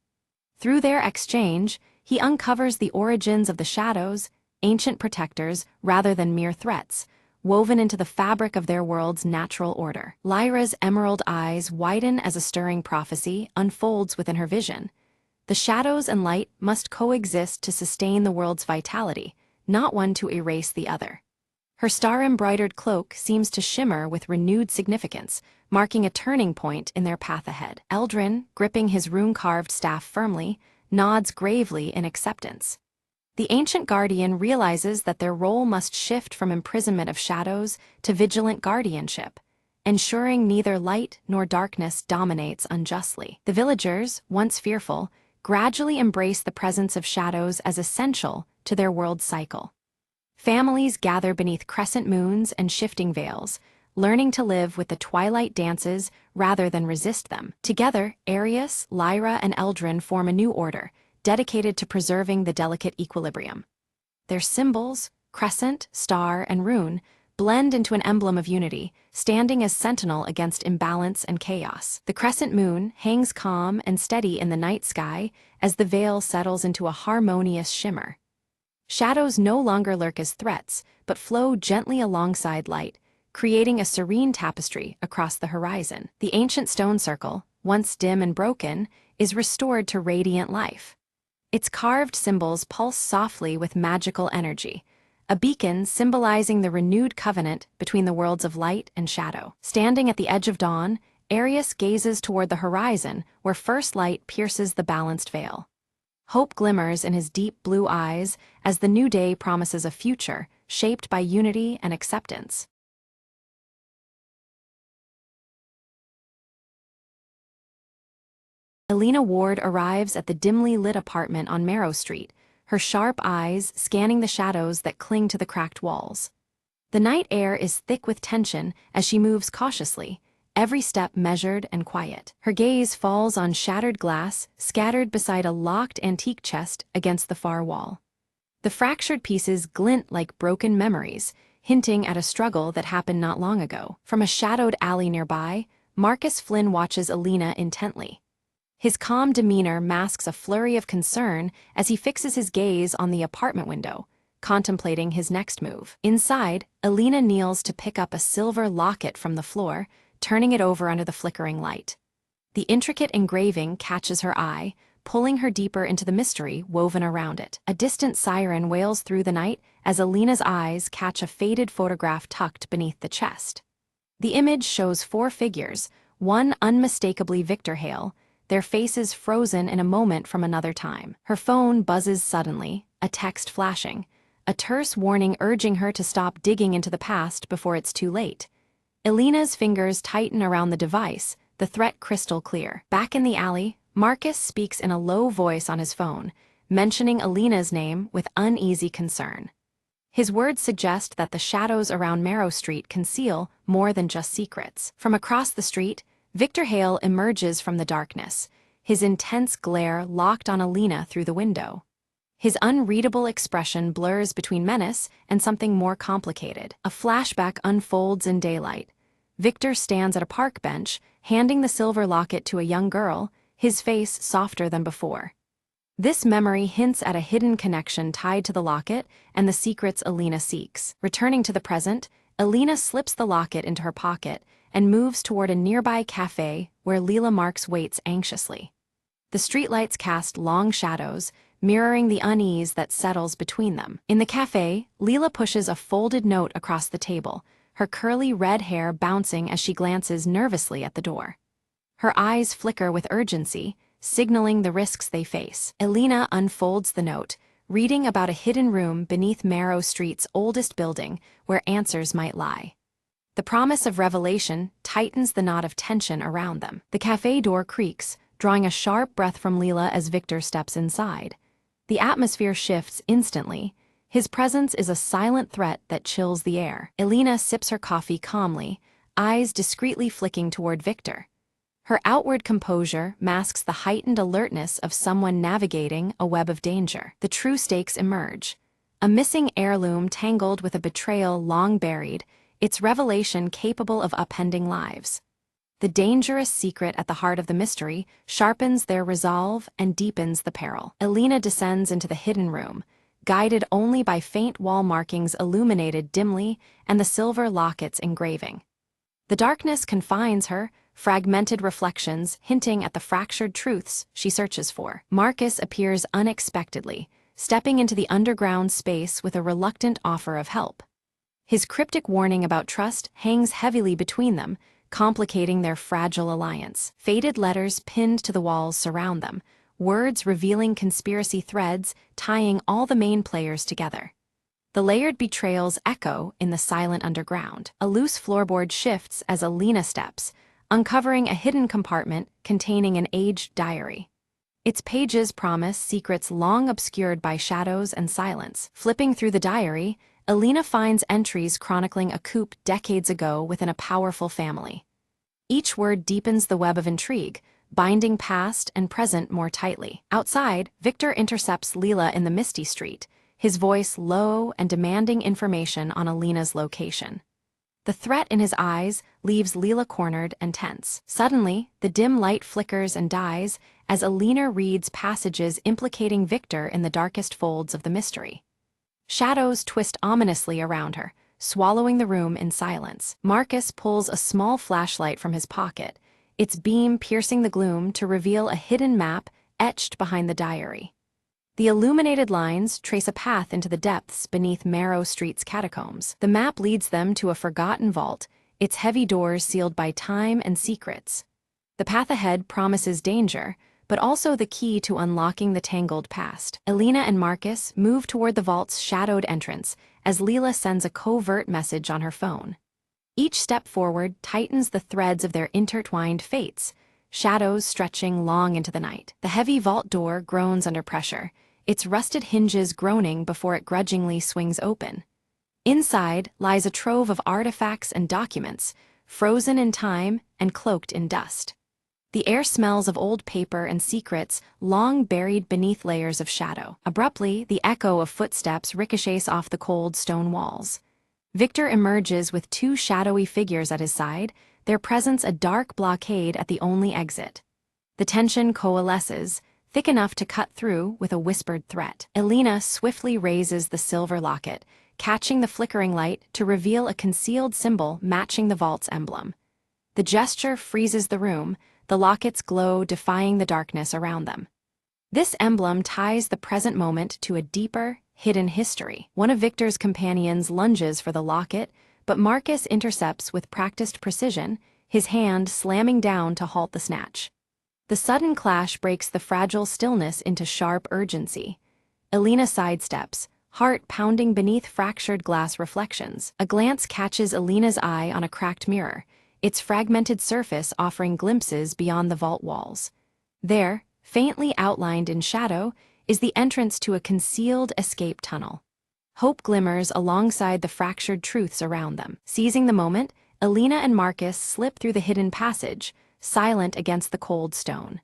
Through their exchange, he uncovers the origins of the shadows, ancient protectors rather than mere threats, woven into the fabric of their world's natural order. Lyra's emerald eyes widen as a stirring prophecy unfolds within her vision. The shadows and light must coexist to sustain the world's vitality, not one to erase the other. Her star-embroidered cloak seems to shimmer with renewed significance, marking a turning point in their path ahead. Eldrin, gripping his rune-carved staff firmly, nods gravely in acceptance. The ancient guardian realizes that their role must shift from imprisonment of shadows to vigilant guardianship, ensuring neither light nor darkness dominates unjustly. The villagers, once fearful, gradually embrace the presence of shadows as essential to their world's cycle. Families gather beneath crescent moons and shifting veils, learning to live with the twilight dances rather than resist them. Together, Arius, Lyra, and Eldrin form a new order, dedicated to preserving the delicate equilibrium. Their symbols, crescent, star, and rune, blend into an emblem of unity, standing as sentinel against imbalance and chaos. The crescent moon hangs calm and steady in the night sky as the veil settles into a harmonious shimmer. Shadows no longer lurk as threats, but flow gently alongside light, creating a serene tapestry across the horizon. The ancient stone circle, once dim and broken, is restored to radiant life. Its carved symbols pulse softly with magical energy, a beacon symbolizing the renewed covenant between the worlds of light and shadow. Standing at the edge of dawn, Arius gazes toward the horizon where first light pierces the balanced veil. Hope glimmers in his deep blue eyes as the new day promises a future shaped by unity and acceptance. Elena Ward arrives at the dimly lit apartment on Marrow Street, her sharp eyes scanning the shadows that cling to the cracked walls. The night air is thick with tension as she moves cautiously, every step measured and quiet. Her gaze falls on shattered glass scattered beside a locked antique chest against the far wall. The fractured pieces glint like broken memories, hinting at a struggle that happened not long ago. From a shadowed alley nearby, Marcus Flynn watches Elena intently. His calm demeanor masks a flurry of concern as he fixes his gaze on the apartment window, contemplating his next move. Inside, Elena kneels to pick up a silver locket from the floor, turning it over under the flickering light. The intricate engraving catches her eye, pulling her deeper into the mystery woven around it. A distant siren wails through the night as Elena's eyes catch a faded photograph tucked beneath the chest. The image shows 4 figures, one unmistakably Victor Hale, their faces frozen in a moment from another time. Her phone buzzes suddenly, a text flashing, a terse warning urging her to stop digging into the past before it's too late. Elena's fingers tighten around the device, the threat crystal clear. Back in the alley, Marcus speaks in a low voice on his phone, mentioning Elena's name with uneasy concern. His words suggest that the shadows around Marrow Street conceal more than just secrets. From across the street, Victor Hale emerges from the darkness, his intense glare locked on Elena through the window. His unreadable expression blurs between menace and something more complicated. A flashback unfolds in daylight. Victor stands at a park bench, handing the silver locket to a young girl, his face softer than before. This memory hints at a hidden connection tied to the locket and the secrets Elena seeks. Returning to the present, Elena slips the locket into her pocket and moves toward a nearby cafe where Leela Marks waits anxiously. The streetlights cast long shadows, mirroring the unease that settles between them. In the cafe, Leela pushes a folded note across the table, her curly red hair bouncing as she glances nervously at the door. Her eyes flicker with urgency, signaling the risks they face. Elena unfolds the note, reading about a hidden room beneath Marrow Street's oldest building where answers might lie. The promise of revelation tightens the knot of tension around them. The cafe door creaks, drawing a sharp breath from Leela as Victor steps inside. The atmosphere shifts instantly. His presence is a silent threat that chills the air. Elena sips her coffee calmly, eyes discreetly flicking toward Victor. Her outward composure masks the heightened alertness of someone navigating a web of danger. The true stakes emerge. A missing heirloom tangled with a betrayal long buried, its revelation capable of upending lives. The dangerous secret at the heart of the mystery sharpens their resolve and deepens the peril. Elena descends into the hidden room, guided only by faint wall markings illuminated dimly and the silver locket's engraving. The darkness confines her, fragmented reflections hinting at the fractured truths she searches for. Marcus appears unexpectedly, stepping into the underground space with a reluctant offer of help. His cryptic warning about trust hangs heavily between them, complicating their fragile alliance. Faded letters pinned to the walls surround them, words revealing conspiracy threads tying all the main players together. The layered betrayals echo in the silent underground. A loose floorboard shifts as Elena steps, uncovering a hidden compartment containing an aged diary. Its pages promise secrets long obscured by shadows and silence. Flipping through the diary, Elena finds entries chronicling a coup decades ago within a powerful family. Each word deepens the web of intrigue, binding past and present more tightly. Outside, Victor intercepts Leela in the misty street, his voice low and demanding information on Elena's location. The threat in his eyes leaves Leela cornered and tense. Suddenly, the dim light flickers and dies as Elena reads passages implicating Victor in the darkest folds of the mystery. Shadows twist ominously around her, swallowing the room in silence. Marcus pulls a small flashlight from his pocket, its beam piercing the gloom to reveal a hidden map etched behind the diary. The illuminated lines trace a path into the depths beneath Marrow Street's catacombs. The map leads them to a forgotten vault, its heavy doors sealed by time and secrets. The path ahead promises danger, but also the key to unlocking the tangled past. Elena and Marcus move toward the vault's shadowed entrance as Leela sends a covert message on her phone. Each step forward tightens the threads of their intertwined fates, shadows stretching long into the night. The heavy vault door groans under pressure, its rusted hinges groaning before it grudgingly swings open. Inside lies a trove of artifacts and documents, frozen in time and cloaked in dust. The air smells of old paper and secrets long buried beneath layers of shadow. Abruptly, the echo of footsteps ricochets off the cold stone walls. Victor emerges with two shadowy figures at his side, their presence a dark blockade at the only exit. The tension coalesces, thick enough to cut through with a whispered threat. Elena swiftly raises the silver locket, catching the flickering light to reveal a concealed symbol matching the vault's emblem. The gesture freezes the room, the locket's glow defying the darkness around them. This emblem ties the present moment to a deeper, hidden history. One of Victor's companions lunges for the locket, but Marcus intercepts with practiced precision, his hand slamming down to halt the snatch. The sudden clash breaks the fragile stillness into sharp urgency. Elena sidesteps, heart pounding beneath fractured glass reflections. A glance catches Elena's eye on a cracked mirror, its fragmented surface offering glimpses beyond the vault walls. There, faintly outlined in shadow, is the entrance to a concealed escape tunnel. Hope glimmers alongside the fractured truths around them. Seizing the moment, Elena and Marcus slip through the hidden passage, silent against the cold stone.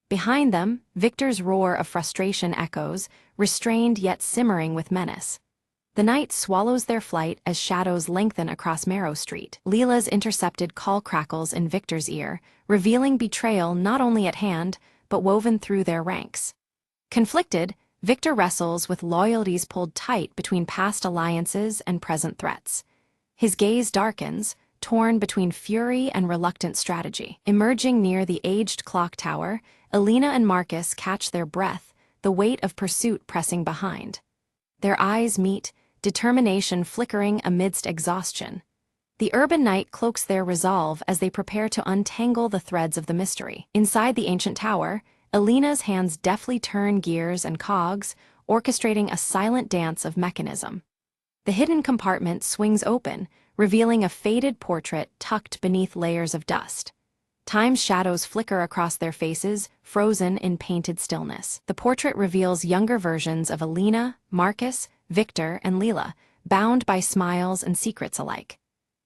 Behind them, Victor's roar of frustration echoes, restrained yet simmering with menace. The night swallows their flight as shadows lengthen across Marrow Street. Leela's intercepted call crackles in Victor's ear, revealing betrayal not only at hand, but woven through their ranks. Conflicted, Victor wrestles with loyalties pulled tight between past alliances and present threats. His gaze darkens, torn between fury and reluctant strategy. Emerging near the aged clock tower, Elena and Marcus catch their breath, the weight of pursuit pressing behind. Their eyes meet, determination flickering amidst exhaustion. The urban night cloaks their resolve as they prepare to untangle the threads of the mystery. Inside the ancient tower, Elena's hands deftly turn gears and cogs, orchestrating a silent dance of mechanism. The hidden compartment swings open, revealing a faded portrait tucked beneath layers of dust. Time's shadows flicker across their faces, frozen in painted stillness. The portrait reveals younger versions of Alina, Marcus, Victor, and Leela, bound by smiles and secrets alike.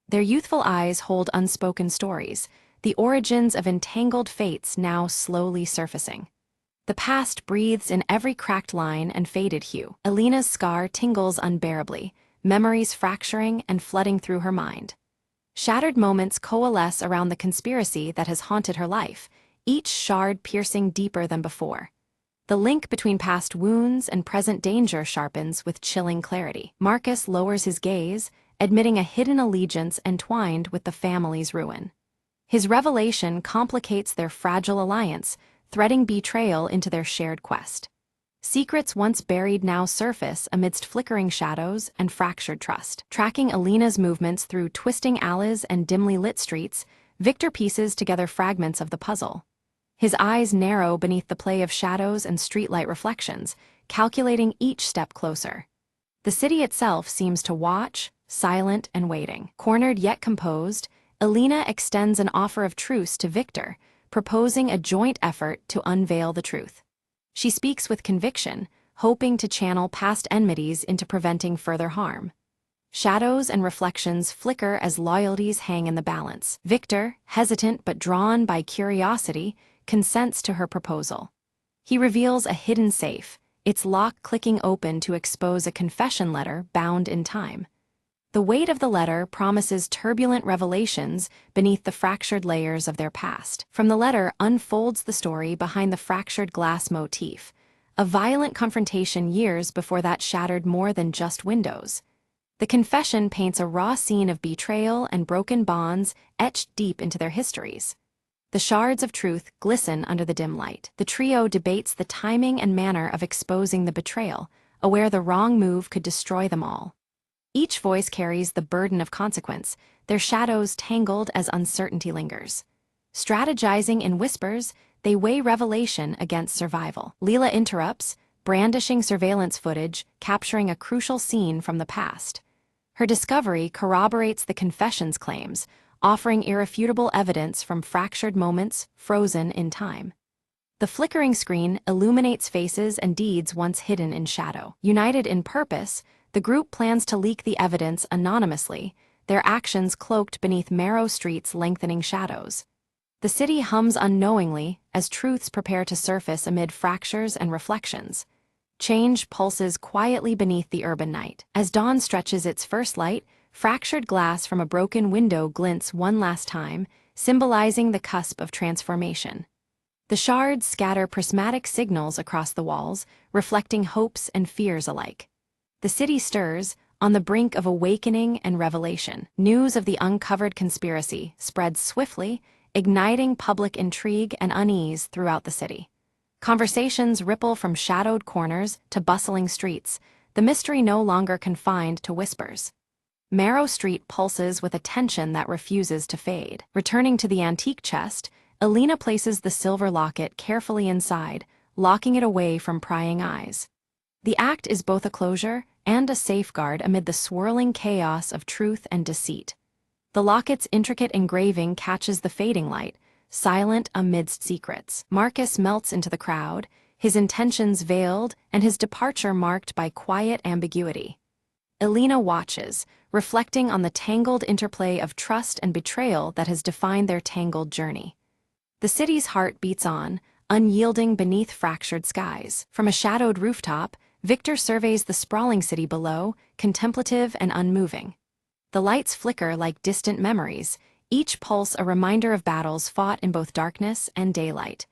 Their youthful eyes hold unspoken stories, the origins of entangled fates now slowly surfacing. The past breathes in every cracked line and faded hue. Alina's scar tingles unbearably, memories fracturing and flooding through her mind. Shattered moments coalesce around the conspiracy that has haunted her life, each shard piercing deeper than before. The link between past wounds and present danger sharpens with chilling clarity. Marcus lowers his gaze, admitting a hidden allegiance entwined with the family's ruin. His revelation complicates their fragile alliance, threading betrayal into their shared quest. Secrets once buried now surface amidst flickering shadows and fractured trust. Tracking Alina's movements through twisting alleys and dimly lit streets, Victor pieces together fragments of the puzzle. His eyes narrow beneath the play of shadows and streetlight reflections, calculating each step closer. The city itself seems to watch, silent and waiting. Cornered yet composed, Alina extends an offer of truce to Victor, proposing a joint effort to unveil the truth. She speaks with conviction, hoping to channel past enmities into preventing further harm. Shadows and reflections flicker as loyalties hang in the balance. Victor, hesitant but drawn by curiosity, consents to her proposal. He reveals a hidden safe, its lock clicking open to expose a confession letter bound in time. The weight of the letter promises turbulent revelations beneath the fractured layers of their past. From the letter unfolds the story behind the fractured glass motif, a violent confrontation years before that shattered more than just windows. The confession paints a raw scene of betrayal and broken bonds etched deep into their histories. The shards of truth glisten under the dim light. The trio debates the timing and manner of exposing the betrayal, aware the wrong move could destroy them all. Each voice carries the burden of consequence, their shadows tangled as uncertainty lingers. Strategizing in whispers, they weigh revelation against survival. Leela interrupts, brandishing surveillance footage, capturing a crucial scene from the past. Her discovery corroborates the confession's claims, offering irrefutable evidence from fractured moments frozen in time. The flickering screen illuminates faces and deeds once hidden in shadow. United in purpose, the group plans to leak the evidence anonymously, their actions cloaked beneath Marrow Street's lengthening shadows. The city hums unknowingly as truths prepare to surface amid fractures and reflections. Change pulses quietly beneath the urban night. As dawn stretches its first light, fractured glass from a broken window glints one last time, symbolizing the cusp of transformation. The shards scatter prismatic signals across the walls, reflecting hopes and fears alike. The city stirs, on the brink of awakening and revelation. News of the uncovered conspiracy spreads swiftly, igniting public intrigue and unease throughout the city. Conversations ripple from shadowed corners to bustling streets, the mystery no longer confined to whispers. Marrow Street pulses with a tension that refuses to fade. Returning to the antique chest, Alina places the silver locket carefully inside, locking it away from prying eyes. The act is both a closure and a safeguard amid the swirling chaos of truth and deceit. The locket's intricate engraving catches the fading light, silent amidst secrets. Marcus melts into the crowd, his intentions veiled and his departure marked by quiet ambiguity. Alina watches, reflecting on the tangled interplay of trust and betrayal that has defined their tangled journey. The city's heart beats on, unyielding beneath fractured skies. From a shadowed rooftop, Victor surveys the sprawling city below, contemplative and unmoving. The lights flicker like distant memories, each pulse a reminder of battles fought in both darkness and daylight.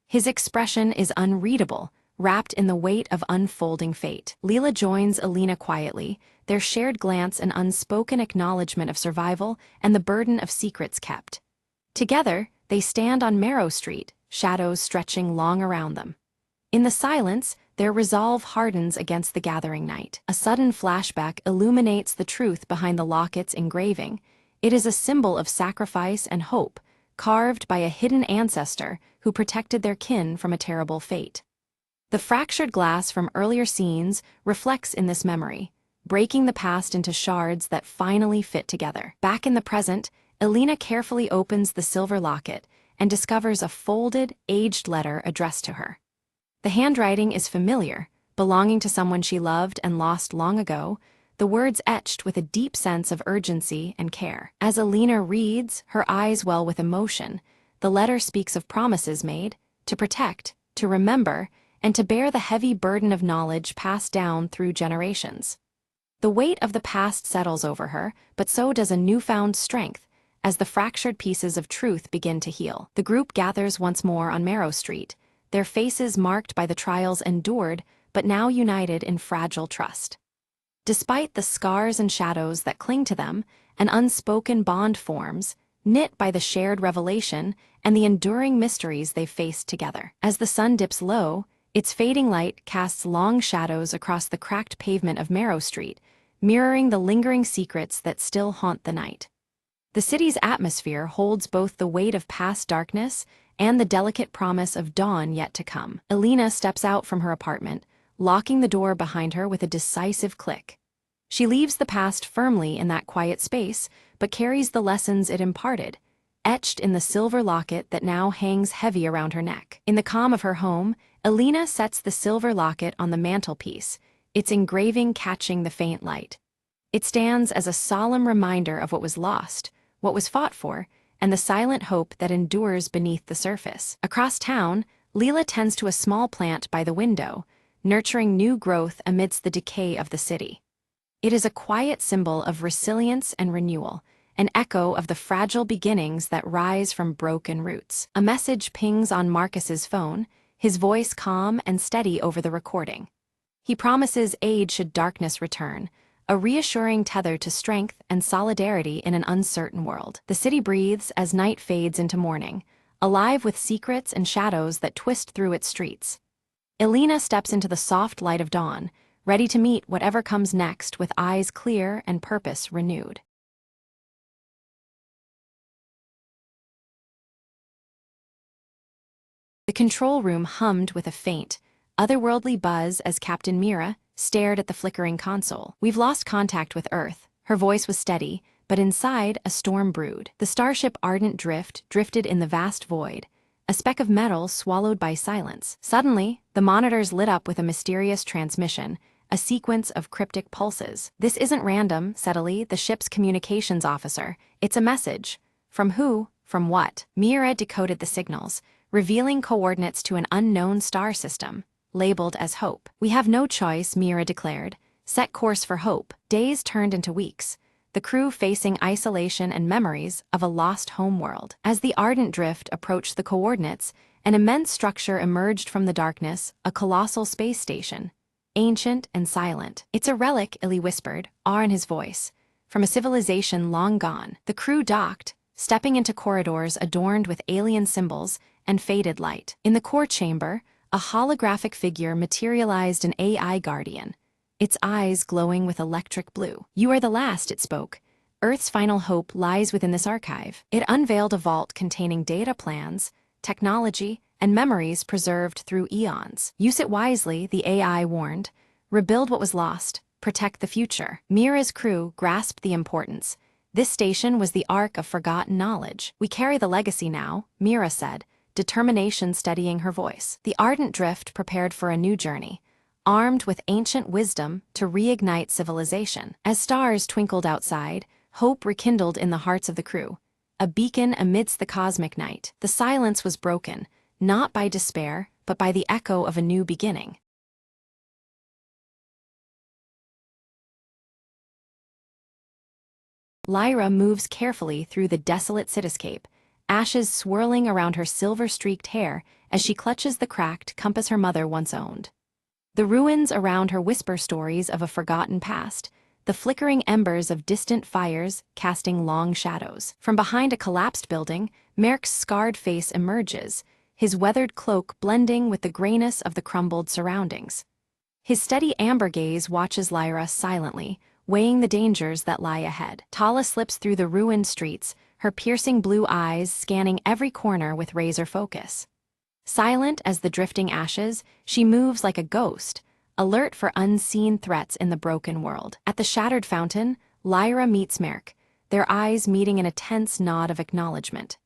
His expression is unreadable, wrapped in the weight of unfolding fate. Leela joins Alina quietly, their shared glance an unspoken acknowledgement of survival and the burden of secrets kept. Together, they stand on Marrow Street, shadows stretching long around them. In the silence, their resolve hardens against the gathering night. A sudden flashback illuminates the truth behind the locket's engraving. It is a symbol of sacrifice and hope, carved by a hidden ancestor who protected their kin from a terrible fate. The fractured glass from earlier scenes reflects in this memory, breaking the past into shards that finally fit together. Back in the present, Alina carefully opens the silver locket, and discovers a folded, aged letter addressed to her. The handwriting is familiar, belonging to someone she loved and lost long ago, the words etched with a deep sense of urgency and care. As Alina reads, her eyes well with emotion, the letter speaks of promises made, to protect, to remember, and to bear the heavy burden of knowledge passed down through generations. The weight of the past settles over her, but so does a newfound strength, as the fractured pieces of truth begin to heal. The group gathers once more on Marrow Street, their faces marked by the trials endured, but now united in fragile trust. Despite the scars and shadows that cling to them, an unspoken bond forms, knit by the shared revelation and the enduring mysteries they've faced together. As the sun dips low, its fading light casts long shadows across the cracked pavement of Marrow Street, mirroring the lingering secrets that still haunt the night. The city's atmosphere holds both the weight of past darkness and the delicate promise of dawn yet to come. Alina steps out from her apartment, locking the door behind her with a decisive click. She leaves the past firmly in that quiet space, but carries the lessons it imparted, etched in the silver locket that now hangs heavy around her neck. In the calm of her home, Alina sets the silver locket on the mantelpiece, its engraving catching the faint light. It stands as a solemn reminder of what was lost, what was fought for, and the silent hope that endures beneath the surface. Across town, Leela tends to a small plant by the window, nurturing new growth amidst the decay of the city. It is a quiet symbol of resilience and renewal, an echo of the fragile beginnings that rise from broken roots. A message pings on Marcus's phone, his voice calm and steady over the recording. He promises aid should darkness return, a reassuring tether to strength and solidarity in an uncertain world. The city breathes as night fades into morning, alive with secrets and shadows that twist through its streets. Alina steps into the soft light of dawn, ready to meet whatever comes next with eyes clear and purpose renewed. The control room hummed with a faint, otherworldly buzz as Captain Mira stared at the flickering console. "We've lost contact with Earth." Her voice was steady, but inside a storm brewed. The starship Ardent Drift drifted in the vast void, a speck of metal swallowed by silence. Suddenly, the monitors lit up with a mysterious transmission, a sequence of cryptic pulses. "This isn't random," said Ali, the ship's communications officer. "It's a message." "From who? From what?" Mira decoded the signals, revealing coordinates to an unknown star system, labeled as Hope. "We have no choice," Mira declared. "Set course for Hope." Days turned into weeks, the crew facing isolation and memories of a lost homeworld. As the Ardent Drift approached the coordinates, an immense structure emerged from the darkness, a colossal space station. Ancient and silent. "It's a relic," Illy whispered, awe in his voice, "from a civilization long gone." The crew docked, stepping into corridors adorned with alien symbols and faded light. In the core chamber, a holographic figure materialized an AI guardian, its eyes glowing with electric blue. "You are the last," it spoke. "Earth's final hope lies within this archive." It unveiled a vault containing data plans, technology, and memories preserved through eons. "Use it wisely," the AI warned. "Rebuild what was lost. Protect the future." Mira's crew grasped the importance. This station was the ark of forgotten knowledge. "We carry the legacy now," Mira said, determination steadying her voice. The Ardent Drift prepared for a new journey, armed with ancient wisdom to reignite civilization. As stars twinkled outside, hope rekindled in the hearts of the crew, a beacon amidst the cosmic night. The silence was broken, not by despair, but by the echo of a new beginning. Lyra moves carefully through the desolate cityscape, ashes swirling around her silver-streaked hair as she clutches the cracked compass her mother once owned. The ruins around her whisper stories of a forgotten past, the flickering embers of distant fires casting long shadows. From behind a collapsed building, Merck's scarred face emerges, his weathered cloak blending with the grayness of the crumbled surroundings. His steady amber gaze watches Lyra silently, weighing the dangers that lie ahead. Tala slips through the ruined streets, her piercing blue eyes scanning every corner with razor focus. Silent as the drifting ashes, she moves like a ghost, alert for unseen threats in the broken world. At the shattered fountain, Lyra meets Merck, their eyes meeting in a tense nod of acknowledgement.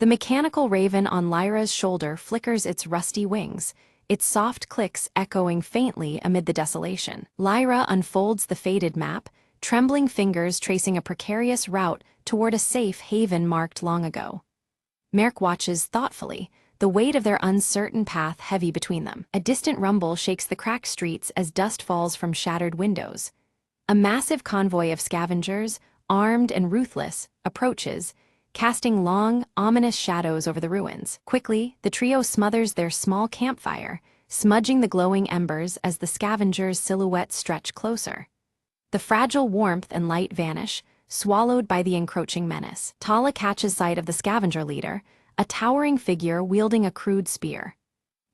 The mechanical raven on Lyra's shoulder flickers its rusty wings, its soft clicks echoing faintly amid the desolation. Lyra unfolds the faded map, trembling fingers tracing a precarious route toward a safe haven marked long ago. Merk watches thoughtfully, the weight of their uncertain path heavy between them. A distant rumble shakes the cracked streets as dust falls from shattered windows. A massive convoy of scavengers, armed and ruthless, approaches, casting long, ominous shadows over the ruins. Quickly, the trio smothers their small campfire, smudging the glowing embers as the scavengers' silhouettes stretch closer. The fragile warmth and light vanish, swallowed by the encroaching menace. Tala catches sight of the scavenger leader, a towering figure wielding a crude spear.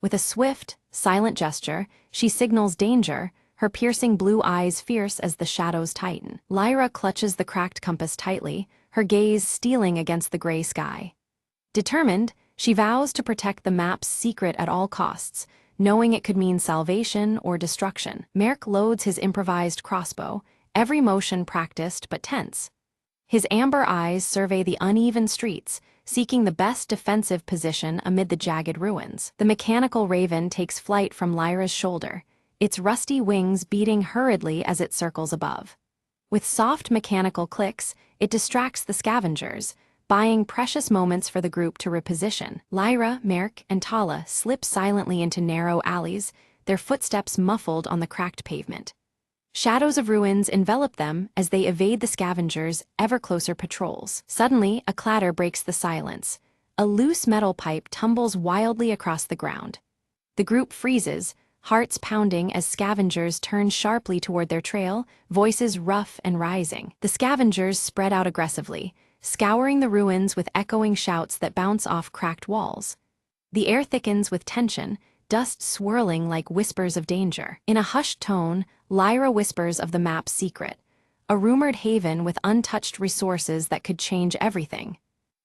With a swift, silent gesture, she signals danger, her piercing blue eyes fierce as the shadows tighten. Lyra clutches the cracked compass tightly, her gaze stealing against the gray sky. Determined, she vows to protect the map's secret at all costs, knowing it could mean salvation or destruction. Merk loads his improvised crossbow, every motion practiced but tense. His amber eyes survey the uneven streets, seeking the best defensive position amid the jagged ruins. The mechanical raven takes flight from Lyra's shoulder, its rusty wings beating hurriedly as it circles above. With soft mechanical clicks, it distracts the scavengers, buying precious moments for the group to reposition. Lyra, Merk, and Tala slip silently into narrow alleys, their footsteps muffled on the cracked pavement. Shadows of ruins envelop them as they evade the scavengers' ever-closer patrols. Suddenly, a clatter breaks the silence. A loose metal pipe tumbles wildly across the ground. The group freezes, hearts pounding as scavengers turn sharply toward their trail, voices rough and rising. The scavengers spread out aggressively, scouring the ruins with echoing shouts that bounce off cracked walls. The air thickens with tension, dust swirling like whispers of danger. In a hushed tone, Lyra whispers of the map's secret, a rumored haven with untouched resources that could change everything.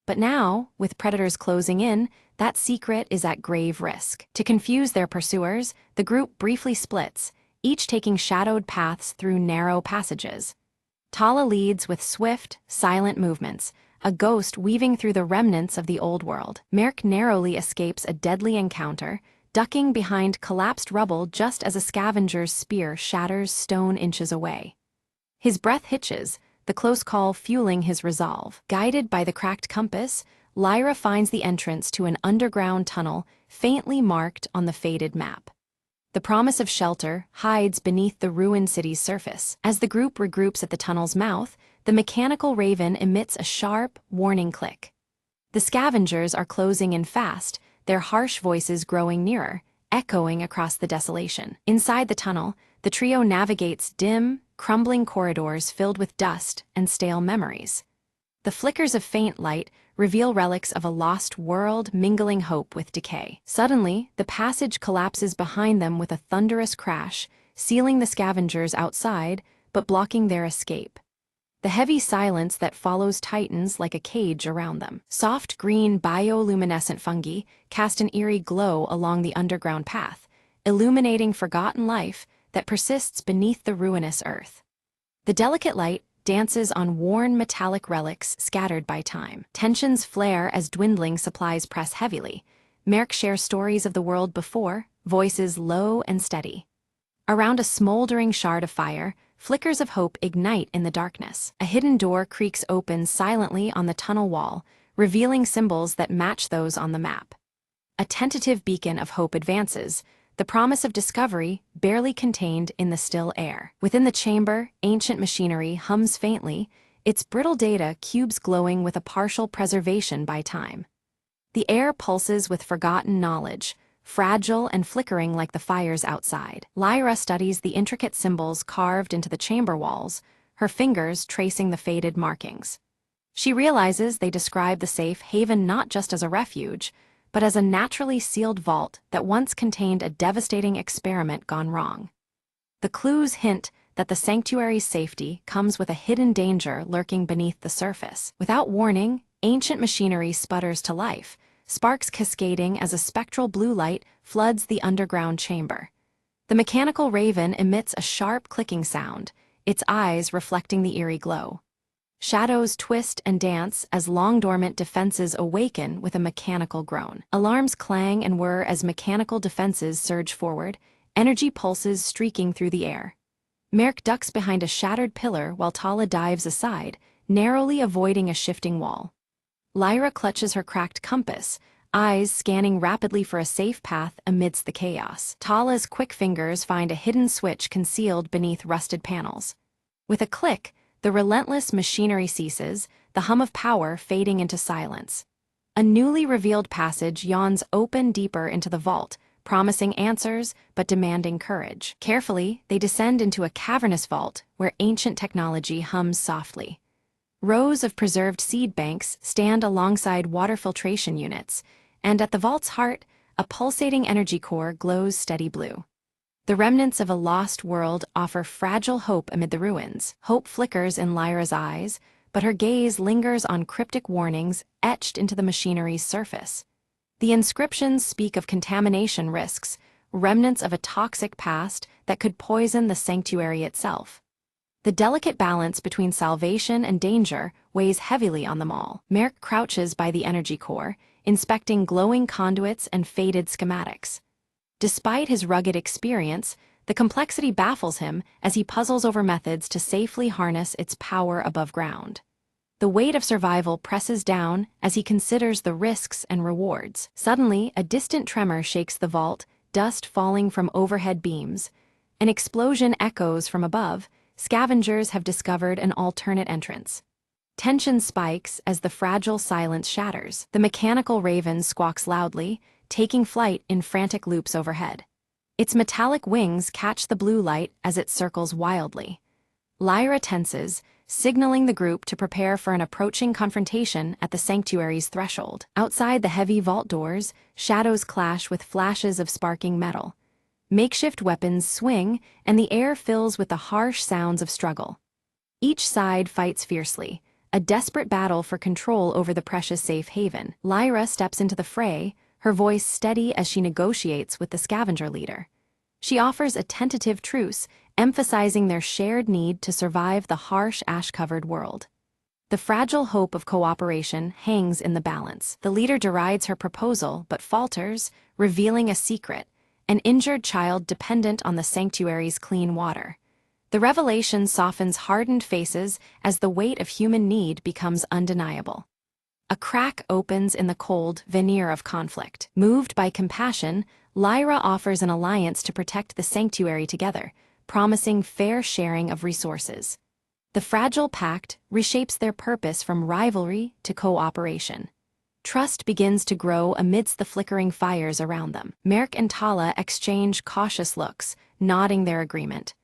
But now, with predators closing in, that secret is at grave risk. To confuse their pursuers, the group briefly splits, each taking shadowed paths through narrow passages. Tala leads with swift, silent movements, a ghost weaving through the remnants of the old world. Merk narrowly escapes a deadly encounter, ducking behind collapsed rubble just as a scavenger's spear shatters stone inches away. His breath hitches, the close call fueling his resolve. Guided by the cracked compass, Lyra finds the entrance to an underground tunnel faintly marked on the faded map. The promise of shelter hides beneath the ruined city's surface. As the group regroups at the tunnel's mouth, the mechanical raven emits a sharp, warning click. The scavengers are closing in fast, their harsh voices growing nearer, echoing across the desolation. Inside the tunnel, the trio navigates dim, crumbling corridors filled with dust and stale memories. The flickers of faint light reveal relics of a lost world mingling hope with decay. Suddenly, the passage collapses behind them with a thunderous crash, sealing the scavengers outside, but blocking their escape. The heavy silence that follows tightens like a cage around them. Soft green bioluminescent fungi cast an eerie glow along the underground path, illuminating forgotten life that persists beneath the ruinous earth. The delicate light dances on worn metallic relics scattered by time. Tensions flare as dwindling supplies press heavily. Merk shares stories of the world before, voices low and steady. Around a smoldering shard of fire, flickers of hope ignite in the darkness. A hidden door creaks open silently on the tunnel wall, revealing symbols that match those on the map. A tentative beacon of hope advances, the promise of discovery barely contained in the still air. Within the chamber, ancient machinery hums faintly, its brittle data cubes glowing with a partial preservation by time. The air pulses with forgotten knowledge, fragile and flickering like the fires outside. Lyra studies the intricate symbols carved into the chamber walls, her fingers tracing the faded markings. She realizes they describe the safe haven not just as a refuge, but as a naturally sealed vault that once contained a devastating experiment gone wrong. The clues hint that the sanctuary's safety comes with a hidden danger lurking beneath the surface. Without warning, ancient machinery sputters to life, sparks cascading as a spectral blue light floods the underground chamber. The mechanical raven emits a sharp clicking sound, its eyes reflecting the eerie glow. Shadows twist and dance as long-dormant defenses awaken with a mechanical groan. Alarms clang and whir as mechanical defenses surge forward, energy pulses streaking through the air. Merrick ducks behind a shattered pillar while Tala dives aside, narrowly avoiding a shifting wall. Lyra clutches her cracked compass, eyes scanning rapidly for a safe path amidst the chaos. Tala's quick fingers find a hidden switch concealed beneath rusted panels. With a click, the relentless machinery ceases, the hum of power fading into silence. A newly revealed passage yawns open deeper into the vault, promising answers but demanding courage. Carefully, they descend into a cavernous vault where ancient technology hums softly. Rows of preserved seed banks stand alongside water filtration units, and at the vault's heart, a pulsating energy core glows steady blue. The remnants of a lost world offer fragile hope amid the ruins. Hope flickers in Lyra's eyes, but her gaze lingers on cryptic warnings etched into the machinery's surface. The inscriptions speak of contamination risks, remnants of a toxic past that could poison the sanctuary itself. The delicate balance between salvation and danger weighs heavily on them all. Merrick crouches by the energy core, inspecting glowing conduits and faded schematics. Despite his rugged experience, the complexity baffles him as he puzzles over methods to safely harness its power above ground. The weight of survival presses down as he considers the risks and rewards. Suddenly, a distant tremor shakes the vault, dust falling from overhead beams. An explosion echoes from above. Scavengers have discovered an alternate entrance. Tension spikes as the fragile silence shatters. The mechanical raven squawks loudly, taking flight in frantic loops overhead. Its metallic wings catch the blue light as it circles wildly. Lyra tenses, signaling the group to prepare for an approaching confrontation at the sanctuary's threshold. Outside the heavy vault doors, shadows clash with flashes of sparking metal. Makeshift weapons swing, and the air fills with the harsh sounds of struggle. Each side fights fiercely, a desperate battle for control over the precious safe haven. Lyra steps into the fray, her voice steady as she negotiates with the scavenger leader. She offers a tentative truce, emphasizing their shared need to survive the harsh ash-covered world. The fragile hope of cooperation hangs in the balance. The leader derides her proposal but falters, revealing a secret: an injured child dependent on the sanctuary's clean water. The revelation softens hardened faces as the weight of human need becomes undeniable. A crack opens in the cold veneer of conflict. Moved by compassion, Lyra offers an alliance to protect the sanctuary together, promising fair sharing of resources. The fragile pact reshapes their purpose from rivalry to cooperation. Trust begins to grow amidst the flickering fires around them. Merrick and Tala exchange cautious looks, nodding their agreement.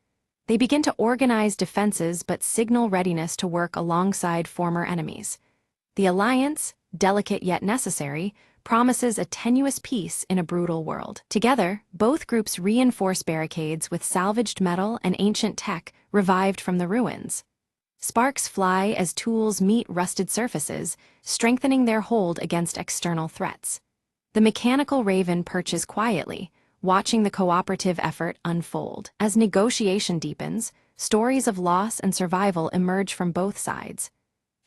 They begin to organize defenses but signal readiness to work alongside former enemies. The alliance, delicate yet necessary, promises a tenuous peace in a brutal world. Together, both groups reinforce barricades with salvaged metal and ancient tech revived from the ruins. Sparks fly as tools meet rusted surfaces, strengthening their hold against external threats. The mechanical raven perches quietly, watching the cooperative effort unfold. As negotiation deepens, stories of loss and survival emerge from both sides.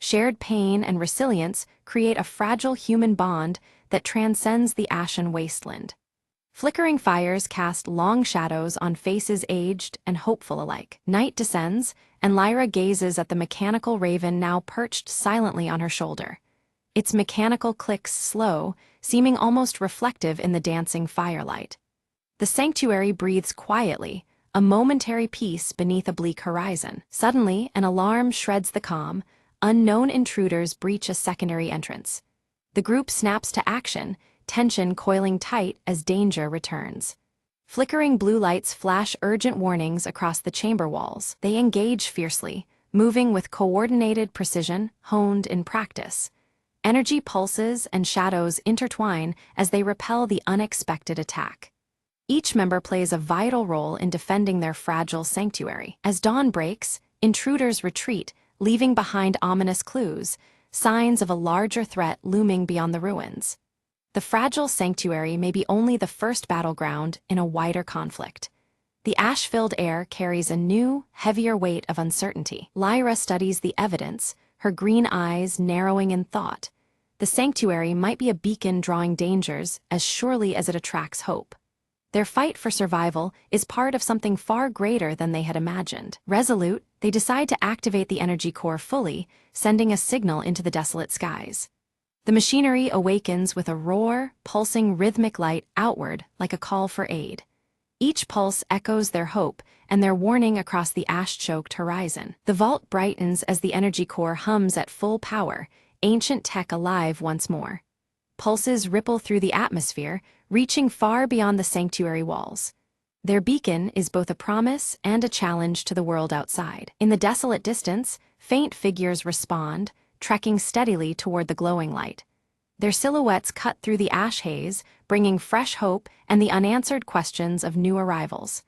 Shared pain and resilience create a fragile human bond that transcends the ashen wasteland. Flickering fires cast long shadows on faces aged and hopeful alike. Night descends, and Lyra gazes at the mechanical raven now perched silently on her shoulder. Its mechanical clicks slow, seeming almost reflective in the dancing firelight. The sanctuary breathes quietly, a momentary peace beneath a bleak horizon. Suddenly, an alarm shreds the calm. Unknown intruders breach a secondary entrance. The group snaps to action, tension coiling tight as danger returns. Flickering blue lights flash urgent warnings across the chamber walls. They engage fiercely, moving with coordinated precision honed in practice. Energy pulses and shadows intertwine as they repel the unexpected attack. Each member plays a vital role in defending their fragile sanctuary. As dawn breaks, intruders retreat, leaving behind ominous clues, signs of a larger threat looming beyond the ruins. The fragile sanctuary may be only the first battleground in a wider conflict. The ash-filled air carries a new, heavier weight of uncertainty. Lyra studies the evidence, her green eyes narrowing in thought. The sanctuary might be a beacon drawing dangers as surely as it attracts hope. Their fight for survival is part of something far greater than they had imagined. Resolute, they decide to activate the energy core fully, sending a signal into the desolate skies. The machinery awakens with a roar, pulsing rhythmic light outward like a call for aid. Each pulse echoes their hope and their warning across the ash-choked horizon. The vault brightens as the energy core hums at full power, ancient tech alive once more. Pulses ripple through the atmosphere, reaching far beyond the sanctuary walls. Their beacon is both a promise and a challenge to the world outside. In the desolate distance, faint figures respond, trekking steadily toward the glowing light. Their silhouettes cut through the ash haze, bringing fresh hope and the unanswered questions of new arrivals.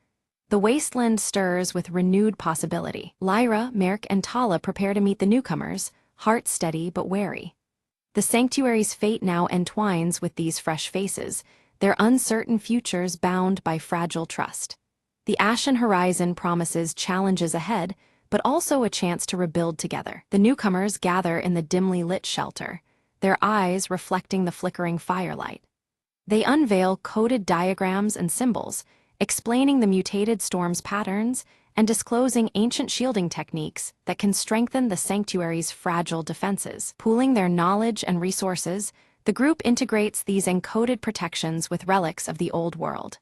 The wasteland stirs with renewed possibility. Lyra, Merrick, and Tala prepare to meet the newcomers, hearts steady but wary. The sanctuary's fate now entwines with these fresh faces, their uncertain futures bound by fragile trust. The ashen horizon promises challenges ahead, but also a chance to rebuild together. The newcomers gather in the dimly lit shelter, their eyes reflecting the flickering firelight. They unveil coded diagrams and symbols, explaining the mutated storm's patterns and disclosing ancient shielding techniques that can strengthen the sanctuary's fragile defenses. Pooling their knowledge and resources, the group integrates these encoded protections with relics of the old world.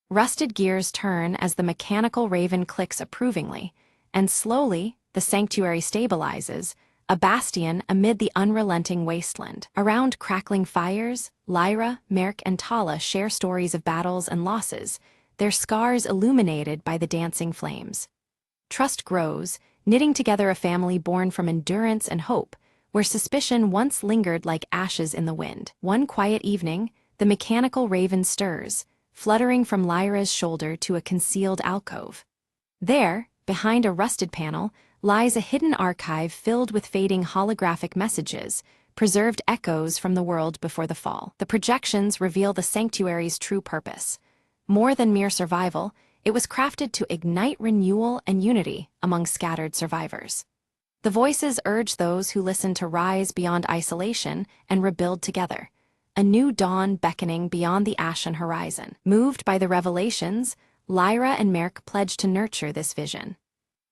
Rusted gears turn as the mechanical raven clicks approvingly, and slowly, the sanctuary stabilizes, a bastion amid the unrelenting wasteland. Around crackling fires, Lyra, Merrick, and Tala share stories of battles and losses, their scars illuminated by the dancing flames. Trust grows, knitting together a family born from endurance and hope, where suspicion once lingered like ashes in the wind. One quiet evening, the mechanical raven stirs, fluttering from Lyra's shoulder to a concealed alcove. There, behind a rusted panel, lies a hidden archive filled with fading holographic messages, preserved echoes from the world before the fall. The projections reveal the sanctuary's true purpose. More than mere survival, it was crafted to ignite renewal and unity among scattered survivors. The voices urge those who listen to rise beyond isolation and rebuild together, a new dawn beckoning beyond the ashen horizon. Moved by the revelations, Lyra and Merrick pledge to nurture this vision.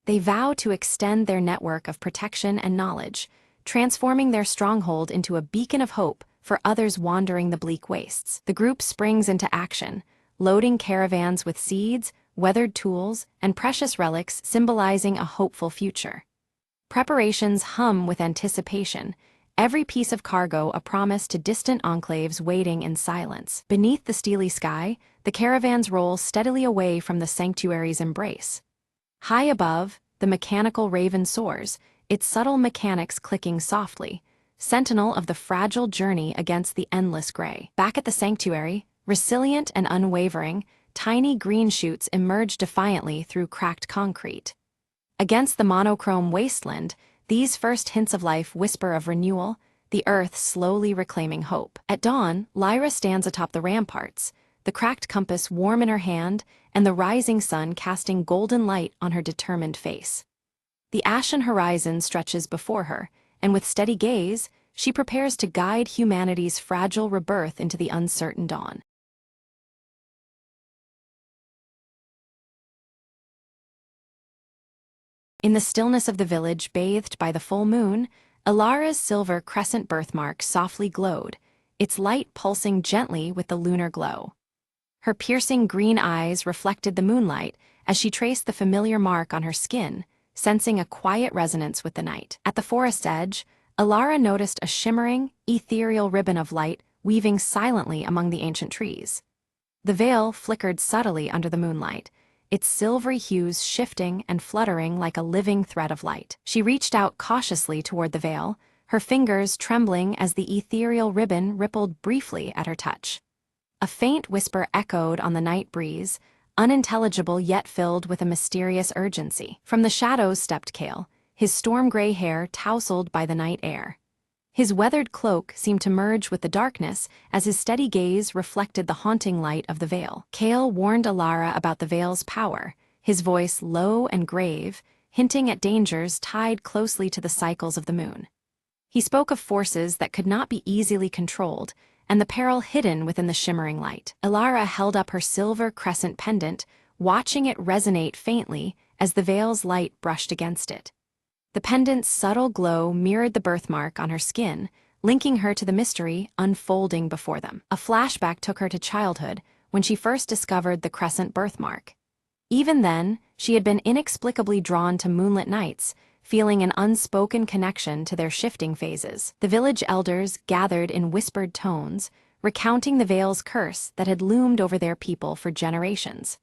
They vow to extend their network of protection and knowledge, transforming their stronghold into a beacon of hope for others wandering the bleak wastes. The group springs into action, loading caravans with seeds, weathered tools, and precious relics symbolizing a hopeful future. Preparations hum with anticipation, every piece of cargo a promise to distant enclaves waiting in silence. Beneath the steely sky, the caravans roll steadily away from the sanctuary's embrace. High above, the mechanical raven soars, its subtle mechanics clicking softly, sentinel of the fragile journey against the endless gray. Back at the sanctuary, resilient and unwavering, tiny green shoots emerge defiantly through cracked concrete. Against the monochrome wasteland, these first hints of life whisper of renewal, the earth slowly reclaiming hope. At dawn, Lyra stands atop the ramparts, the cracked compass warm in her hand and the rising sun casting golden light on her determined face. The ashen horizon stretches before her, and with steady gaze, she prepares to guide humanity's fragile rebirth into the uncertain dawn. In the stillness of the village bathed by the full moon, Ilara's silver crescent birthmark softly glowed, its light pulsing gently with the lunar glow. Her piercing green eyes reflected the moonlight as she traced the familiar mark on her skin, sensing a quiet resonance with the night. At the forest's edge, Ilara noticed a shimmering, ethereal ribbon of light weaving silently among the ancient trees. The veil flickered subtly under the moonlight, its silvery hues shifting and fluttering like a living thread of light. She reached out cautiously toward the veil, her fingers trembling as the ethereal ribbon rippled briefly at her touch. A faint whisper echoed on the night breeze, unintelligible yet filled with a mysterious urgency. From the shadows stepped Kale, his storm-gray hair tousled by the night air. His weathered cloak seemed to merge with the darkness as his steady gaze reflected the haunting light of the veil. Kale warned Ilara about the veil's power, his voice low and grave, hinting at dangers tied closely to the cycles of the moon. He spoke of forces that could not be easily controlled, and the peril hidden within the shimmering light. Elara held up her silver crescent pendant, watching it resonate faintly as the veil's light brushed against it. The pendant's subtle glow mirrored the birthmark on her skin, linking her to the mystery unfolding before them. A flashback took her to childhood, when she first discovered the crescent birthmark. Even then, she had been inexplicably drawn to moonlit nights, feeling an unspoken connection to their shifting phases. The village elders gathered in whispered tones, recounting the veil's curse that had loomed over their people for generations.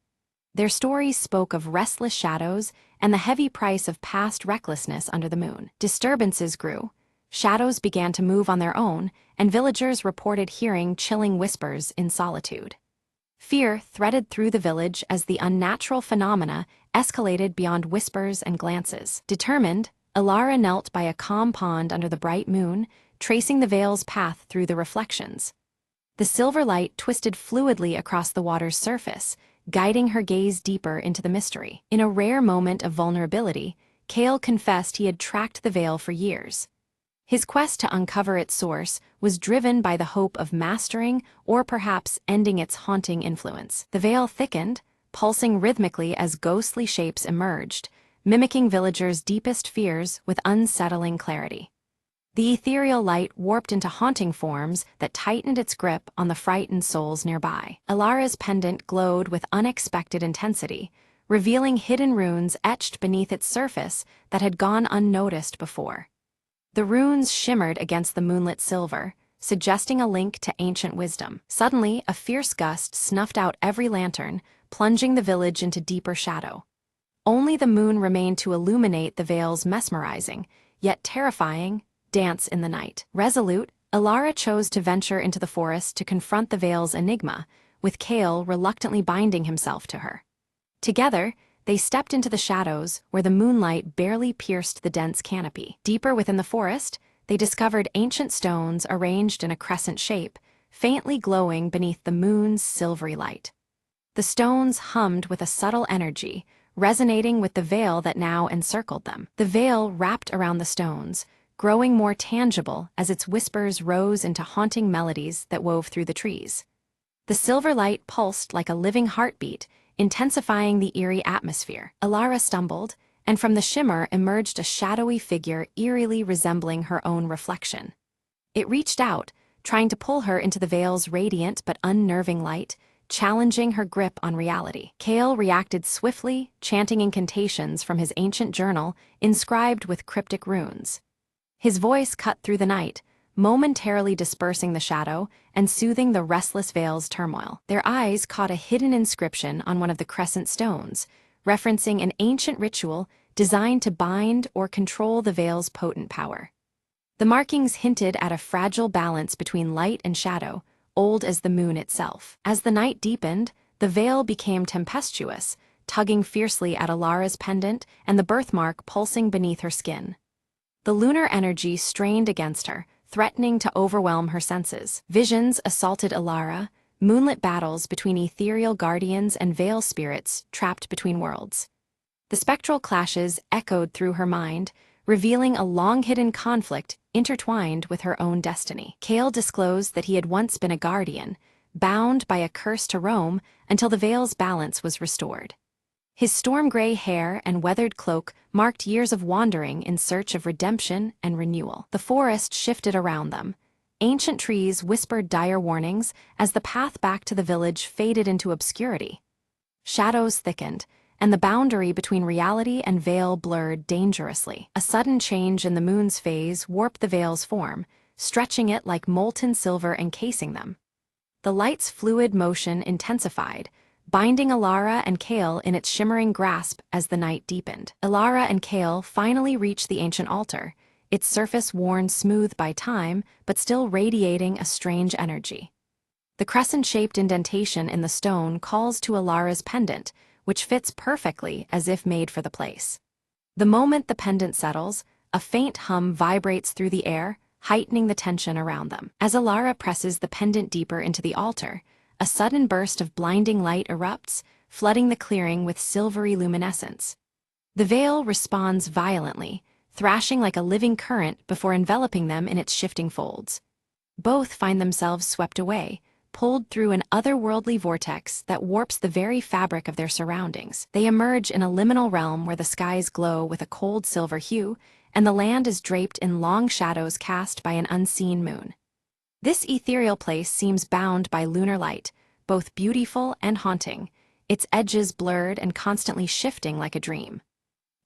Their stories spoke of restless shadows and the heavy price of past recklessness under the moon. Disturbances grew. Shadows began to move on their own, and villagers reported hearing chilling whispers in solitude. Fear threaded through the village as the unnatural phenomena escalated beyond whispers and glances. Determined, Elara knelt by a calm pond under the bright moon, tracing the veil's path through the reflections. The silver light twisted fluidly across the water's surface, guiding her gaze deeper into the mystery. In a rare moment of vulnerability, Kale confessed he had tracked the veil for years. His quest to uncover its source was driven by the hope of mastering or perhaps ending its haunting influence. The veil thickened, pulsing rhythmically as ghostly shapes emerged, mimicking villagers' deepest fears with unsettling clarity. The ethereal light warped into haunting forms that tightened its grip on the frightened souls nearby. Elara's pendant glowed with unexpected intensity, revealing hidden runes etched beneath its surface that had gone unnoticed before. The runes shimmered against the moonlit silver, suggesting a link to ancient wisdom. Suddenly, a fierce gust snuffed out every lantern, plunging the village into deeper shadow. Only the moon remained to illuminate the veil's mesmerizing, yet terrifying, dance in the night. Resolute, Elara chose to venture into the forest to confront the veil's enigma, with Kale reluctantly binding himself to her. Together, they stepped into the shadows where the moonlight barely pierced the dense canopy. Deeper within the forest, they discovered ancient stones arranged in a crescent shape, faintly glowing beneath the moon's silvery light. The stones hummed with a subtle energy, resonating with the veil that now encircled them. The veil wrapped around the stones, growing more tangible as its whispers rose into haunting melodies that wove through the trees. The silver light pulsed like a living heartbeat, intensifying the eerie atmosphere. Elara stumbled, and from the shimmer emerged a shadowy figure eerily resembling her own reflection. It reached out, trying to pull her into the veil's radiant but unnerving light, challenging her grip on reality. Kale reacted swiftly, chanting incantations from his ancient journal inscribed with cryptic runes. His voice cut through the night, momentarily dispersing the shadow and soothing the restless veil's turmoil. Their eyes caught a hidden inscription on one of the crescent stones, referencing an ancient ritual designed to bind or control the veil's potent power. The markings hinted at a fragile balance between light and shadow, old as the moon itself. As the night deepened, the veil became tempestuous, tugging fiercely at Elara's pendant and the birthmark pulsing beneath her skin. The lunar energy strained against her, threatening to overwhelm her senses. Visions assaulted Elara, moonlit battles between ethereal guardians and veil spirits trapped between worlds. The spectral clashes echoed through her mind, revealing a long-hidden conflict intertwined with her own destiny. Kale disclosed that he had once been a guardian, bound by a curse to roam until the veil's balance was restored. His storm-gray hair and weathered cloak marked years of wandering in search of redemption and renewal. The forest shifted around them. Ancient trees whispered dire warnings as the path back to the village faded into obscurity. Shadows thickened, and the boundary between reality and veil blurred dangerously. A sudden change in the moon's phase warped the veil's form, stretching it like molten silver encasing them. The light's fluid motion intensified, binding Elara and Kale in its shimmering grasp as the night deepened. Elara and Kale finally reached the ancient altar, its surface worn smooth by time but still radiating a strange energy. The crescent-shaped indentation in the stone calls to Elara's pendant, which fits perfectly as if made for the place. The moment the pendant settles, a faint hum vibrates through the air, heightening the tension around them. As Elara presses the pendant deeper into the altar, a sudden burst of blinding light erupts, flooding the clearing with silvery luminescence. The veil responds violently, thrashing like a living current before enveloping them in its shifting folds. Both find themselves swept away, pulled through an otherworldly vortex that warps the very fabric of their surroundings. They emerge in a liminal realm where the skies glow with a cold silver hue, and the land is draped in long shadows cast by an unseen moon. This ethereal place seems bound by lunar light, both beautiful and haunting, its edges blurred and constantly shifting like a dream.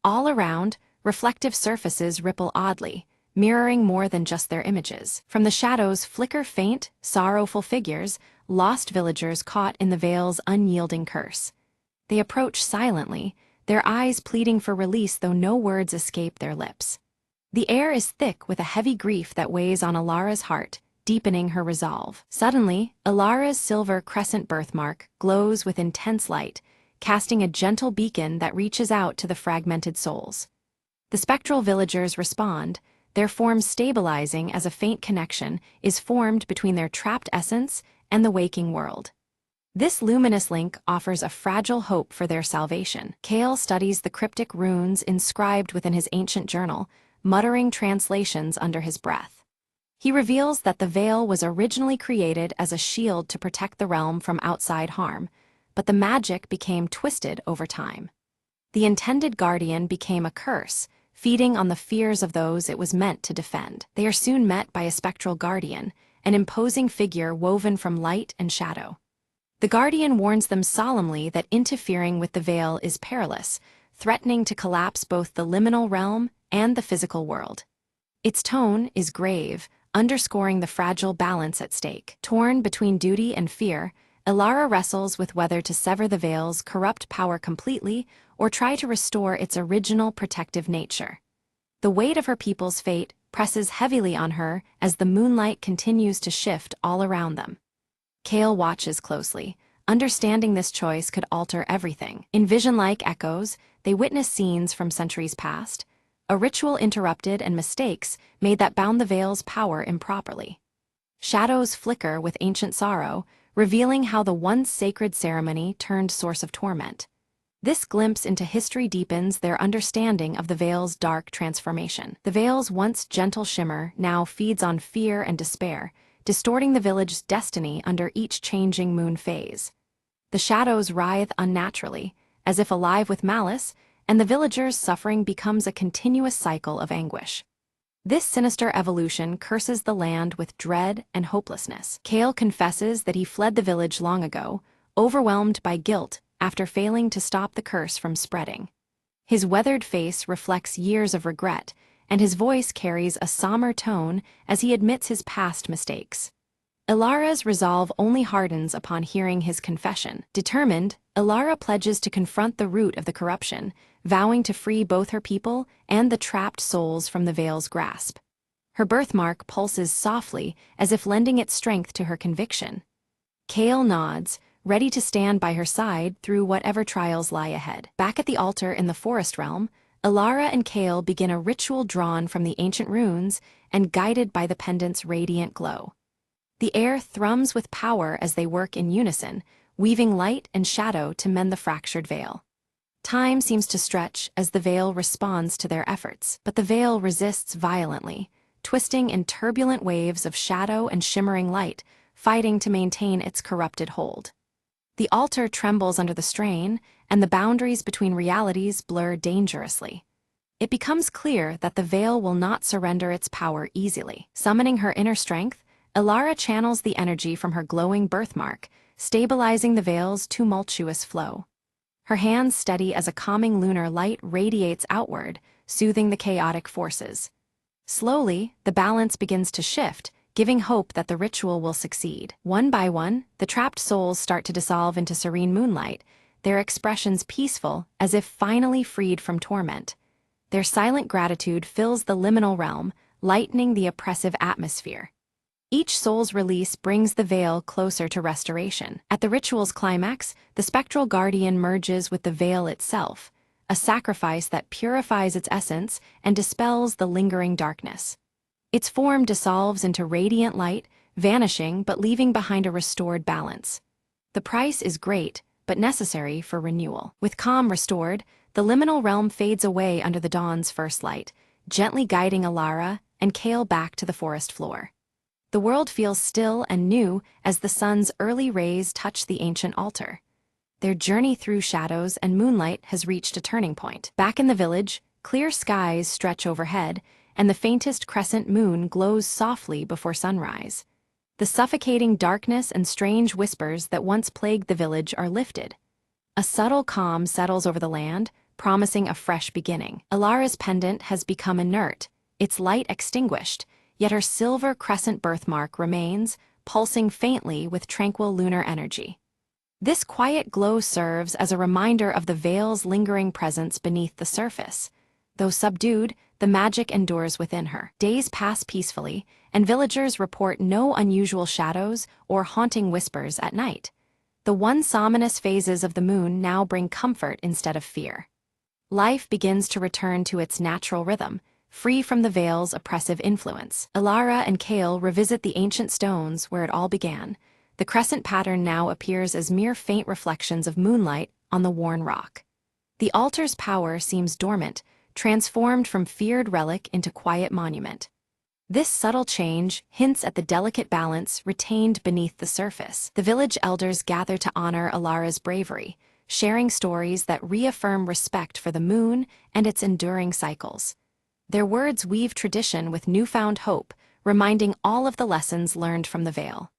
All around, reflective surfaces ripple oddly, mirroring more than just their images. From the shadows flicker faint, sorrowful figures, lost villagers caught in the veil's unyielding curse. They approach silently, their eyes pleading for release though no words escape their lips. The air is thick with a heavy grief that weighs on Alara's heart, deepening her resolve. Suddenly, Alara's silver crescent birthmark glows with intense light, casting a gentle beacon that reaches out to the fragmented souls. The spectral villagers respond, their forms stabilizing as a faint connection is formed between their trapped essence and the waking world. This luminous link offers a fragile hope for their salvation. Kale studies the cryptic runes inscribed within his ancient journal, muttering translations under his breath. He reveals that the veil was originally created as a shield to protect the realm from outside harm, but the magic became twisted over time. The intended guardian became a curse, feeding on the fears of those it was meant to defend. They are soon met by a spectral guardian, an imposing figure woven from light and shadow. The guardian warns them solemnly that interfering with the veil is perilous, threatening to collapse both the liminal realm and the physical world. Its tone is grave, underscoring the fragile balance at stake. Torn between duty and fear, Alara wrestles with whether to sever the veil's corrupt power completely or try to restore its original protective nature. The weight of her people's fate presses heavily on her as the moonlight continues to shift all around them. Kale watches closely, understanding this choice could alter everything. In vision-like echoes, they witness scenes from centuries past, a ritual interrupted and mistakes made that bound the veil's power improperly. Shadows flicker with ancient sorrow, revealing how the once sacred ceremony turned source of torment. This glimpse into history deepens their understanding of the veil's dark transformation. The veil's once gentle shimmer now feeds on fear and despair, distorting the village's destiny under each changing moon phase. The shadows writhe unnaturally, as if alive with malice, and the villagers' suffering becomes a continuous cycle of anguish. This sinister evolution curses the land with dread and hopelessness. Kale confesses that he fled the village long ago, overwhelmed by guilt after failing to stop the curse from spreading. His weathered face reflects years of regret, and his voice carries a somber tone as he admits his past mistakes. Alara's resolve only hardens upon hearing his confession. Determined, Alara pledges to confront the root of the corruption, vowing to free both her people and the trapped souls from the veil's grasp. Her birthmark pulses softly, as if lending its strength to her conviction. Kale nods, ready to stand by her side through whatever trials lie ahead. Back at the altar in the forest realm, Alara and Kale begin a ritual drawn from the ancient runes and guided by the pendant's radiant glow. The air thrums with power as they work in unison, weaving light and shadow to mend the fractured veil. Time seems to stretch as the veil responds to their efforts, but the veil resists violently, twisting in turbulent waves of shadow and shimmering light, fighting to maintain its corrupted hold. The altar trembles under the strain, and the boundaries between realities blur dangerously. It becomes clear that the veil will not surrender its power easily. Summoning her inner strength, Alara channels the energy from her glowing birthmark, stabilizing the veil's tumultuous flow. Her hands steady as a calming lunar light radiates outward, soothing the chaotic forces. Slowly, the balance begins to shift, giving hope that the ritual will succeed. One by one, the trapped souls start to dissolve into serene moonlight, their expressions peaceful, as if finally freed from torment. Their silent gratitude fills the liminal realm, lightening the oppressive atmosphere. Each soul's release brings the veil closer to restoration. At the ritual's climax, the spectral guardian merges with the veil itself, a sacrifice that purifies its essence and dispels the lingering darkness. Its form dissolves into radiant light, vanishing but leaving behind a restored balance. The price is great, but necessary for renewal. With calm restored, the liminal realm fades away under the dawn's first light, gently guiding Alara and Kale back to the forest floor. The world feels still and new as the sun's early rays touch the ancient altar. Their journey through shadows and moonlight has reached a turning point. Back in the village, clear skies stretch overhead, and the faintest crescent moon glows softly before sunrise. The suffocating darkness and strange whispers that once plagued the village are lifted. A subtle calm settles over the land, promising a fresh beginning. Alara's pendant has become inert, its light extinguished, yet her silver crescent birthmark remains, pulsing faintly with tranquil lunar energy. This quiet glow serves as a reminder of the veil's lingering presence beneath the surface. Though subdued, the magic endures within her. Days pass peacefully, and villagers report no unusual shadows or haunting whispers at night. The once ominous phases of the moon now bring comfort instead of fear. Life begins to return to its natural rhythm, free from the veil's oppressive influence. Alara and Kale revisit the ancient stones where it all began. The crescent pattern now appears as mere faint reflections of moonlight on the worn rock. The altar's power seems dormant, transformed from feared relic into quiet monument. This subtle change hints at the delicate balance retained beneath the surface. The village elders gather to honor Alara's bravery, sharing stories that reaffirm respect for the moon and its enduring cycles. Their words weave tradition with newfound hope, reminding all of the lessons learned from the veil.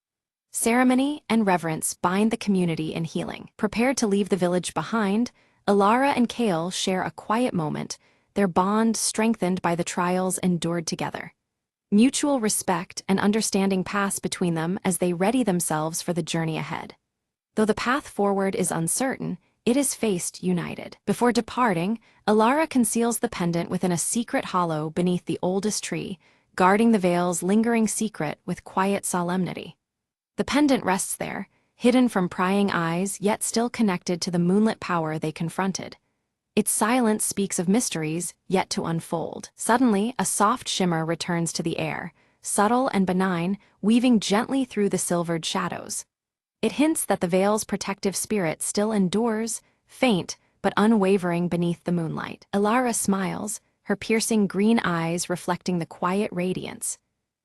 Ceremony and reverence bind the community in healing. Prepared to leave the village behind, Alara and Kale share a quiet moment, their bond strengthened by the trials endured together. Mutual respect and understanding pass between them as they ready themselves for the journey ahead. Though the path forward is uncertain, it is faced united. Before departing, Alara conceals the pendant within a secret hollow beneath the oldest tree, guarding the veil's lingering secret with quiet solemnity. The pendant rests there, hidden from prying eyes yet still connected to the moonlit power they confronted. Its silence speaks of mysteries yet to unfold. Suddenly, a soft shimmer returns to the air, subtle and benign, weaving gently through the silvered shadows. It hints that the veil's protective spirit still endures, faint but unwavering beneath the moonlight. Alara smiles, her piercing green eyes reflecting the quiet radiance.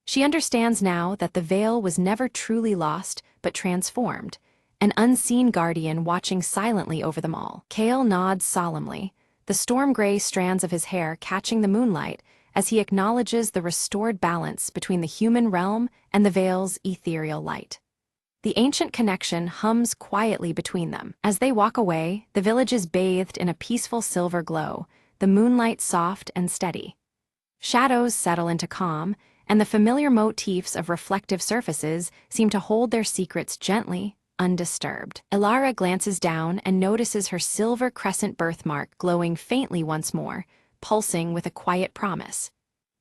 She understands now that the veil was never truly lost but transformed, an unseen guardian watching silently over them all. Kale nods solemnly, the storm-gray strands of his hair catching the moonlight as he acknowledges the restored balance between the human realm and the veil's ethereal light. The ancient connection hums quietly between them. As they walk away, the village is bathed in a peaceful silver glow, the moonlight soft and steady. Shadows settle into calm, and the familiar motifs of reflective surfaces seem to hold their secrets gently, undisturbed. Alara glances down and notices her silver crescent birthmark glowing faintly once more, pulsing with a quiet promise.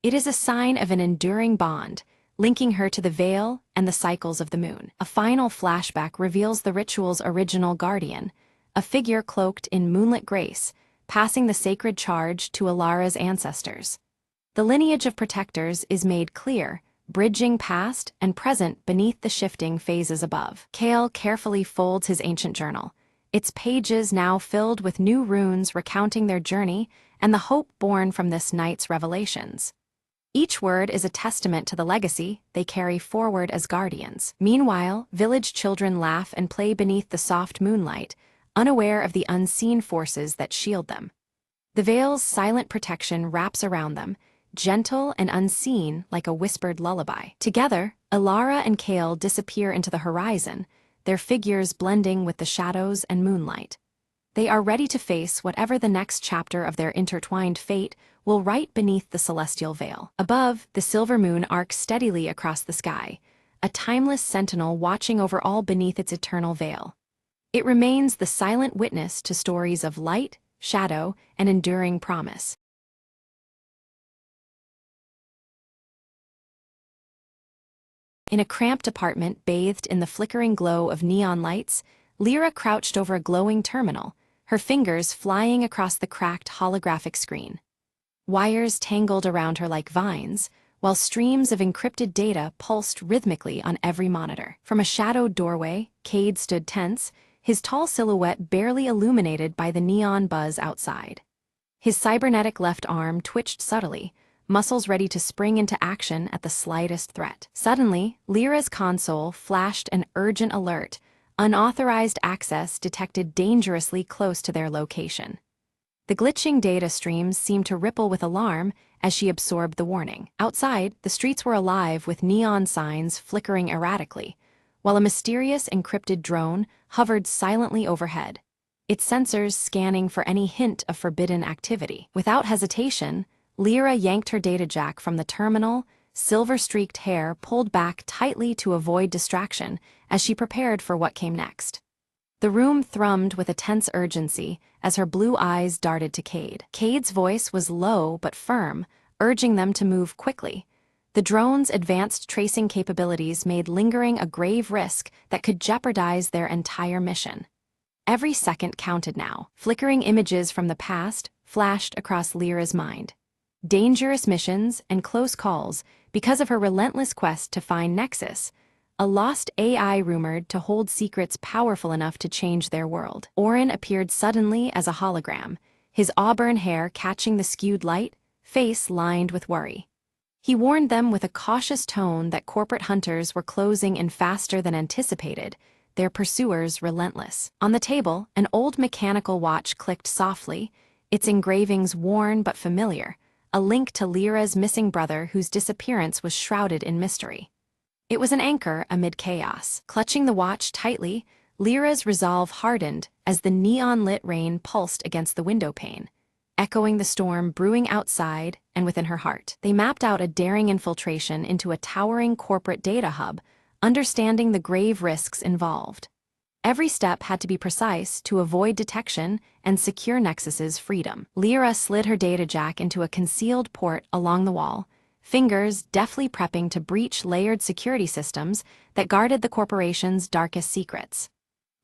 It is a sign of an enduring bond, linking her to the veil and the cycles of the moon. A final flashback reveals the ritual's original guardian, a figure cloaked in moonlit grace, passing the sacred charge to Alara's ancestors. The lineage of protectors is made clear, bridging past and present beneath the shifting phases above. Kale carefully folds his ancient journal, its pages now filled with new runes recounting their journey and the hope born from this night's revelations. Each word is a testament to the legacy they carry forward as guardians. Meanwhile, village children laugh and play beneath the soft moonlight, unaware of the unseen forces that shield them. The veil's silent protection wraps around them, gentle and unseen like a whispered lullaby. Together, Alara and Kale disappear into the horizon, their figures blending with the shadows and moonlight. They are ready to face whatever the next chapter of their intertwined fate will write beneath the celestial veil. Above, the silver moon arcs steadily across the sky, a timeless sentinel watching over all beneath its eternal veil. It remains the silent witness to stories of light, shadow, and enduring promise. In a cramped apartment bathed in the flickering glow of neon lights, Lyra crouched over a glowing terminal, her fingers flying across the cracked holographic screen. Wires tangled around her like vines, while streams of encrypted data pulsed rhythmically on every monitor. From a shadowed doorway, Cade stood tense, his tall silhouette barely illuminated by the neon buzz outside. His cybernetic left arm twitched subtly, muscles ready to spring into action at the slightest threat. Suddenly, Lyra's console flashed an urgent alert. Unauthorized access detected dangerously close to their location. The glitching data streams seemed to ripple with alarm as she absorbed the warning. Outside, the streets were alive with neon signs flickering erratically, while a mysterious encrypted drone hovered silently overhead, its sensors scanning for any hint of forbidden activity. Without hesitation, Lyra yanked her data jack from the terminal, silver-streaked hair pulled back tightly to avoid distraction as she prepared for what came next. The room thrummed with a tense urgency as her blue eyes darted to Cade. Cade's voice was low but firm, urging them to move quickly. The drone's advanced tracing capabilities made lingering a grave risk that could jeopardize their entire mission. Every second counted now. Flickering images from the past flashed across Lyra's mind. Dangerous missions and close calls because of her relentless quest to find Nexus, a lost AI rumored to hold secrets powerful enough to change their world. Orin appeared suddenly as a hologram, his auburn hair catching the skewed light, face lined with worry. He warned them with a cautious tone that corporate hunters were closing in faster than anticipated, their pursuers relentless. On the table, an old mechanical watch clicked softly, its engravings worn but familiar, a link to Lyra's missing brother whose disappearance was shrouded in mystery. It was an anchor amid chaos. Clutching the watch tightly, Lyra's resolve hardened as the neon-lit rain pulsed against the window pane, echoing the storm brewing outside and within her heart. They mapped out a daring infiltration into a towering corporate data hub, understanding the grave risks involved. Every step had to be precise to avoid detection and secure Nexus's freedom. Lyra slid her data jack into a concealed port along the wall, fingers deftly prepping to breach layered security systems that guarded the corporation's darkest secrets.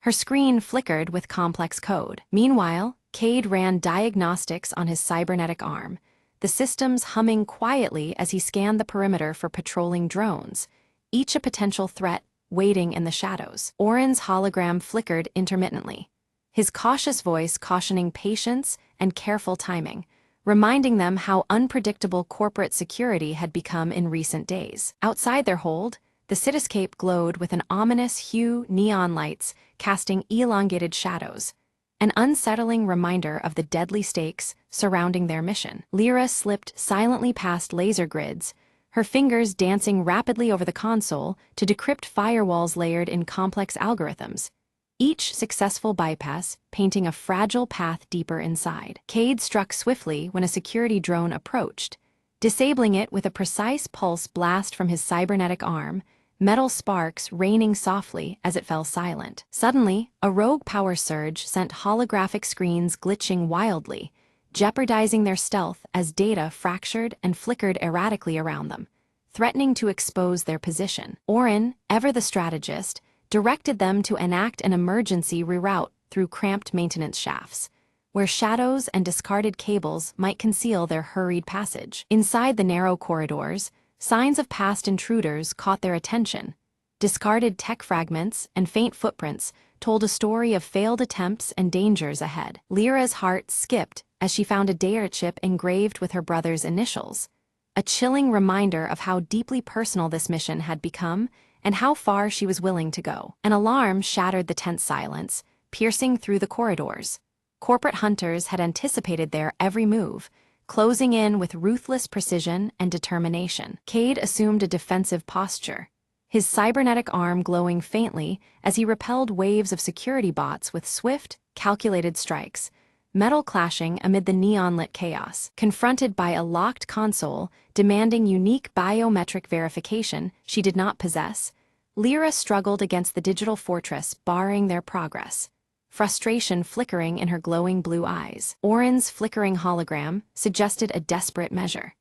Her screen flickered with complex code. Meanwhile, Cade ran diagnostics on his cybernetic arm, the systems humming quietly as he scanned the perimeter for patrolling drones, each a potential threat waiting in the shadows. Orin's hologram flickered intermittently, his cautious voice cautioning patience and careful timing, reminding them how unpredictable corporate security had become in recent days. Outside their hold, the cityscape glowed with an ominous hue neon lights casting elongated shadows, an unsettling reminder of the deadly stakes surrounding their mission. Lyra slipped silently past laser grids, her fingers dancing rapidly over the console to decrypt firewalls layered in complex algorithms, each successful bypass painting a fragile path deeper inside. Cade struck swiftly when a security drone approached, disabling it with a precise pulse blast from his cybernetic arm, metal sparks raining softly as it fell silent. Suddenly, a rogue power surge sent holographic screens glitching wildly, jeopardizing their stealth as data fractured and flickered erratically around them, threatening to expose their position. Orin, ever the strategist, directed them to enact an emergency reroute through cramped maintenance shafts, where shadows and discarded cables might conceal their hurried passage. Inside the narrow corridors, signs of past intruders caught their attention. Discarded tech fragments and faint footprints told a story of failed attempts and dangers ahead. Lyra's heart skipped as she found a data chip engraved with her brother's initials, a chilling reminder of how deeply personal this mission had become and how far she was willing to go. An alarm shattered the tense silence, piercing through the corridors. Corporate hunters had anticipated their every move, closing in with ruthless precision and determination. Cade assumed a defensive posture, his cybernetic arm glowing faintly as he repelled waves of security bots with swift, calculated strikes, metal clashing amid the neon-lit chaos. Confronted by a locked console demanding unique biometric verification she did not possess, Lyra struggled against the digital fortress barring their progress, frustration flickering in her glowing blue eyes. Orin's flickering hologram suggested a desperate measure: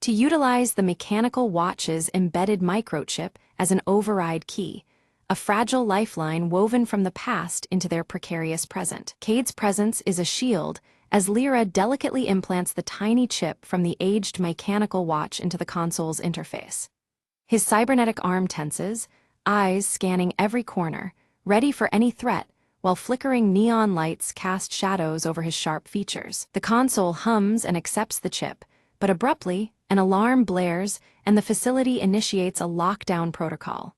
to utilize the mechanical watch's embedded microchip as an override key, a fragile lifeline woven from the past into their precarious present. Cade's presence is a shield as Lyra delicately implants the tiny chip from the aged mechanical watch into the console's interface. His cybernetic arm tenses, eyes scanning every corner, ready for any threat, while flickering neon lights cast shadows over his sharp features. The console hums and accepts the chip, but abruptly, an alarm blares and the facility initiates a lockdown protocol.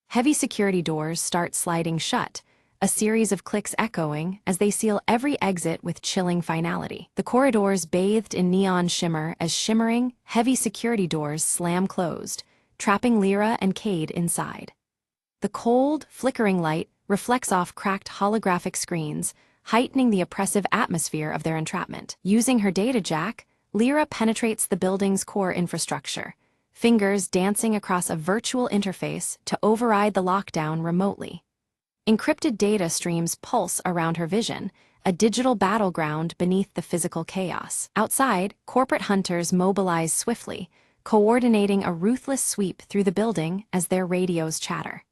Heavy security doors start sliding shut, a series of clicks echoing as they seal every exit with chilling finality. The corridors bathed in neon shimmer as shimmering, heavy security doors slam closed, trapping Lyra and Cade inside. The cold, flickering light reflects off cracked holographic screens, heightening the oppressive atmosphere of their entrapment. Using her data jack, Lyra penetrates the building's core infrastructure, fingers dancing across a virtual interface to override the lockdown remotely. Encrypted data streams pulse around her vision, a digital battleground beneath the physical chaos. Outside, corporate hunters mobilize swiftly, coordinating a ruthless sweep through the building as their radios chatter.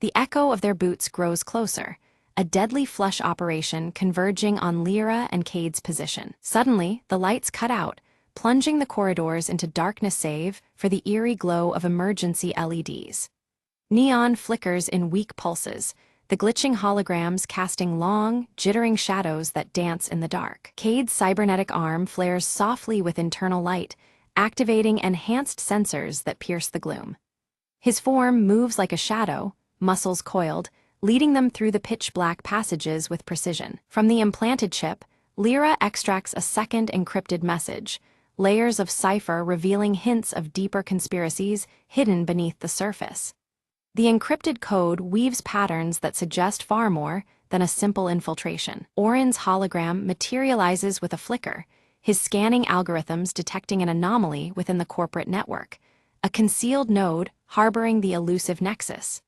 The echo of their boots grows closer, a deadly flush operation converging on Lyra and Cade's position. Suddenly, the lights cut out, plunging the corridors into darkness save for the eerie glow of emergency LEDs. Neon flickers in weak pulses, the glitching holograms casting long, jittering shadows that dance in the dark. Cade's cybernetic arm flares softly with internal light, activating enhanced sensors that pierce the gloom. His form moves like a shadow, muscles coiled, leading them through the pitch-black passages with precision. From the implanted chip, Lyra extracts a second encrypted message, layers of cipher revealing hints of deeper conspiracies hidden beneath the surface. The encrypted code weaves patterns that suggest far more than a simple infiltration. Orin's hologram materializes with a flicker, his scanning algorithms detecting an anomaly within the corporate network, a concealed node harboring the elusive nexus.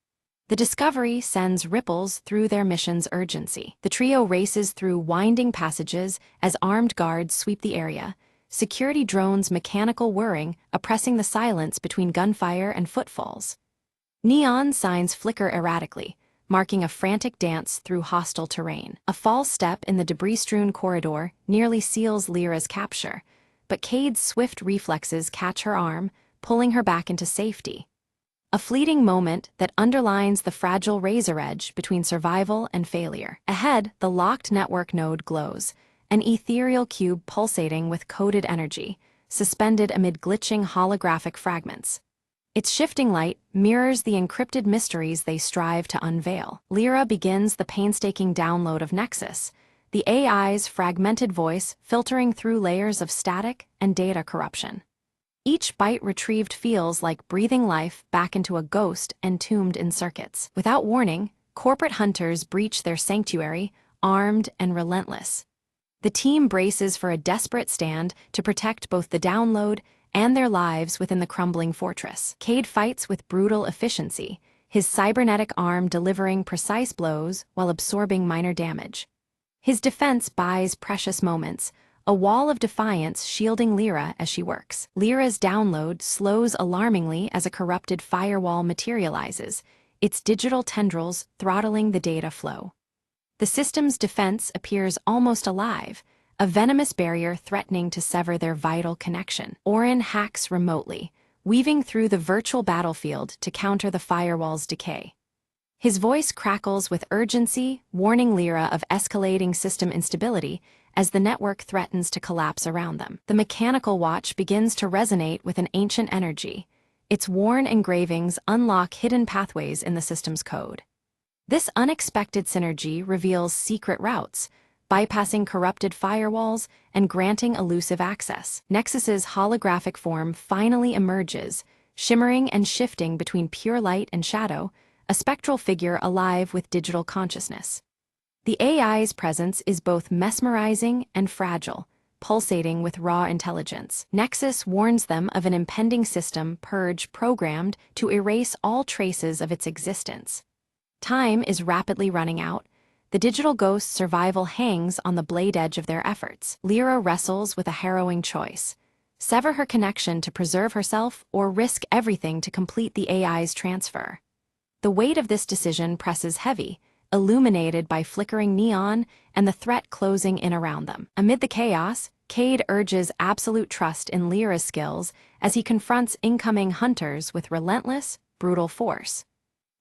The discovery sends ripples through their mission's urgency. The trio races through winding passages as armed guards sweep the area, security drones' mechanical whirring oppressing the silence between gunfire and footfalls. Neon signs flicker erratically, marking a frantic dance through hostile terrain. A false step in the debris-strewn corridor nearly seals Lyra's capture, but Cade's swift reflexes catch her arm, pulling her back into safety. A fleeting moment that underlines the fragile razor edge between survival and failure. Ahead, the locked network node glows, an ethereal cube pulsating with coded energy, suspended amid glitching holographic fragments. Its shifting light mirrors the encrypted mysteries they strive to unveil. Lyra begins the painstaking download of Nexus, the AI's fragmented voice filtering through layers of static and data corruption. Each byte retrieved feels like breathing life back into a ghost entombed in circuits. Without warning, corporate hunters breach their sanctuary, armed and relentless. The team braces for a desperate stand to protect both the download and their lives within the crumbling fortress. Cade fights with brutal efficiency, his cybernetic arm delivering precise blows while absorbing minor damage. His defense buys precious moments, a wall of defiance shielding Lyra as she works. Lyra's download slows alarmingly as a corrupted firewall materializes, its digital tendrils throttling the data flow. The system's defense appears almost alive, a venomous barrier threatening to sever their vital connection. Orin hacks remotely, weaving through the virtual battlefield to counter the firewall's decay. His voice crackles with urgency, warning Lyra of escalating system instability as the network threatens to collapse around them. The mechanical watch begins to resonate with an ancient energy. Its worn engravings unlock hidden pathways in the system's code. This unexpected synergy reveals secret routes, bypassing corrupted firewalls and granting elusive access. Nexus's holographic form finally emerges, shimmering and shifting between pure light and shadow, a spectral figure alive with digital consciousness. The AI's presence is both mesmerizing and fragile, pulsating with raw intelligence. Nexus warns them of an impending system purge programmed to erase all traces of its existence. Time is rapidly running out. The digital ghost's survival hangs on the blade edge of their efforts. Lyra wrestles with a harrowing choice: sever her connection to preserve herself or risk everything to complete the AI's transfer. The weight of this decision presses heavy, illuminated by flickering neon and the threat closing in around them. Amid the chaos, Cade urges absolute trust in Lyra's skills as he confronts incoming hunters with relentless, brutal force.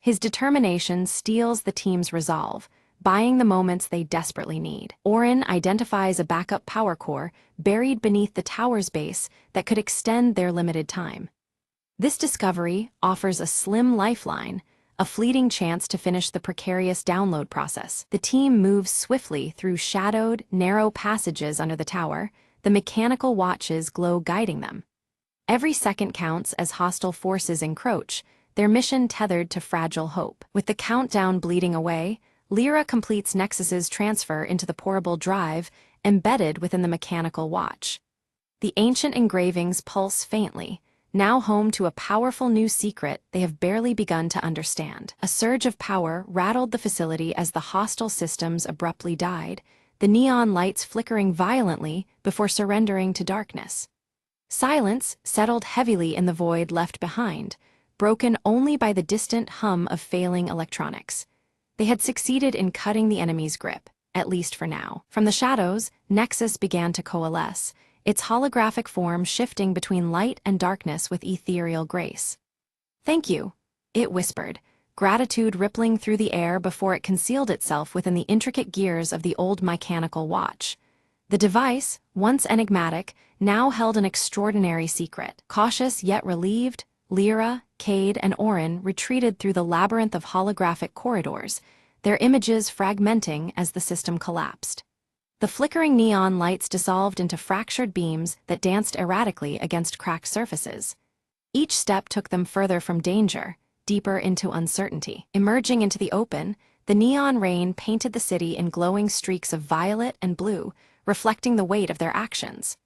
His determination steels the team's resolve, buying the moments they desperately need. Orin identifies a backup power core buried beneath the tower's base that could extend their limited time. This discovery offers a slim lifeline, a fleeting chance to finish the precarious download process. The team moves swiftly through shadowed, narrow passages under the tower, the mechanical watches glow guiding them. Every second counts as hostile forces encroach, their mission tethered to fragile hope. With the countdown bleeding away, Lyra completes Nexus's transfer into the portable drive embedded within the mechanical watch. The ancient engravings pulse faintly, now home to a powerful new secret they have barely begun to understand. A surge of power rattled the facility as the hostile systems abruptly died, the neon lights flickering violently before surrendering to darkness. Silence settled heavily in the void left behind, broken only by the distant hum of failing electronics. They had succeeded in cutting the enemy's grip, at least for now. From the shadows, Nexus began to coalesce, its holographic form shifting between light and darkness with ethereal grace. "Thank you," it whispered, gratitude rippling through the air before it concealed itself within the intricate gears of the old mechanical watch. The device, once enigmatic, now held an extraordinary secret. Cautious yet relieved, Lyra, Cade, and Orin retreated through the labyrinth of holographic corridors, their images fragmenting as the system collapsed. The flickering neon lights dissolved into fractured beams that danced erratically against cracked surfaces. Each step took them further from danger, deeper into uncertainty. Emerging into the open, the neon rain painted the city in glowing streaks of violet and blue, reflecting the weight of their actions.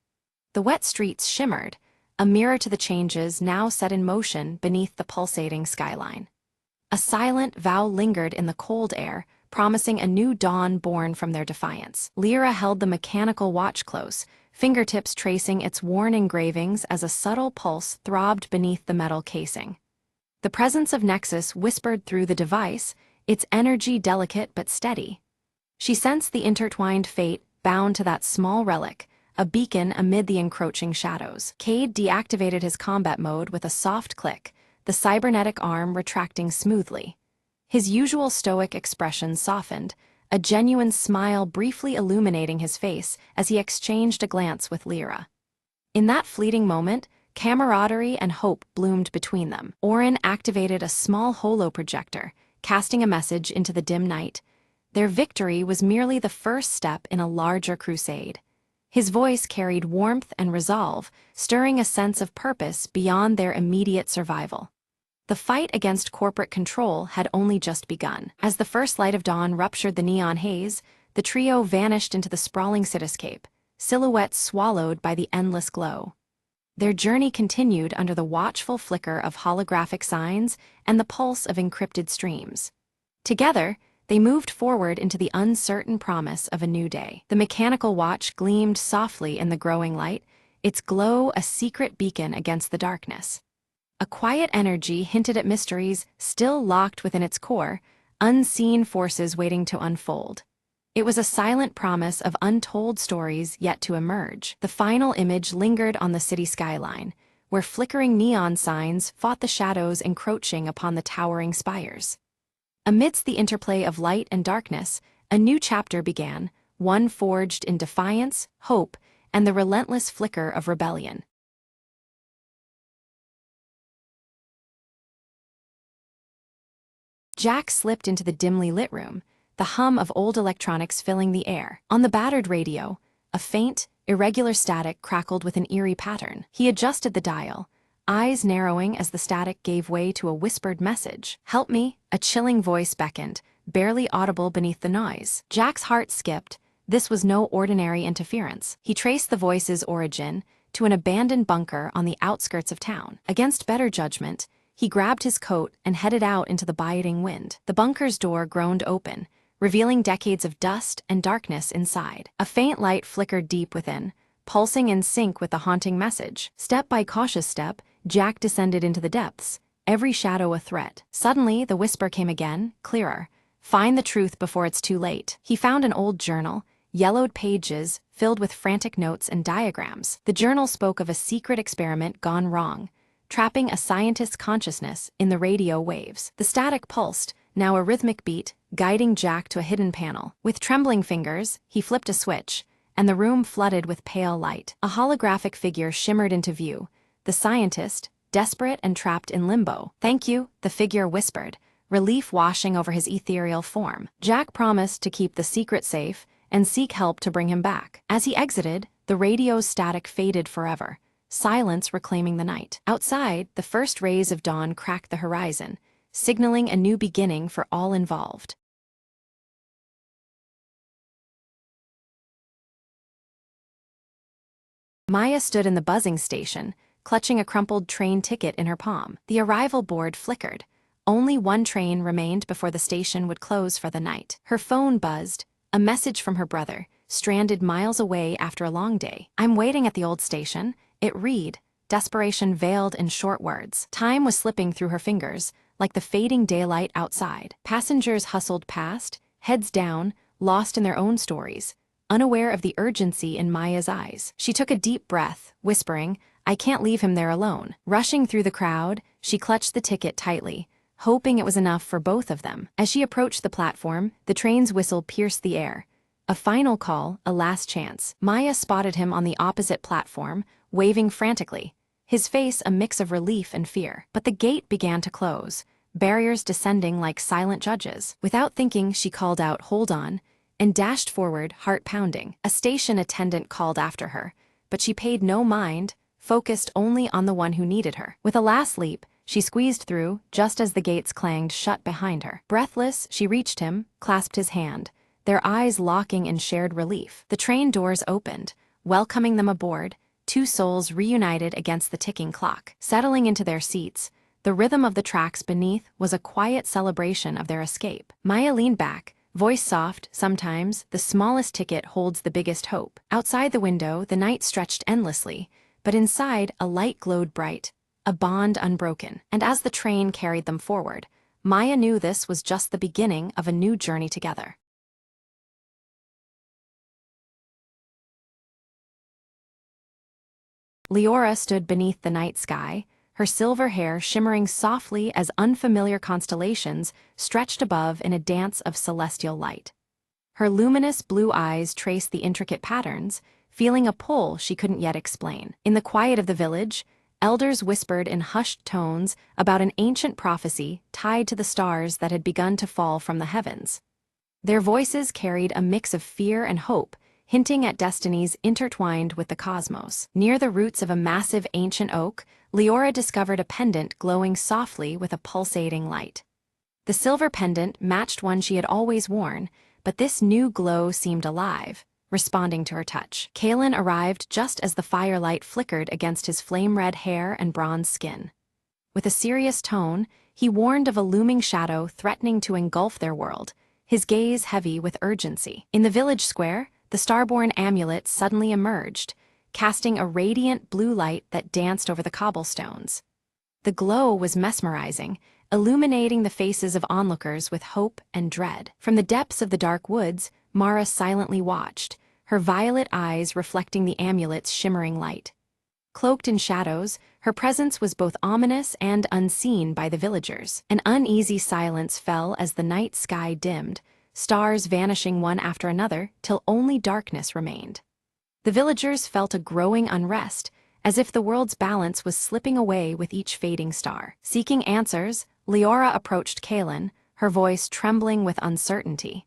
The wet streets shimmered, a mirror to the changes now set in motion beneath the pulsating skyline. A silent vow lingered in the cold air, promising a new dawn born from their defiance. Lyra held the mechanical watch close, fingertips tracing its worn engravings as a subtle pulse throbbed beneath the metal casing. The presence of Nexus whispered through the device, its energy delicate but steady. She sensed the intertwined fate bound to that small relic, a beacon amid the encroaching shadows. Cade deactivated his combat mode with a soft click, the cybernetic arm retracting smoothly. His usual stoic expression softened, a genuine smile briefly illuminating his face as he exchanged a glance with Lyra. In that fleeting moment, camaraderie and hope bloomed between them. Orin activated a small holoprojector, casting a message into the dim night. Their victory was merely the first step in a larger crusade. His voice carried warmth and resolve, stirring a sense of purpose beyond their immediate survival. The fight against corporate control had only just begun. As the first light of dawn ruptured the neon haze, the trio vanished into the sprawling cityscape, silhouettes swallowed by the endless glow. Their journey continued under the watchful flicker of holographic signs and the pulse of encrypted streams. Together, they moved forward into the uncertain promise of a new day. The mechanical watch gleamed softly in the growing light, its glow a secret beacon against the darkness. A quiet energy hinted at mysteries still locked within its core, unseen forces waiting to unfold. It was a silent promise of untold stories yet to emerge. The final image lingered on the city skyline, where flickering neon signs fought the shadows encroaching upon the towering spires. Amidst the interplay of light and darkness, a new chapter began, one forged in defiance, hope, and the relentless flicker of rebellion. Jack slipped into the dimly lit room, the hum of old electronics filling the air. On the battered radio, a faint, irregular static crackled with an eerie pattern. He adjusted the dial, eyes narrowing as the static gave way to a whispered message. "Help me," a chilling voice beckoned, barely audible beneath the noise. Jack's heart skipped. This was no ordinary interference. He traced the voice's origin to an abandoned bunker on the outskirts of town. Against better judgment, he grabbed his coat and headed out into the biting wind. The bunker's door groaned open, revealing decades of dust and darkness inside. A faint light flickered deep within, pulsing in sync with the haunting message. Step by cautious step, Jack descended into the depths, every shadow a threat. Suddenly, the whisper came again, clearer. "Find the truth before it's too late." He found an old journal, yellowed pages filled with frantic notes and diagrams. The journal spoke of a secret experiment gone wrong, trapping a scientist's consciousness in the radio waves. The static pulsed, now a rhythmic beat, guiding Jack to a hidden panel. With trembling fingers, he flipped a switch, and the room flooded with pale light. A holographic figure shimmered into view, the scientist, desperate and trapped in limbo. "Thank you," the figure whispered, relief washing over his ethereal form. Jack promised to keep the secret safe and seek help to bring him back. As he exited, the radio's static faded forever, silence reclaiming the night. Outside, the first rays of dawn cracked the horizon, signaling a new beginning for all involved. Maya stood in the buzzing station, clutching a crumpled train ticket in her palm. The arrival board flickered. Only one train remained before the station would close for the night. Her phone buzzed, a message from her brother, stranded miles away after a long day. "I'm waiting at the old station," it read, desperation veiled in short words. Time was slipping through her fingers, like the fading daylight outside. Passengers hustled past, heads down, lost in their own stories, unaware of the urgency in Maya's eyes. She took a deep breath, whispering, "I can't leave him there alone." Rushing through the crowd, she clutched the ticket tightly, hoping it was enough for both of them. As she approached the platform, the train's whistle pierced the air. A final call, a last chance. Maya spotted him on the opposite platform, waving frantically, his face a mix of relief and fear. But the gate began to close, barriers descending like silent judges. Without thinking, she called out, "Hold on," and dashed forward, heart pounding. A station attendant called after her, but she paid no mind, focused only on the one who needed her. With a last leap, she squeezed through, just as the gates clanged shut behind her. Breathless, she reached him, clasped his hand, their eyes locking in shared relief. The train doors opened, welcoming them aboard, two souls reunited against the ticking clock. Settling into their seats, the rhythm of the tracks beneath was a quiet celebration of their escape. Maya leaned back, voice soft. "Sometimes, the smallest ticket holds the biggest hope." Outside the window, the night stretched endlessly, but inside, a light glowed bright, a bond unbroken. And as the train carried them forward, Maya knew this was just the beginning of a new journey together. Leora stood beneath the night sky, her silver hair shimmering softly as unfamiliar constellations stretched above in a dance of celestial light. Her luminous blue eyes traced the intricate patterns, feeling a pull she couldn't yet explain. In the quiet of the village, elders whispered in hushed tones about an ancient prophecy tied to the stars that had begun to fall from the heavens. Their voices carried a mix of fear and hope, hinting at destinies intertwined with the cosmos. Near the roots of a massive ancient oak, Leora discovered a pendant glowing softly with a pulsating light. The silver pendant matched one she had always worn, but this new glow seemed alive, responding to her touch. Kalen arrived just as the firelight flickered against his flame-red hair and bronze skin. With a serious tone, he warned of a looming shadow threatening to engulf their world, his gaze heavy with urgency. In the village square, the Starborn amulet suddenly emerged, casting a radiant blue light that danced over the cobblestones. The glow was mesmerizing, illuminating the faces of onlookers with hope and dread. From the depths of the dark woods, Mara silently watched, her violet eyes reflecting the amulet's shimmering light. Cloaked in shadows, her presence was both ominous and unseen by the villagers. An uneasy silence fell as the night sky dimmed, stars vanishing one after another till only darkness remained. The villagers felt a growing unrest, as if the world's balance was slipping away with each fading star. Seeking answers, Leora approached Kalen, her voice trembling with uncertainty.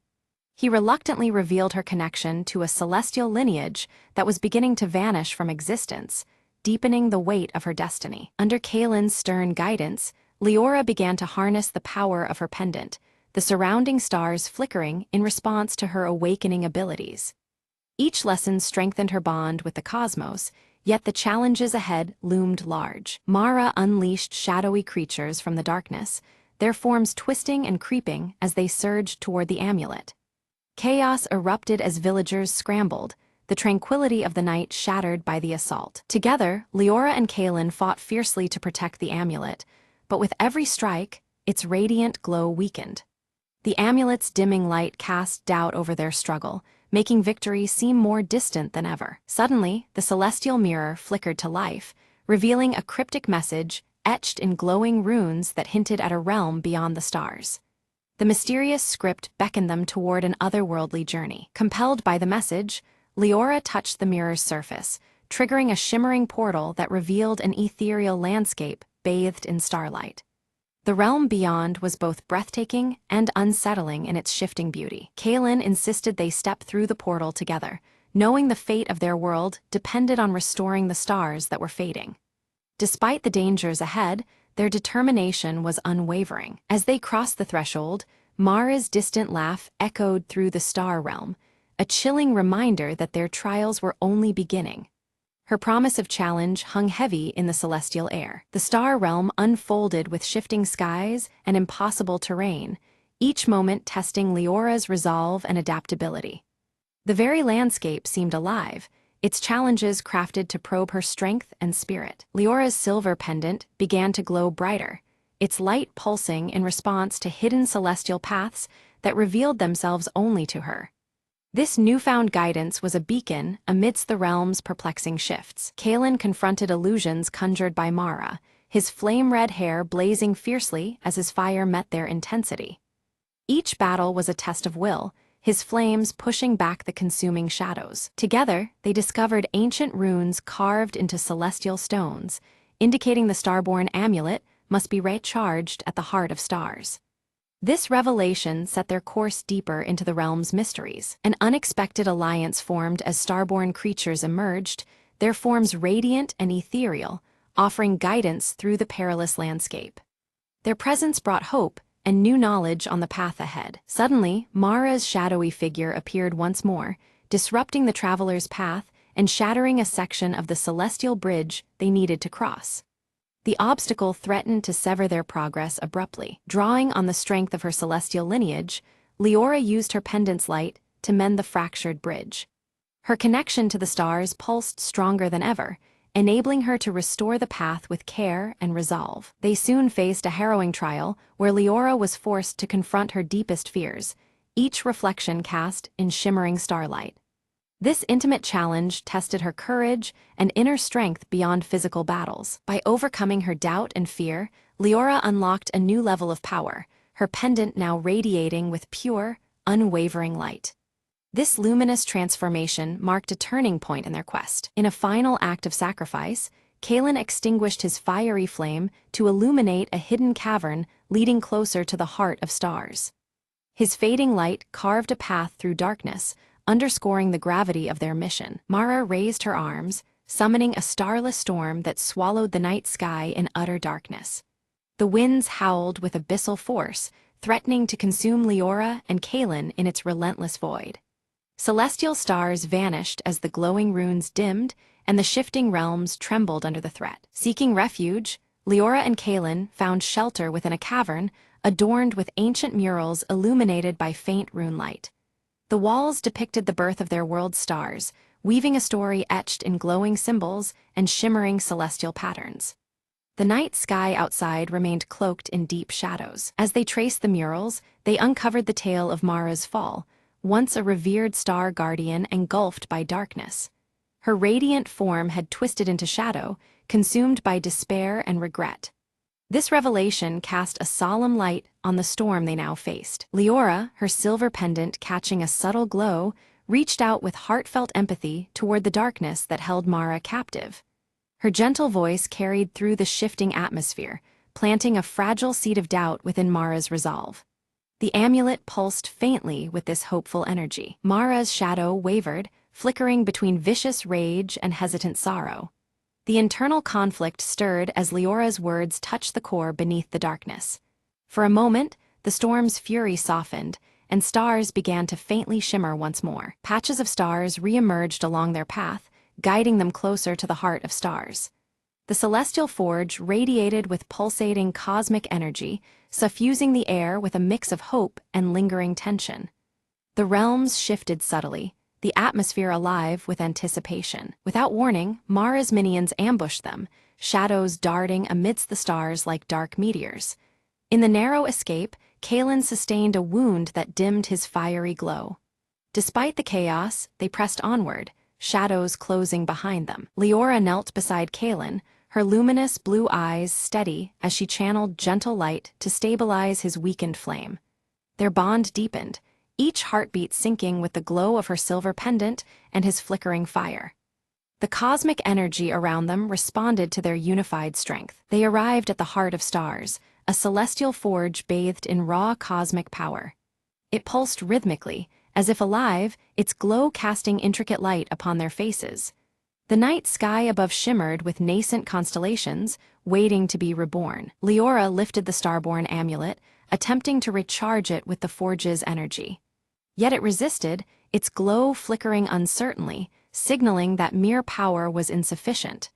He reluctantly revealed her connection to a celestial lineage that was beginning to vanish from existence, deepening the weight of her destiny. Under Kalen's stern guidance, Leora began to harness the power of her pendant, the surrounding stars flickering in response to her awakening abilities. Each lesson strengthened her bond with the cosmos, yet the challenges ahead loomed large. Mara unleashed shadowy creatures from the darkness, their forms twisting and creeping as they surged toward the amulet. Chaos erupted as villagers scrambled, the tranquility of the night shattered by the assault. Together, Leora and Kalen fought fiercely to protect the amulet, but with every strike, its radiant glow weakened. The amulet's dimming light cast doubt over their struggle, making victory seem more distant than ever. Suddenly, the celestial mirror flickered to life, revealing a cryptic message etched in glowing runes that hinted at a realm beyond the stars. The mysterious script beckoned them toward an otherworldly journey. Compelled by the message, Leora touched the mirror's surface, triggering a shimmering portal that revealed an ethereal landscape bathed in starlight. The realm beyond was both breathtaking and unsettling in its shifting beauty. Kaelin insisted they step through the portal together, knowing the fate of their world depended on restoring the stars that were fading. Despite the dangers ahead, their determination was unwavering. As they crossed the threshold, Mara's distant laugh echoed through the star realm, a chilling reminder that their trials were only beginning. Her promise of challenge hung heavy in the celestial air. The star realm unfolded with shifting skies and impossible terrain, each moment testing Leora's resolve and adaptability. The very landscape seemed alive, its challenges crafted to probe her strength and spirit. Leora's silver pendant began to glow brighter, its light pulsing in response to hidden celestial paths that revealed themselves only to her. This newfound guidance was a beacon amidst the realm's perplexing shifts. Kaelin confronted illusions conjured by Mara, his flame-red hair blazing fiercely as his fire met their intensity. Each battle was a test of will, his flames pushing back the consuming shadows. Together, they discovered ancient runes carved into celestial stones, indicating the Starborn amulet must be recharged at the heart of stars. This revelation set their course deeper into the realm's mysteries. An unexpected alliance formed as starborn creatures emerged, their forms radiant and ethereal, offering guidance through the perilous landscape. Their presence brought hope and new knowledge on the path ahead. Suddenly, Mara's shadowy figure appeared once more, disrupting the traveler's path and shattering a section of the celestial bridge they needed to cross. The obstacle threatened to sever their progress abruptly. Drawing on the strength of her celestial lineage, Leora used her pendant's light to mend the fractured bridge. Her connection to the stars pulsed stronger than ever, enabling her to restore the path with care and resolve. They soon faced a harrowing trial where Leora was forced to confront her deepest fears, each reflection cast in shimmering starlight. This intimate challenge tested her courage and inner strength beyond physical battles. By overcoming her doubt and fear, Leora unlocked a new level of power, her pendant now radiating with pure, unwavering light. This luminous transformation marked a turning point in their quest. In a final act of sacrifice, Kaelin extinguished his fiery flame to illuminate a hidden cavern leading closer to the heart of stars. His fading light carved a path through darkness, underscoring the gravity of their mission. Mara raised her arms, summoning a starless storm that swallowed the night sky in utter darkness. The winds howled with abyssal force, threatening to consume Leora and Kaelin in its relentless void. Celestial stars vanished as the glowing runes dimmed, and the shifting realms trembled under the threat. Seeking refuge, Leora and Kaelin found shelter within a cavern adorned with ancient murals illuminated by faint rune light. The walls depicted the birth of their world's stars, weaving a story etched in glowing symbols and shimmering celestial patterns. The night sky outside remained cloaked in deep shadows. As they traced the murals, they uncovered the tale of Mara's fall, once a revered star guardian engulfed by darkness. Her radiant form had twisted into shadow, consumed by despair and regret. This revelation cast a solemn light on the storm they now faced. Leora, her silver pendant catching a subtle glow, reached out with heartfelt empathy toward the darkness that held Mara captive. Her gentle voice carried through the shifting atmosphere, planting a fragile seed of doubt within Mara's resolve. The amulet pulsed faintly with this hopeful energy. Mara's shadow wavered, flickering between vicious rage and hesitant sorrow. The internal conflict stirred as Leora's words touched the core beneath the darkness. For a moment, the storm's fury softened, and stars began to faintly shimmer once more. Patches of stars re-emerged along their path, guiding them closer to the heart of stars. The celestial forge radiated with pulsating cosmic energy, suffusing the air with a mix of hope and lingering tension. The realms shifted subtly, the atmosphere alive with anticipation. Without warning, Mara's minions ambushed them, shadows darting amidst the stars like dark meteors. In the narrow escape, Kaelin sustained a wound that dimmed his fiery glow. Despite the chaos, they pressed onward, shadows closing behind them. Leora knelt beside Kaelin, her luminous blue eyes steady as she channeled gentle light to stabilize his weakened flame. Their bond deepened, each heartbeat syncing with the glow of her silver pendant and his flickering fire. The cosmic energy around them responded to their unified strength. They arrived at the heart of stars, a celestial forge bathed in raw cosmic power. It pulsed rhythmically, as if alive, its glow casting intricate light upon their faces. The night sky above shimmered with nascent constellations, waiting to be reborn. Leora lifted the starborn amulet, attempting to recharge it with the forge's energy. Yet it resisted, its glow flickering uncertainly, signaling that mere power was insufficient.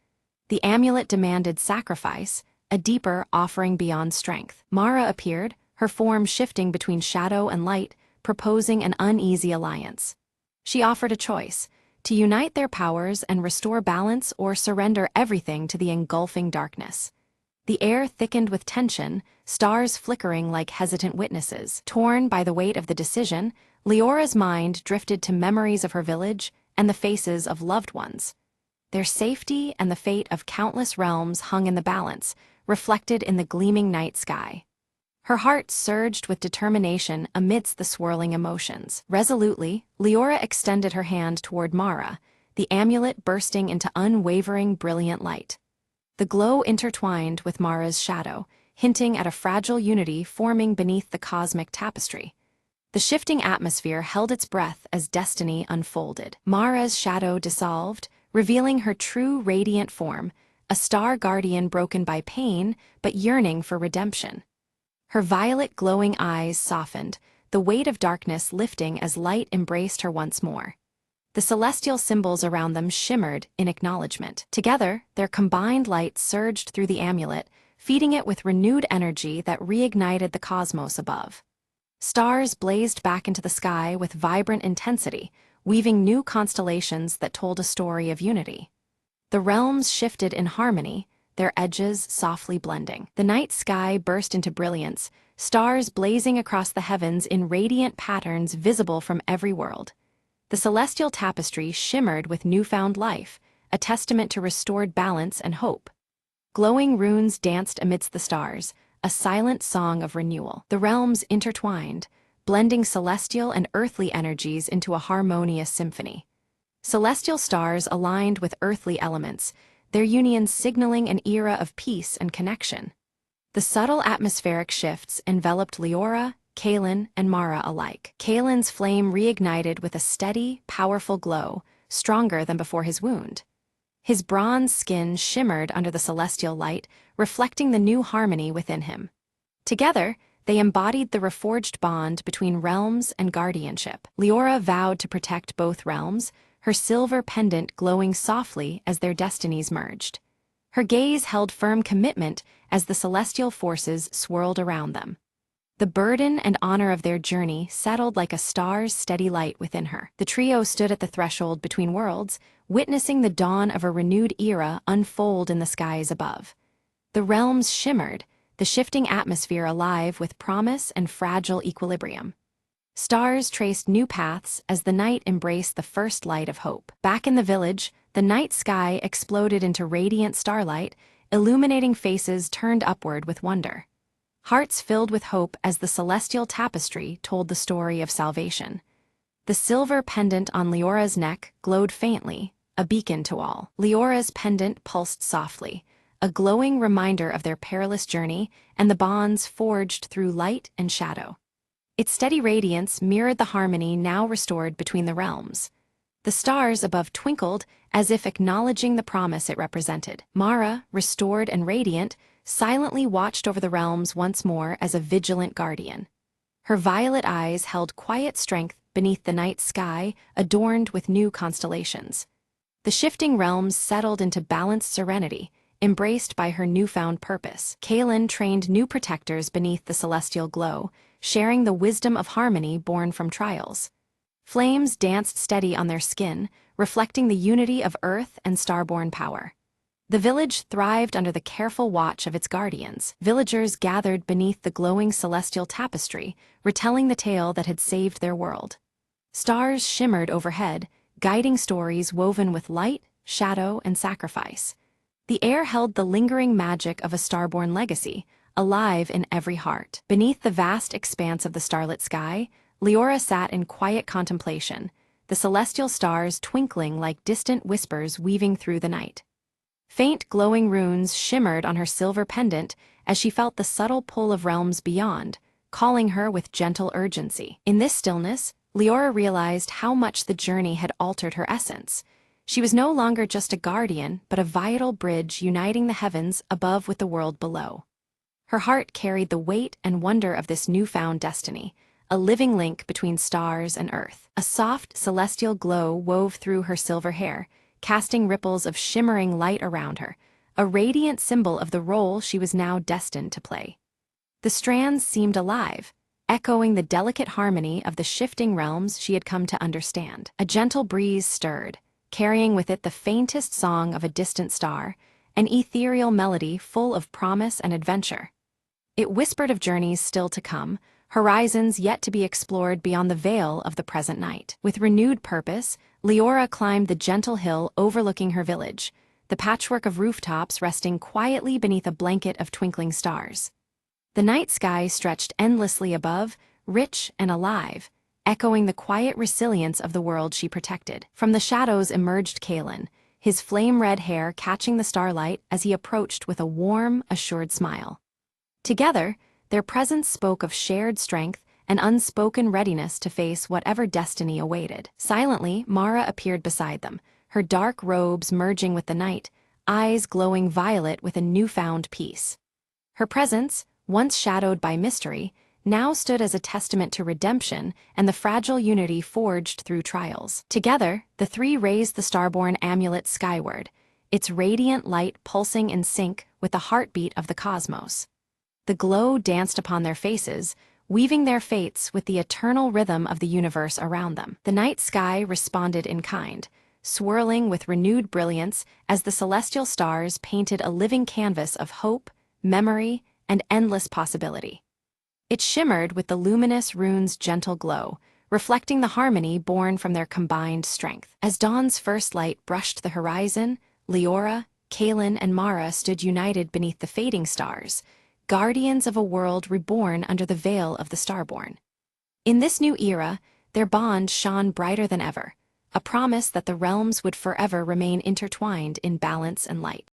The amulet demanded sacrifice, a deeper offering beyond strength. Mara appeared, her form shifting between shadow and light, proposing an uneasy alliance. She offered a choice: to unite their powers and restore balance or surrender everything to the engulfing darkness. The air thickened with tension, stars flickering like hesitant witnesses. Torn by the weight of the decision, Leora's mind drifted to memories of her village and the faces of loved ones. Their safety and the fate of countless realms hung in the balance, reflected in the gleaming night sky. Her heart surged with determination amidst the swirling emotions. Resolutely, Leora extended her hand toward Mara, the amulet bursting into unwavering brilliant light. The glow intertwined with Mara's shadow, hinting at a fragile unity forming beneath the cosmic tapestry. The shifting atmosphere held its breath as destiny unfolded. Mara's shadow dissolved, revealing her true radiant form, a star guardian broken by pain but yearning for redemption. Her violet glowing eyes softened, the weight of darkness lifting as light embraced her once more. The celestial symbols around them shimmered in acknowledgement. Together, their combined light surged through the amulet, feeding it with renewed energy that reignited the cosmos above. Stars blazed back into the sky with vibrant intensity, weaving new constellations that told a story of unity. The realms shifted in harmony, their edges softly blending. The night sky burst into brilliance, stars blazing across the heavens in radiant patterns visible from every world. The celestial tapestry shimmered with newfound life, a testament to restored balance and hope. Glowing runes danced amidst the stars, a silent song of renewal. The realms intertwined, blending celestial and earthly energies into a harmonious symphony. Celestial stars aligned with earthly elements, their union signaling an era of peace and connection. The subtle atmospheric shifts enveloped Leora, Kaelin, and Mara alike. Kaelin's flame reignited with a steady, powerful glow, stronger than before his wound. His bronze skin shimmered under the celestial light, reflecting the new harmony within him. Together, they embodied the reforged bond between realms and guardianship. Leora vowed to protect both realms, her silver pendant glowing softly as their destinies merged. Her gaze held firm commitment as the celestial forces swirled around them. The burden and honor of their journey settled like a star's steady light within her. The trio stood at the threshold between worlds, witnessing the dawn of a renewed era unfold in the skies above. The realms shimmered, the shifting atmosphere alive with promise and fragile equilibrium. Stars traced new paths as the night embraced the first light of hope. Back in the village, the night sky exploded into radiant starlight, illuminating faces turned upward with wonder. Hearts filled with hope as the celestial tapestry told the story of salvation. The silver pendant on Leora's neck glowed faintly, a beacon to all. Leora's pendant pulsed softly, a glowing reminder of their perilous journey and the bonds forged through light and shadow. Its steady radiance mirrored the harmony now restored between the realms. The stars above twinkled as if acknowledging the promise it represented. Mara, restored and radiant, silently watched over the realms once more as a vigilant guardian. Her violet eyes held quiet strength beneath the night sky, adorned with new constellations. The shifting realms settled into balanced serenity, embraced by her newfound purpose. Kaelin trained new protectors beneath the celestial glow, sharing the wisdom of harmony born from trials. Flames danced steady on their skin, reflecting the unity of earth and starborn power. The village thrived under the careful watch of its guardians. Villagers gathered beneath the glowing celestial tapestry, retelling the tale that had saved their world. Stars shimmered overhead, guiding stories woven with light, shadow, and sacrifice. The air held the lingering magic of a starborn legacy, alive in every heart. Beneath the vast expanse of the starlit sky, Leora sat in quiet contemplation, the celestial stars twinkling like distant whispers weaving through the night. Faint glowing runes shimmered on her silver pendant as she felt the subtle pull of realms beyond, calling her with gentle urgency. In this stillness, Leora realized how much the journey had altered her essence. She was no longer just a guardian, but a vital bridge uniting the heavens above with the world below. Her heart carried the weight and wonder of this newfound destiny, a living link between stars and earth. A soft, celestial glow wove through her silver hair, casting ripples of shimmering light around her, a radiant symbol of the role she was now destined to play. The strands seemed alive, echoing the delicate harmony of the shifting realms she had come to understand. A gentle breeze stirred, carrying with it the faintest song of a distant star, an ethereal melody full of promise and adventure. It whispered of journeys still to come, horizons yet to be explored beyond the veil of the present night. With renewed purpose, Leora climbed the gentle hill overlooking her village, the patchwork of rooftops resting quietly beneath a blanket of twinkling stars. The night sky stretched endlessly above, rich and alive, echoing the quiet resilience of the world she protected. From the shadows emerged Kalen, his flame-red hair catching the starlight as he approached with a warm, assured smile. Together, their presence spoke of shared strength and unspoken readiness to face whatever destiny awaited. Silently, Mara appeared beside them, her dark robes merging with the night, eyes glowing violet with a newfound peace. Her presence, once shadowed by mystery, now stood as a testament to redemption and the fragile unity forged through trials. Together, the three raised the starborn amulet skyward, its radiant light pulsing in sync with the heartbeat of the cosmos. The glow danced upon their faces, weaving their fates with the eternal rhythm of the universe around them. The night sky responded in kind, swirling with renewed brilliance as the celestial stars painted a living canvas of hope, memory, and endless possibility. It shimmered with the luminous rune's gentle glow, reflecting the harmony born from their combined strength. As dawn's first light brushed the horizon, Leora, Kalen, and Mara stood united beneath the fading stars, guardians of a world reborn under the veil of the starborn. In this new era, their bond shone brighter than ever, a promise that the realms would forever remain intertwined in balance and light.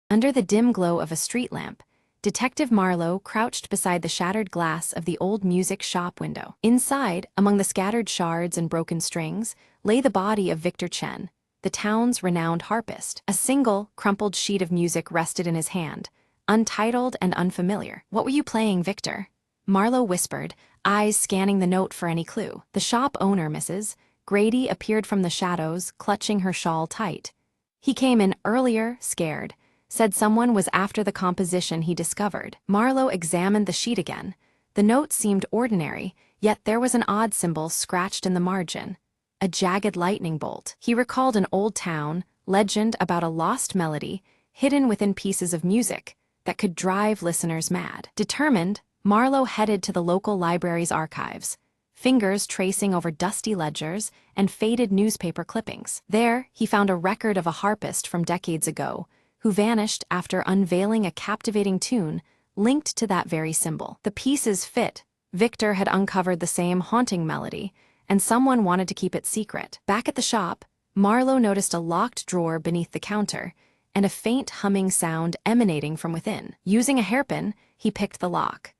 Under the dim glow of a street lamp, Detective Marlowe crouched beside the shattered glass of the old music shop window. Inside, among the scattered shards and broken strings, lay the body of Victor Chen, the town's renowned harpist. A single, crumpled sheet of music rested in his hand, untitled and unfamiliar. "What were you playing, Victor?" Marlowe whispered, eyes scanning the note for any clue. The shop owner, Mrs. Grady, appeared from the shadows, clutching her shawl tight. "He came in earlier, scared. Said someone was after the composition he discovered." Marlowe examined the sheet again. The note seemed ordinary, yet there was an odd symbol scratched in the margin. A jagged lightning bolt. He recalled an old town legend about a lost melody hidden within pieces of music that could drive listeners mad. Determined, Marlowe headed to the local library's archives, fingers tracing over dusty ledgers and faded newspaper clippings. There, he found a record of a harpist from decades ago who vanished after unveiling a captivating tune linked to that very symbol. The pieces fit. Victor had uncovered the same haunting melody, and someone wanted to keep it secret. Back at the shop, Marlowe noticed a locked drawer beneath the counter and a faint humming sound emanating from within. Using a hairpin, he picked the lock.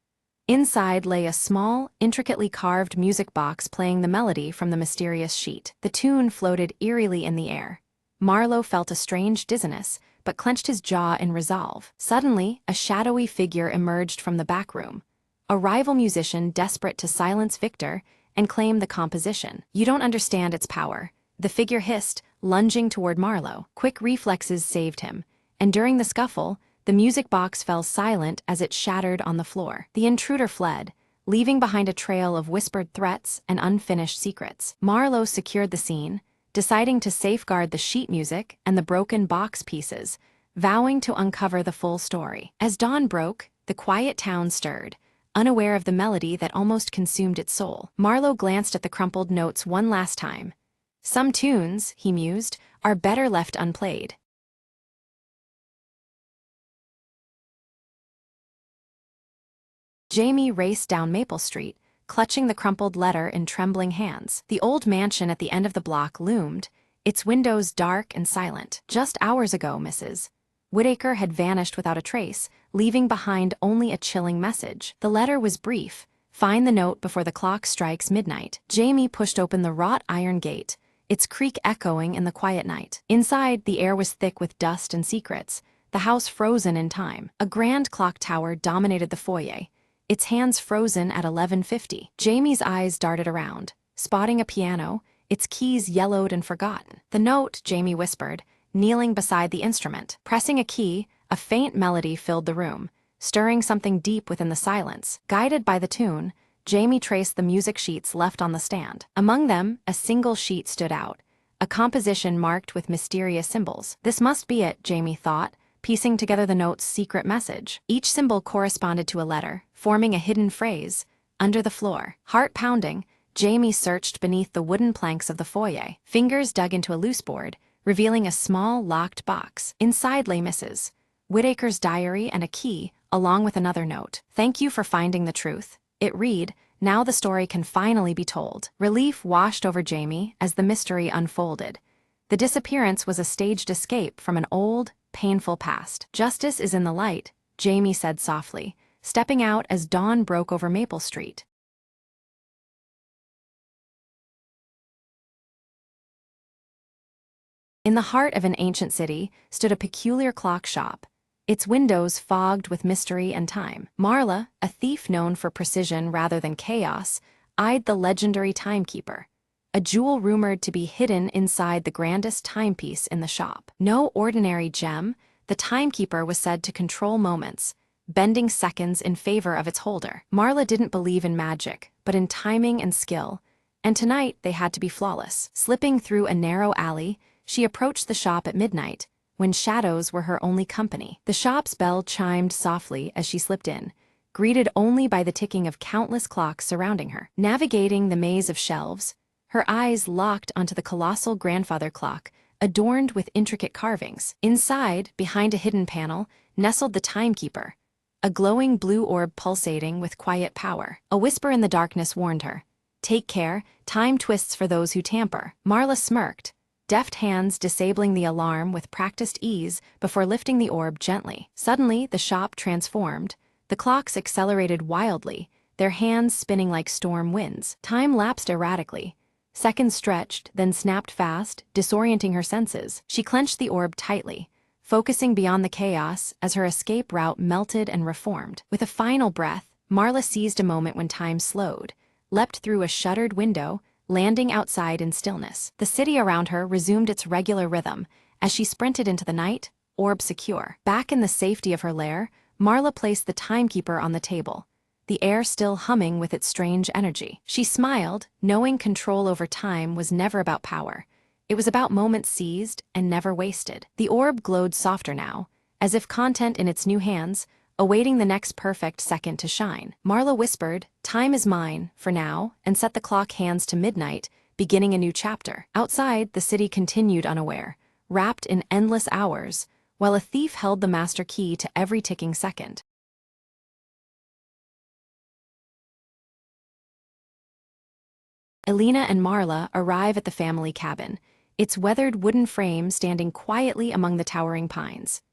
Inside lay a small, intricately carved music box playing the melody from the mysterious sheet. The tune floated eerily in the air. Marlowe felt a strange dizziness, but clenched his jaw in resolve. Suddenly, a shadowy figure emerged from the back room, a rival musician desperate to silence Victor and claim the composition. "You don't understand its power," the figure hissed, lunging toward Marlowe. Quick reflexes saved him, and during the scuffle, the music box fell silent as it shattered on the floor. The intruder fled, leaving behind a trail of whispered threats and unfinished secrets. Marlowe secured the scene, deciding to safeguard the sheet music and the broken box pieces, vowing to uncover the full story. As dawn broke, the quiet town stirred, unaware of the melody that almost consumed its soul. Marlowe glanced at the crumpled notes one last time, Some tunes, he mused, are better left unplayed. Jamie raced down Maple Street, clutching the crumpled letter in trembling hands. The old mansion at the end of the block loomed, its windows dark and silent. Just hours ago, Mrs. Whittaker had vanished without a trace, leaving behind only a chilling message. The letter was brief: "Find the note before the clock strikes midnight." Jamie pushed open the wrought iron gate, its creak echoing in the quiet night. Inside, the air was thick with dust and secrets, the house frozen in time. A grand clock tower dominated the foyer, its hands frozen at 11:50. Jamie's eyes darted around, spotting a piano, its keys yellowed and forgotten. "The note," Jamie whispered, kneeling beside the instrument. Pressing a key, a faint melody filled the room, stirring something deep within the silence. Guided by the tune, Jamie traced the music sheets left on the stand. Among them, a single sheet stood out, a composition marked with mysterious symbols. This must be it, Jamie thought, piecing together the note's secret message. Each symbol corresponded to a letter, forming a hidden phrase. Under the floor, heart pounding, Jamie searched beneath the wooden planks of the foyer. Fingers dug into a loose board, revealing a small, locked box. Inside lay Mrs. Whittaker's diary and a key, along with another note. "Thank you for finding the truth," it read. "Now the story can finally be told." Relief washed over Jamie as the mystery unfolded. The disappearance was a staged escape from an old, painful past. "Justice is in the light," Jamie said softly, stepping out as dawn broke over Maple Street. In the heart of an ancient city stood a peculiar clock shop, its windows fogged with mystery and time. Marla, a thief known for precision rather than chaos, eyed the legendary timekeeper, a jewel rumored to be hidden inside the grandest timepiece in the shop. No ordinary gem, the timekeeper was said to control moments, bending seconds in favor of its holder. Marla didn't believe in magic, but in timing and skill, and tonight they had to be flawless. Slipping through a narrow alley, she approached the shop at midnight, when shadows were her only company. The shop's bell chimed softly as she slipped in, greeted only by the ticking of countless clocks surrounding her. Navigating the maze of shelves, her eyes locked onto the colossal grandfather clock, adorned with intricate carvings. Inside, behind a hidden panel, nestled the timekeeper, a glowing blue orb pulsating with quiet power. A whisper in the darkness warned her, "Take care, time twists for those who tamper." Marla smirked, deft hands disabling the alarm with practiced ease before lifting the orb gently. Suddenly, the shop transformed. The clocks accelerated wildly, their hands spinning like storm winds. Time lapsed erratically. Seconds stretched, then snapped fast, disorienting her senses. She clenched the orb tightly, focusing beyond the chaos as her escape route melted and reformed. With a final breath, Marla seized a moment when time slowed, leapt through a shuttered window, landing outside in stillness. The city around her resumed its regular rhythm as she sprinted into the night, orb secure. Back in the safety of her lair, Marla placed the timekeeper on the table, the air still humming with its strange energy. She smiled, knowing control over time was never about power. It was about moments seized and never wasted. The orb glowed softer now, as if content in its new hands, awaiting the next perfect second to shine. Marla whispered, "Time is mine, for now," and set the clock hands to midnight, beginning a new chapter. Outside, the city continued unaware, wrapped in endless hours, while a thief held the master key to every ticking second. Elena and Marla arrive at the family cabin, its weathered wooden frame standing quietly among the towering pines.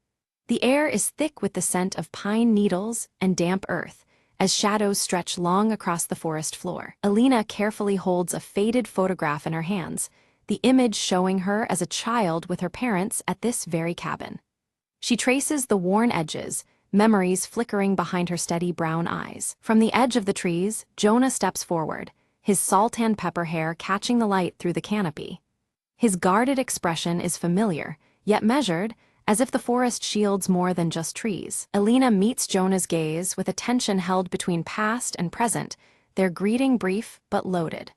The air is thick with the scent of pine needles and damp earth, as shadows stretch long across the forest floor. Elena carefully holds a faded photograph in her hands, the image showing her as a child with her parents at this very cabin. She traces the worn edges, memories flickering behind her steady brown eyes. From the edge of the trees, Jonah steps forward, his salt and pepper hair catching the light through the canopy. His guarded expression is familiar, yet measured, as if the forest shields more than just trees. Elena meets Jonah's gaze with a tension held between past and present, their greeting brief but loaded.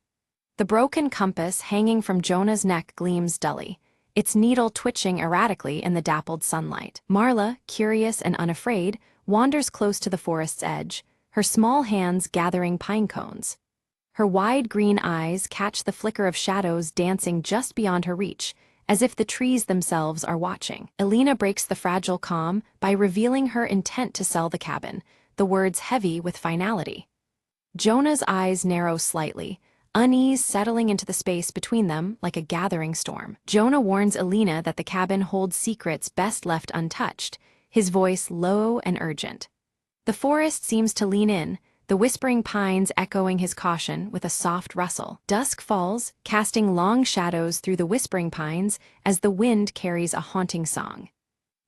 The broken compass hanging from Jonah's neck gleams dully, its needle twitching erratically in the dappled sunlight. Marla, curious and unafraid, wanders close to the forest's edge, her small hands gathering pine cones. Her wide green eyes catch the flicker of shadows dancing just beyond her reach, as if the trees themselves are watching. Alina breaks the fragile calm by revealing her intent to sell the cabin, the words heavy with finality. Jonah's eyes narrow slightly, unease settling into the space between them like a gathering storm. Jonah warns Alina that the cabin holds secrets best left untouched, his voice low and urgent. The forest seems to lean in, the whispering pines echoing his caution with a soft rustle. Dusk falls, casting long shadows through the whispering pines as the wind carries a haunting song.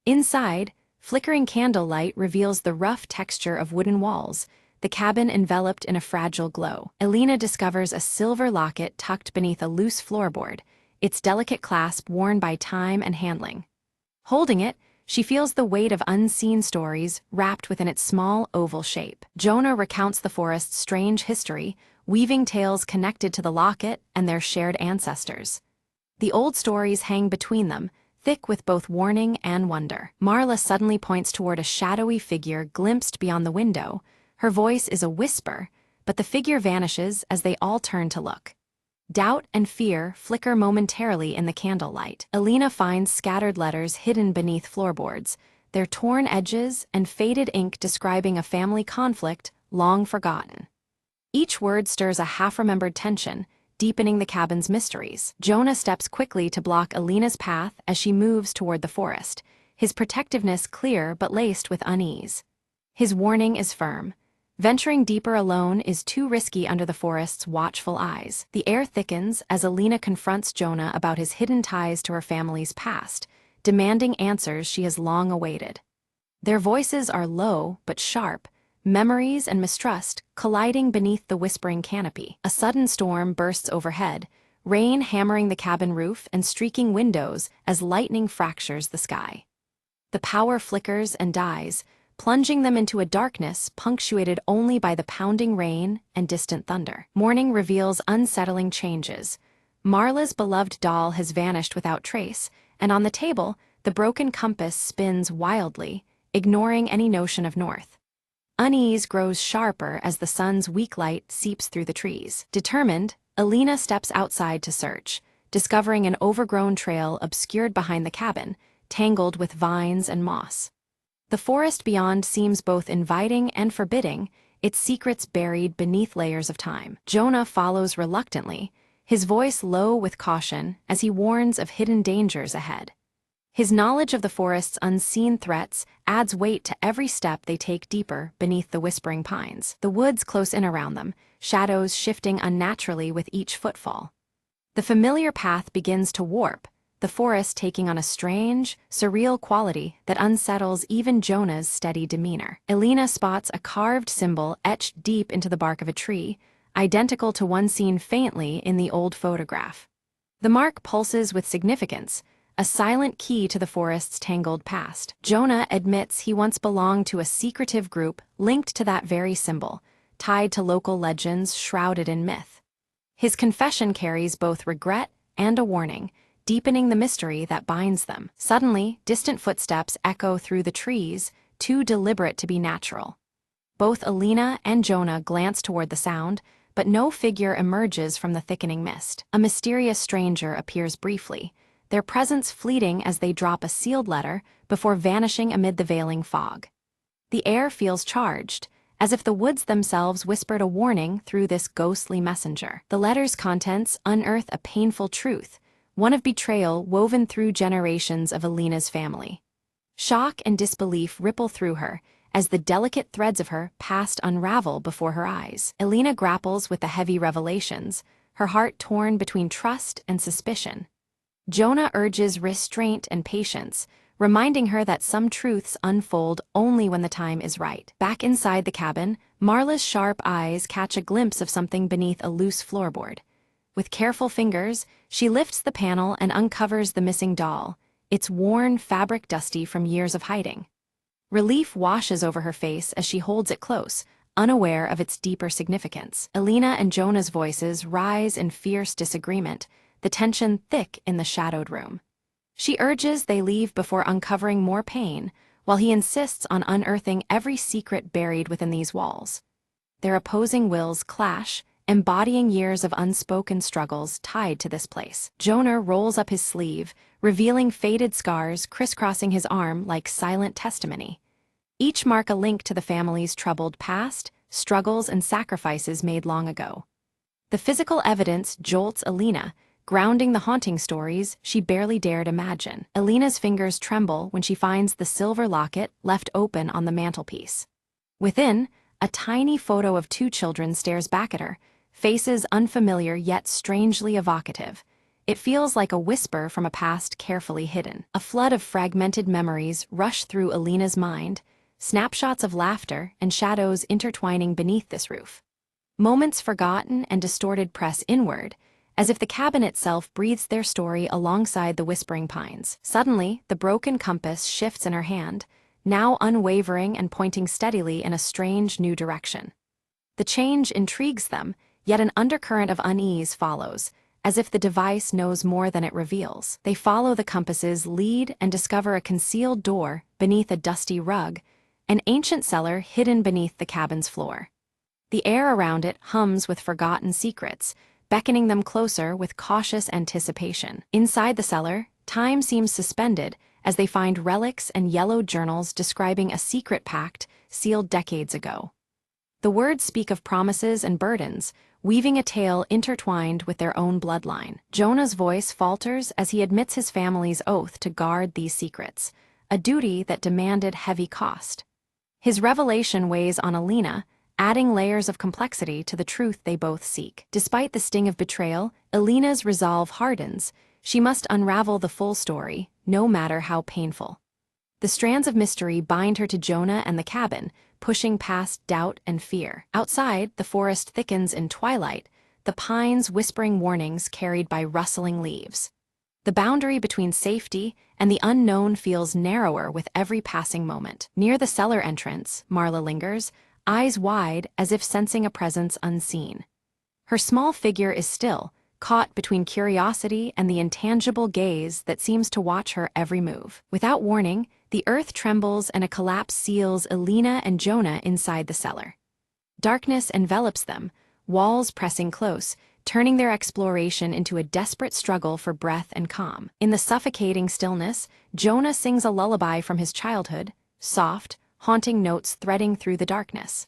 Inside, flickering candlelight reveals the rough texture of wooden walls, the cabin enveloped in a fragile glow. Alina discovers a silver locket tucked beneath a loose floorboard, its delicate clasp worn by time and handling. Holding it, she feels the weight of unseen stories wrapped within its small oval shape. Jonah recounts the forest's strange history, weaving tales connected to the locket and their shared ancestors. The old stories hang between them, thick with both warning and wonder. Marla suddenly points toward a shadowy figure glimpsed beyond the window. Her voice is a whisper, but the figure vanishes as they all turn to look. Doubt and fear flicker momentarily in the candlelight. Alina finds scattered letters hidden beneath floorboards, their torn edges and faded ink describing a family conflict long forgotten. Each word stirs a half-remembered tension, deepening the cabin's mysteries. Jonah steps quickly to block Alina's path as she moves toward the forest, his protectiveness clear but laced with unease. His warning is firm. Venturing deeper alone is too risky under the forest's watchful eyes. The air thickens as Alina confronts Jonah about his hidden ties to her family's past, demanding answers she has long awaited. Their voices are low but sharp, memories and mistrust colliding beneath the whispering canopy. A sudden storm bursts overhead, rain hammering the cabin roof and streaking windows as lightning fractures the sky. The power flickers and dies, plunging them into a darkness punctuated only by the pounding rain and distant thunder. Morning reveals unsettling changes. Marla's beloved doll has vanished without trace, and on the table, the broken compass spins wildly, ignoring any notion of north. Unease grows sharper as the sun's weak light seeps through the trees. Determined, Alina steps outside to search, discovering an overgrown trail obscured behind the cabin, tangled with vines and moss. The forest beyond seems both inviting and forbidding, its secrets buried beneath layers of time. Jonah follows reluctantly, his voice low with caution as he warns of hidden dangers ahead. His knowledge of the forest's unseen threats adds weight to every step they take deeper beneath the whispering pines. The woods close in around them, shadows shifting unnaturally with each footfall. The familiar path begins to warp, the forest taking on a strange, surreal quality that unsettles even Jonah's steady demeanor. Alina spots a carved symbol etched deep into the bark of a tree, identical to one seen faintly in the old photograph. The mark pulses with significance, a silent key to the forest's tangled past. Jonah admits he once belonged to a secretive group linked to that very symbol, tied to local legends shrouded in myth. His confession carries both regret and a warning, deepening the mystery that binds them. Suddenly, distant footsteps echo through the trees, too deliberate to be natural. Both Alina and Jonah glance toward the sound, but no figure emerges from the thickening mist. A mysterious stranger appears briefly, their presence fleeting as they drop a sealed letter before vanishing amid the veiling fog. The air feels charged, as if the woods themselves whispered a warning through this ghostly messenger. The letter's contents unearth a painful truth, one of betrayal woven through generations of Alina's family. Shock and disbelief ripple through her, as the delicate threads of her past unravel before her eyes. Alina grapples with the heavy revelations, her heart torn between trust and suspicion. Jonah urges restraint and patience, reminding her that some truths unfold only when the time is right. Back inside the cabin, Marla's sharp eyes catch a glimpse of something beneath a loose floorboard. With careful fingers, she lifts the panel and uncovers the missing doll, its worn fabric dusty from years of hiding. Relief washes over her face as she holds it close, unaware of its deeper significance. Alina and Jonah's voices rise in fierce disagreement, the tension thick in the shadowed room. She urges they leave before uncovering more pain, while he insists on unearthing every secret buried within these walls. Their opposing wills clash, embodying years of unspoken struggles tied to this place. Jonah rolls up his sleeve, revealing faded scars crisscrossing his arm like silent testimony. Each mark a link to the family's troubled past, struggles and sacrifices made long ago. The physical evidence jolts Alina, grounding the haunting stories she barely dared imagine. Alina's fingers tremble when she finds the silver locket left open on the mantelpiece. Within, a tiny photo of two children stares back at her, faces unfamiliar yet strangely evocative. It feels like a whisper from a past carefully hidden. A flood of fragmented memories rush through Alina's mind, snapshots of laughter and shadows intertwining beneath this roof. Moments forgotten and distorted press inward, as if the cabin itself breathes their story alongside the whispering pines. Suddenly, the broken compass shifts in her hand, now unwavering and pointing steadily in a strange new direction. The change intrigues them, yet an undercurrent of unease follows, as if the device knows more than it reveals. They follow the compass's lead and discover a concealed door beneath a dusty rug, an ancient cellar hidden beneath the cabin's floor. The air around it hums with forgotten secrets, beckoning them closer with cautious anticipation. Inside the cellar, time seems suspended as they find relics and yellowed journals describing a secret pact sealed decades ago. The words speak of promises and burdens, weaving a tale intertwined with their own bloodline. Jonah's voice falters as he admits his family's oath to guard these secrets, a duty that demanded heavy cost. His revelation weighs on Alina, adding layers of complexity to the truth they both seek. Despite the sting of betrayal, Alina's resolve hardens. She must unravel the full story, no matter how painful. The strands of mystery bind her to Jonah and the cabin, pushing past doubt and fear. Outside, the forest thickens in twilight, the pines whispering warnings carried by rustling leaves. The boundary between safety and the unknown feels narrower with every passing moment. Near the cellar entrance, Marla lingers, eyes wide as if sensing a presence unseen. Her small figure is still, caught between curiosity and the intangible gaze that seems to watch her every move. Without warning, the earth trembles and a collapse seals Alina and Jonah inside the cellar. Darkness envelops them, walls pressing close, turning their exploration into a desperate struggle for breath and calm. In the suffocating stillness, Jonah sings a lullaby from his childhood, soft, haunting notes threading through the darkness.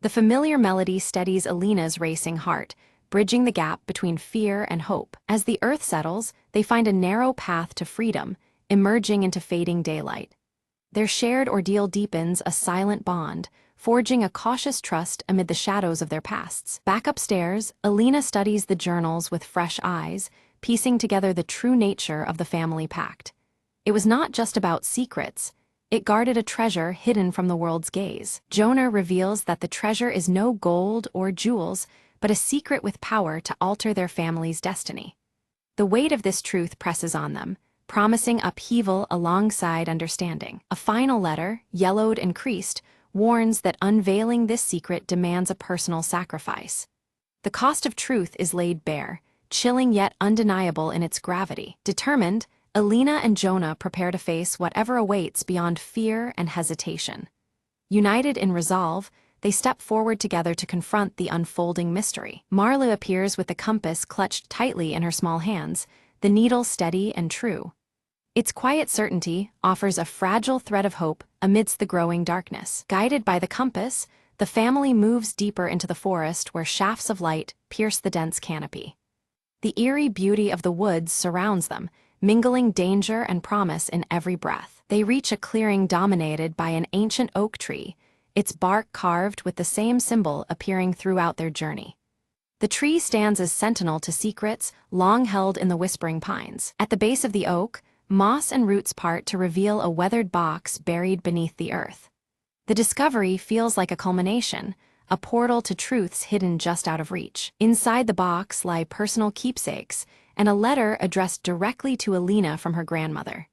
The familiar melody steadies Alina's racing heart, bridging the gap between fear and hope. As the earth settles, they find a narrow path to freedom, emerging into fading daylight. Their shared ordeal deepens a silent bond, forging a cautious trust amid the shadows of their pasts. Back upstairs, Alina studies the journals with fresh eyes, piecing together the true nature of the family pact. It was not just about secrets. It guarded a treasure hidden from the world's gaze. Jonah reveals that the treasure is no gold or jewels, but a secret with power to alter their family's destiny. The weight of this truth presses on them, promising upheaval alongside understanding. A final letter, yellowed and creased, warns that unveiling this secret demands a personal sacrifice. The cost of truth is laid bare, chilling yet undeniable in its gravity. Determined, Alina and Jonah prepare to face whatever awaits beyond fear and hesitation. United in resolve, they step forward together to confront the unfolding mystery. Marla appears with the compass clutched tightly in her small hands, the needle steady and true. Its quiet certainty offers a fragile thread of hope amidst the growing darkness. Guided by the compass, the family moves deeper into the forest where shafts of light pierce the dense canopy. The eerie beauty of the woods surrounds them, mingling danger and promise in every breath. They reach a clearing dominated by an ancient oak tree, its bark carved with the same symbol appearing throughout their journey. The tree stands as sentinel to secrets long held in the whispering pines. At the base of the oak, moss and roots part to reveal a weathered box buried beneath the earth. The discovery feels like a culmination, a portal to truths hidden just out of reach. Inside the box lie personal keepsakes, and a letter addressed directly to Alina from her grandmother.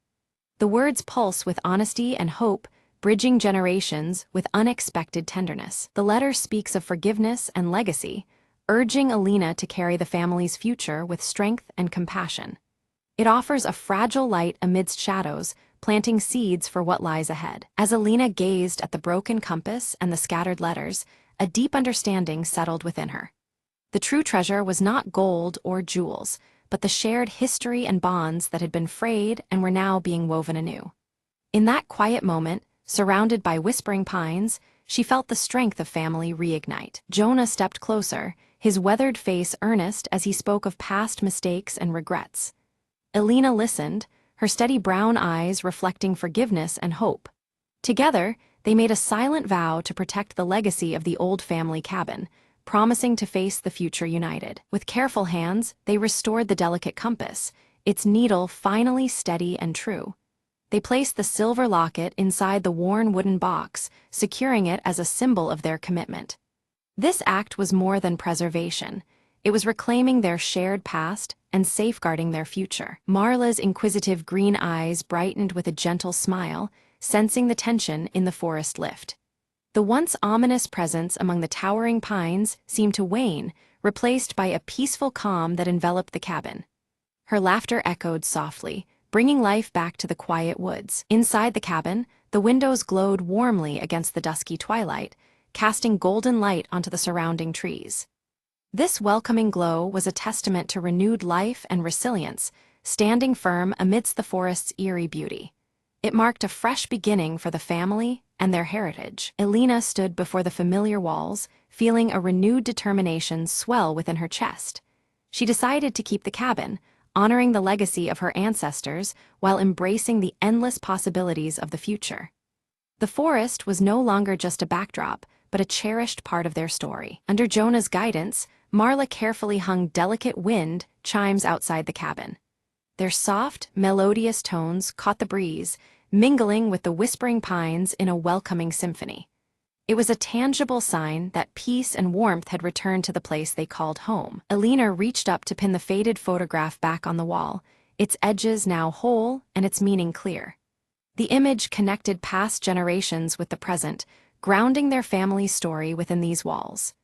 The words pulse with honesty and hope, bridging generations with unexpected tenderness. The letter speaks of forgiveness and legacy, urging Alina to carry the family's future with strength and compassion. It offers a fragile light amidst shadows, planting seeds for what lies ahead. As Alina gazed at the broken compass and the scattered letters, a deep understanding settled within her. The true treasure was not gold or jewels, but the shared history and bonds that had been frayed and were now being woven anew. In that quiet moment, surrounded by whispering pines, she felt the strength of family reignite. Jonah stepped closer, his weathered face earnest as he spoke of past mistakes and regrets. Elena listened, her steady brown eyes reflecting forgiveness and hope. Together, they made a silent vow to protect the legacy of the old family cabin, promising to face the future united. With careful hands, they restored the delicate compass, its needle finally steady and true. They placed the silver locket inside the worn wooden box, securing it as a symbol of their commitment. This act was more than preservation. It was reclaiming their shared past and safeguarding their future. Marla's inquisitive green eyes brightened with a gentle smile, sensing the tension in the forest lift. The once ominous presence among the towering pines seemed to wane, replaced by a peaceful calm that enveloped the cabin. Her laughter echoed softly, bringing life back to the quiet woods. Inside the cabin, the windows glowed warmly against the dusky twilight, casting golden light onto the surrounding trees. This welcoming glow was a testament to renewed life and resilience, standing firm amidst the forest's eerie beauty. It marked a fresh beginning for the family and their heritage. Elena stood before the familiar walls, feeling a renewed determination swell within her chest. She decided to keep the cabin, honoring the legacy of her ancestors while embracing the endless possibilities of the future. The forest was no longer just a backdrop, but a cherished part of their story. Under Jonah's guidance, Marla carefully hung delicate wind chimes outside the cabin. Their soft, melodious tones caught the breeze, mingling with the whispering pines in a welcoming symphony. It was a tangible sign that peace and warmth had returned to the place they called home. Elena reached up to pin the faded photograph back on the wall, its edges now whole and its meaning clear. The image connected past generations with the present, grounding their family's story within these walls.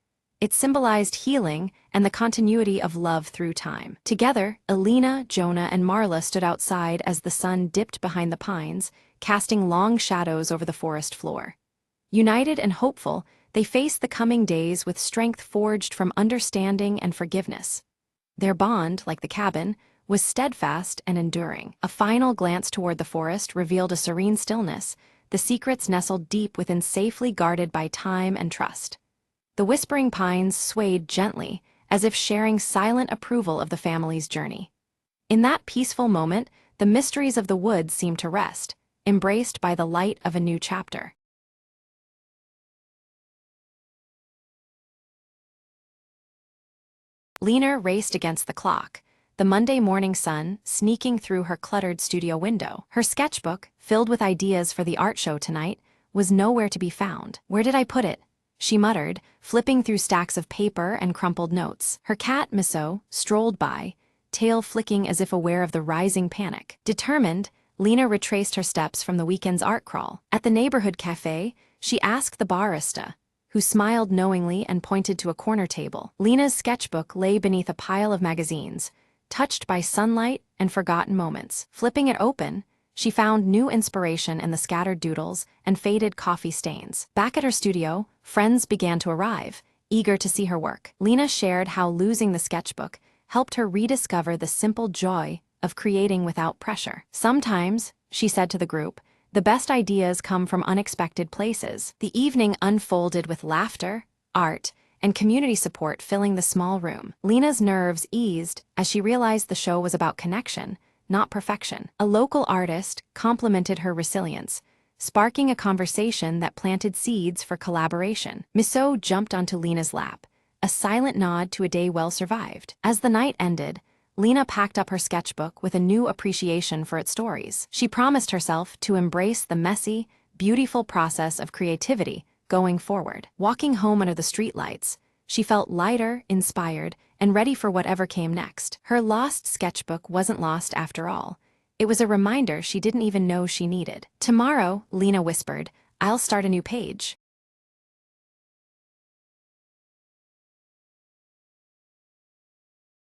It symbolized healing and the continuity of love through time. Together, Elena, Jonah, and Marla stood outside as the sun dipped behind the pines, casting long shadows over the forest floor. United and hopeful, they faced the coming days with strength forged from understanding and forgiveness. Their bond, like the cabin, was steadfast and enduring. A final glance toward the forest revealed a serene stillness, the secrets nestled deep within, safely guarded by time and trust. The whispering pines swayed gently, as if sharing silent approval of the family's journey. In that peaceful moment, the mysteries of the woods seemed to rest, embraced by the light of a new chapter. Lena raced against the clock, the Monday morning sun sneaking through her cluttered studio window. Her sketchbook, filled with ideas for the art show tonight, was nowhere to be found. "Where did I put it?" she muttered, flipping through stacks of paper and crumpled notes. Her cat, Misso, strolled by, tail flicking as if aware of the rising panic. Determined, Lena retraced her steps from the weekend's art crawl. At the neighborhood cafe, she asked the barista, who smiled knowingly and pointed to a corner table. Lena's sketchbook lay beneath a pile of magazines, touched by sunlight and forgotten moments. Flipping it open, she found new inspiration in the scattered doodles and faded coffee stains. Back at her studio, friends began to arrive, eager to see her work. Lena shared how losing the sketchbook helped her rediscover the simple joy of creating without pressure. "Sometimes," she said to the group, "the best ideas come from unexpected places." The evening unfolded with laughter, art, and community support filling the small room. Lena's nerves eased as she realized the show was about connection, not perfection. A local artist complimented her resilience, sparking a conversation that planted seeds for collaboration. Misso jumped onto Lena's lap, a silent nod to a day well survived. As the night ended, Lena packed up her sketchbook with a new appreciation for its stories. She promised herself to embrace the messy, beautiful process of creativity going forward. Walking home under the streetlights, she felt lighter, inspired, and ready for whatever came next. Her lost sketchbook wasn't lost after all. It was a reminder she didn't even know she needed. "Tomorrow," Lena whispered, "I'll start a new page."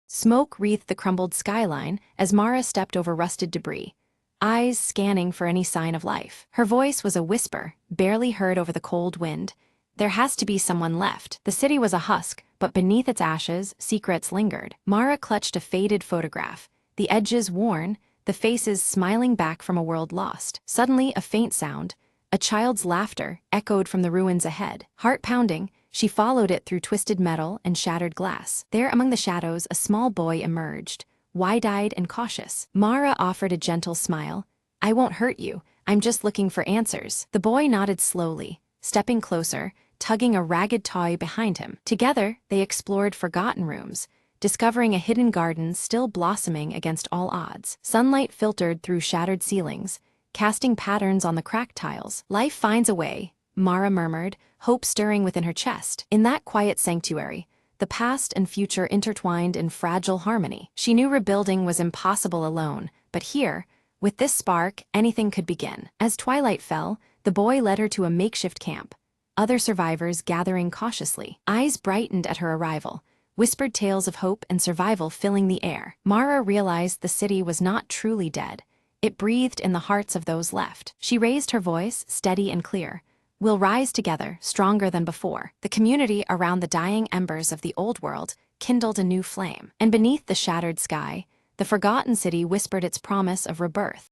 Smoke wreathed the crumbled skyline as Mara stepped over rusted debris, eyes scanning for any sign of life. Her voice was a whisper, barely heard over the cold wind, There has to be someone left. The city was a husk, but beneath its ashes, secrets lingered. Mara clutched a faded photograph, the edges worn, the faces smiling back from a world lost. Suddenly, a faint sound, a child's laughter, echoed from the ruins ahead. Heart pounding, she followed it through twisted metal and shattered glass. There among the shadows, a small boy emerged, wide-eyed and cautious. Mara offered a gentle smile. "I won't hurt you, I'm just looking for answers." The boy nodded slowly, stepping closer, tugging a ragged toy behind him. Together, they explored forgotten rooms, discovering a hidden garden still blossoming against all odds. Sunlight filtered through shattered ceilings, casting patterns on the cracked tiles. "Life finds a way," Mara murmured, hope stirring within her chest. In that quiet sanctuary, the past and future intertwined in fragile harmony. She knew rebuilding was impossible alone, but here, with this spark, anything could begin. As twilight fell, the boy led her to a makeshift camp, other survivors gathering cautiously. Eyes brightened at her arrival, whispered tales of hope and survival filling the air. Mara realized the city was not truly dead. It breathed in the hearts of those left. She raised her voice, steady and clear. "We'll rise together, stronger than before." The community around the dying embers of the old world kindled a new flame. And beneath the shattered sky, the forgotten city whispered its promise of rebirth.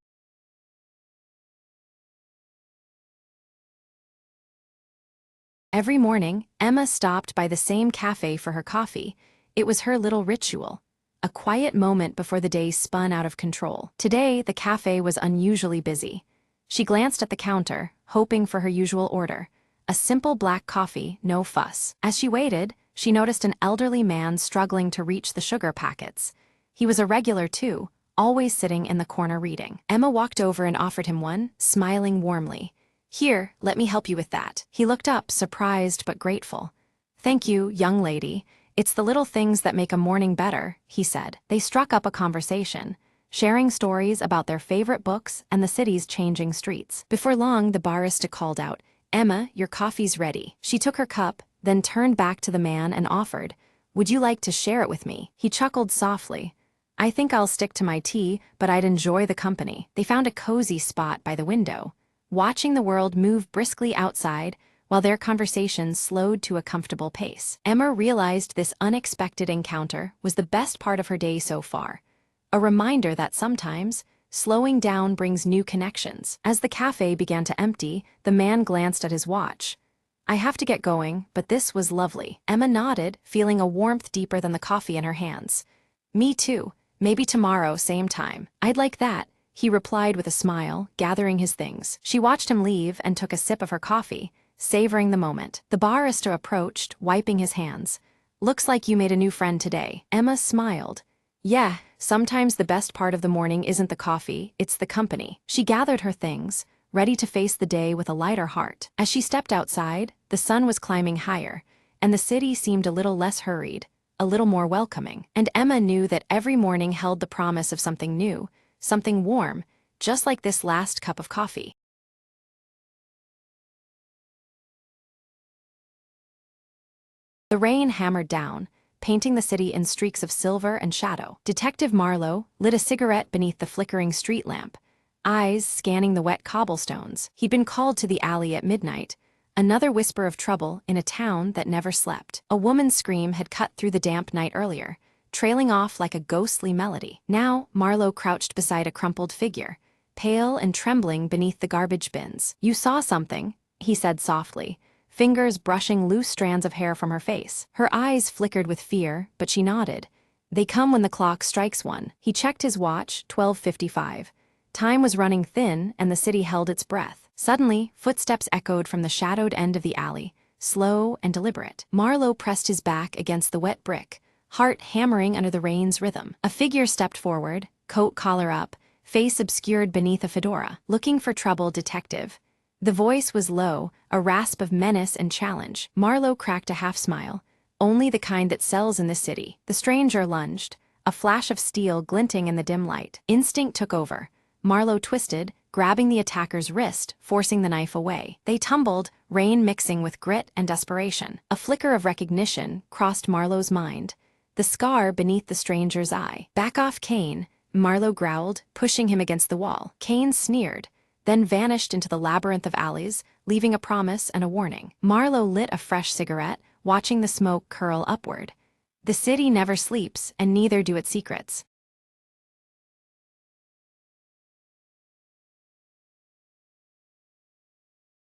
Every morning, Emma stopped by the same cafe for her coffee. It was her little ritual, a quiet moment before the day spun out of control. Today, the cafe was unusually busy. She glanced at the counter, hoping for her usual order, a simple black coffee, no fuss. As she waited, she noticed an elderly man struggling to reach the sugar packets. He was a regular too, always sitting in the corner reading. Emma walked over and offered him one, smiling warmly. "Here, let me help you with that." He looked up, surprised but grateful. "Thank you, young lady. It's the little things that make a morning better," he said. They struck up a conversation, sharing stories about their favorite books and the city's changing streets. Before long, the barista called out, "Emma, your coffee's ready." She took her cup, then turned back to the man and offered, "Would you like to share it with me?" He chuckled softly. "I think I'll stick to my tea, but I'd enjoy the company." They found a cozy spot by the window, watching the world move briskly outside while their conversation slowed to a comfortable pace. Emma realized this unexpected encounter was the best part of her day so far, a reminder that sometimes, slowing down brings new connections. As the cafe began to empty, the man glanced at his watch. "I have to get going, but this was lovely." Emma nodded, feeling a warmth deeper than the coffee in her hands. "Me too. Maybe tomorrow, same time." "I'd like that," he replied with a smile, gathering his things. She watched him leave and took a sip of her coffee, savoring the moment. The barista approached, wiping his hands. "Looks like you made a new friend today." Emma smiled. "Yeah, sometimes the best part of the morning isn't the coffee, it's the company." She gathered her things, ready to face the day with a lighter heart. As she stepped outside, the sun was climbing higher, and the city seemed a little less hurried, a little more welcoming. And Emma knew that every morning held the promise of something new, something warm, just like this last cup of coffee. The rain hammered down, painting the city in streaks of silver and shadow. Detective Marlowe lit a cigarette beneath the flickering street lamp, eyes scanning the wet cobblestones. He'd been called to the alley at midnight, another whisper of trouble in a town that never slept. A woman's scream had cut through the damp night earlier, trailing off like a ghostly melody. Now, Marlowe crouched beside a crumpled figure, pale and trembling beneath the garbage bins. "You saw something," he said softly, fingers brushing loose strands of hair from her face. Her eyes flickered with fear, but she nodded. "They come when the clock strikes one." He checked his watch, 12:55. Time was running thin, and the city held its breath. Suddenly, footsteps echoed from the shadowed end of the alley, slow and deliberate. Marlowe pressed his back against the wet brick, heart hammering under the rain's rhythm. A figure stepped forward, coat collar up, face obscured beneath a fedora. "Looking for trouble, detective." The voice was low, a rasp of menace and challenge. Marlowe cracked a half-smile. "Only the kind that sells in this city." The stranger lunged, a flash of steel glinting in the dim light. Instinct took over. Marlowe twisted, grabbing the attacker's wrist, forcing the knife away. They tumbled, rain mixing with grit and desperation. A flicker of recognition crossed Marlowe's mind, the scar beneath the stranger's eye. "Back off, Kane," Marlowe growled, pushing him against the wall. Kane sneered, then vanished into the labyrinth of alleys, leaving a promise and a warning. Marlowe lit a fresh cigarette, watching the smoke curl upward. The city never sleeps, and neither do its secrets.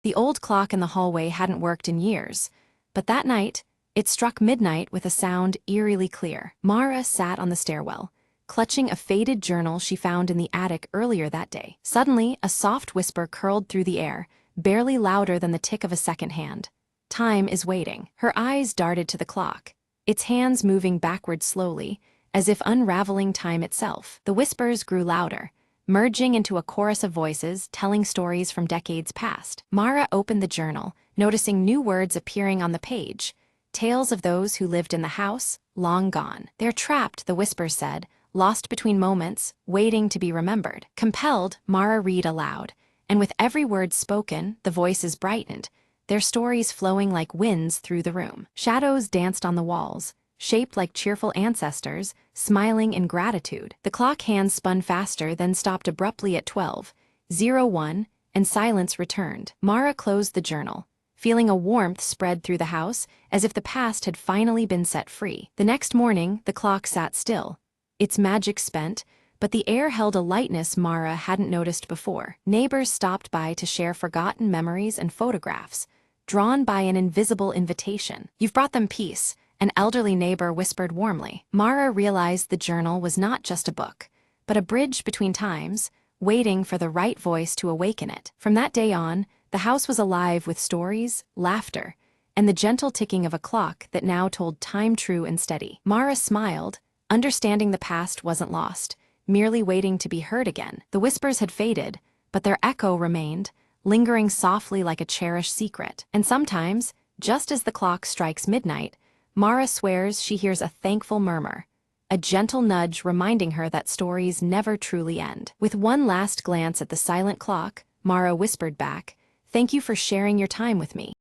The old clock in the hallway hadn't worked in years, but that night, it struck midnight with a sound eerily clear. Mara sat on the stairwell, clutching a faded journal she found in the attic earlier that day. Suddenly, a soft whisper curled through the air, barely louder than the tick of a second hand. Time is waiting. Her eyes darted to the clock, its hands moving backward slowly, as if unraveling time itself. The whispers grew louder, merging into a chorus of voices telling stories from decades past. Mara opened the journal, noticing new words appearing on the page. Tales of those who lived in the house, long gone. They're trapped, the whispers said, lost between moments, waiting to be remembered. Compelled, Mara read aloud, and with every word spoken, the voices brightened, their stories flowing like winds through the room. Shadows danced on the walls, shaped like cheerful ancestors, smiling in gratitude. The clock hands spun faster, then stopped abruptly at 12:01, and silence returned. Mara closed the journal, feeling a warmth spread through the house, as if the past had finally been set free. The next morning, the clock sat still, its magic spent, but the air held a lightness Mara hadn't noticed before. Neighbors stopped by to share forgotten memories and photographs, drawn by an invisible invitation. "You've brought them peace," an elderly neighbor whispered warmly. Mara realized the journal was not just a book, but a bridge between times, waiting for the right voice to awaken it. From that day on, the house was alive with stories, laughter, and the gentle ticking of a clock that now told time true and steady. Mara smiled, understanding the past wasn't lost, merely waiting to be heard again. The whispers had faded, but their echo remained, lingering softly like a cherished secret. And sometimes, just as the clock strikes midnight, Mara swears she hears a thankful murmur, a gentle nudge reminding her that stories never truly end. With one last glance at the silent clock, Mara whispered back, "Thank you for sharing your time with me."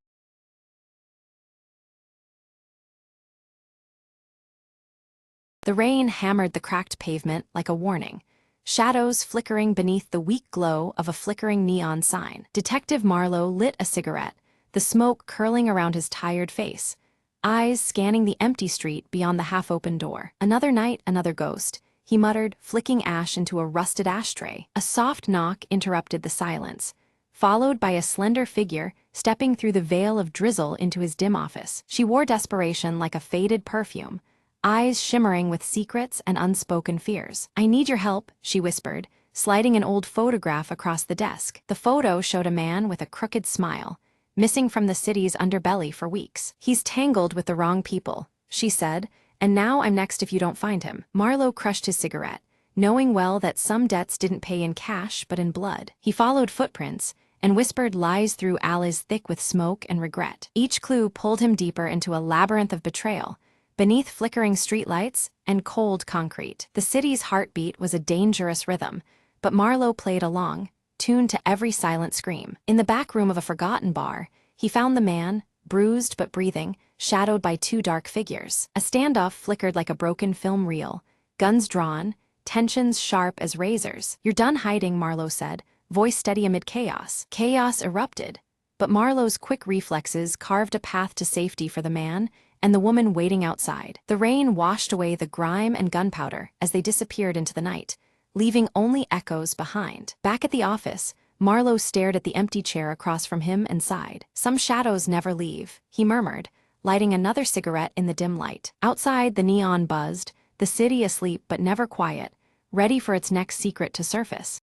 The rain hammered the cracked pavement like a warning, shadows flickering beneath the weak glow of a flickering neon sign. Detective Marlowe lit a cigarette, the smoke curling around his tired face, eyes scanning the empty street beyond the half-open door. "Another night, another ghost," he muttered, flicking ash into a rusted ashtray. A soft knock interrupted the silence, followed by a slender figure stepping through the veil of drizzle into his dim office. She wore desperation like a faded perfume, eyes shimmering with secrets and unspoken fears. "I need your help," she whispered, sliding an old photograph across the desk. The photo showed a man with a crooked smile, missing from the city's underbelly for weeks. "He's tangled with the wrong people," she said, "and now I'm next if you don't find him." Marlowe crushed his cigarette, knowing well that some debts didn't pay in cash but in blood. He followed footprints, and whispered lies through alleys thick with smoke and regret. Each clue pulled him deeper into a labyrinth of betrayal, beneath flickering streetlights and cold concrete. The city's heartbeat was a dangerous rhythm, but Marlowe played along, tuned to every silent scream. In the back room of a forgotten bar, he found the man, bruised but breathing, shadowed by two dark figures. A standoff flickered like a broken film reel, guns drawn, tensions sharp as razors. "You're done hiding," Marlowe said, voice steady amid chaos. Chaos erupted, but Marlowe's quick reflexes carved a path to safety for the man and the woman waiting outside. The rain washed away the grime and gunpowder as they disappeared into the night, leaving only echoes behind. Back at the office, Marlowe stared at the empty chair across from him and sighed. "Some shadows never leave," he murmured, lighting another cigarette in the dim light. Outside, the neon buzzed, the city asleep but never quiet, ready for its next secret to surface.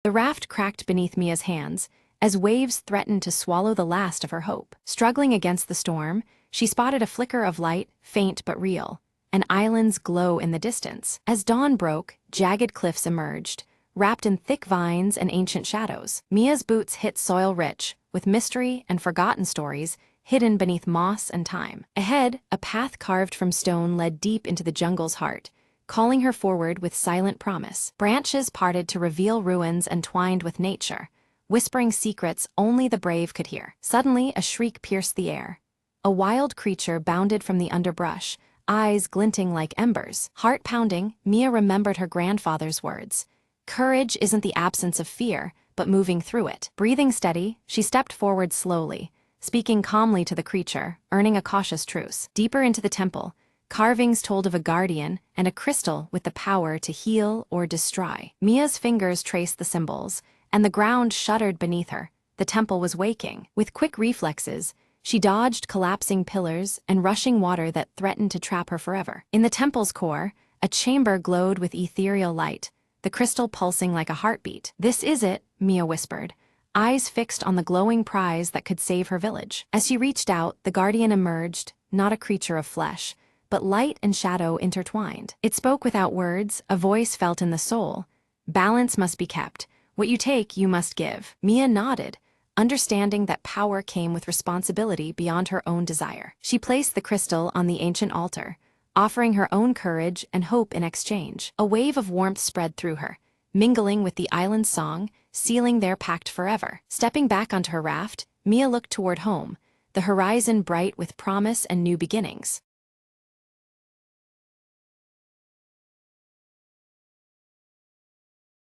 The raft cracked beneath Mia's hands, as waves threatened to swallow the last of her hope. Struggling against the storm, she spotted a flicker of light, faint but real, an island's glow in the distance. As dawn broke, jagged cliffs emerged, wrapped in thick vines and ancient shadows. Mia's boots hit soil rich, with mystery and forgotten stories hidden beneath moss and time. Ahead, a path carved from stone led deep into the jungle's heart, calling her forward with silent promise. Branches parted to reveal ruins entwined with nature, whispering secrets only the brave could hear. Suddenly, a shriek pierced the air. A wild creature bounded from the underbrush, eyes glinting like embers. Heart pounding, Mia remembered her grandfather's words. Courage isn't the absence of fear, but moving through it. Breathing steady, she stepped forward slowly, speaking calmly to the creature, earning a cautious truce. Deeper into the temple, carvings told of a guardian and a crystal with the power to heal or destroy. Mia's fingers traced the symbols, and the ground shuddered beneath her. The temple was waking. With quick reflexes, she dodged collapsing pillars and rushing water that threatened to trap her forever. In the temple's core, a chamber glowed with ethereal light, the crystal pulsing like a heartbeat. "This is it," Mia whispered, eyes fixed on the glowing prize that could save her village. As she reached out, the guardian emerged, not a creature of flesh, but light and shadow intertwined. It spoke without words, a voice felt in the soul. "Balance must be kept. What you take, you must give." Mia nodded, understanding that power came with responsibility beyond her own desire. She placed the crystal on the ancient altar, offering her own courage and hope in exchange. A wave of warmth spread through her, mingling with the island's song, sealing their pact forever. Stepping back onto her raft, Mia looked toward home, the horizon bright with promise and new beginnings.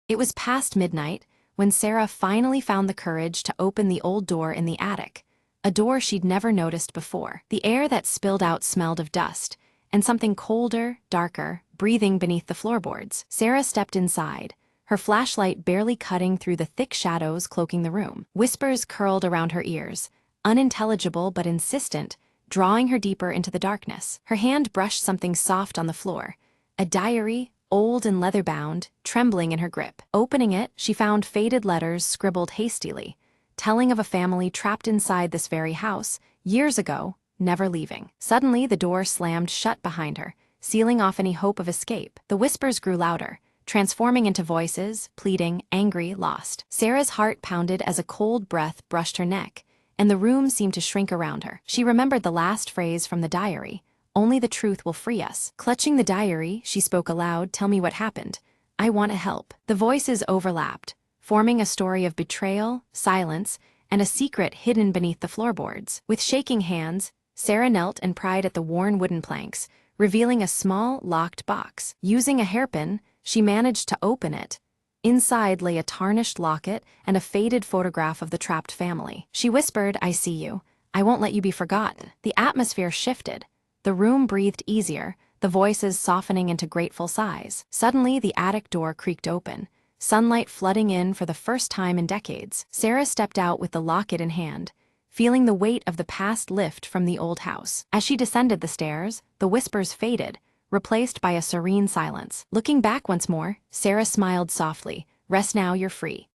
It was past midnight when Sarah finally found the courage to open the old door in the attic, a door she'd never noticed before. The air that spilled out smelled of dust, and something colder, darker, breathing beneath the floorboards. Sarah stepped inside, her flashlight barely cutting through the thick shadows cloaking the room. Whispers curled around her ears, unintelligible but insistent, drawing her deeper into the darkness. Her hand brushed something soft on the floor, a diary, old and leather-bound, trembling in her grip. Opening it, she found faded letters scribbled hastily, telling of a family trapped inside this very house, years ago, never leaving. Suddenly, the door slammed shut behind her, sealing off any hope of escape. The whispers grew louder, transforming into voices, pleading, angry, lost. Sarah's heart pounded as a cold breath brushed her neck, and the room seemed to shrink around her. She remembered the last phrase from the diary, "Only the truth will free us." Clutching the diary, she spoke aloud, "Tell me what happened. I want to help." The voices overlapped, forming a story of betrayal, silence, and a secret hidden beneath the floorboards. With shaking hands, Sarah knelt and pried at the worn wooden planks, revealing a small, locked box. Using a hairpin, she managed to open it. Inside lay a tarnished locket and a faded photograph of the trapped family. She whispered, "I see you. I won't let you be forgotten." The atmosphere shifted. The room breathed easier, the voices softening into grateful sighs. Suddenly, the attic door creaked open, sunlight flooding in for the first time in decades. Sarah stepped out with the locket in hand, feeling the weight of the past lift from the old house. As she descended the stairs, the whispers faded, replaced by a serene silence. Looking back once more, Sarah smiled softly. "Rest now, you're free."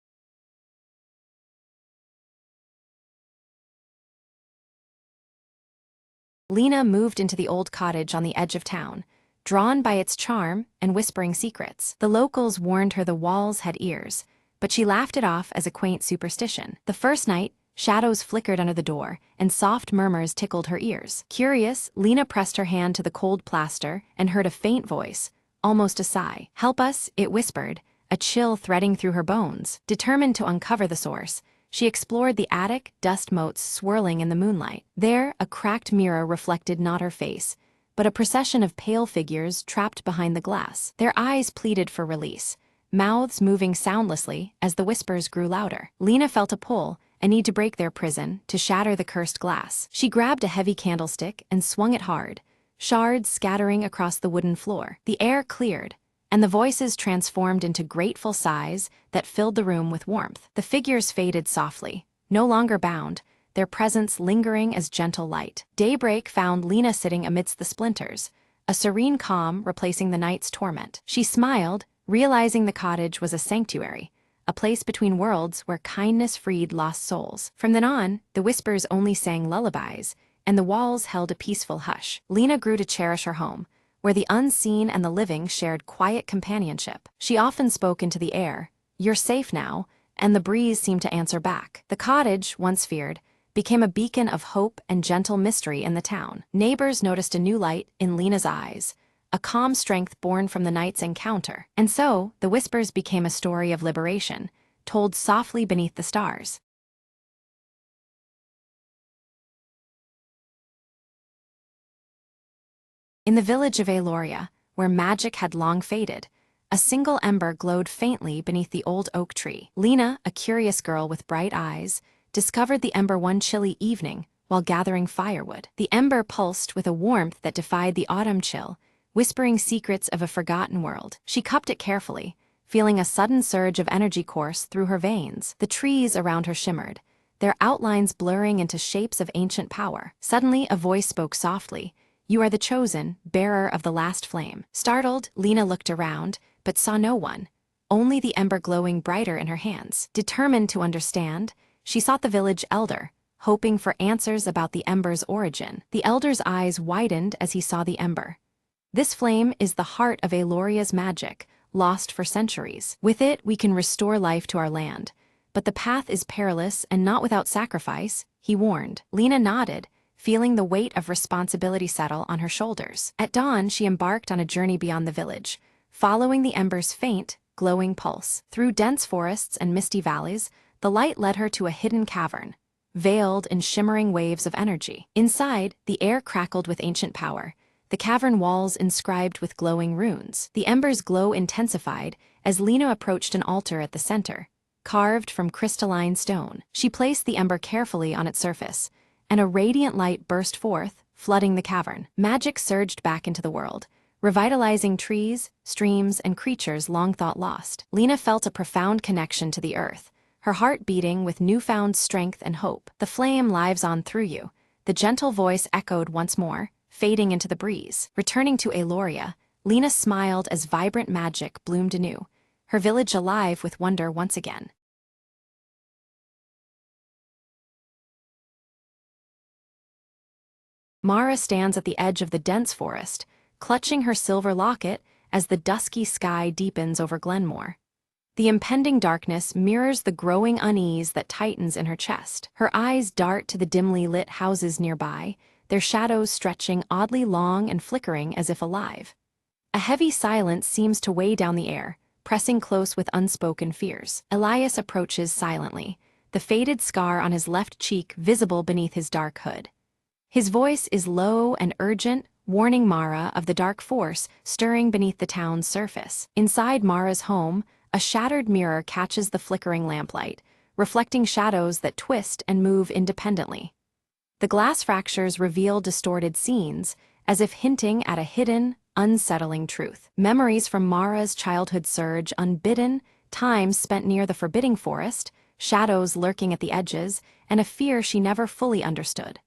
Lena moved into the old cottage on the edge of town, drawn by its charm and whispering secrets. The locals warned her the walls had ears, but she laughed it off as a quaint superstition. The first night, shadows flickered under the door, and soft murmurs tickled her ears. Curious, Lena pressed her hand to the cold plaster and heard a faint voice, almost a sigh. "Help us," it whispered, a chill threading through her bones. Determined to uncover the source, she explored the attic, dust motes swirling in the moonlight. There, a cracked mirror reflected not her face, but a procession of pale figures trapped behind the glass. Their eyes pleaded for release, mouths moving soundlessly as the whispers grew louder. Lena felt a pull, a need to break their prison, to shatter the cursed glass. She grabbed a heavy candlestick and swung it hard, shards scattering across the wooden floor. The air cleared, and the voices transformed into grateful sighs that filled the room with warmth. The figures faded softly, no longer bound, their presence lingering as gentle light. Daybreak found Lena sitting amidst the splinters, a serene calm replacing the night's torment. She smiled, realizing the cottage was a sanctuary, a place between worlds where kindness freed lost souls. From then on, the whispers only sang lullabies, and the walls held a peaceful hush. Lena grew to cherish her home, where the unseen and the living shared quiet companionship. She often spoke into the air, "You're safe now," and the breeze seemed to answer back. The cottage, once feared, became a beacon of hope and gentle mystery in the town. Neighbors noticed a new light in Lena's eyes, a calm strength born from the night's encounter. And so, the whispers became a story of liberation, told softly beneath the stars. In the village of Aloria, where magic had long faded, A single ember glowed faintly beneath the old oak tree. Lena, a curious girl with bright eyes, discovered the ember one chilly evening while gathering firewood. The ember pulsed with a warmth that defied the autumn chill, whispering secrets of a forgotten world. She cupped it carefully, feeling a sudden surge of energy course through her veins. The trees around her shimmered, their outlines blurring into shapes of ancient power. Suddenly, a voice spoke softly. "You are the chosen, bearer of the last flame." Startled, Lena looked around, but saw no one, only the ember glowing brighter in her hands. Determined to understand, she sought the village elder, hoping for answers about the ember's origin. The elder's eyes widened as he saw the ember. "This flame is the heart of Aloria's magic, lost for centuries. With it, we can restore life to our land. But the path is perilous and not without sacrifice," he warned. Lena nodded, feeling the weight of responsibility settle on her shoulders. At dawn, she embarked on a journey beyond the village, following the ember's faint, glowing pulse. Through dense forests and misty valleys, the light led her to a hidden cavern, veiled in shimmering waves of energy. Inside, the air crackled with ancient power, the cavern walls inscribed with glowing runes. The ember's glow intensified as Lena approached an altar at the center, carved from crystalline stone. She placed the ember carefully on its surface, and a radiant light burst forth, flooding the cavern. Magic surged back into the world, revitalizing trees, streams, and creatures long thought lost. Lena felt a profound connection to the earth, her heart beating with newfound strength and hope. "The flame lives on through you," the gentle voice echoed once more, fading into the breeze. Returning to Aloria, Lena smiled as vibrant magic bloomed anew, her village alive with wonder once again. Mara stands at the edge of the dense forest, clutching her silver locket as the dusky sky deepens over Glenmore. The impending darkness mirrors the growing unease that tightens in her chest. Her eyes dart to the dimly lit houses nearby, their shadows stretching oddly long and flickering as if alive. A heavy silence seems to weigh down the air, pressing close with unspoken fears. Elias approaches silently, the faded scar on his left cheek visible beneath his dark hood. His voice is low and urgent, warning Mara of the dark force stirring beneath the town's surface. Inside Mara's home, a shattered mirror catches the flickering lamplight, reflecting shadows that twist and move independently. The glass fractures reveal distorted scenes, as if hinting at a hidden, unsettling truth. Memories from Mara's childhood surge unbidden, time spent near the forbidding forest, shadows lurking at the edges, and a fear she never fully understood.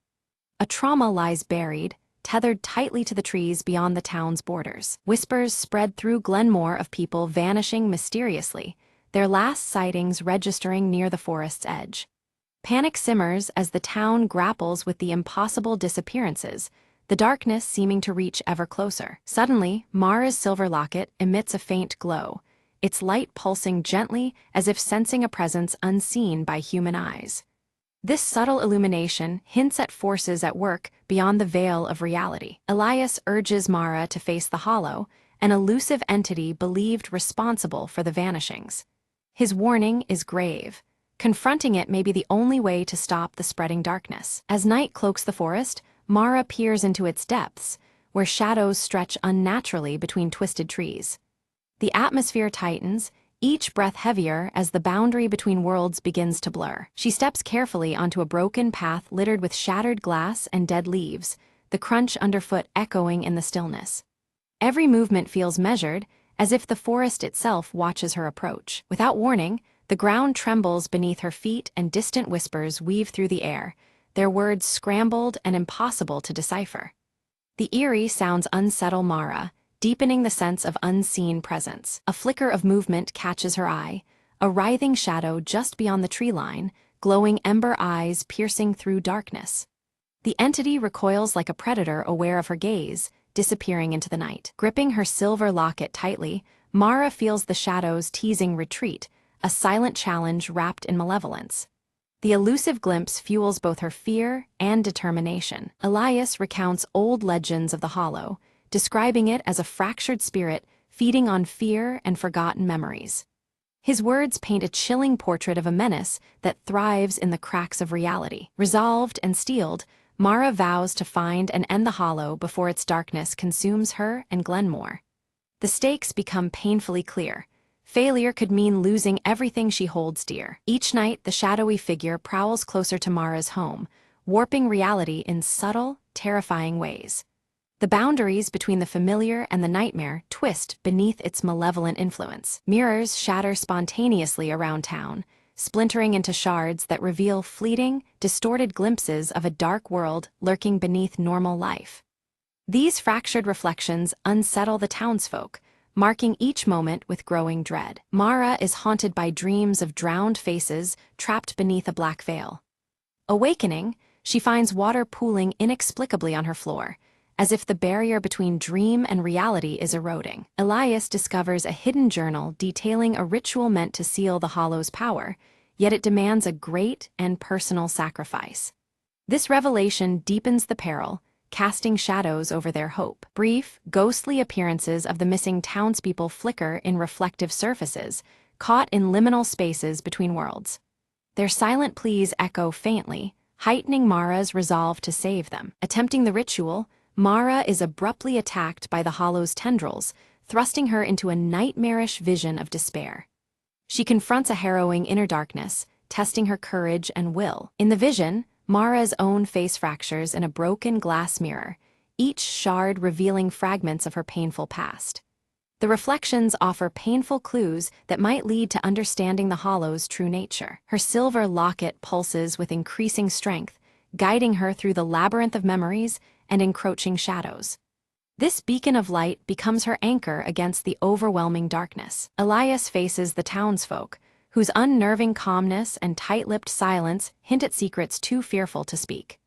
A trauma lies buried, tethered tightly to the trees beyond the town's borders. Whispers spread through Glenmore of people vanishing mysteriously, their last sightings registering near the forest's edge. Panic simmers as the town grapples with the impossible disappearances, the darkness seeming to reach ever closer. Suddenly, Mara's silver locket emits a faint glow, its light pulsing gently as if sensing a presence unseen by human eyes. This subtle illumination hints at forces at work beyond the veil of reality. Elias urges Mara to face the hollow, an elusive entity believed responsible for the vanishings. His warning is grave. Confronting it may be the only way to stop the spreading darkness. As night cloaks the forest, Mara peers into its depths, where shadows stretch unnaturally between twisted trees. The atmosphere tightens, each breath heavier as the boundary between worlds begins to blur. She steps carefully onto a broken path littered with shattered glass and dead leaves, the crunch underfoot echoing in the stillness. Every movement feels measured, as if the forest itself watches her approach. Without warning, the ground trembles beneath her feet and distant whispers weave through the air, their words scrambled and impossible to decipher. The eerie sounds unsettle Mara, deepening the sense of unseen presence. A flicker of movement catches her eye, a writhing shadow just beyond the tree line, glowing ember eyes piercing through darkness. The entity recoils like a predator aware of her gaze, disappearing into the night. Gripping her silver locket tightly, Mara feels the shadows teasing retreat, a silent challenge wrapped in malevolence. The elusive glimpse fuels both her fear and determination. Elias recounts old legends of the Hollow, describing it as a fractured spirit feeding on fear and forgotten memories. His words paint a chilling portrait of a menace that thrives in the cracks of reality. Resolved and steeled, Mara vows to find and end the Hollow before its darkness consumes her and Glenmore. The stakes become painfully clear. Failure could mean losing everything she holds dear. Each night, the shadowy figure prowls closer to Mara's home, warping reality in subtle, terrifying ways. The boundaries between the familiar and the nightmare twist beneath its malevolent influence. Mirrors shatter spontaneously around town, splintering into shards that reveal fleeting, distorted glimpses of a dark world lurking beneath normal life. These fractured reflections unsettle the townsfolk, marking each moment with growing dread. Mara is haunted by dreams of drowned faces trapped beneath a black veil. Awakening, she finds water pooling inexplicably on her floor, as if the barrier between dream and reality is eroding. Elias discovers a hidden journal detailing a ritual meant to seal the Hollow's power, yet it demands a great and personal sacrifice. This revelation deepens the peril, casting shadows over their hope. Brief, ghostly appearances of the missing townspeople flicker in reflective surfaces, caught in liminal spaces between worlds. Their silent pleas echo faintly, heightening Mara's resolve to save them. Attempting the ritual, Mara is abruptly attacked by the Hollow's tendrils, thrusting her into a nightmarish vision of despair. She confronts a harrowing inner darkness, testing her courage and will. In the vision, Mara's own face fractures in a broken glass mirror, each shard revealing fragments of her painful past. The reflections offer painful clues that might lead to understanding the Hollow's true nature. Her silver locket pulses with increasing strength, guiding her through the labyrinth of memories and encroaching shadows. This beacon of light becomes her anchor against the overwhelming darkness. Elias faces the townsfolk, whose unnerving calmness and tight-lipped silence hint at secrets too fearful to speak.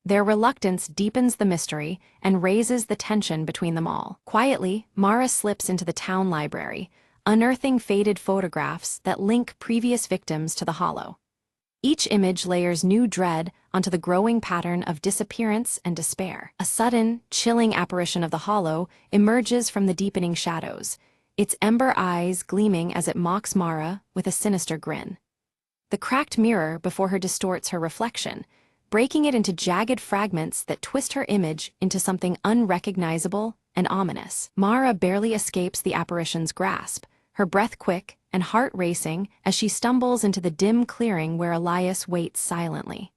Their reluctance deepens the mystery and raises the tension between them all. Quietly, Mara slips into the town library, unearthing faded photographs that link previous victims to the Hollow. Each image layers new dread onto the growing pattern of disappearance and despair. A sudden, chilling apparition of the Hollow emerges from the deepening shadows, its ember eyes gleaming as it mocks Mara with a sinister grin. The cracked mirror before her distorts her reflection, breaking it into jagged fragments that twist her image into something unrecognizable and ominous. Mara barely escapes the apparition's grasp, her breath quick and heart racing as she stumbles into the dim clearing where Elias waits silently.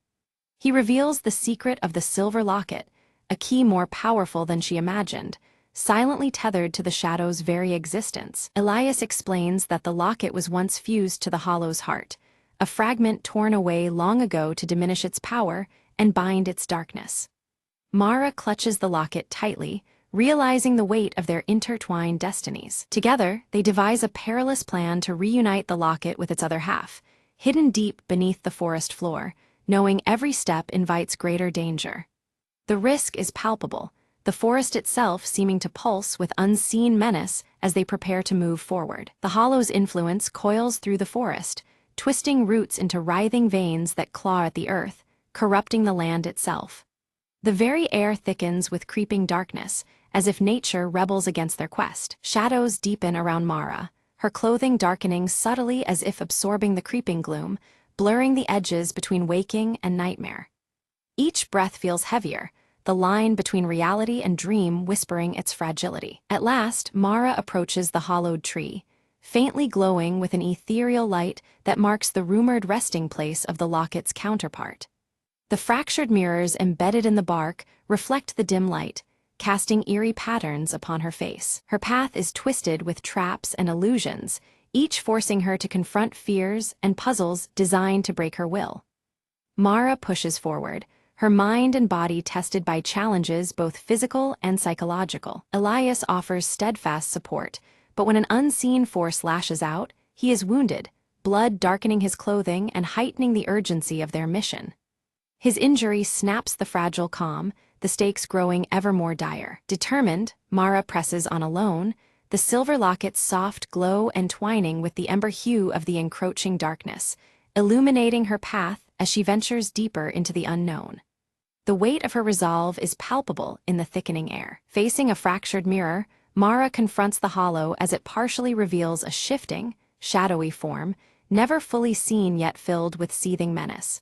He reveals the secret of the silver locket, a key more powerful than she imagined, silently tethered to the Shadow's very existence. Elias explains that the locket was once fused to the Hollow's heart, a fragment torn away long ago to diminish its power and bind its darkness. Mara clutches the locket tightly, realizing the weight of their intertwined destinies. Together, they devise a perilous plan to reunite the locket with its other half, hidden deep beneath the forest floor, knowing every step invites greater danger. The risk is palpable, the forest itself seeming to pulse with unseen menace as they prepare to move forward. The Hollow's influence coils through the forest, twisting roots into writhing veins that claw at the earth, corrupting the land itself. The very air thickens with creeping darkness, as if nature rebels against their quest. Shadows deepen around Mara, her clothing darkening subtly as if absorbing the creeping gloom, blurring the edges between waking and nightmare. Each breath feels heavier, the line between reality and dream whispering its fragility. At last, Mara approaches the hollowed tree, faintly glowing with an ethereal light that marks the rumored resting place of the locket's counterpart. The fractured mirrors embedded in the bark reflect the dim light, casting eerie patterns upon her face. Her path is twisted with traps and illusions, each forcing her to confront fears and puzzles designed to break her will. Mara pushes forward, her mind and body tested by challenges both physical and psychological. Elias offers steadfast support, but when an unseen force lashes out, he is wounded, blood darkening his clothing and heightening the urgency of their mission. His injury snaps the fragile calm, the stakes growing ever more dire. Determined, Mara presses on alone, the silver locket's soft glow entwining with the ember hue of the encroaching darkness, illuminating her path as she ventures deeper into the unknown. The weight of her resolve is palpable in the thickening air. Facing a fractured mirror, Mara confronts the hollow as it partially reveals a shifting, shadowy form, never fully seen yet filled with seething menace.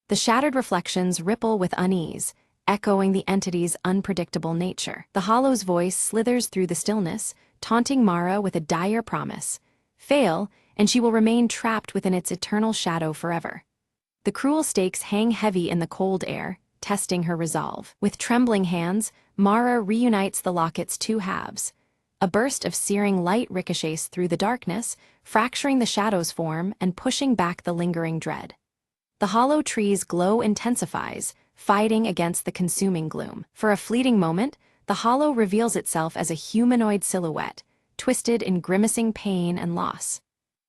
The shattered reflections ripple with unease, echoing the entity's unpredictable nature. The hollow's voice slithers through the stillness, taunting Mara with a dire promise. Fail, and she will remain trapped within its eternal shadow forever. The cruel stakes hang heavy in the cold air, testing her resolve. With trembling hands, Mara reunites the locket's two halves. A burst of searing light ricochets through the darkness, fracturing the shadow's form and pushing back the lingering dread. The hollow tree's glow intensifies, fighting against the consuming gloom. For a fleeting moment, the hollow reveals itself as a humanoid silhouette, twisted in grimacing pain and loss.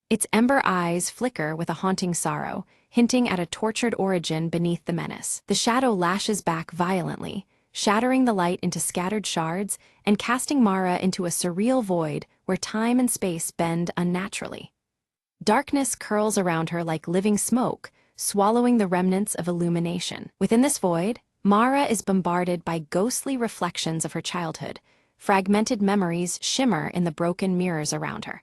Its ember eyes flicker with a haunting sorrow, hinting at a tortured origin beneath the menace. The shadow lashes back violently, shattering the light into scattered shards and casting Mara into a surreal void where time and space bend unnaturally. Darkness curls around her like living smoke, swallowing the remnants of illumination. Within this void, Mara is bombarded by ghostly reflections of her childhood. Fragmented memories shimmer in the broken mirrors around her.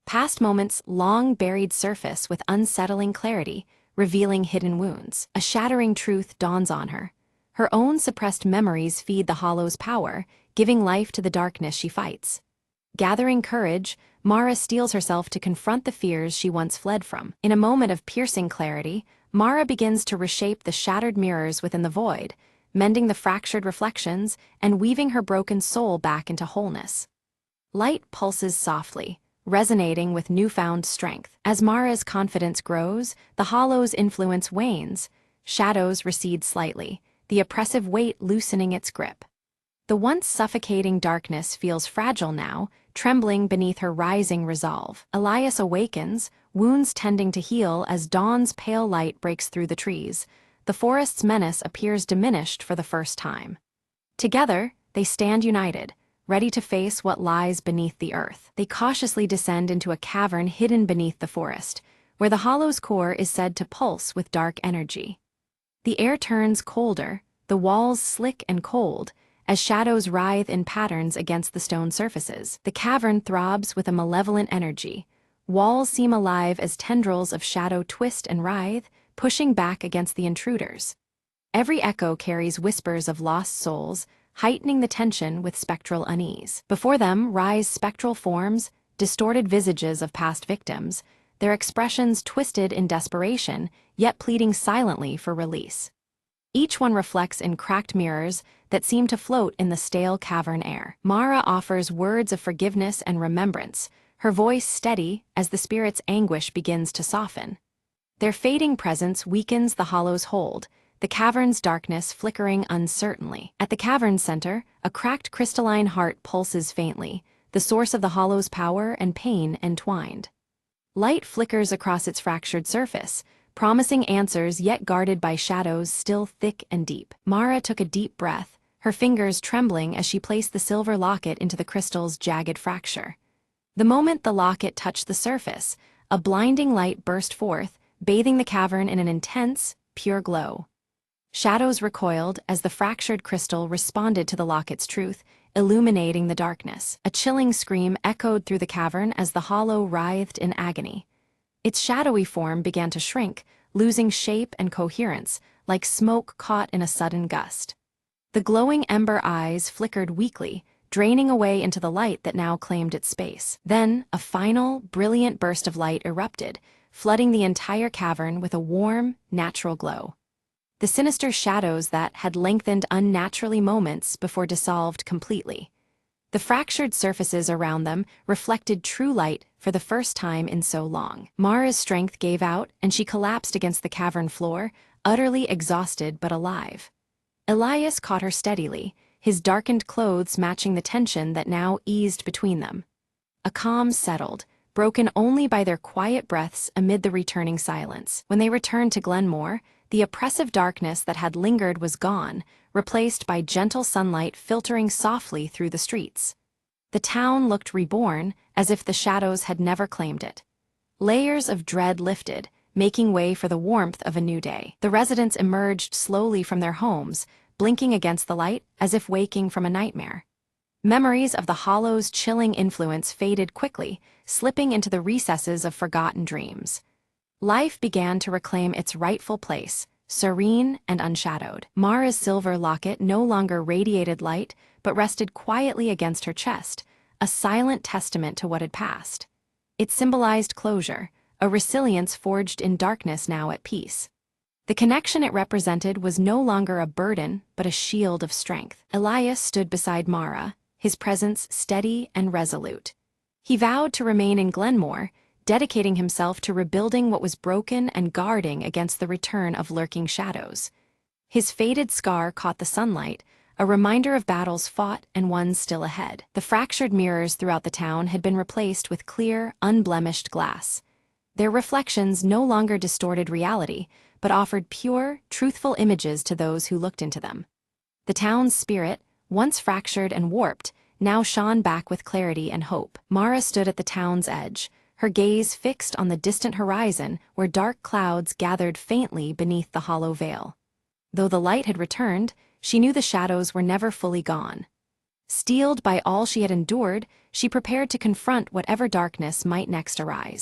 Past moments long buried surface with unsettling clarity, revealing hidden wounds. A shattering truth dawns on her. Her own suppressed memories feed the hollow's power, giving life to the darkness she fights. Gathering courage, Mara steels herself to confront the fears she once fled from. In a moment of piercing clarity, Mara begins to reshape the shattered mirrors within the void, mending the fractured reflections and weaving her broken soul back into wholeness. Light pulses softly, resonating with newfound strength. As Mara's confidence grows, the hollow's influence wanes. Shadows recede slightly, the oppressive weight loosening its grip. The once suffocating darkness feels fragile now, trembling beneath her rising resolve. Elias awakens, wounds tending to heal as dawn's pale light breaks through the trees. The forest's menace appears diminished for the first time. Together, they stand united, ready to face what lies beneath the earth. They cautiously descend into a cavern hidden beneath the forest, where the hollow's core is said to pulse with dark energy. The air turns colder, the walls slick and cold, as shadows writhe in patterns against the stone surfaces. The cavern throbs with a malevolent energy. Walls seem alive as tendrils of shadow twist and writhe, pushing back against the intruders. Every echo carries whispers of lost souls, heightening the tension with spectral unease. Before them rise spectral forms, distorted visages of past victims, their expressions twisted in desperation, yet pleading silently for release. Each one reflects in cracked mirrors that seem to float in the stale cavern air. Mara offers words of forgiveness and remembrance, her voice steady as the spirit's anguish begins to soften. Their fading presence weakens the hollow's hold, the cavern's darkness flickering uncertainly. At the cavern's center, a cracked crystalline heart pulses faintly, the source of the hollow's power and pain entwined. Light flickers across its fractured surface, promising answers yet guarded by shadows still thick and deep. Mara took a deep breath, her fingers trembling as she placed the silver locket into the crystal's jagged fracture. The moment the locket touched the surface, a blinding light burst forth, bathing the cavern in an intense, pure glow. Shadows recoiled as the fractured crystal responded to the locket's truth, illuminating the darkness. A chilling scream echoed through the cavern as the hollow writhed in agony. Its shadowy form began to shrink, losing shape and coherence, like smoke caught in a sudden gust. The glowing ember eyes flickered weakly, draining away into the light that now claimed its space. Then, a final, brilliant burst of light erupted, flooding the entire cavern with a warm, natural glow. The sinister shadows that had lengthened unnaturally moments before dissolved completely. The fractured surfaces around them reflected true light for the first time in so long. Mara's strength gave out, and she collapsed against the cavern floor, utterly exhausted but alive. Elias caught her steadily, his darkened clothes matching the tension that now eased between them. A calm settled, broken only by their quiet breaths amid the returning silence. When they returned to Glenmore, the oppressive darkness that had lingered was gone, replaced by gentle sunlight filtering softly through the streets. The town looked reborn, as if the shadows had never claimed it. Layers of dread lifted, making way for the warmth of a new day. The residents emerged slowly from their homes, blinking against the light as if waking from a nightmare. Memories of the hollow's chilling influence faded quickly, slipping into the recesses of forgotten dreams. Life began to reclaim its rightful place, serene and unshadowed. Mara's silver locket no longer radiated light, but rested quietly against her chest, a silent testament to what had passed. It symbolized closure, a resilience forged in darkness now at peace. The connection it represented was no longer a burden, but a shield of strength. Elias stood beside Mara, his presence steady and resolute. He vowed to remain in Glenmore, dedicating himself to rebuilding what was broken and guarding against the return of lurking shadows. His faded scar caught the sunlight, a reminder of battles fought and ones still ahead. The fractured mirrors throughout the town had been replaced with clear, unblemished glass. Their reflections no longer distorted reality, but offered pure, truthful images to those who looked into them. The town's spirit, once fractured and warped, now shone back with clarity and hope. Mara stood at the town's edge, her gaze fixed on the distant horizon where dark clouds gathered faintly beneath the hollow veil. Though the light had returned, she knew the shadows were never fully gone. Steeled by all she had endured, she prepared to confront whatever darkness might next arise.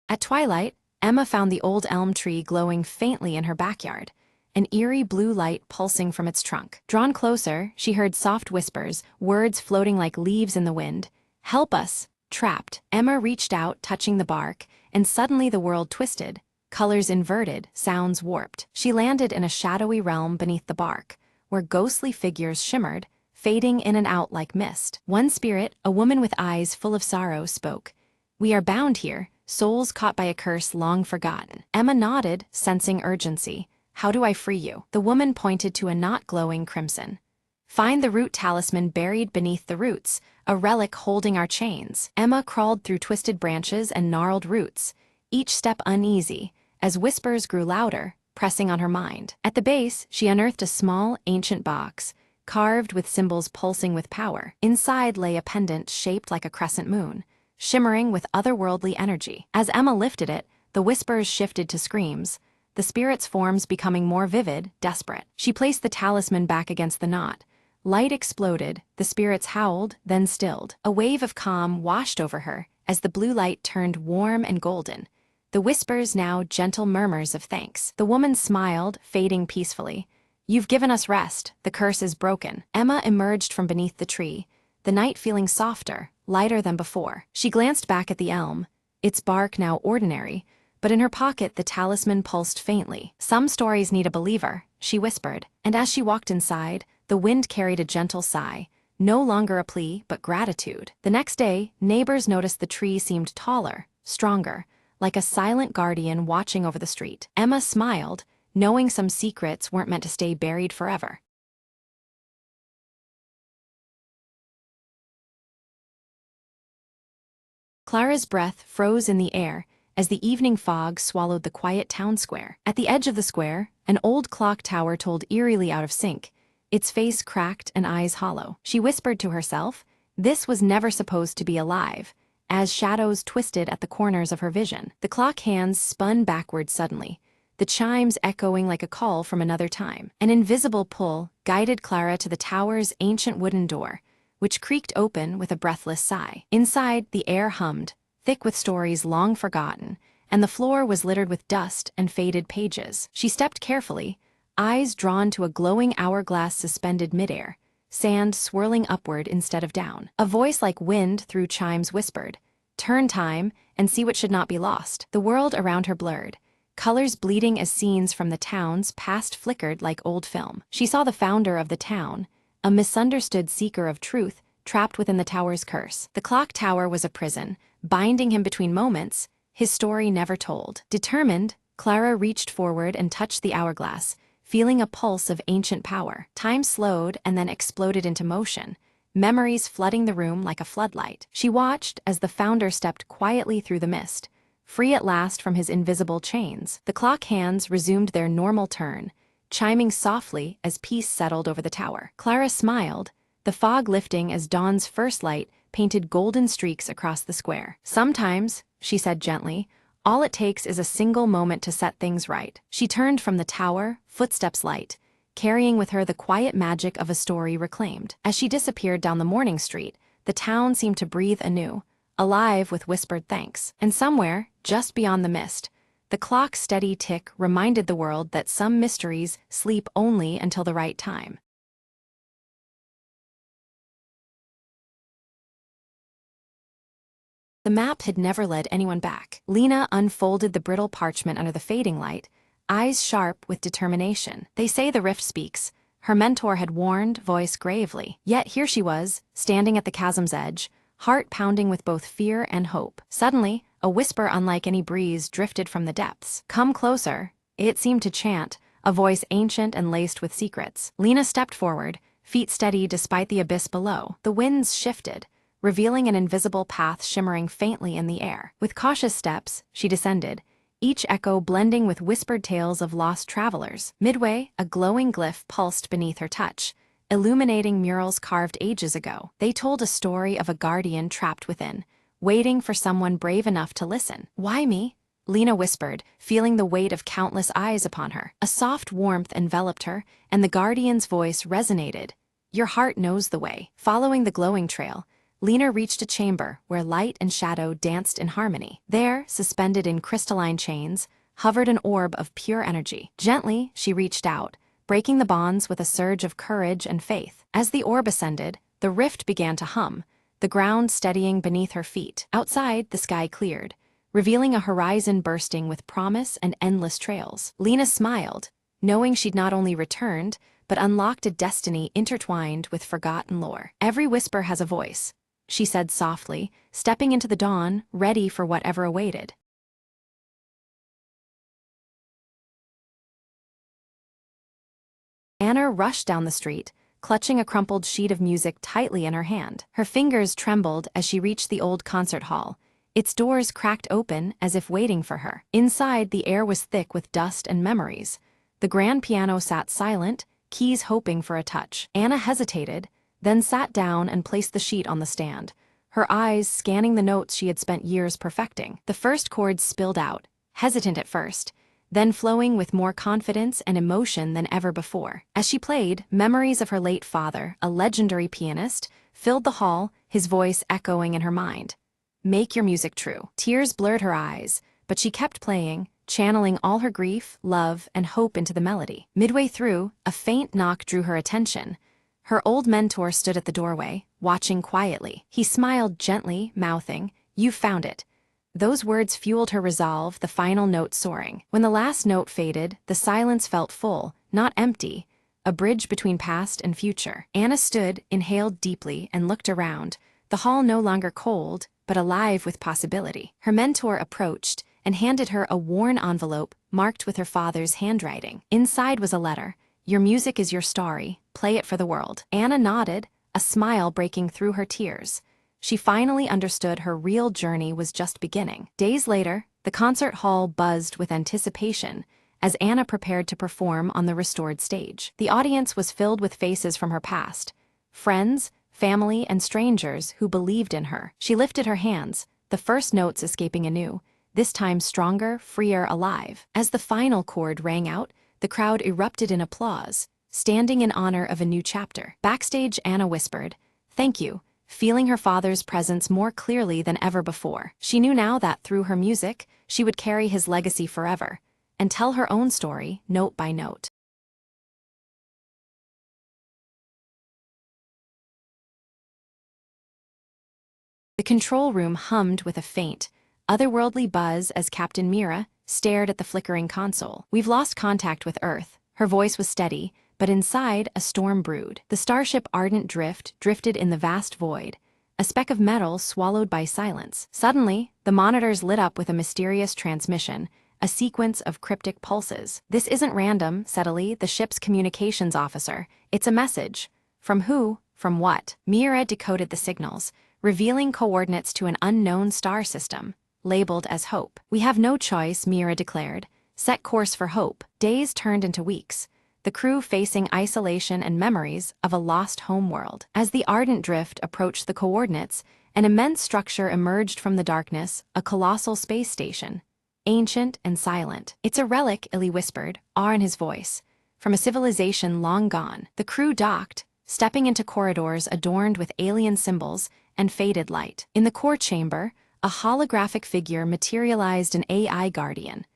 At twilight, Emma found the old elm tree glowing faintly in her backyard, an eerie blue light pulsing from its trunk. Drawn closer, she heard soft whispers, words floating like leaves in the wind. "Help us! Trapped." Emma reached out, touching the bark, and suddenly the world twisted, colors inverted, sounds warped. She landed in a shadowy realm beneath the bark, where ghostly figures shimmered, fading in and out like mist. One spirit, a woman with eyes full of sorrow, spoke. "We are bound here, souls caught by a curse long forgotten." Emma nodded, sensing urgency. "How do I free you?" The woman pointed to a knot glowing crimson. "Find the root talisman buried beneath the roots, a relic holding our chains." Emma crawled through twisted branches and gnarled roots, each step uneasy, as whispers grew louder, pressing on her mind. At the base, she unearthed a small, ancient box, carved with symbols pulsing with power. Inside lay a pendant shaped like a crescent moon, shimmering with otherworldly energy. As Emma lifted it, the whispers shifted to screams, the spirit's forms becoming more vivid, desperate. She placed the talisman back against the knot. Light exploded, the spirits howled, then stilled. A wave of calm washed over her as the blue light turned warm and golden, the whispers now gentle murmurs of thanks. The woman smiled, fading peacefully. "You've given us rest, the curse is broken." Emma emerged from beneath the tree, the night feeling softer, lighter than before. She glanced back at the elm, its bark now ordinary, but in her pocket the talisman pulsed faintly. "Some stories need a believer," she whispered, and as she walked inside, the wind carried a gentle sigh, no longer a plea but gratitude. The next day, neighbors noticed the tree seemed taller, stronger, like a silent guardian watching over the street. Emma smiled, knowing some secrets weren't meant to stay buried forever. Clara's breath froze in the air as the evening fog swallowed the quiet town square. At the edge of the square, an old clock tower told eerily out of sync, its face cracked and eyes hollow. She whispered to herself, this was never supposed to be alive, as shadows twisted at the corners of her vision. The clock hands spun backward suddenly, the chimes echoing like a call from another time. An invisible pull guided Clara to the tower's ancient wooden door, which creaked open with a breathless sigh. Inside, the air hummed, thick with stories long forgotten, and the floor was littered with dust and faded pages. She stepped carefully, eyes drawn to a glowing hourglass suspended midair, sand swirling upward instead of down. A voice like wind through chimes whispered, "Turn time and see what should not be lost." The world around her blurred, colors bleeding as scenes from the town's past flickered like old film. She saw the founder of the town, a misunderstood seeker of truth, trapped within the tower's curse. The clock tower was a prison, binding him between moments, his story never told. Determined, Clara reached forward and touched the hourglass, feeling a pulse of ancient power. Time slowed and then exploded into motion, memories flooding the room like a floodlight. She watched as the founder stepped quietly through the mist, free at last from his invisible chains. The clock hands resumed their normal turn, chiming softly as peace settled over the tower. Clara smiled, the fog lifting as dawn's first light painted golden streaks across the square. "Sometimes," she said gently, "all it takes is a single moment to set things right." She turned from the tower, footsteps light, carrying with her the quiet magic of a story reclaimed. As she disappeared down the morning street, the town seemed to breathe anew, alive with whispered thanks. And somewhere, just beyond the mist, the The clock's steady tick reminded the world that some mysteries sleep only until the right time. The map had never led anyone back. Lena unfolded the brittle parchment under the fading light, eyes sharp with determination. They say the rift speaks. Her mentor had warned, voice gravely. Yet here she was, standing at the chasm's edge, heart pounding with both fear and hope. Suddenly, a whisper unlike any breeze drifted from the depths. "Come closer," it seemed to chant, a voice ancient and laced with secrets. Lena stepped forward, feet steady despite the abyss below. The winds shifted, revealing an invisible path shimmering faintly in the air. With cautious steps, she descended, each echo blending with whispered tales of lost travelers. Midway, a glowing glyph pulsed beneath her touch, illuminating murals carved ages ago. They told a story of a guardian trapped within, waiting for someone brave enough to listen. "Why me?" Lena whispered, feeling the weight of countless eyes upon her. A soft warmth enveloped her, and the guardian's voice resonated. "Your heart knows the way." Following the glowing trail, Lena reached a chamber where light and shadow danced in harmony. There, suspended in crystalline chains, hovered an orb of pure energy. Gently, she reached out, breaking the bonds with a surge of courage and faith. As the orb ascended, the rift began to hum, the ground steadying beneath her feet. Outside, the sky cleared, revealing a horizon bursting with promise and endless trails. Lena smiled, knowing she'd not only returned, but unlocked a destiny intertwined with forgotten lore. "Every whisper has a voice," she said softly, stepping into the dawn, ready for whatever awaited. Anna rushed down the street, clutching a crumpled sheet of music tightly in her hand. Her fingers trembled as she reached the old concert hall, its doors cracked open as if waiting for her. Inside, the air was thick with dust and memories. The grand piano sat silent, keys hoping for a touch. Anna hesitated, then sat down and placed the sheet on the stand, her eyes scanning the notes she had spent years perfecting. The first chords spilled out, hesitant at first, then flowing with more confidence and emotion than ever before. As she played, memories of her late father, a legendary pianist, filled the hall, his voice echoing in her mind. "Make your music true." Tears blurred her eyes, but she kept playing, channeling all her grief, love, and hope into the melody. Midway through, a faint knock drew her attention. Her old mentor stood at the doorway, watching quietly. He smiled gently, mouthing, "You found it." Those words fueled her resolve, the final note soaring. When the last note faded, the silence felt full, not empty, a bridge between past and future. Anna stood, inhaled deeply, and looked around, the hall no longer cold, but alive with possibility. Her mentor approached and handed her a worn envelope marked with her father's handwriting. Inside was a letter. "Your music is your story. Play it for the world." Anna nodded, a smile breaking through her tears. She finally understood her real journey was just beginning. Days later, the concert hall buzzed with anticipation as Anna prepared to perform on the restored stage. The audience was filled with faces from her past, friends, family, and strangers who believed in her. She lifted her hands, the first notes escaping anew, this time stronger, freer, alive. As the final chord rang out, the crowd erupted in applause, standing in honor of a new chapter. Backstage, Anna whispered, "Thank you," feeling her father's presence more clearly than ever before. She knew now that through her music, she would carry his legacy forever, and tell her own story, note by note. The control room hummed with a faint, otherworldly buzz as Captain Mira stared at the flickering console. "We've lost contact with Earth." Her voice was steady, but inside a storm brewed. The starship Ardent Drift drifted in the vast void, a speck of metal swallowed by silence. Suddenly, the monitors lit up with a mysterious transmission, a sequence of cryptic pulses. "This isn't random," said Ali, the ship's communications officer. "It's a message." "From who? From what?" Mira decoded the signals, revealing coordinates to an unknown star system, labeled as Hope. "We have no choice," Mira declared. "Set course for Hope." Days turned into weeks, the crew facing isolation and memories of a lost homeworld. As the Ardent Drift approached the coordinates, an immense structure emerged from the darkness, a colossal space station, ancient and silent. "It's a relic," Illy whispered, awe in his voice, "from a civilization long gone." The crew docked, stepping into corridors adorned with alien symbols and faded light. In the core chamber, a holographic figure materialized, an AI guardian,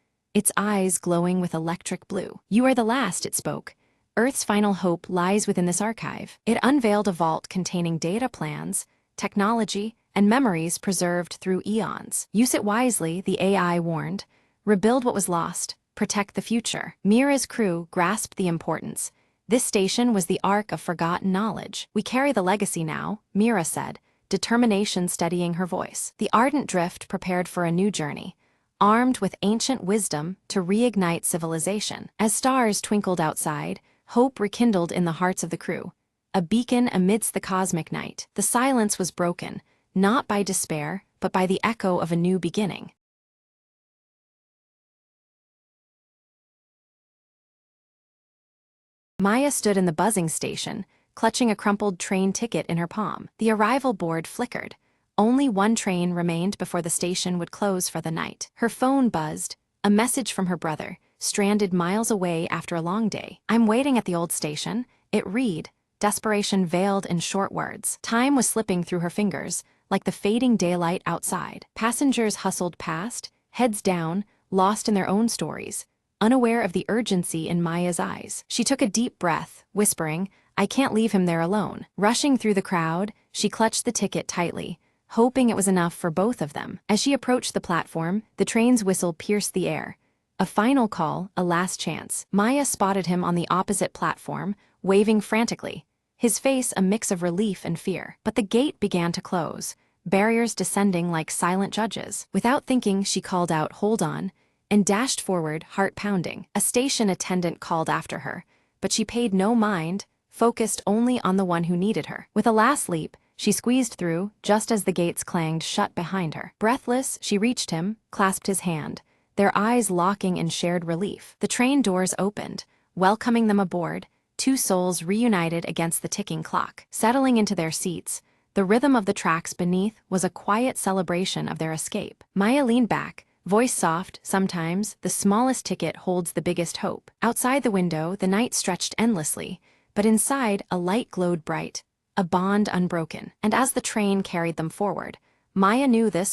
its eyes glowing with electric blue. "You are the last," it spoke. "Earth's final hope lies within this archive." It unveiled a vault containing data plans, technology, and memories preserved through eons. "Use it wisely," the AI warned. "Rebuild what was lost. Protect the future." Mira's crew grasped the importance. This station was the ark of forgotten knowledge. "We carry the legacy now," Mira said, determination steadying her voice. The ardent drift prepared for a new journey, armed with ancient wisdom to reignite civilization. As stars twinkled outside, hope rekindled in the hearts of the crew. A beacon amidst the cosmic night. The silence was broken, not by despair, but by the echo of a new beginning. Maya stood in the buzzing station, clutching a crumpled train ticket in her palm. The arrival board flickered. Only one train remained before the station would close for the night. Her phone buzzed, a message from her brother, stranded miles away after a long day. "I'm waiting at the old station," it read, desperation veiled in short words. Time was slipping through her fingers, like the fading daylight outside. Passengers hustled past, heads down, lost in their own stories, unaware of the urgency in Maya's eyes. She took a deep breath, whispering, "I can't leave him there alone." Rushing through the crowd, she clutched the ticket tightly, hoping it was enough for both of them. As she approached the platform, the train's whistle pierced the air. A final call, a last chance. Maya spotted him on the opposite platform, waving frantically, his face a mix of relief and fear. But the gate began to close, barriers descending like silent judges. Without thinking, she called out, "Hold on," and dashed forward, heart pounding. A station attendant called after her, but she paid no mind, focused only on the one who needed her. With a last leap, she squeezed through, just as the gates clanged shut behind her. Breathless, she reached him, clasped his hand, their eyes locking in shared relief. The train doors opened, welcoming them aboard, two souls reunited against the ticking clock. Settling into their seats, the rhythm of the tracks beneath was a quiet celebration of their escape. Maya leaned back, voice soft. "Sometimes, the smallest ticket holds the biggest hope." Outside the window, the night stretched endlessly, but inside, a light glowed bright, a bond unbroken. And as the train carried them forward, Maya knew this